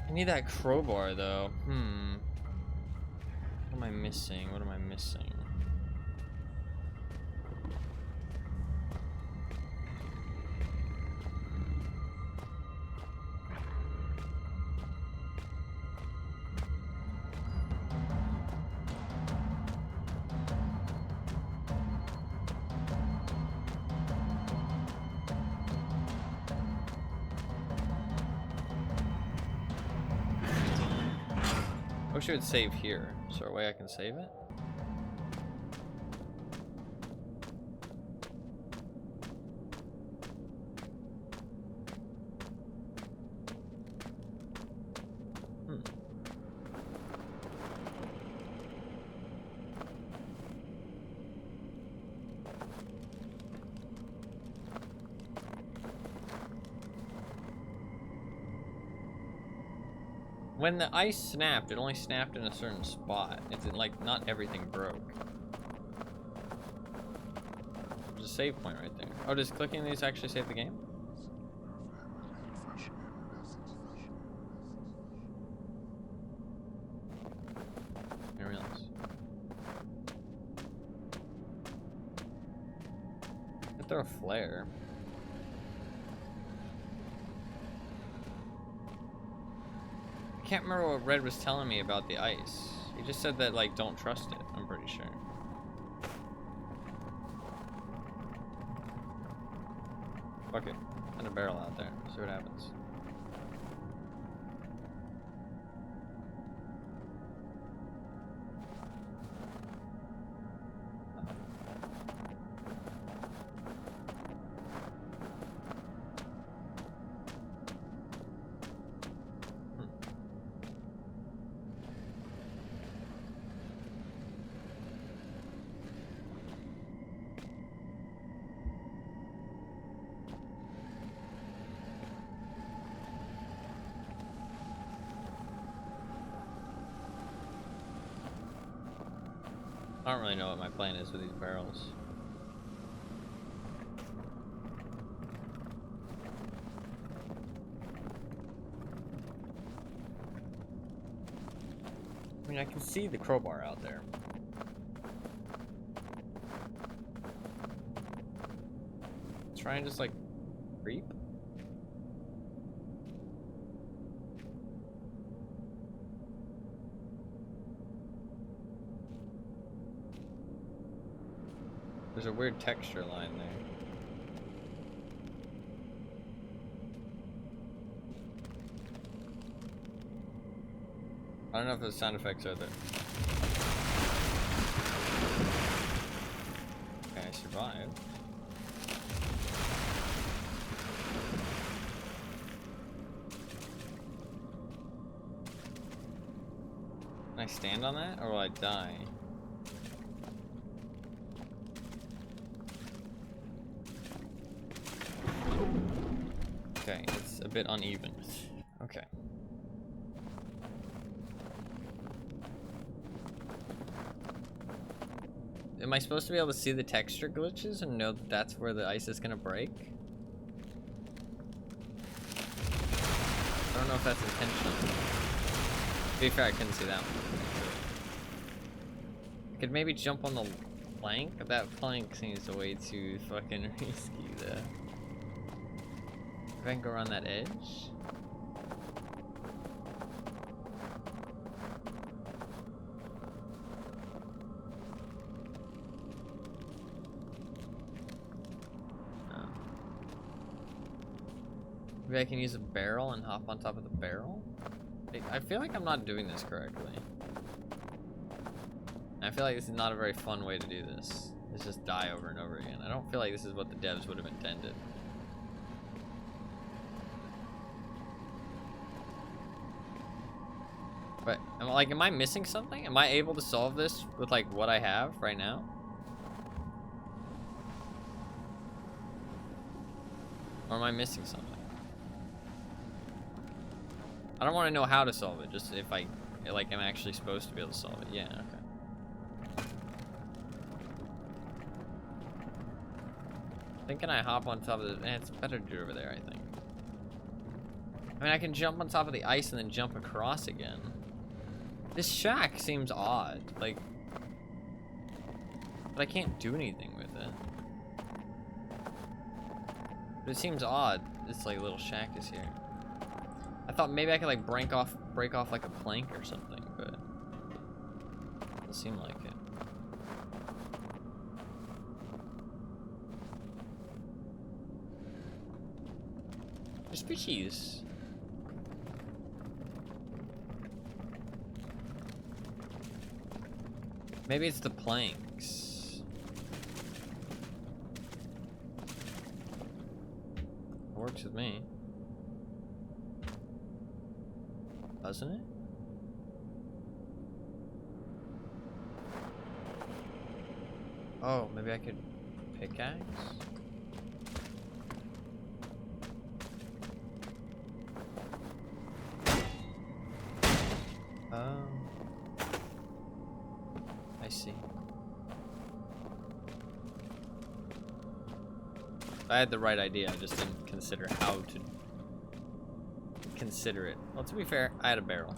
I need that crowbar, though. What am I missing? What am I missing? I wish it would save here. Is there a way I can save it? When the ice snapped, it only snapped in a certain spot. It's like not everything broke. There's a save point right there. Oh, does clicking these actually save the game? I didn't realize. I could throw a flare. I can't remember what Red was telling me about the ice. He just said that, like, don't trust it, I'm pretty sure. Fuck it. Send a barrel out there. See what happens. I don't really know what my plan is with these barrels. I mean, I can see the crowbar out there. Try and just like creep. There's a weird texture line there. I don't know if the sound effects are there. Okay, I survived. Can I stand on that, or will I die? Okay, it's a bit uneven. Okay. Am I supposed to be able to see the texture glitches and know that that's where the ice is gonna break? I don't know if that's intentional. To be fair, I couldn't see that one. I could maybe jump on the plank, but that plank seems way too fucking risky though. If I can go around that edge? No. Maybe I can use a barrel and hop on top of the barrel? I feel like I'm not doing this correctly. I feel like this is not a very fun way to do this. It's just die over and over again. I don't feel like this is what the devs would have intended. But, am I missing something? Am I able to solve this with, like, what I have right now? Or am I missing something? I don't want to know how to solve it, just if I, like, am actually supposed to be able to solve it. Yeah, okay. Thinking I hop on top of the... it's better to do over there, I think. I mean, I can jump on top of the ice and then jump across again. This shack seems odd, like... But I can't do anything with it. But it seems odd, this, like, little shack is here. I thought maybe I could, like, break off like, a plank or something, but... it doesn't seem like it. There's fishies. Maybe it's the planks. It works with me. Doesn't it? Oh, maybe I could pickaxe? Oh. I see. I had the right idea, I just didn't consider how to consider it. Well, to be fair, I had a barrel.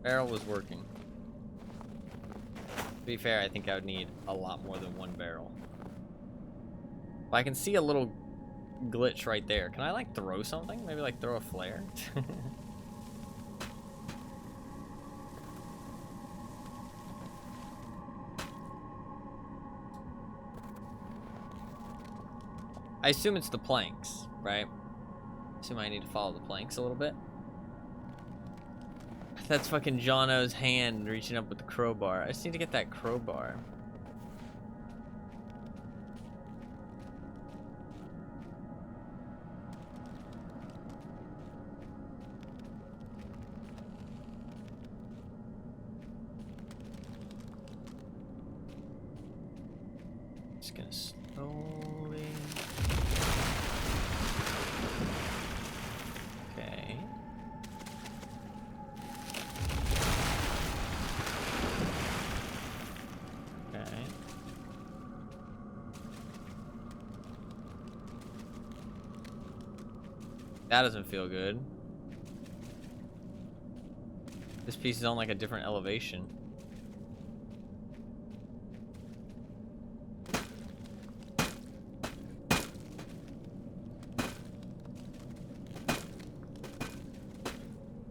Barrel was working. To be fair, I think I would need a lot more than one barrel. But I can see a little glitch right there. Can I, like, throw something? Maybe, like, throw a flare? I assume it's the planks, right? I assume I need to follow the planks a little bit. That's fucking Jono's hand reaching up with the crowbar. I just need to get that crowbar. Just gonna slowly... Okay. That doesn't feel good. This piece is on like a different elevation.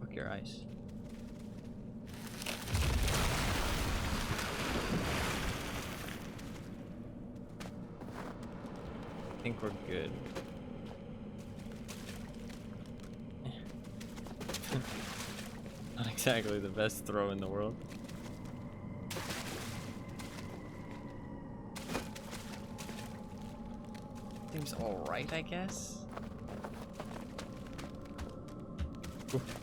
Fuck your ice. I think we're good. Not exactly the best throw in the world. Seems alright, I guess. Oof.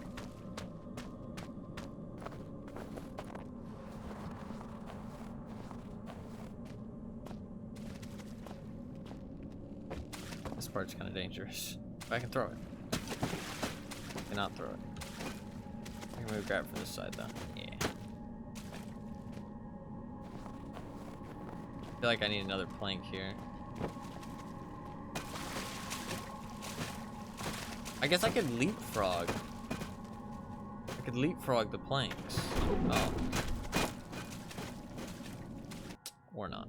This part's kind of dangerous. If I can throw it. I cannot throw it. I can move grab from this side though. Yeah. I feel like I need another plank here. I guess I could leapfrog. I could leapfrog the planks. Oh. Or not.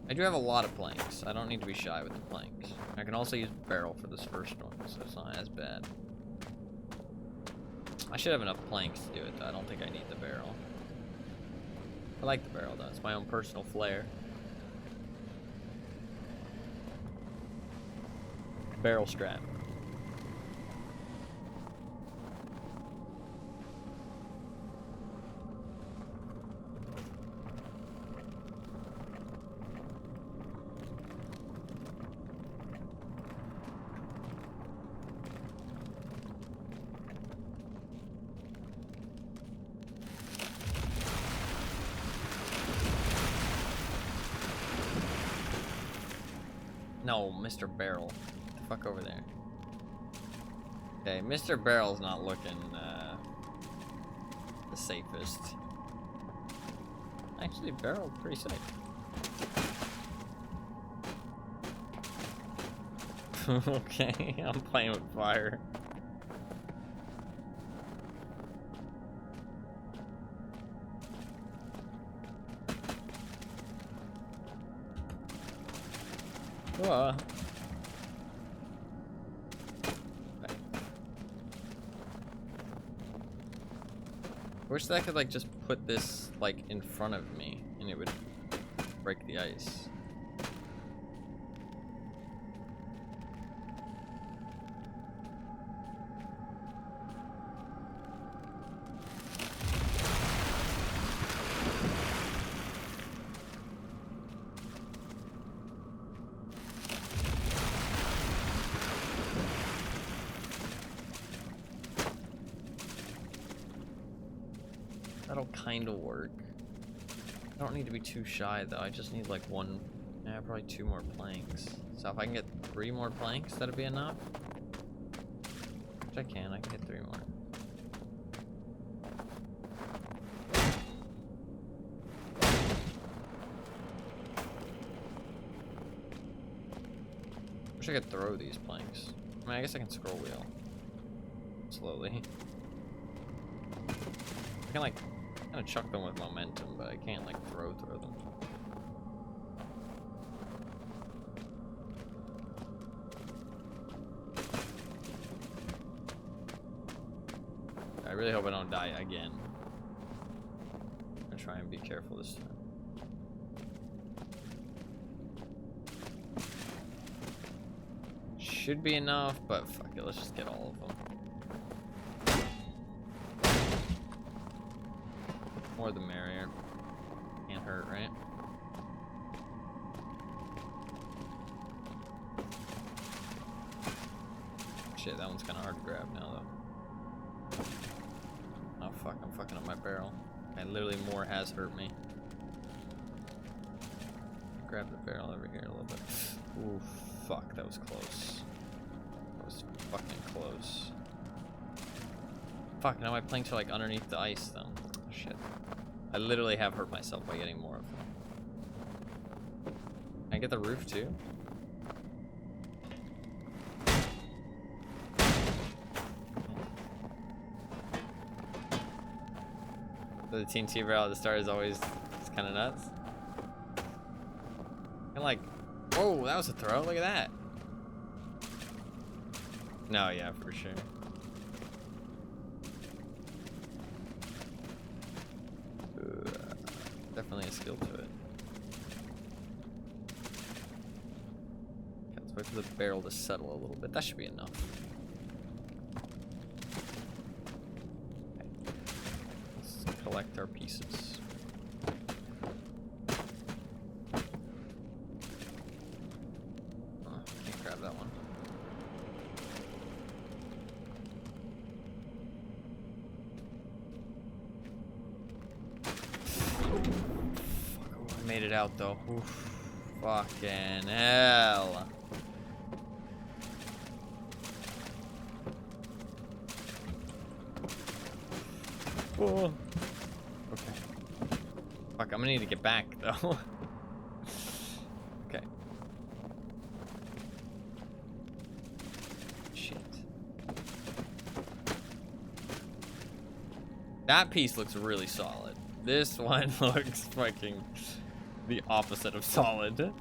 I do have a lot of planks. I don't need to be shy with the planks. I can also use barrel for this first one, so it's not as bad. I should have enough planks to do it, though. I don't think I need the barrel. I like the barrel, though. It's my own personal flair. Barrel strap. No, Mr. Barrel. Get the fuck over there. Okay, Mr. Barrel's not looking the safest. Actually, Barrel's pretty safe. Okay, I'm playing with fire. Okay. Wish that I could like just put this like in front of me and it would break the ice. That'll kind of work. I don't need to be too shy though. I just need like one, probably 2 more planks. So if I can get 3 more planks, that'd be enough. Which I can get 3 more. Wish I could throw these planks. I mean, I guess I can scroll wheel. Slowly. I can like kind of chuck them with momentum, but I can't like throw them. I really hope I don't die again. I'm gonna try and be careful this time. Should be enough, but fuck it, let's just get all of them. More the merrier. Can't hurt, right? Shit, that one's kind of hard to grab now, though. Oh fuck, I'm fucking up my barrel. And literally more has hurt me. Grab the barrel over here a little bit. Ooh, fuck, that was close. That was fucking close. Fuck, now my planks are like underneath the ice, though. Shit. I literally have hurt myself by getting more of them. get the roof too? The TNT barrel at the start is always kind of nuts. And like, whoa, that was a throw. Look at that. No, yeah, for sure. Definitely a skill to it. Okay, let's wait for the barrel to settle a little bit. That should be enough. Okay. Let's collect our pieces. Oh, can't grab that one. Made it out though. Oof. Fucking hell. Oh. Okay. Fuck, I'm gonna need to get back though. Okay. Shit. That piece looks really solid. This one looks fucking the opposite of solid. Okay,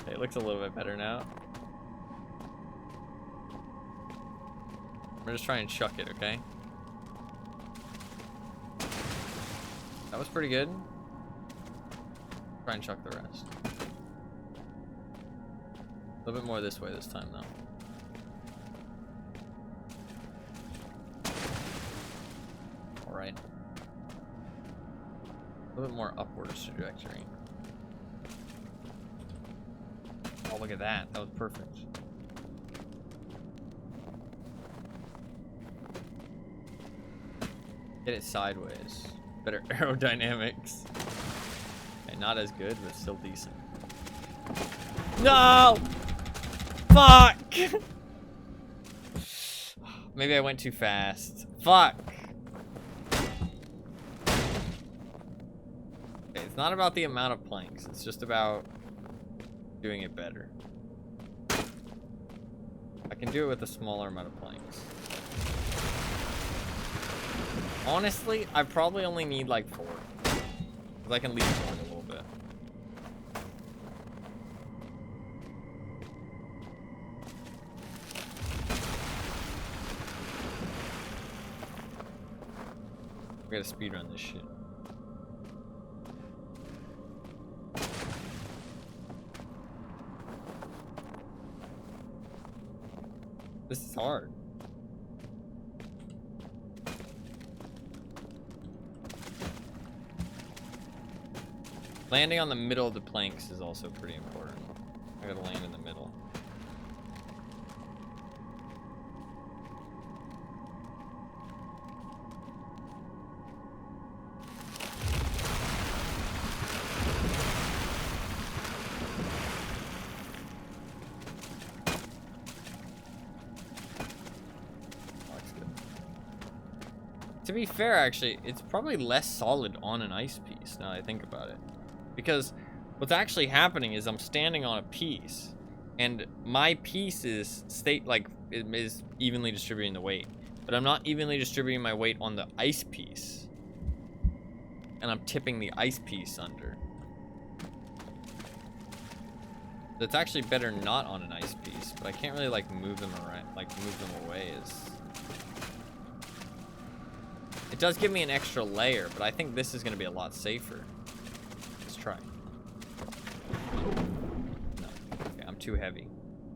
it looks a little bit better now. We're just trying to chuck it, okay? That was pretty good. Try and chuck the rest. A little bit more this way this time, though. All right. A little bit more upwards trajectory. Oh, look at that. That was perfect. Get it sideways. Better aerodynamics. Okay, not as good, but still decent. No! Fuck! Maybe I went too fast. Fuck! It's not about the amount of planks, it's just about doing it better. I can do it with a smaller amount of planks. Honestly, I probably only need like 4. Because I can leave it a little bit. We gotta speedrun this shit. This is hard. Landing on the middle of the planks is also pretty important. I gotta land in the middle. To be fair, actually, it's probably less solid on an ice piece now that I think about it. Because what's actually happening is I'm standing on a piece, and my piece is is evenly distributing the weight, but I'm not evenly distributing my weight on the ice piece, and I'm tipping the ice piece under. So it's actually better not on an ice piece, but I can't really like move them around, move them away. It does give me an extra layer, but I think this is going to be a lot safer. Let's try. No. Okay, I'm too heavy.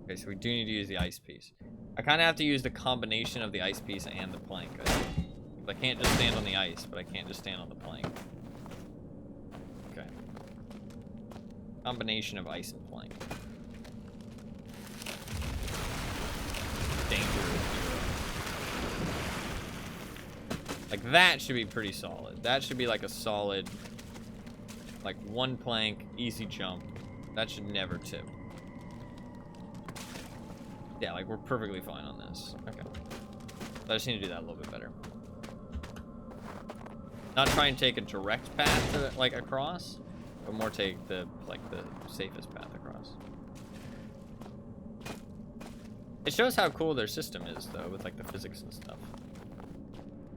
Okay, so we do need to use the ice piece. I kind of have to use the combination of the ice piece and the plank. I can't just stand on the ice, but I can't just stand on the plank. Okay. Combination of ice and plank. Dangerous. Like, that should be pretty solid. That should be like a solid, like, 1 plank, easy jump. That should never tip. Yeah, like, we're perfectly fine on this. Okay. So I just need to do that a little bit better. Not try and take a direct path to, like, across, but more take the safest path across. It shows how cool their system is though, with like the physics and stuff.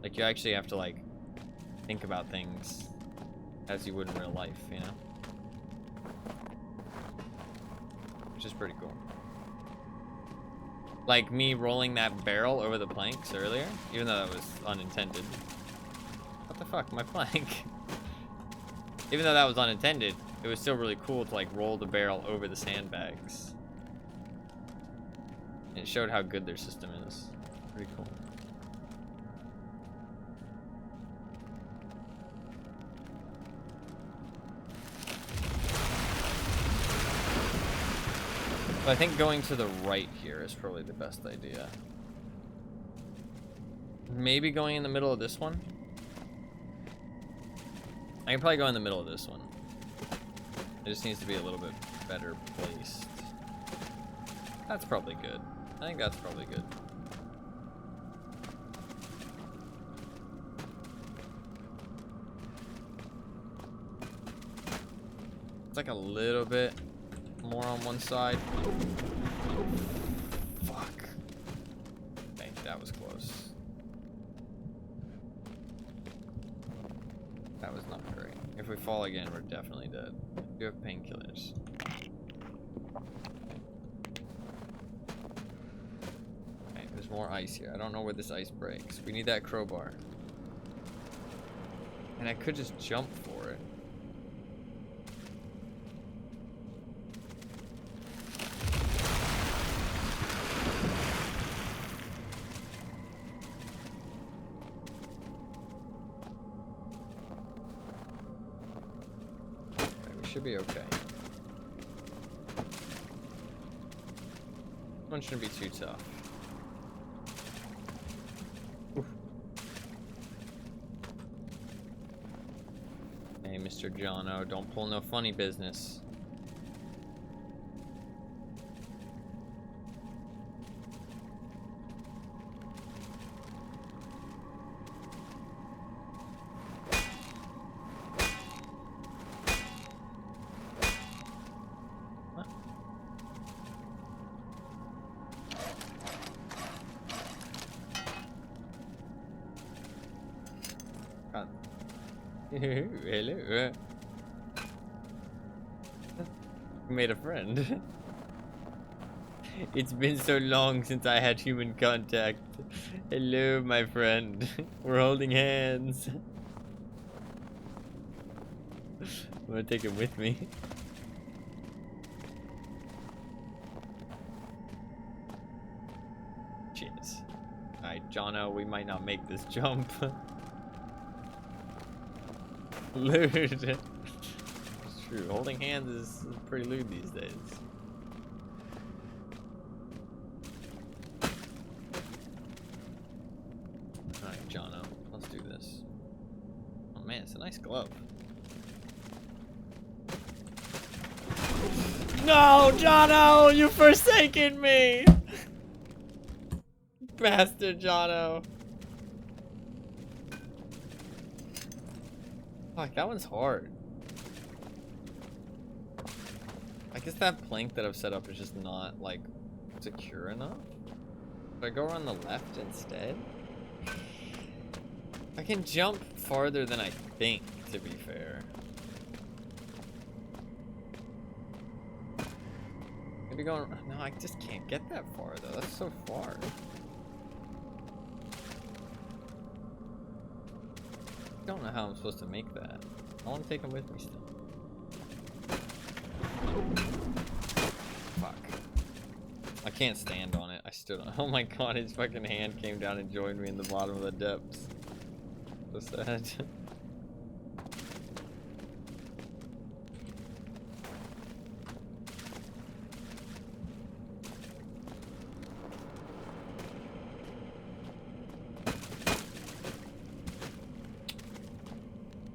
Like you actually have to like think about things as you would in real life, you know? Which is pretty cool. Like me rolling that barrel over the planks earlier, even though that was unintended. What the fuck, my plank? Even though that was unintended, it was still really cool to like roll the barrel over the sandbags. And it showed how good their system is. Pretty cool. But I think going to the right here is probably the best idea. Maybe going in the middle of this one. I can probably go in the middle of this one. It just needs to be a little bit better placed. That's probably good. I think that's probably good. It's like a little bit more on one side. Fuck. Okay, that was close. That was not great. If we fall again, we're definitely dead. You have painkillers. Okay, there's more ice here. I don't know where this ice breaks. We need that crowbar. And I could just jump for it. Should be okay. One shouldn't be too tough. Oof. Hey, Mr. Jono, don't pull no funny business. Hello. Made a friend. It's been so long since I had human contact. Hello, my friend. We're holding hands. I'm gonna take him with me. Cheers. Alright, Jono, we might not make this jump. Lewd. It's true. Holding hands is pretty lewd these days. Alright, Jono. Let's do this. Oh man, it's a nice glove. No, Jono! You've forsaken me! Bastard, Jono. Fuck, that one's hard. I guess that plank that I've set up is just not, like, secure enough. Should I go around the left instead? I can jump farther than I think, to be fair. Maybe going... No, I just can't get that far, though. That's so far. I don't know how I'm supposed to make that. I want to take him with me still. Fuck. I can't stand on it. I stood on. Oh my god, his fucking hand came down and joined me in the bottom of the depths. So sad.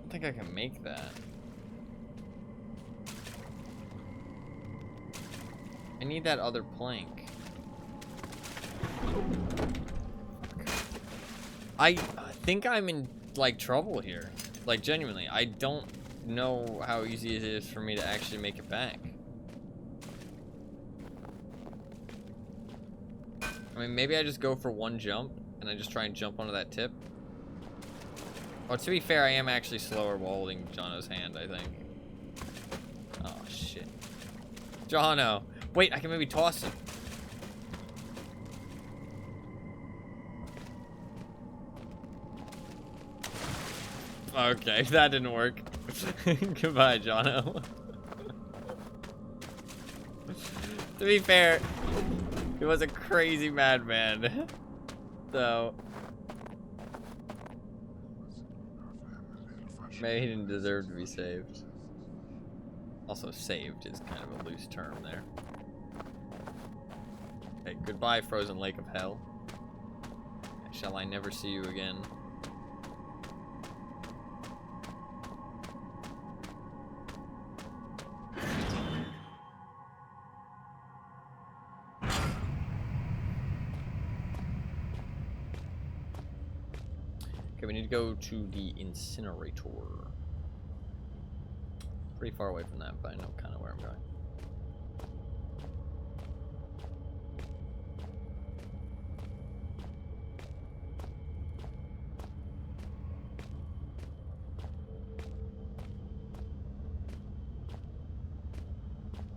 I think I can make that. I need that other plank. I think I'm in like trouble here. Like genuinely, I don't know how easy it is for me to actually make it back. I mean, maybe I just go for one jump, and I just try and jump onto that tip. Oh, to be fair, I am actually slower while holding Jono's hand, I think. Oh, shit. Jono! Wait, I can maybe toss him. Okay, that didn't work. Goodbye, Jono. To be fair, he was a crazy madman. So maybe he didn't deserve to be saved. Also, saved is kind of a loose term there. Okay, goodbye, frozen lake of hell. Shall I never see you again? Okay, we need to go to the incinerator. Pretty far away from that, but I know kind of where I'm going.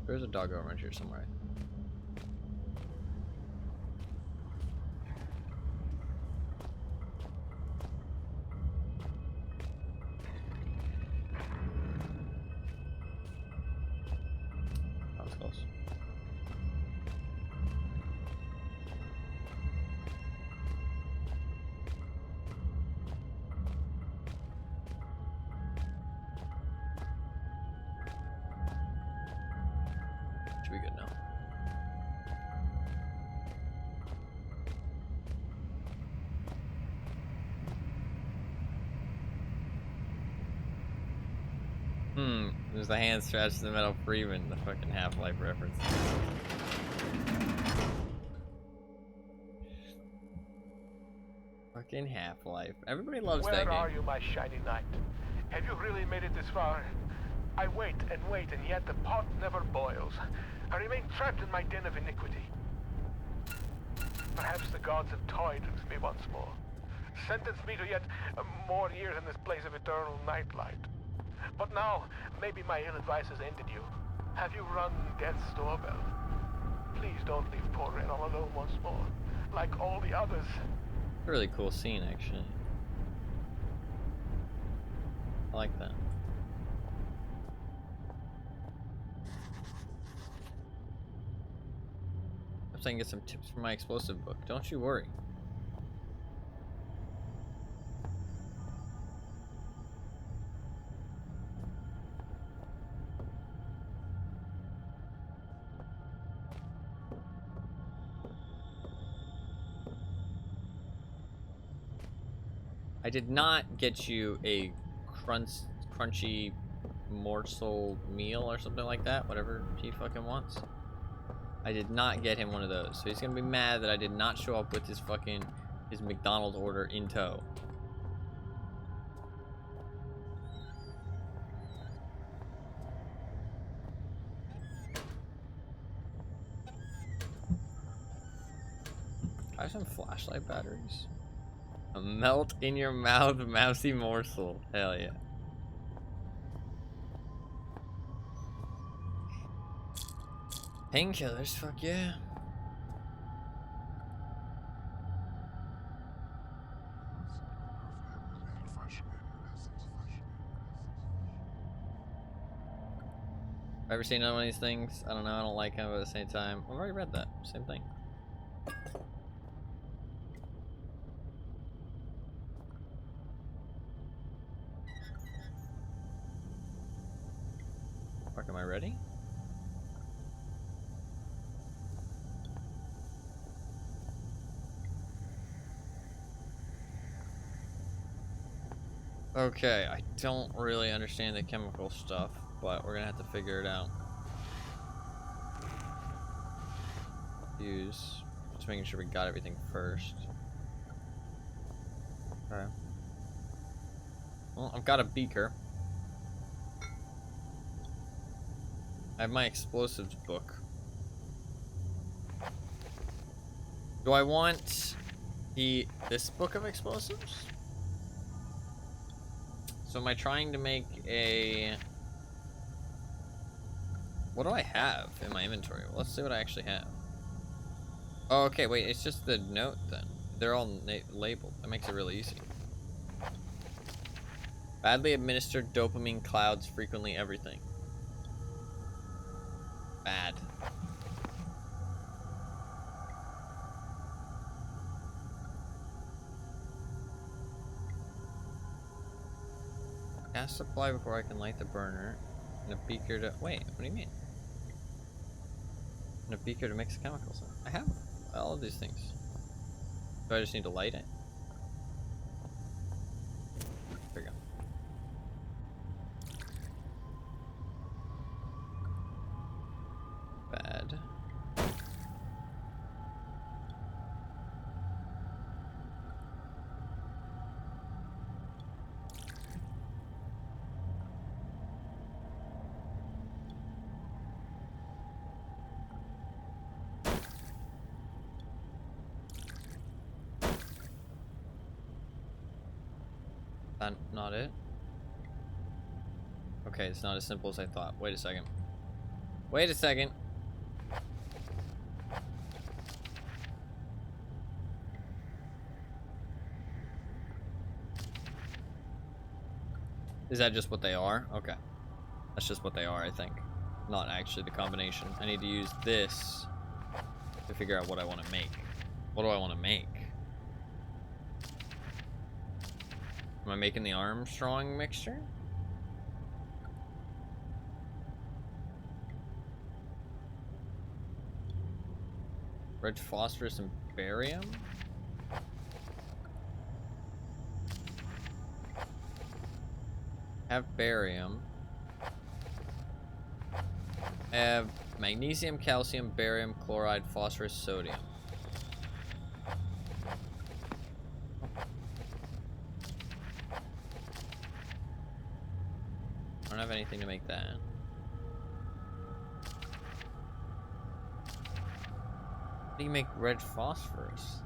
There's a doggo around here somewhere. That was close. Should be good now. There's the hand stretched to the metal Freeman, the fucking Half-Life reference. Fucking Half-Life. Everybody loves that game. Where are you, my shiny knight? Have you really made it this far? I wait, and yet the pot never boils. I remain trapped in my den of iniquity. Perhaps the gods have toyed with me once more. Sentenced me to yet more years in this place of eternal nightlight. But now, maybe my ill advice has ended you. Have you rung death's doorbell? Please don't leave poor Ren all alone once more, like all the others. A really cool scene, actually. I like that. Perhaps I can get some tips from my explosive book. Don't you worry. I did not get you a crunchy morsel meal or something like that, whatever he fucking wants. I did not get him one of those, so he's gonna be mad that I did not show up with his McDonald's order in tow. I have some flashlight batteries. A melt in your mouth mousy morsel. Hell yeah. Painkillers, fuck yeah. Ever seen one of these things? I don't know, I don't like them, but at the same time, I've already read that. Same thing. Fuck, am I ready? Okay, I don't really understand the chemical stuff, but we're gonna have to figure it out. Use. Just making sure we got everything first. Okay. Well, I've got a beaker. I have my explosives book. Do I want this book of explosives? So am I trying to make a... What do I have in my inventory? Well, let's see what I actually have. Oh, okay, wait, it's just the note then. They're all labeled. That makes it really easy. Badly administered dopamine clouds frequently everything. Bad. Gas supply before I can light the burner. And a beaker to... Wait, what do you mean? And a beaker to mix chemicals in. I have all of these things. Do I just need to light it? There we go. Bad. That not it? Okay, it's not as simple as I thought. Wait a second. Wait a second. Is that just what they are? Okay. That's just what they are, I think. Not actually the combination. I need to use this to figure out what I want to make. What do I want to make? Am I making the Armstrong mixture? Red phosphorus and barium? Have barium. I have magnesium, calcium, barium, chloride, phosphorus, sodium. I don't have anything to make that. How do you make red phosphorus?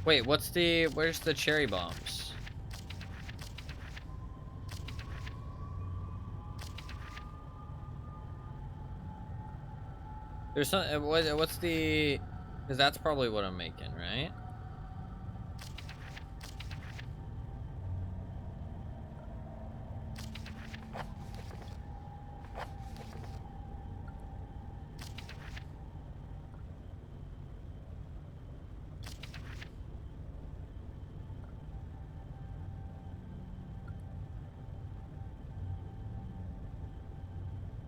Wait, where's the cherry bombs? There's some, what's the, because that's probably what I'm making, right?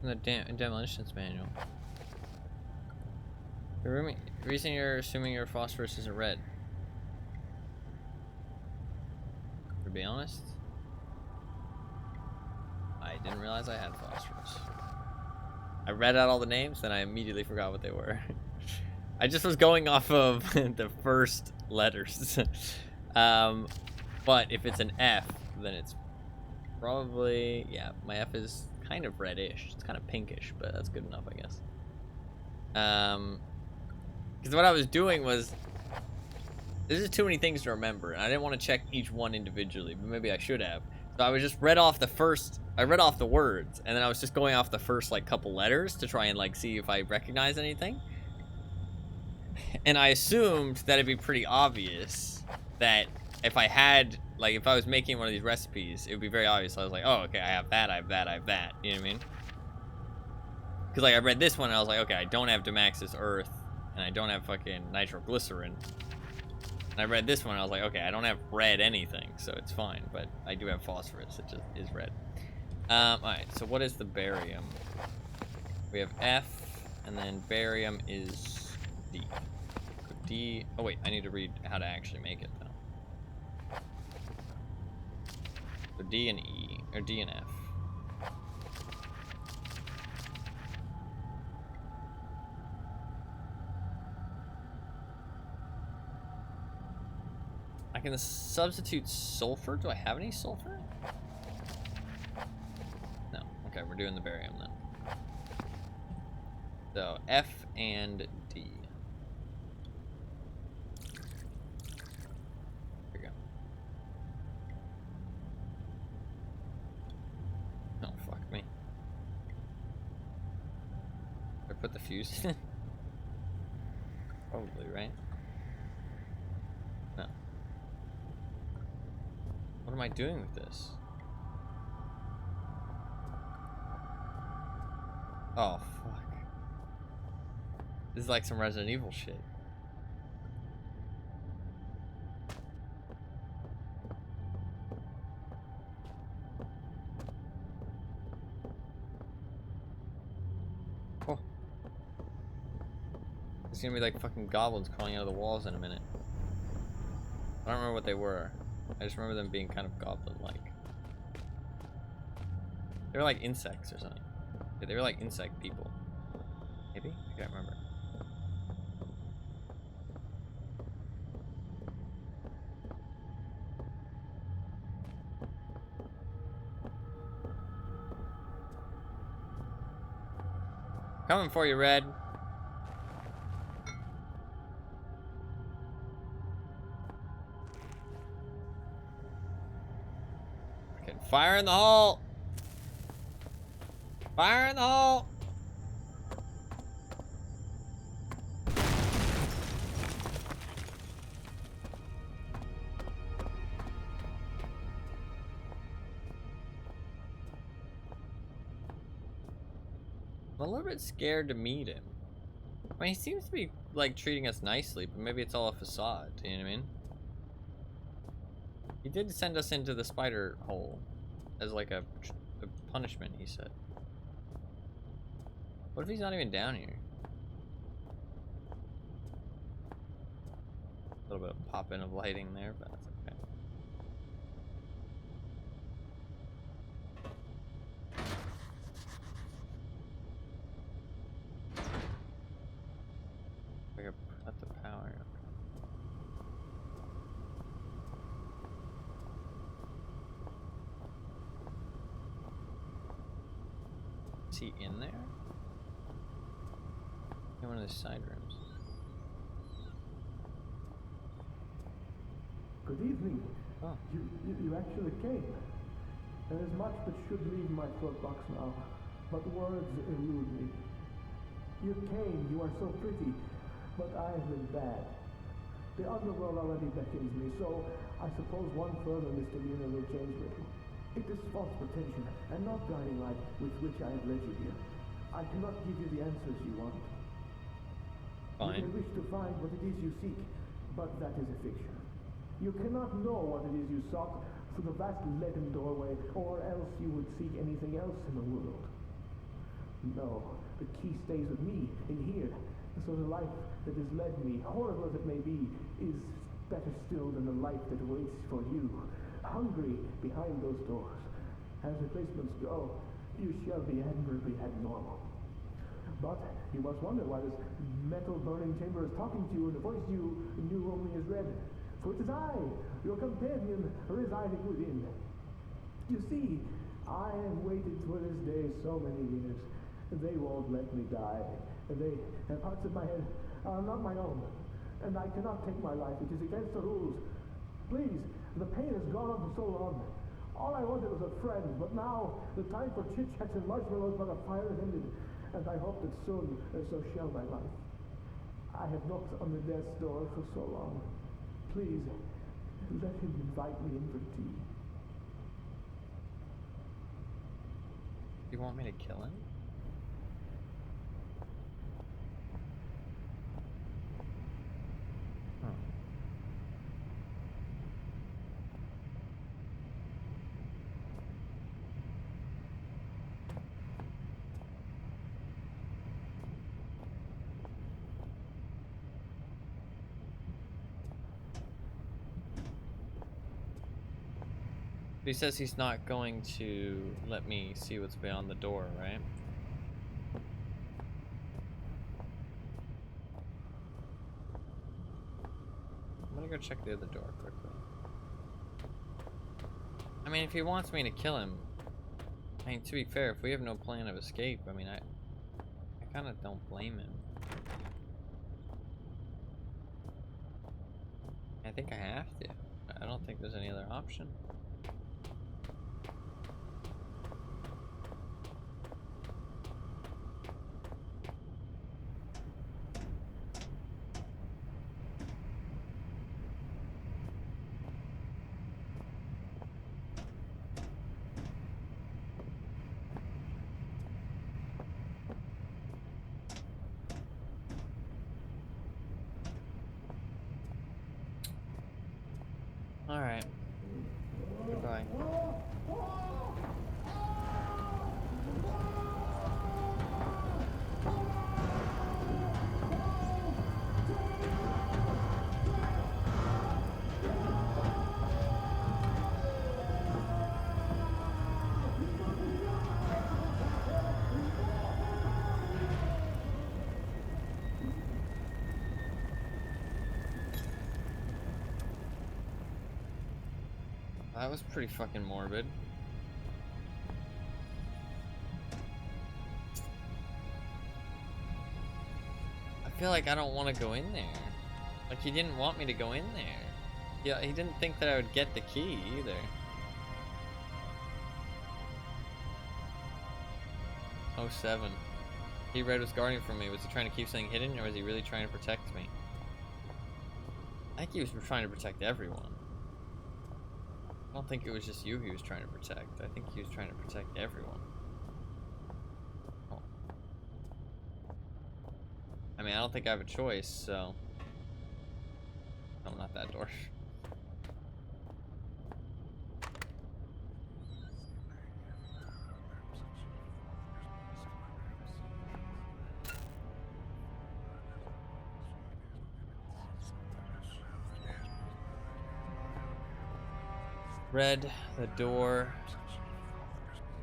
In the demolitions manual. The reason you're assuming your phosphorus isn't red. To be honest, I didn't realize I had phosphorus. I read out all the names, then I immediately forgot what they were. I just was going off of the first letters. But if it's an F, then it's probably, yeah, my F is kind of reddish. It's kind of pinkish, but that's good enough, I guess. Because what I was doing was, this is too many things to remember, and I didn't want to check each one individually, but maybe I should have. So I was just read off the words, and then I was just going off the first, like, couple letters to try and, like, see if I recognize anything. And I assumed that it'd be pretty obvious that if I had, like, if I was making one of these recipes, it would be very obvious. I was like, oh, okay, I have that, I have that, I have that. You know what I mean? Because, like, I read this one, and I was like, okay, I don't have Demaxis Earth, and I don't have fucking nitroglycerin. And I read this one, and I was like, okay, I don't have red anything, so it's fine. But I do have phosphorus, it just is red. Alright, so what is the barium? We have F, and then barium is D. So D, oh wait, I need to read how to actually make it, though. So D and E, or D and F. can substitute sulfur? Do I have any sulfur? No. Okay, we're doing the barium then. So F and D. There we go. Oh, fuck me. Did I put the fuse in? Probably, right? No. What am I doing with this? Oh, fuck. This is like some Resident Evil shit. Oh. There's gonna be like fucking goblins crawling out of the walls in a minute. I don't remember what they were. I just remember them being kind of goblin-like. They were like insects or something. Yeah, they were like insect people. Maybe? I can't remember. Coming for you, Red. Okay, fire in the hole! Fire in the hole! I'm a little bit scared to meet him. I mean, he seems to be, like, treating us nicely, but maybe it's all a facade, you know what I mean? He did send us into the spider hole as, like, a punishment, he said. What if he's not even down here? A little bit of pop-in of lighting there, but that's okay. I gotta put the power. Okay. Is he in there? In one of the side rooms. Good evening. Oh. You actually came. There is much that should leave my throat box now, but words elude me. You came, you are so pretty, but I have been bad. The underworld already beckons me, so I suppose one further misdemeanor will change little. It is false pretension, and not guiding light with which I have led you here. I cannot give you the answers you want. Fine. You may wish to find what it is you seek, but that is a fiction. You cannot know what it is you sought through the vast leaden doorway, or else you would seek anything else in the world. No, the key stays with me in here, so the life that has led me, horrible as it may be, is better still than the life that waits for you, hungry behind those doors. As replacements go, you shall be admirably abnormal. But you must wonder why this metal burning chamber is talking to you in a voice you knew only as red. For it is I, your companion, residing within. You see, I have waited for this day so many years. They won't let me die. They have parts of my head are not my own. And I cannot take my life. It is against the rules. Please, the pain has gone on for so long. All I wanted was a friend, but now the time for chit-chats and marshmallows by the fire has ended. And I hope that soon so shall my life. I have knocked on the death's door for so long. Please, let him invite me in for tea. You want me to kill him? Huh. He says he's not going to let me see what's beyond the door, right? I'm gonna go check the other door quickly. I mean, if he wants me to kill him, I mean, to be fair, if we have no plan of escape, I mean, I kind of don't blame him. I think I have to. I don't think there's any other option. Alright. Goodbye. That was pretty fucking morbid. I feel like I don't want to go in there. Like, he didn't want me to go in there. Yeah, he didn't think that I would get the key either. Oh, 07. He Red was guarding from me. Was he trying to keep something hidden, or was he really trying to protect me? I think he was trying to protect everyone. I don't think it was just you he was trying to protect. I think he was trying to protect everyone. Oh. I mean, I don't think I have a choice, so... No, not that door. Red, the door.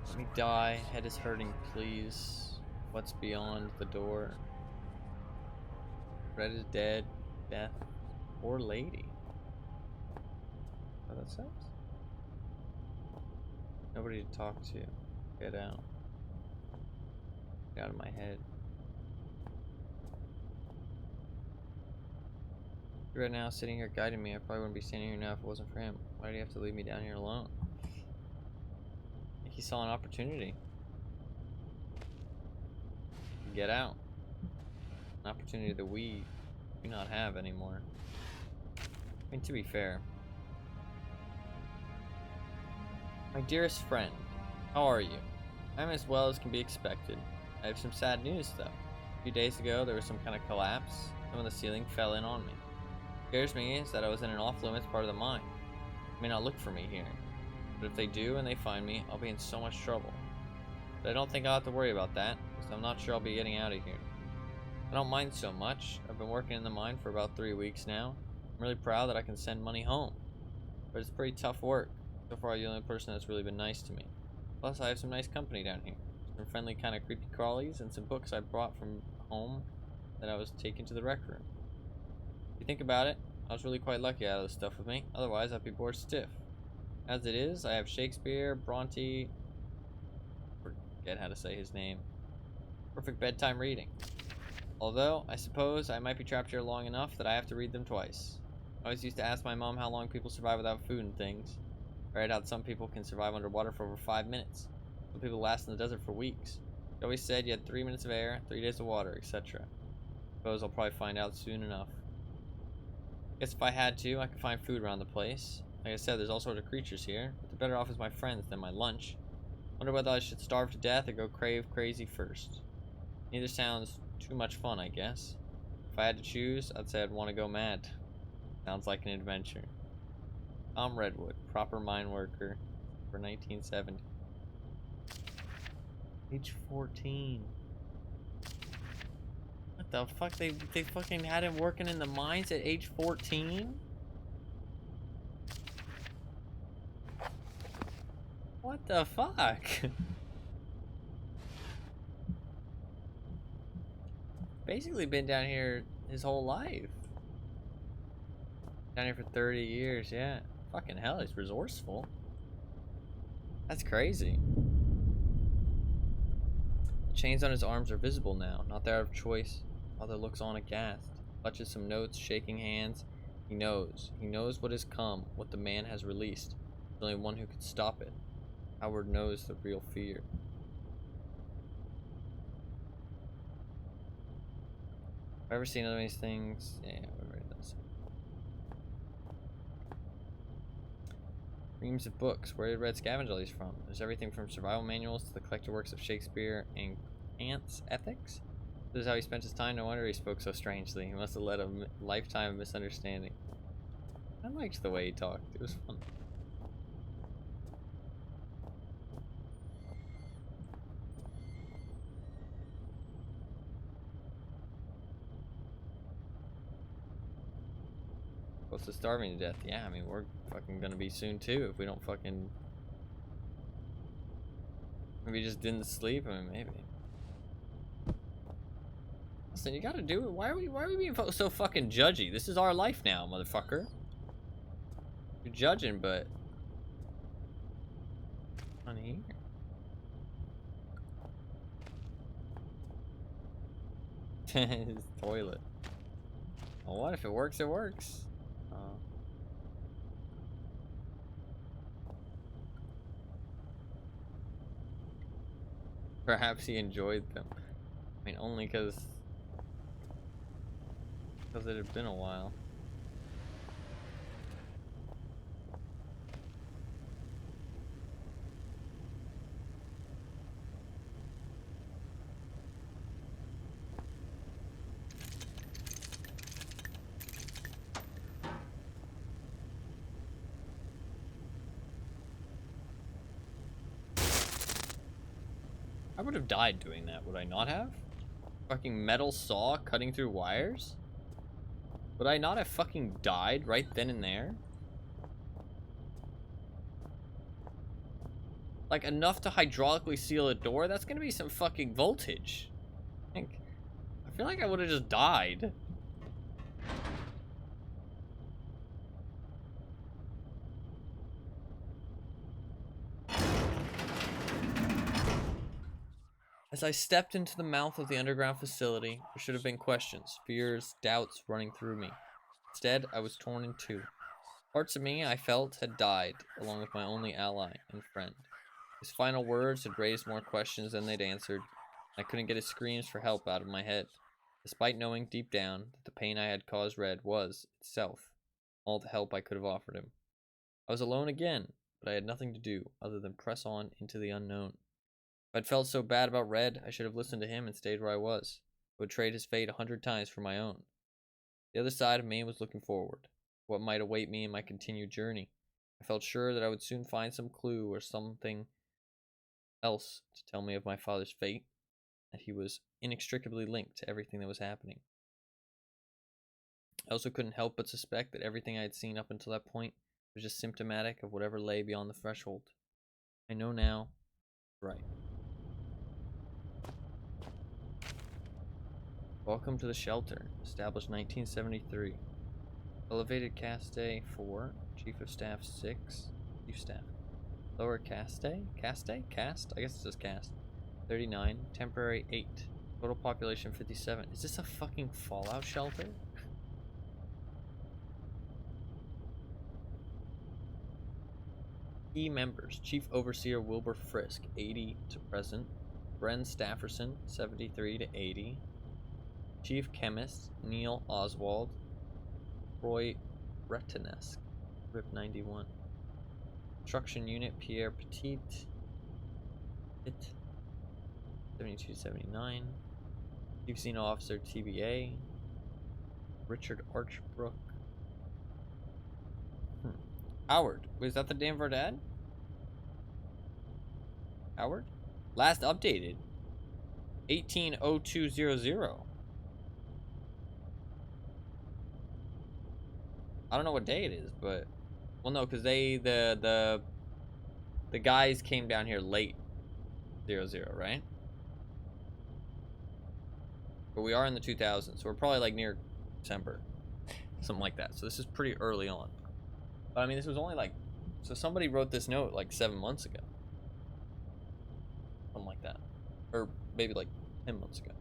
Let me die. Head is hurting, please. What's beyond the door? Red is dead. Death. Or lady. What that says? Nobody to talk to. Get out. Get out of my head. Right now, sitting here guiding me. I probably wouldn't be standing here now if it wasn't for him. Why did he have to leave me down here alone? I think he saw an opportunity. Get out. An opportunity that we do not have anymore. I mean, to be fair. My dearest friend, how are you? I'm as well as can be expected. I have some sad news though. A few days ago, there was some kind of collapse. Some of the ceiling fell in on me. What scares me is that I was in an off-limits part of the mine. They may not look for me here, but if they do and they find me, I'll be in so much trouble. But I don't think I'll have to worry about that, because I'm not sure I'll be getting out of here. I don't mind so much. I've been working in the mine for about 3 weeks now. I'm really proud that I can send money home. But it's pretty tough work. So far, you're the only person that's really been nice to me. Plus, I have some nice company down here. Some friendly kind of creepy crawlies and some books I brought from home that I was taking to the rec room. If you think about it, I was really quite lucky out of this stuff with me. Otherwise, I'd be bored stiff. As it is, I have Shakespeare, Bronte, forget how to say his name. Perfect bedtime reading. Although, I suppose I might be trapped here long enough that I have to read them twice. I always used to ask my mom how long people survive without food and things. I read how some people can survive underwater for over 5 minutes. Some people last in the desert for weeks. She always said you had 3 minutes of air, 3 days of water, etc. Suppose I'll probably find out soon enough. Guess if I had to, I could find food around the place. Like I said, there's all sorts of creatures here, but they're better off as my friends than my lunch. Wonder whether I should starve to death or go crave crazy first. Neither sounds too much fun, I guess. If I had to choose, I'd say I'd want to go mad. Sounds like an adventure. Tom Redwood, proper mine worker for 1970. Age 14. What the fuck? They fucking had him working in the mines at age 14? What the fuck? Basically been down here his whole life. Down here for 30 years, yeah. Fucking hell, he's resourceful. That's crazy. The chains on his arms are visible now, not there out of choice. Father looks on aghast. He clutches some notes, shaking hands. He knows. He knows what has come, what the man has released. There's only one who could stop it. Howard knows the real fear. Have I ever seen other of these things? Yeah, we've already done some. Reams of books. Where did Red scavenge all these from? There's everything from survival manuals to the collected works of Shakespeare and Kant's ethics. This is how he spent his time. No wonder he spoke so strangely. He must have led a lifetime of misunderstanding. I liked the way he talked. It was fun. Close to starving to death. Yeah, I mean, we're fucking gonna be soon too if we don't fucking... Maybe he just didn't sleep. I mean, maybe. Listen, you gotta do it. Why are we being so fucking judgy? This is our life now, motherfucker. You're judging, but... on here. His toilet. Well, what if it works? It works. Perhaps he enjoyed them. I mean, only because it had been a while. I would have died doing that, would I not have? Fucking metal saw cutting through wires? Would I not have fucking died right then and there? Like, enough to hydraulically seal a door? That's gonna be some fucking voltage. I feel like I would have just died. As I stepped into the mouth of the underground facility, there should have been questions, fears, doubts running through me. Instead, I was torn in two. Parts of me, I felt, had died, along with my only ally and friend. His final words had raised more questions than they'd answered. I couldn't get his screams for help out of my head, despite knowing deep down that the pain I had caused Red was, itself, all the help I could have offered him. I was alone again, but I had nothing to do other than press on into the unknown. If I'd felt so bad about Red, I should have listened to him and stayed where I was. I would trade his fate 100 times for my own. The other side of me was looking forward, what might await me in my continued journey. I felt sure that I would soon find some clue or something else to tell me of my father's fate, that he was inextricably linked to everything that was happening. I also couldn't help but suspect that everything I had seen up until that point was just symptomatic of whatever lay beyond the threshold. I know now, right. Welcome to the shelter, established 1973. Elevated caste 4, Chief of Staff 6, Chief Staff. Lower caste? Cast? I guess it says cast. 39, temporary 8. Total population 57. Is this a fucking Fallout shelter? Key members: Chief Overseer Wilbur Frisk, 80 to present. Bren Stafferson, 73 to 80. Chief Chemist Neil Oswald. Roy Retinesk, RIP 91. Construction Unit Pierre Petit, 7279. Chief Senior Officer TBA, Richard Archbrook. Howard. Was that the name of our dad? Howard? Last updated 180200. I don't know what day it is, but well, no, because the guys came down here late 00, right? But we are in the 2000s, so we're probably like near December, something like that. So this is pretty early on. But I mean, this was only like, so somebody wrote this note like 7 months ago. Or maybe like 10 months ago.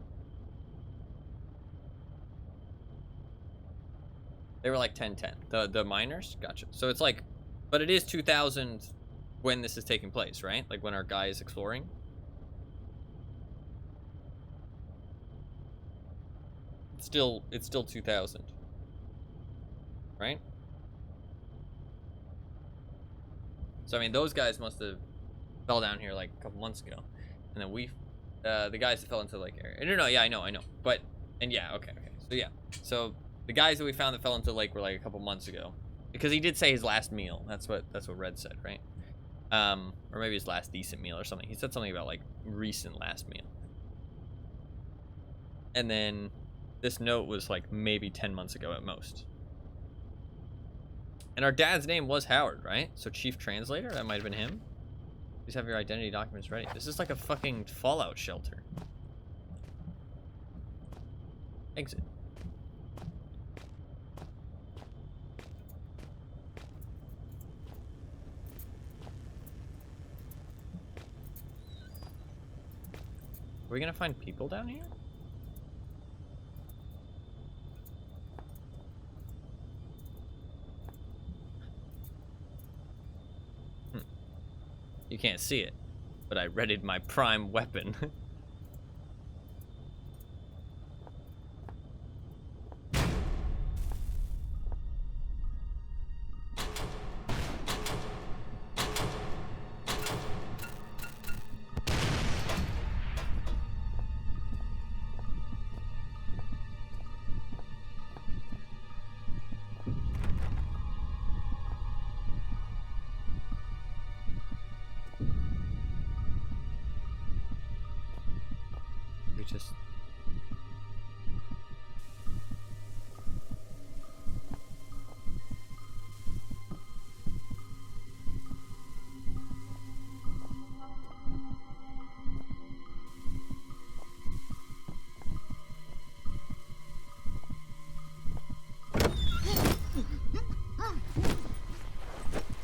They were like 1010. The miners? Gotcha. So it's like, but it is 2000 when this is taking place, right? Like when our guy is exploring. It's still 2000, right? So I mean, those guys must have fell down here like a couple months ago, and then the guys that fell into the lake area. No, yeah, I know, but and yeah, okay. So yeah, so the guys that we found that fell into the lake were like a couple months ago, because he did say his last meal. That's what Red said, right? Or maybe his last decent meal or something. He said something about like recent last meal, and then this note was like maybe 10 months ago at most. And our dad's name was Howard, right? So chief translator, that might have been him. Please have your identity documents ready. This is like a fucking Fallout shelter. Exit. Are we gonna find people down here? You can't see it, but I readied my prime weapon. We just...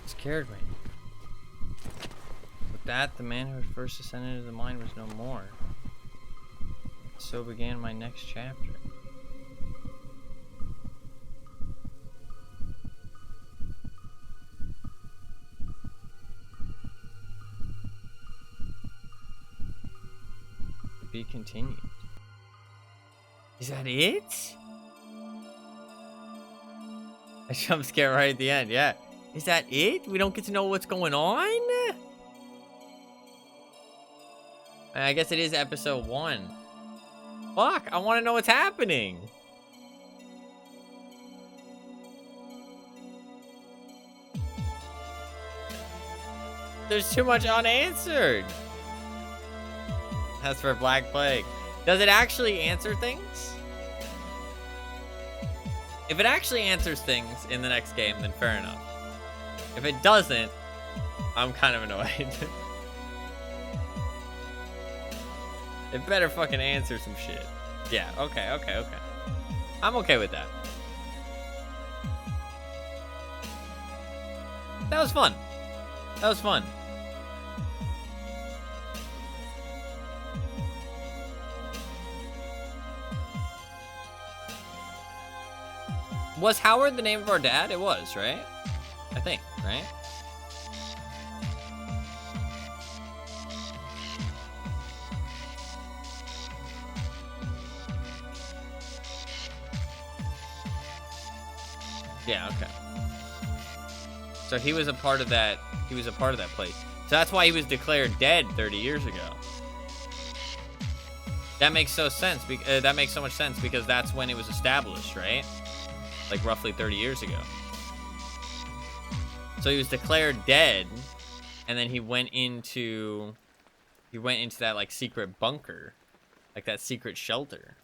scared me. With that, the man who had first ascended into the mine was no more. So began my next chapter. To be continued. Is that it? I jump scare right at the end, yeah. Is that it? We don't get to know what's going on? I guess it is episode 1. Fuck, I want to know what's happening. There's too much unanswered. That's for Black Plague. Does it actually answer things? If it actually answers things in the next game, then fair enough. If it doesn't, I'm kind of annoyed. It better fucking answer some shit. Yeah, okay. I'm okay with that. That was fun. Was Howard the name of our dad? It was, right? I think, right? Yeah, okay. So he was a part of that. He was a part of that place. So that's why he was declared dead 30 years ago. That makes so sense. That makes so much sense because that's when it was established, right? Like roughly 30 years ago. So he was declared dead, and then he went into that like secret bunker, like that secret shelter,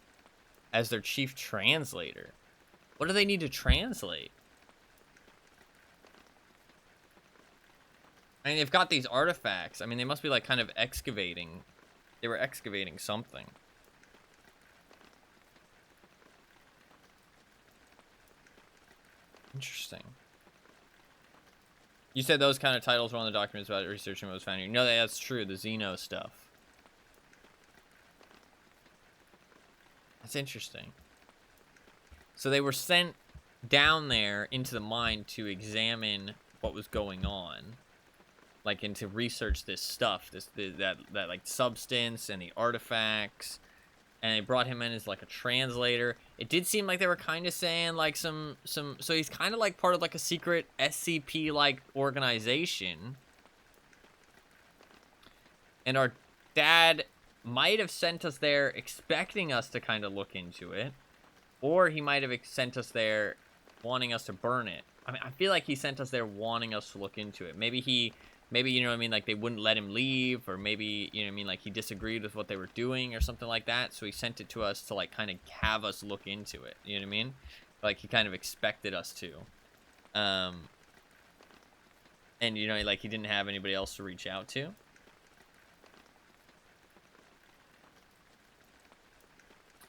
as their chief translator. What do they need to translate? I mean, they've got these artifacts. I mean, they must be like kind of excavating. They were excavating something. Interesting. You said those kind of titles were on the documents about researching what was found here. No, that's true. The Xeno stuff. That's interesting. So they were sent down there into the mine to examine what was going on, like, and to research this stuff, that like substance and the artifacts, and they brought him in as like a translator. It did seem like they were kind of saying like some, so he's kind of like part of like a secret SCP like organization, and our dad might have sent us there expecting us to kind of look into it, or he might have sent us there wanting us to burn it. I mean, I feel like he sent us there wanting us to look into it. Maybe, you know what I mean, like they wouldn't let him leave, or maybe, you know what I mean, like he disagreed with what they were doing or something like that, so he sent it to us to like kind of have us look into it, you know what I mean? Like he kind of expected us to. And, you know, like he didn't have anybody else to reach out to.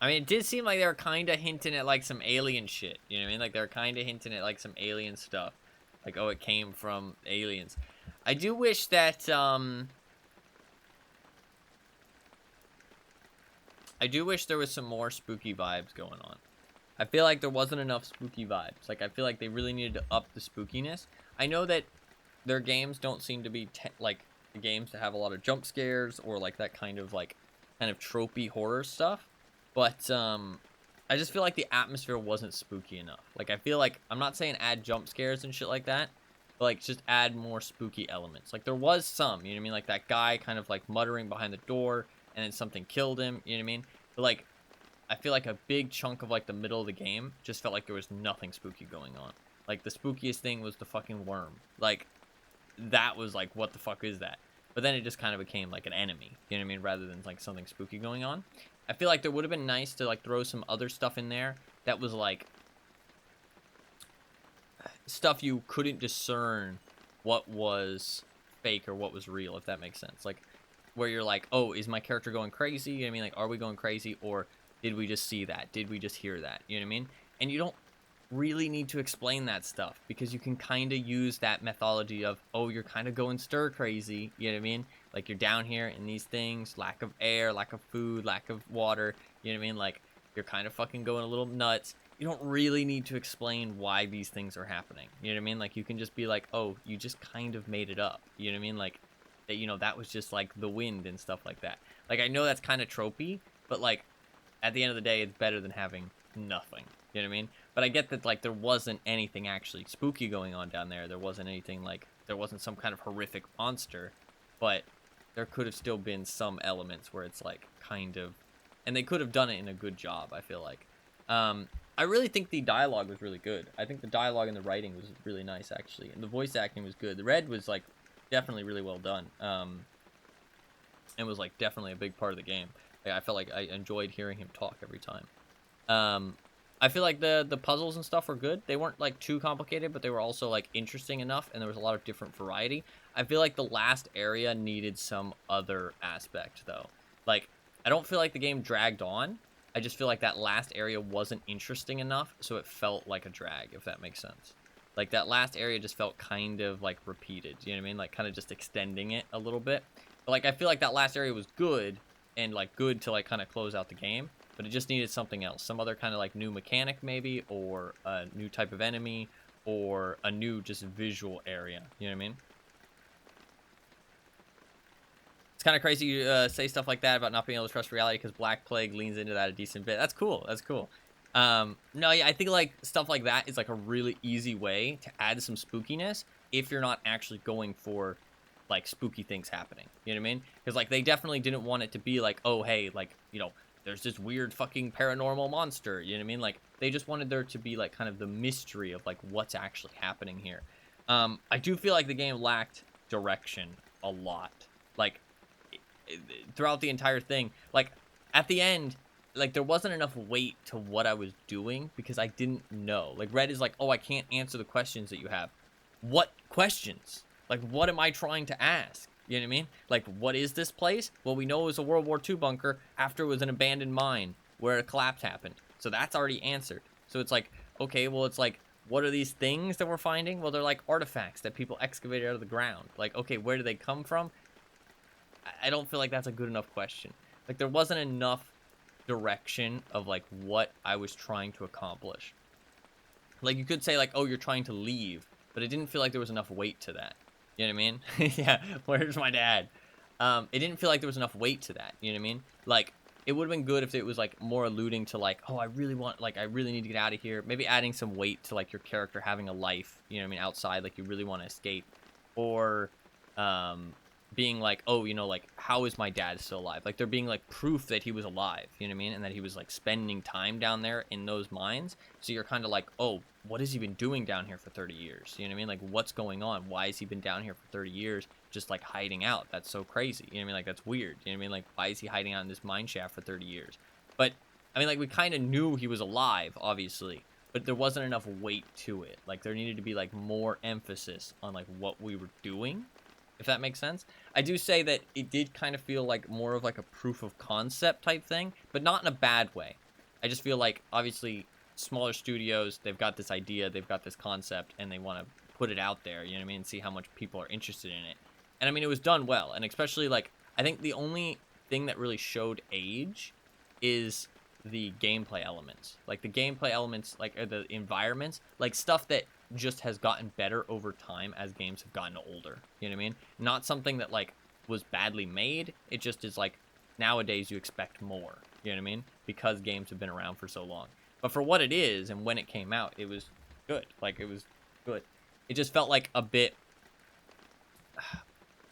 I mean, it did seem like they were kind of hinting at, like, some alien shit. You know what I mean? Like, they were kind of hinting at, like, some alien stuff. Like, oh, it came from aliens. I do wish that, I do wish there was some more spooky vibes going on. I feel like there wasn't enough spooky vibes. Like, I feel like they really needed to up the spookiness. I know that their games don't seem to be, like, the games that have a lot of jump scares or, like, that kind of tropey horror stuff. But, I just feel like the atmosphere wasn't spooky enough. Like, I feel like, I'm not saying add jump scares and shit like that, but, like, just add more spooky elements. Like, there was some, you know what I mean? Like, that guy kind of, like, muttering behind the door, and then something killed him, you know what I mean? But, like, I feel like a big chunk of, like, the middle of the game just felt like there was nothing spooky going on. Like, the spookiest thing was the fucking worm. Like, that was, like, what the fuck is that? But then it just kind of became, like, an enemy, you know what I mean? Rather than, like, something spooky going on. I feel like there would have been nice to, like, throw some other stuff in there that was, like, stuff you couldn't discern what was fake or what was real, if that makes sense. Like, where you're like, oh, is my character going crazy? You know what I mean? Like, are we going crazy? Or did we just see that? Did we just hear that? You know what I mean? And you don't really need to explain that stuff, because you can kind of use that methodology of, oh, you're kind of going stir crazy, you know what I mean? Like, you're down here in these things, lack of air, lack of food, lack of water, you know what I mean? Like, you're kind of fucking going a little nuts. You don't really need to explain why these things are happening, you know what I mean? Like, you can just be like, oh, you just kind of made it up, you know what I mean? Like, that, you know, that was just like the wind and stuff like that. Like, I know that's kind of tropey, but like, at the end of the day, it's better than having nothing, you know what I mean? But I get that, like, there wasn't anything actually spooky going on down there. There wasn't anything, like, there wasn't some kind of horrific monster. But there could have still been some elements where it's, like, kind of... And they could have done it in a good job, I feel like. I really think the dialogue was really good. I think the dialogue and the writing was really nice, actually. And the voice acting was good. The Red was, like, definitely really well done. And was, like, definitely a big part of the game. Like, I felt like I enjoyed hearing him talk every time. I feel like the puzzles and stuff were good. They weren't, like, too complicated, but they were also, like, interesting enough, and there was a lot of different variety. I feel like the last area needed some other aspect, though. Like, I don't feel like the game dragged on. I just feel like that last area wasn't interesting enough, so it felt like a drag, if that makes sense. Like, that last area just felt kind of, like, repeated, you know what I mean? Like, kind of just extending it a little bit. But, like, I feel like that last area was good, and, like, good to, like, kind of close out the game. But it just needed something else. Some other kind of, like, new mechanic, maybe, or a new type of enemy, or a new just visual area. You know what I mean? It's kind of crazy you say stuff like that about not being able to trust reality, because Black Plague leans into that a decent bit. That's cool. That's cool. No, yeah, I think, like, stuff like that is, like, a really easy way to add some spookiness if you're not actually going for, like, spooky things happening. You know what I mean? Because, like, they definitely didn't want it to be like, oh, hey, like, you know, there's this weird fucking paranormal monster, you know what I mean? Like, they just wanted there to be, like, kind of the mystery of, like, what's actually happening here. I do feel like the game lacked direction a lot. Like, throughout the entire thing. Like, at the end, like, there wasn't enough weight to what I was doing, because I didn't know. Like, Red is like, oh, I can't answer the questions that you have. What questions? Like, what am I trying to ask? You know what I mean? Like, what is this place? Well, we know it was a World War II bunker after it was an abandoned mine where a collapse happened. So that's already answered. So it's like, okay, well, it's like, what are these things that we're finding? Well, they're like artifacts that people excavated out of the ground. Like, okay, where do they come from? I don't feel like that's a good enough question. Like, there wasn't enough direction of like what I was trying to accomplish. Like you could say like, oh, you're trying to leave, but it didn't feel like there was enough weight to that. You know what I mean? Yeah, where's my dad? It didn't feel like there was enough weight to that. You know what I mean? Like it would have been good if it was like more alluding to like, oh, I really need to get out of here. Maybe adding some weight to like your character having a life. You know what I mean? Outside, like you really want to escape, or being like, oh, you know, like how is my dad still alive? Like there being like proof that he was alive. You know what I mean? And that he was like spending time down there in those mines. So you're kind of like, oh, what has he been doing down here for 30 years? You know what I mean? Like what's going on? Why has he been down here for 30 years? Just like hiding out. That's so crazy. You know what I mean? Like that's weird. You know what I mean? Like why is he hiding out in this mine shaft for 30 years? But I mean, like we kind of knew he was alive, obviously, but there wasn't enough weight to it. Like there needed to be like more emphasis on like what we were doing, if that makes sense. I do say that it did kind of feel like more of like a proof of concept type thing, but not in a bad way. I just feel like obviously smaller studios, they've got this idea, they've got this concept, and they want to put it out there, you know what I mean, and see how much people are interested in it. And I mean, it was done well, and especially like I think the only thing that really showed age is the gameplay elements. Like the gameplay elements, like the environments, like stuff that just has gotten better over time as games have gotten older. You know what I mean? Not something that like was badly made. It just is like nowadays you expect more. You know what I mean? Because games have been around for so long. But for what it is and when it came out, it was good. Like it was good. It just felt like a bit,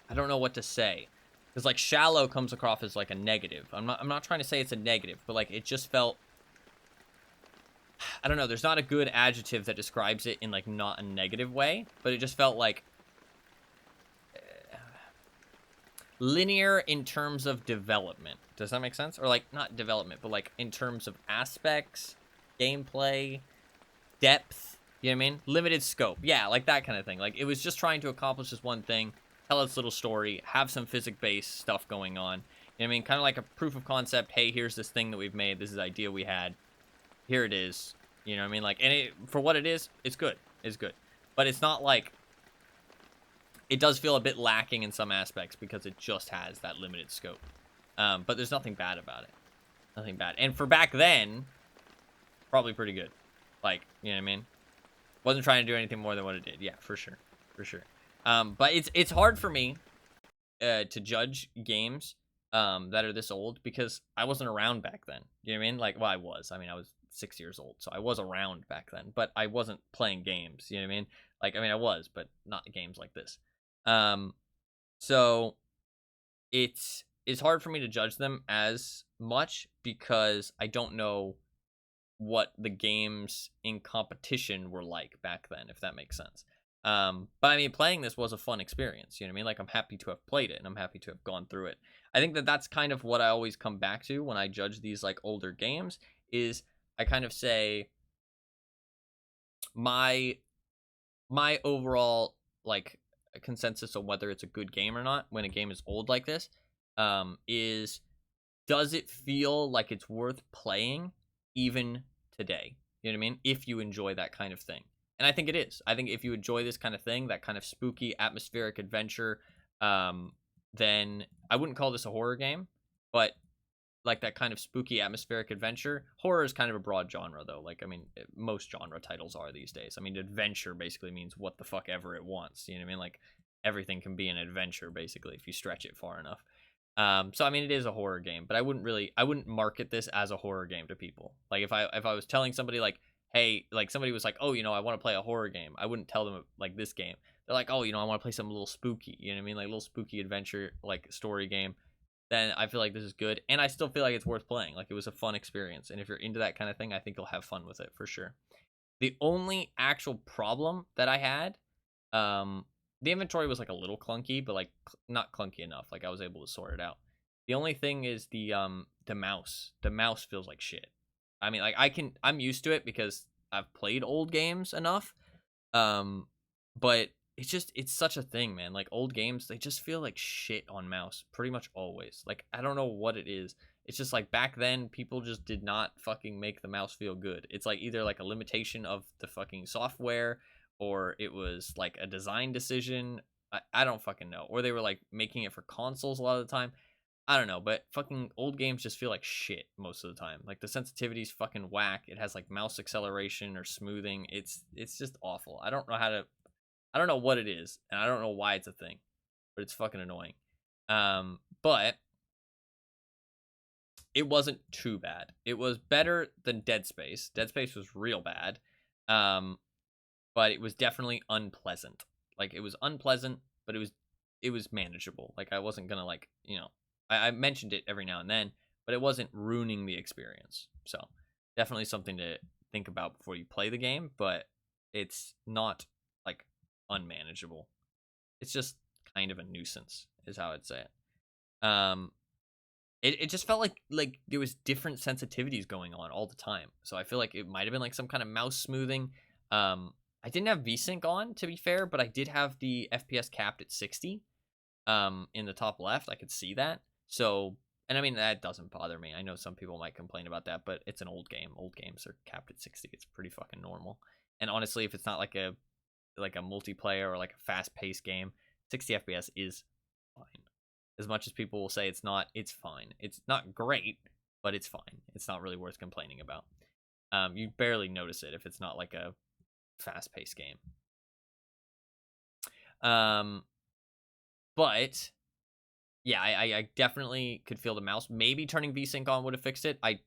I don't know what to say. Because like shallow comes across as like a negative. I'm not trying to say it's a negative, but like it just felt, I don't know, there's not a good adjective that describes it in like not a negative way, but it just felt like linear in terms of development. Does that make sense? Or like not development, but like in terms of aspects, gameplay, depth, you know what I mean? Limited scope. Yeah, like that kind of thing. Like it was just trying to accomplish this one thing, tell its little story, have some physics-based stuff going on. You know what I mean? Kind of like a proof of concept. Hey, here's this thing that we've made. This is the idea we had. Here it is. You know what I mean? Like, and it, for what it is, it's good. It's good. But it's not like, it does feel a bit lacking in some aspects because it just has that limited scope. But there's nothing bad about it. Nothing bad. And for back then, probably pretty good. Like, you know what I mean? Wasn't trying to do anything more than what it did. Yeah, for sure. For sure. But it's hard for me to judge games that are this old because I wasn't around back then. You know what I mean? Like, well, I was. I mean, I was 6 years old, so I was around back then, but I wasn't playing games. You know what I mean? Like, I mean, I was, but not games like this. So it's hard for me to judge them as much because I don't know what the games in competition were like back then, if that makes sense. But I mean, playing this was a fun experience. You know what I mean? Like, I'm happy to have played it and I'm happy to have gone through it. I think that that's kind of what I always come back to when I judge these like older games is I kind of say my overall like consensus on whether it's a good game or not when a game is old like this is, does it feel like it's worth playing even today? You know what I mean? If you enjoy that kind of thing. And I think it is. I think if you enjoy this kind of thing, that kind of spooky atmospheric adventure, then I wouldn't call this a horror game, but like that kind of spooky atmospheric adventure. Horror is kind of a broad genre though. Like, I mean, most genre titles are these days. I mean, adventure basically means what the fuck ever it wants. You know what I mean? Like everything can be an adventure basically if you stretch it far enough. So I mean, it is a horror game, but I wouldn't market this as a horror game to people. Like if I was telling somebody like, hey, like somebody was like, oh, you know, I want to play a horror game, I wouldn't tell them like this game. They're like, oh, you know, I want to play something a little spooky. You know what I mean? Like a little spooky adventure, like story game. Then I feel like this is good, and I still feel like it's worth playing. Like it was a fun experience, and if you're into that kind of thing, I think you'll have fun with it for sure. The only actual problem that I had, the inventory was like a little clunky, but like not clunky enough. Like I was able to sort it out. The only thing is the mouse. The mouse feels like shit. I mean, like I'm used to it because I've played old games enough. But it's such a thing, man. Like old games, they just feel like shit on mouse pretty much always. Like I don't know what it is. It's just like back then people just did not fucking make the mouse feel good. It's like either like a limitation of the fucking software or it was like a design decision. I don't fucking know. Or they were like making it for consoles a lot of the time. I don't know, but fucking old games just feel like shit most of the time. Like the sensitivity's fucking whack. It has like mouse acceleration or smoothing. It's just awful. I don't know what it is, and I don't know why it's a thing, but it's fucking annoying. But it wasn't too bad. It was better than Dead Space. Dead Space was real bad. But it was definitely unpleasant. Like it was unpleasant, but it was manageable. Like I wasn't gonna like, you know, I mentioned it every now and then, but it wasn't ruining the experience. So definitely something to think about before you play the game, but it's not like unmanageable. It's just kind of a nuisance, is how I'd say it. It just felt like there was different sensitivities going on all the time. So I feel like it might have been like some kind of mouse smoothing. I didn't have VSync on, to be fair, but I did have the FPS capped at 60. In the top left, I could see that. So, and I mean that doesn't bother me. I know some people might complain about that, but it's an old game. Old games are capped at 60. It's pretty fucking normal. And honestly, if it's not like a multiplayer or like a fast-paced game, 60 FPS is fine. As much as people will say it's not, it's fine. It's not great, but it's fine. It's not really worth complaining about. You barely notice it if it's not like a fast-paced game. But yeah, I definitely could feel the mouse. Maybe turning VSync on would have fixed it. I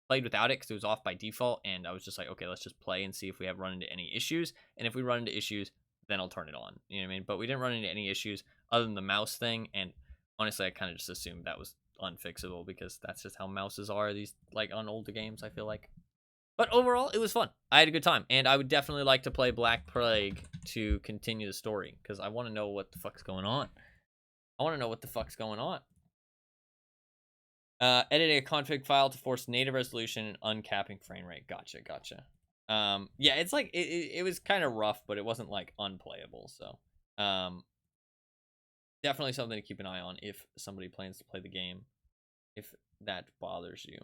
played without it because it was off by default, and I was just like, okay, let's just play and see if we have run into any issues. And if we run into issues, then I'll turn it on. You know what I mean? But we didn't run into any issues other than the mouse thing, and honestly, I kind of just assumed that was unfixable because that's just how mouses are these like on older games, I feel like. But overall, it was fun. I had a good time, and I would definitely like to play Black Plague to continue the story because I want to know what the fuck's going on. Editing a config file to force native resolution and uncapping frame rate. Gotcha. Yeah, it's like it was kind of rough, but it wasn't like unplayable. So, definitely something to keep an eye on if somebody plans to play the game, if that bothers you.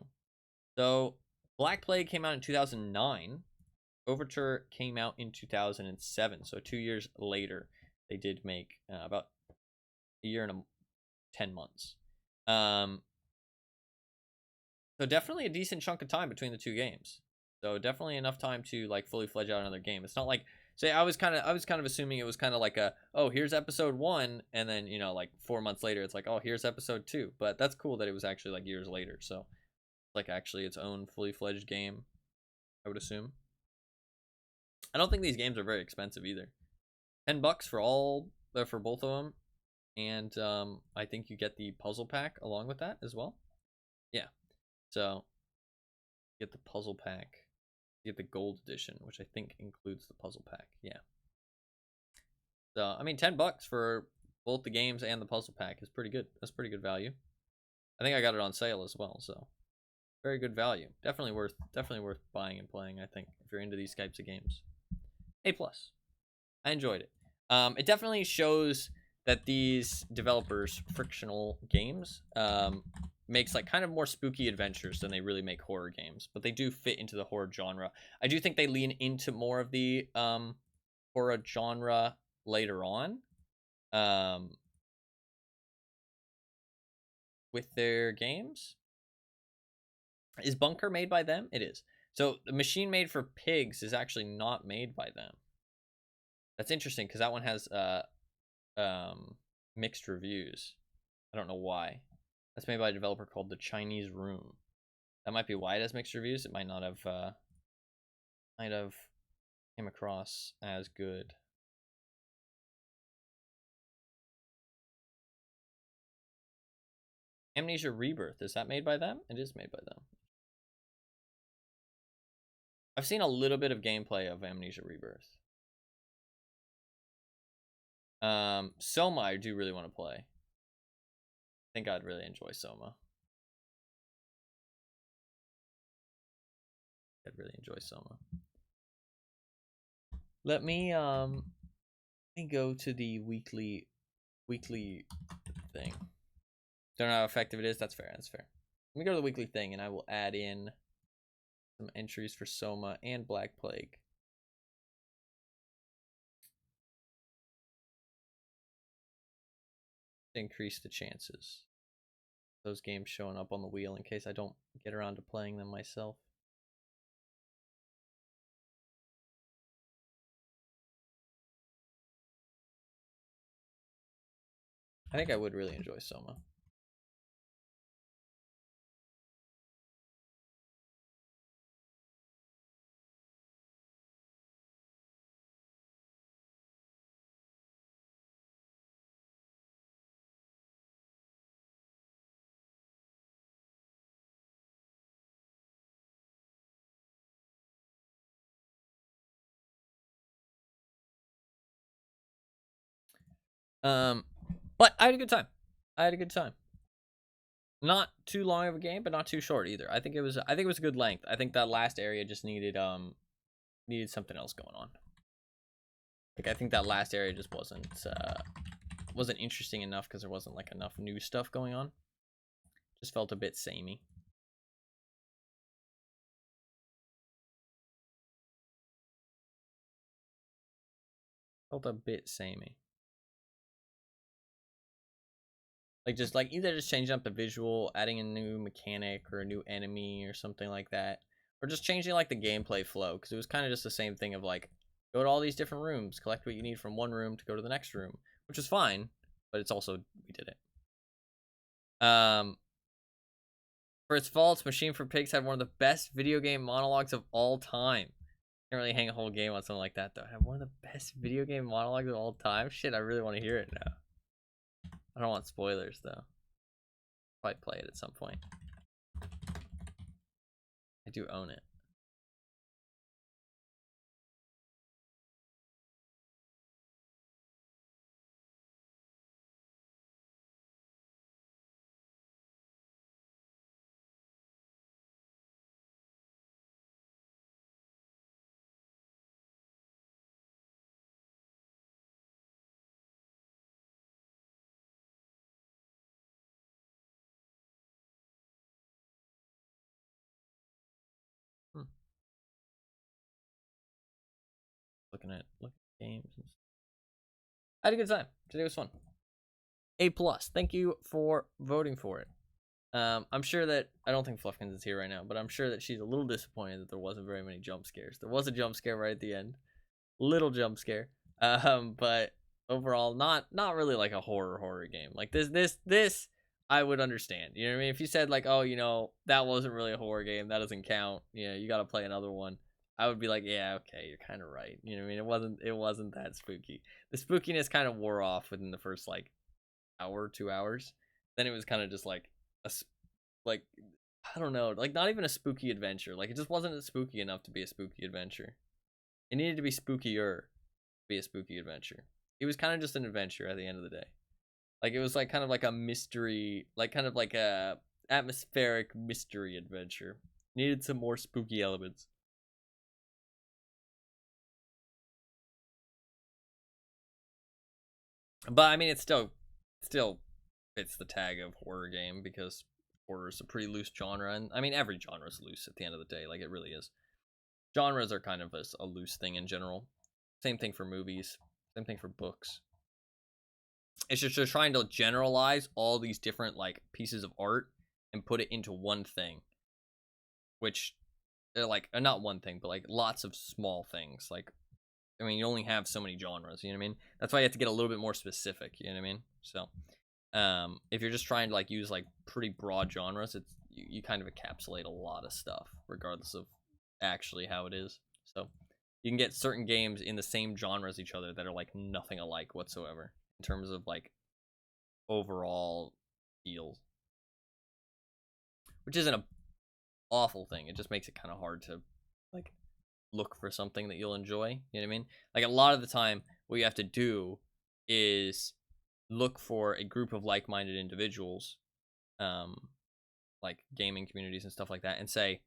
So, Black Plague came out in 2009. Overture came out in 2007. So 2 years later, they did make about a year and 10 months. So definitely a decent chunk of time between the two games. So definitely enough time to like fully fledge out another game. It's not like, say, I was kind of assuming it was kind of like a, oh, here's episode 1, and then, you know, like 4 months later it's like, oh, here's episode 2. But that's cool that it was actually like years later. So like actually its own fully fledged game, I would assume. I don't think these games are very expensive either. $10 for both of them, and I think you get the puzzle pack along with that as well. Yeah, so get the puzzle pack, you get the gold edition, which I think includes the puzzle pack. Yeah. So I mean, $10 for both the games and the puzzle pack is pretty good. That's pretty good value. I think I got it on sale as well, so very good value. Definitely worth buying and playing. I think if you're into these types of games. A+. I enjoyed it. It definitely shows that these developers, Frictional Games, makes like kind of more spooky adventures than they really make horror games, but they do fit into the horror genre. I do think they lean into more of the horror genre later on with their games. Is Bunker made by them? It is. So the Machine Made for Pigs is actually not made by them. That's interesting because that one has mixed reviews. I don't know why. That's made by a developer called The Chinese Room. That might be why it has mixed reviews. It might not have came across as good. Amnesia Rebirth, is that made by them? It is made by them. I've seen a little bit of gameplay of Amnesia Rebirth. Soma I do really want to play. I think I'd really enjoy Soma. I'd really enjoy Soma. Let me go to the weekly thing. Don't know how effective it is. That's fair. Let me go to the weekly thing, and I will add in some entries for Soma and Black Plague. To increase the chances. those games showing up on the wheel in case I don't get around to playing them myself. I think I would really enjoy Soma. But I had a good time. Not too long of a game, but not too short either. I think it was a good length. I think that last area just needed something else going on. Like I think that last area just wasn't interesting enough because there wasn't like enough new stuff going on. Just felt a bit samey. Felt a bit samey. Like just like either just changing up the visual, adding a new mechanic or a new enemy or something like that, or just changing like the gameplay flow, because it was kind of just the same thing of like go to all these different rooms, collect what you need from one room to go to the next room, which is fine, but it's also we did it. For its faults, Machine for Pigs had one of the best video game monologues of all time. Can't really hang a whole game on something like that though. Have one of the best video game monologues of all time. Shit, I really want to hear it now. I don't want spoilers though. Probably play it at some point. I do own it. Looking at games and stuff. I had a good time. Today was fun. A+. Thank you for voting for it. I'm sure that I don't think Fluffkins is here right now, but I'm sure that she's a little disappointed that there wasn't very many jump scares. There was a jump scare right at the end. Little jump scare. But overall not really like a horror game. Like this I would understand. You know what I mean? If you said like, oh, you know, that wasn't really a horror game, that doesn't count. You know, you got to play another one. I would be like, yeah, okay, you're kind of right. You know what I mean? It wasn't that spooky. The spookiness kind of wore off within the first like hour, 2 hours. Then it was kind of just like like I don't know, like not even a spooky adventure. Like it just wasn't spooky enough to be a spooky adventure. It needed to be spookier to be a spooky adventure. It was kind of just an adventure at the end of the day. Like it was like kind of like a mystery, like kind of like a atmospheric mystery adventure. Needed some more spooky elements. But I mean, it still fits the tag of horror game because horror is a pretty loose genre, and I mean every genre is loose at the end of the day. Like it really is. Genres are kind of a loose thing in general. Same thing for movies. Same thing for books. It's just they're trying to generalize all these different like pieces of art and put it into one thing, which they're like not one thing, but like lots of small things. Like I mean, you only have so many genres. You know what I mean? That's why you have to get a little bit more specific. You know what I mean? So, if you're just trying to like use like pretty broad genres, it's you kind of encapsulate a lot of stuff, regardless of actually how it is. So, you can get certain games in the same genre as each other that are like nothing alike whatsoever in terms of like overall feels, which isn't a awful thing. It just makes it kind of hard to like look for something that you'll enjoy. You know what I mean? Like a lot of the time, what you have to do is look for a group of like-minded individuals, like gaming communities and stuff like that, and say,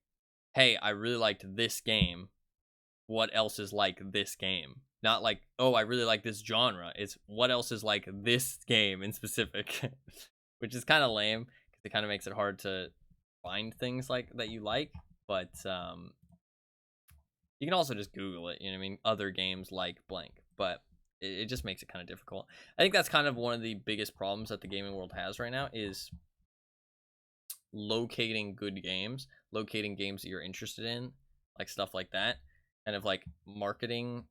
"Hey, I really liked this game. What else is like this game?" Not like, "Oh, I really like this genre." It's what else is like this game in specific, which is kind of lame because it kind of makes it hard to find things like that you like. But you can also just Google it, you know what I mean? Other games like blank, but it just makes it kind of difficult. I think that's kind of one of the biggest problems that the gaming world has right now is locating good games, locating games that you're interested in, like stuff like that, kind of like marketing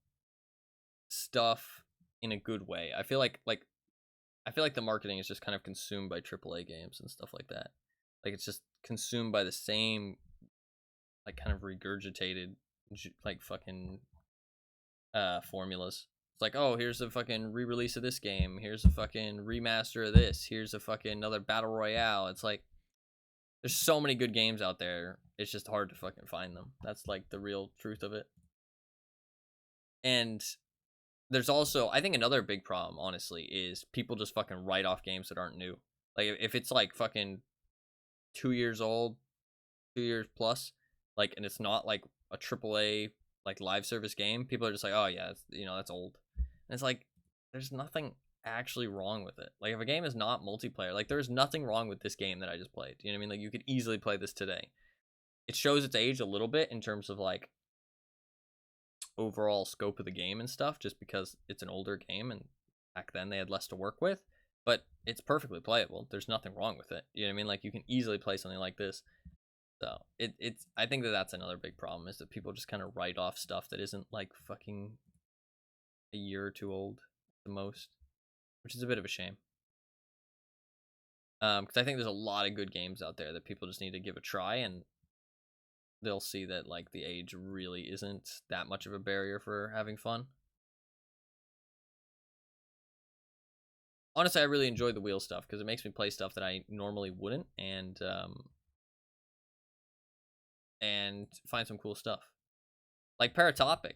stuff in a good way. I feel like the marketing is just kind of consumed by AAA games and stuff like that. Like it's just consumed by the same like kind of regurgitated like fucking formulas. It's like, oh, here's a fucking re-release of this game. Here's a fucking remaster of this. Here's a fucking another battle royale. It's like there's so many good games out there. It's just hard to fucking find them. That's like the real truth of it. And there's also, I think another big problem, honestly, is people just fucking write off games that aren't new. Like if it's like fucking 2 years old, 2 years plus, like, and it's not like a AAA like live service game, people are just like, oh yeah, it's, you know, that's old. And it's like, there's nothing actually wrong with it. Like if a game is not multiplayer, like there's nothing wrong with this game that I just played. You know what I mean? Like you could easily play this today. It shows its age a little bit in terms of like overall scope of the game and stuff, just because it's an older game and back then they had less to work with, but it's perfectly playable. There's nothing wrong with it. You know what I mean? Like you can easily play something like this. So it's I think that's another big problem, is that people just kind of write off stuff that isn't like fucking a year or two old at the most, which is a bit of a shame. Because I think there's a lot of good games out there that people just need to give a try, and they'll see that like the age really isn't that much of a barrier for having fun. Honestly, I really enjoy the wheel stuff because it makes me play stuff that I normally wouldn't, and find some cool stuff. Like Paratopic,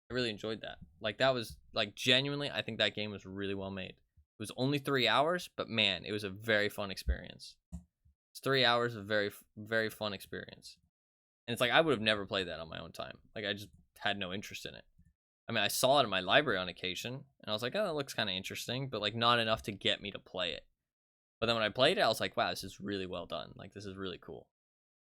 I really enjoyed that. Like that was like genuinely, I think that game was really well made. It was only 3 hours, but man, it was a very fun experience. It's 3 hours of very, very fun experience. And it's like, I would have never played that on my own time. Like I just had no interest in it. I mean, I saw it in my library on occasion, and I was like, oh, that looks kind of interesting, but like not enough to get me to play it. But then when I played it, I was like, wow, this is really well done. Like this is really cool.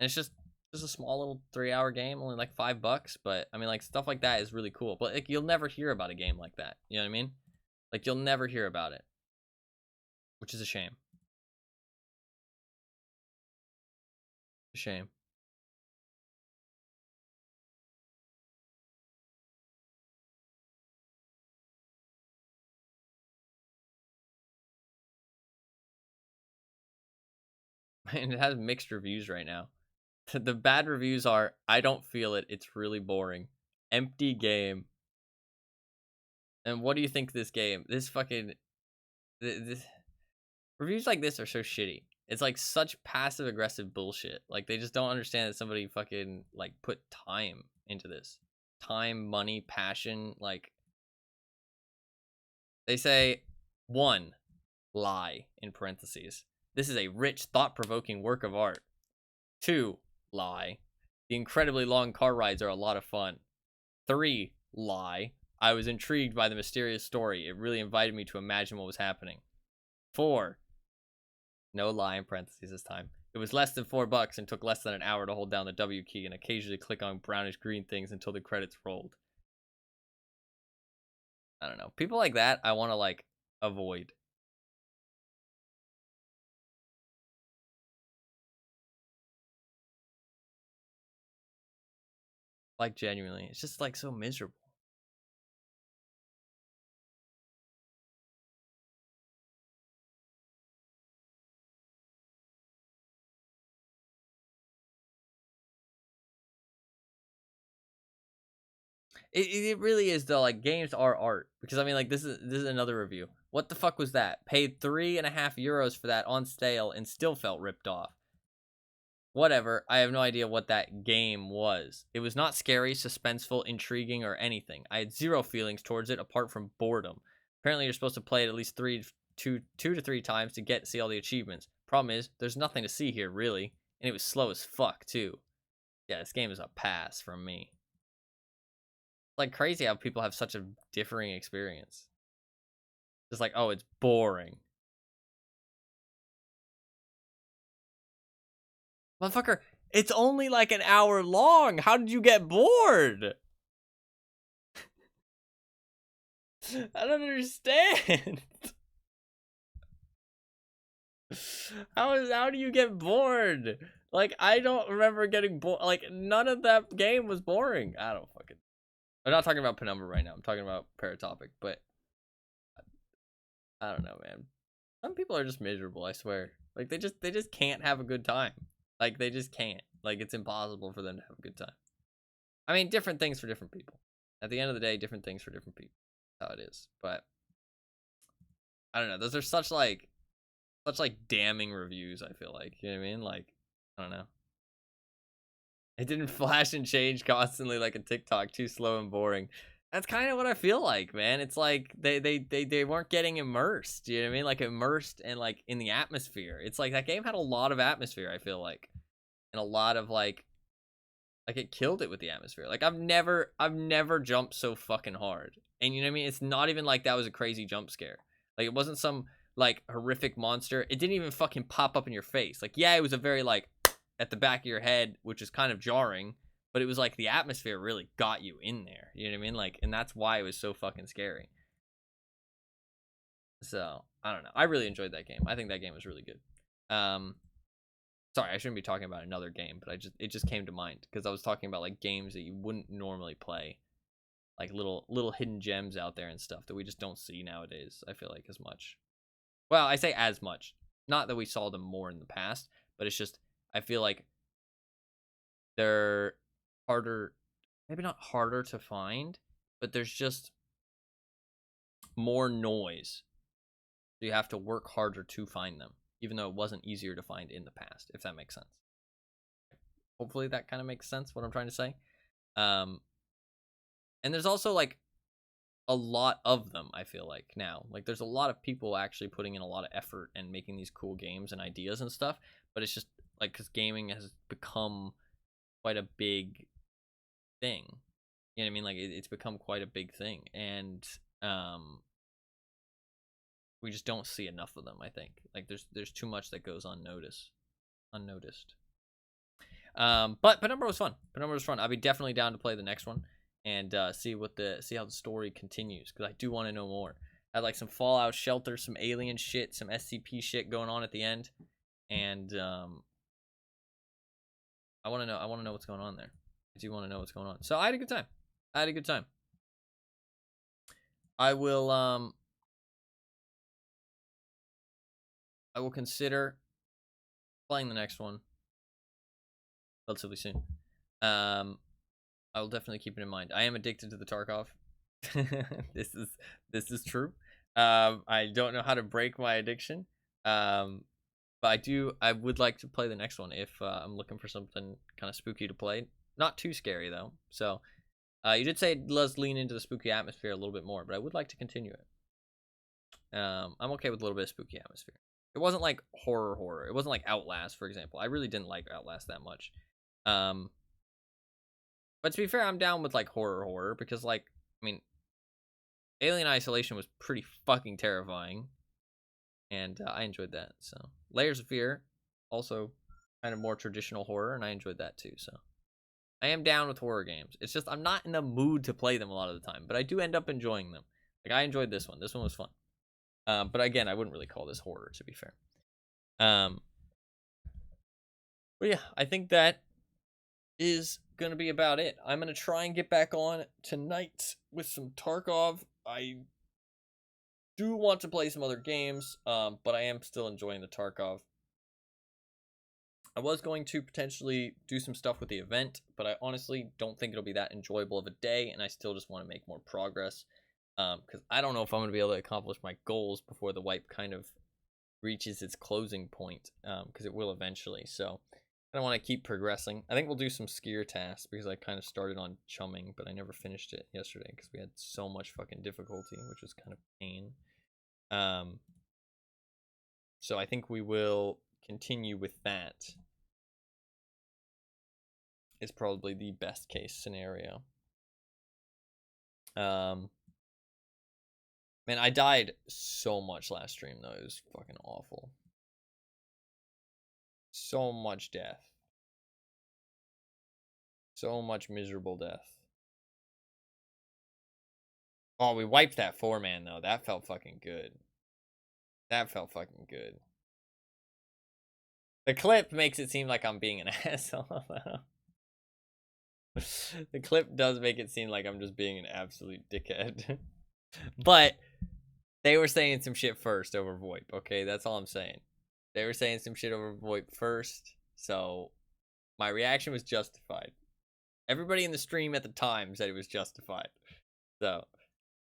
And it's just a small little 3-hour game, only like $5, but I mean, like stuff like that is really cool. But like you'll never hear about a game like that. You know what I mean? Like you'll never hear about it, which is a shame. A shame. And it has mixed reviews right now. The bad reviews are, I don't feel it. It's really boring. Empty game. And what do you think of this game? This fucking this reviews like this are so shitty. It's like such passive aggressive bullshit. Like they just don't understand that somebody fucking like put time into this. Time, money, passion. Like they say, 1, lie in parentheses. This is a rich, thought-provoking work of art. 2, lie. The incredibly long car rides are a lot of fun. 3, lie. I was intrigued by the mysterious story. It really invited me to imagine what was happening. 4, no lie in parentheses this time. It was less than $4 and took less than an hour to hold down the W key and occasionally click on brownish green things until the credits rolled. I don't know. People like that, I want to like avoid. Like genuinely, it's just like so miserable. It really is though. Like games are art, because I mean, like this is another review. What the fuck was that? Paid €3.50 for that on sale and still felt ripped off. Whatever. I have no idea what that game was. It was not scary, suspenseful, intriguing, or anything. I had zero feelings towards it apart from boredom. Apparently, you're supposed to play it at least two to three times to see all the achievements. Problem is, there's nothing to see here really, and it was slow as fuck too. Yeah, this game is a pass from me. Like crazy how people have such a differing experience. Just like, oh, it's boring. Motherfucker, it's only like an hour long. How did you get bored? I don't understand. How do you get bored? Like, I don't remember getting bored. Like, none of that game was boring. I don't fucking. I'm not talking about Penumbra right now. I'm talking about Paratopic, but I don't know, man. Some people are just miserable, I swear. Like, they just can't have a good time. Like, they just can't. Like, it's impossible for them to have a good time. I mean, different things for different people. At the end of the day, different things for different people. That's how it is. But I don't know. Those are such like damning reviews, I feel like. You know what I mean? Like, I don't know. It didn't flash and change constantly like a TikTok, too slow and boring. That's kind of what I feel like, man. It's like they weren't getting immersed. You know what I mean? Like immersed and like in the atmosphere. It's like that game had a lot of atmosphere, I feel like. And a lot of like it killed it with the atmosphere. Like I've never jumped so fucking hard. And you know what I mean? It's not even like that was a crazy jump scare. Like it wasn't some like horrific monster. It didn't even fucking pop up in your face. Like yeah, it was a very like at the back of your head, which is kind of jarring, but it was like the atmosphere really got you in there. You know what I mean? Like, and that's why it was so fucking scary. So I don't know. I really enjoyed that game. I think that game was really good. Sorry, I shouldn't be talking about another game, but it just came to mind because I was talking about like games that you wouldn't normally play, like little hidden gems out there and stuff that we just don't see nowadays. I feel like as much. Well, I say as much, not that we saw them more in the past, but it's just I feel like they're harder, maybe not harder to find, but there's just more noise. So you have to work harder to find them, even though it wasn't easier to find in the past, if that makes sense. Hopefully that kind of makes sense, what I'm trying to say. And there's also like a lot of them, I feel like now. Like there's a lot of people actually putting in a lot of effort and making these cool games and ideas and stuff, but it's just like because gaming has become quite a big thing. You know what I mean? Like it's become quite a big thing, and we just don't see enough of them. I think like there's too much that goes unnoticed. But Penumbra was fun. Penumbra was fun. I'd be definitely down to play the next one and see how the story continues because I do want to know more. I had like some Fallout Shelter, some alien shit, some SCP shit going on at the end, and I want to know what's going on there. I do want to know what's going on. So I had a good time. I will consider playing the next one relatively soon. I will definitely keep it in mind. I am addicted to the Tarkov. This is true. I don't know how to break my addiction. But I would like to play the next one if I'm looking for something kind of spooky to play. Not too scary though. So you did say let's lean into the spooky atmosphere a little bit more, but I would like to continue it. I'm okay with a little bit of spooky atmosphere. It wasn't like horror. It wasn't like Outlast, for example. I really didn't like Outlast that much. But to be fair, I'm down with like horror because like I mean, Alien Isolation was pretty fucking terrifying, and I enjoyed that. So Layers of Fear, also kind of more traditional horror, and I enjoyed that too. So I am down with horror games. It's just I'm not in the mood to play them a lot of the time, but I do end up enjoying them. Like I enjoyed this one. This one was fun. But again, I wouldn't really call this horror, to be fair. But yeah, I think that is going to be about it. I'm going to try and get back on tonight with some Tarkov. I do want to play some other games, but I am still enjoying the Tarkov. I was going to potentially do some stuff with the event, but I honestly don't think it'll be that enjoyable of a day, and I still just want to make more progress. Because I don't know if I'm going to be able to accomplish my goals before the wipe kind of reaches its closing point, because it will eventually. So I don't want to keep progressing. I think we'll do some skier tasks because I kind of started on chumming, but I never finished it yesterday because we had so much fucking difficulty, which was kind of pain. So I think we will continue with that. Is probably the best case scenario. Man, I died so much last stream though. It was fucking awful. So much death. So much miserable death. Oh, we wiped that 4-man though. That felt fucking good. The clip makes it seem like I'm being an asshole. The clip does make it seem like I'm just being an absolute dickhead. But they were saying some shit first over VoIP, okay? That's all I'm saying. They were saying some shit over VoIP first, so my reaction was justified. Everybody in the stream at the time said it was justified. So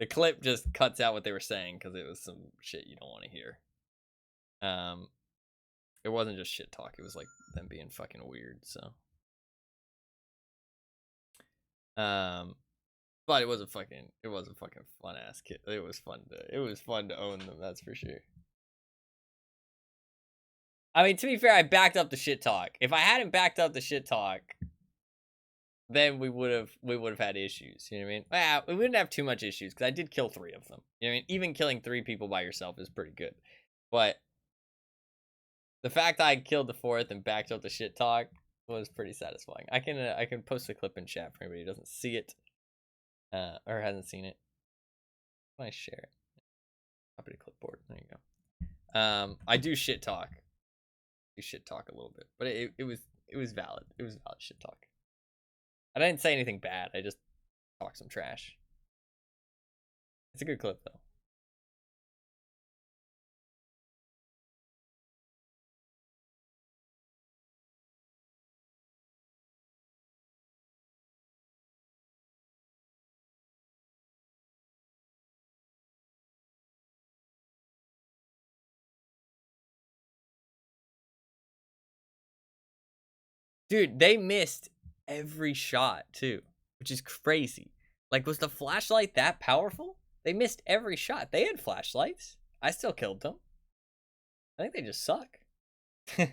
the clip just cuts out what they were saying because it was some shit you don't want to hear. It wasn't just shit talk. It was like them being fucking weird. So, but it was a fucking fun ass kid. It was fun to own them. That's for sure. I mean, to be fair, I backed up the shit talk. If I hadn't backed up the shit talk, then we would have had issues. You know what I mean? Well, we wouldn't have too much issues because I did kill 3 of them. You know what I mean? Even killing 3 people by yourself is pretty good. But the fact I killed the 4th and backed up the shit talk was pretty satisfying. I can post a clip in chat for anybody who doesn't see it or hasn't seen it. I share it. Copy to clipboard. There you go. I do shit talk. A little bit, but it was valid. It was valid shit talk. I didn't say anything bad. I just talked some trash. It's a good clip though. Dude, they missed every shot too, which is crazy. Like, was the flashlight that powerful? They missed every shot. They had flashlights. I still killed them. I think they just suck. They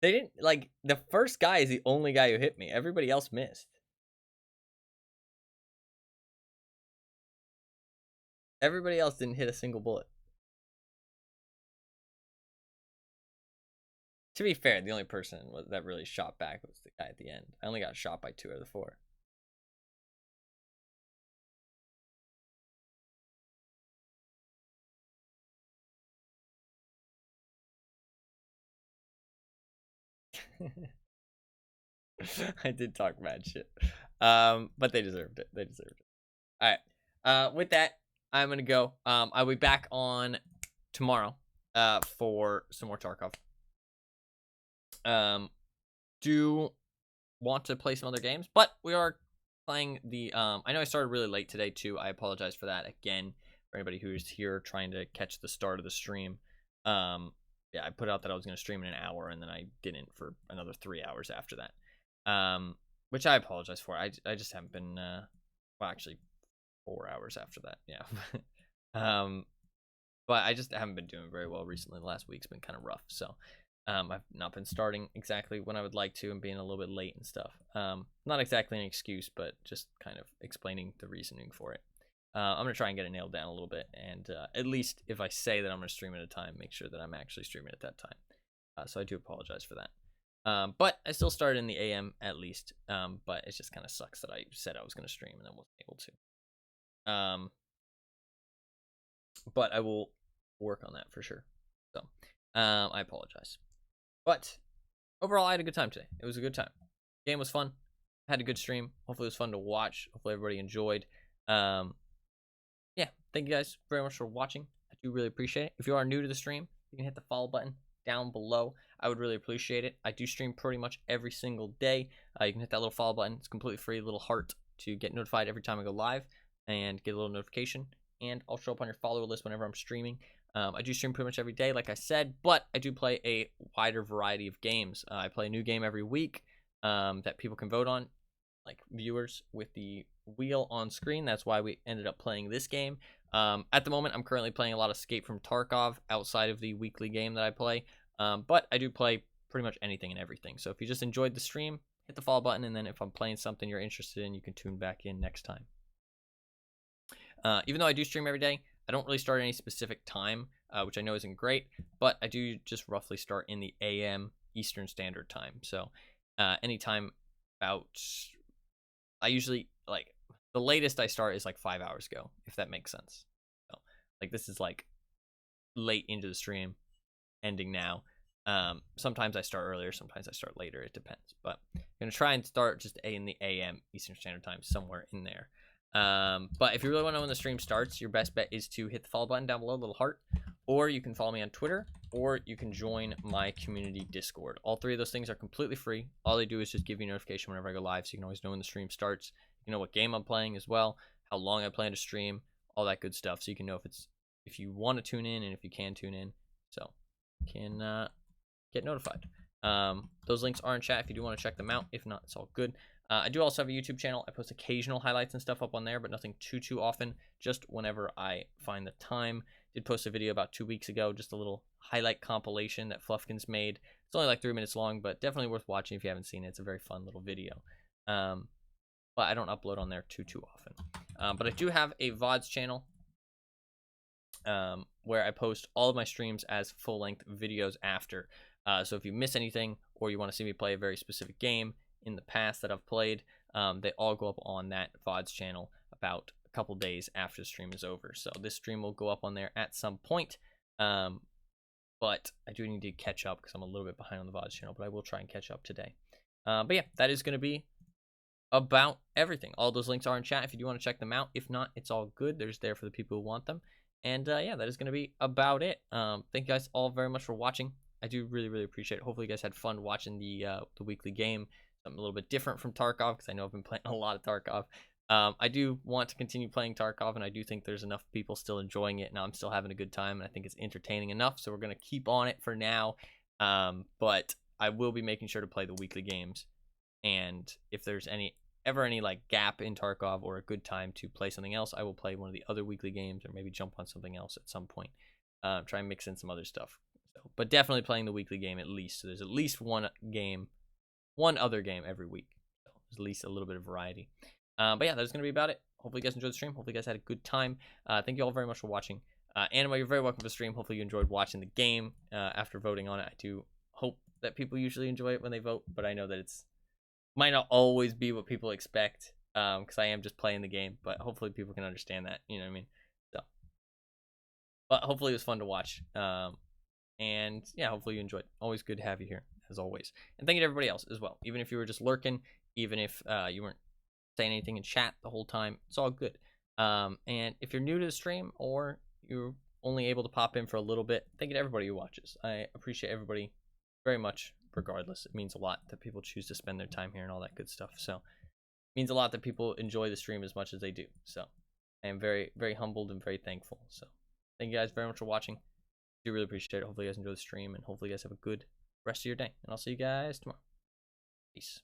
didn't, like, the first guy is the only guy who hit me. Everybody else missed. Everybody else didn't hit a single bullet. To be fair, the only person that really shot back was the guy at the end. I only got shot by 2 out of the 4. I did talk mad shit. But they deserved it. All right. With that, I'm gonna go. I'll be back on tomorrow for some more Tarkov. Do want to play some other games, but we are playing the I know I started really late today too. I apologize for that again for anybody who's here trying to catch the start of the stream. Yeah, I put out that I was going to stream in an hour and then I didn't for another 3 hours after that. Which I apologize for. I just haven't been well, actually 4 hours after that. Yeah. But I just haven't been doing very well recently. The last week's been kind of rough, so I've not been starting exactly when I would like to and being a little bit late and stuff. Not exactly an excuse, but just kind of explaining the reasoning for it. I'm going to try and get it nailed down a little bit, and at least if I say that I'm going to stream at a time, make sure that I'm actually streaming at that time. So I do apologize for that. But I still started in the AM at least, but it just kind of sucks that I said I was going to stream and then wasn't able to. But I will work on that for sure. So I apologize. But overall, I had a good time today. It was a good time. Game was fun. Had a good stream. Hopefully it was fun to watch. Hopefully everybody enjoyed. Yeah, thank you guys very much for watching. I do really appreciate it. If you are new to the stream, you can hit the follow button down below. I would really appreciate it. I do stream pretty much every single day. You can hit that little follow button. It's completely free, little heart to get notified every time I go live and get a little notification. And I'll show up on your follower list whenever I'm streaming. I do stream pretty much every day, like I said, but I do play a wider variety of games. I play a new game every week that people can vote on, like viewers with the wheel on screen. That's why we ended up playing this game. At the moment, I'm currently playing a lot of Escape from Tarkov outside of the weekly game that I play, but I do play pretty much anything and everything. So if you just enjoyed the stream, hit the follow button, and then if I'm playing something you're interested in, you can tune back in next time. Even though I do stream every day, I don't really start at any specific time, which I know isn't great, but I do just roughly start in the AM Eastern Standard Time. So anytime about, I usually, like, the latest I start is like 5 hours ago, if that makes sense. So, like, this is like late into the stream, ending now. Sometimes I start earlier, sometimes I start later. It depends. But I'm gonna try and start just in the AM Eastern Standard Time, somewhere in there. But if you really want to know when the stream starts, your best bet is to hit the follow button down below, little heart, or you can follow me on Twitter, or you can join my community Discord. All three of those things are completely free. All they do is just give you a notification whenever I go live, so you can always know when the stream starts. You know what game I'm playing as well, how long I plan to stream, all that good stuff, so you can know if you want to tune in and if you can tune in, so you can get notified. Those links are in chat if you do want to check them out. If not, it's all good. I do also have a YouTube channel. I post occasional highlights and stuff up on there, but nothing too often, just whenever I find the time. Did post a video about 2 weeks ago, just a little highlight compilation that Fluffkins made. It's only like 3 minutes long, but definitely worth watching if you haven't seen it. It's a very fun little video. But I don't upload on there too often. But I do have a VODs channel where I post all of my streams as full-length videos after. So if you miss anything or you want to see me play a very specific game in the past that I've played, they all go up on that VODs channel about a couple days after the stream is over. So this stream will go up on there at some point. But I do need to catch up because I'm a little bit behind on the VODs channel, but I will try and catch up today. But yeah, that is going to be about everything. All those links are in chat if you do want to check them out. If not, it's all good. They're just there for the people who want them. And yeah, that is going to be about it. Thank you guys all very much for watching. I do really appreciate it. Hopefully you guys had fun watching the weekly game. Something a little bit different from Tarkov, because I know I've been playing a lot of Tarkov. I do want to continue playing Tarkov, and I do think there's enough people still enjoying it, and I'm still having a good time, and I think it's entertaining enough, so we're going to keep on it for now. But I will be making sure to play the weekly games, and if there's ever any like gap in Tarkov or a good time to play something else, I will play one of the other weekly games, or maybe jump on something else at some point. Try and mix in some other stuff. So, but definitely playing the weekly game at least. So there's at least one other game every week. So there's at least a little bit of variety. But yeah, that's going to be about it. Hopefully you guys enjoyed the stream. Hopefully you guys had a good time. Thank you all very much for watching. Anima, you're very welcome to the stream. Hopefully you enjoyed watching the game after voting on it. I do hope that people usually enjoy it when they vote, but I know that it's might not always be what people expect, because I am just playing the game, but hopefully people can understand that, you know what I mean? So, but hopefully it was fun to watch, and yeah, hopefully you enjoyed. Always good to have you here, as always. And thank you to everybody else as well, even if you were just lurking, even if you weren't saying anything in chat the whole time, it's all good. And if you're new to the stream, or you're only able to pop in for a little bit, thank you to everybody who watches. I appreciate everybody very much. Regardless, it means a lot that people choose to spend their time here and all that good stuff. So it means a lot that people enjoy the stream as much as they do. So I am very humbled and very thankful. So thank you guys very much for watching. I do really appreciate it. Hopefully you guys enjoy the stream, and hopefully you guys have a good rest of your day, and I'll see you guys tomorrow. Peace.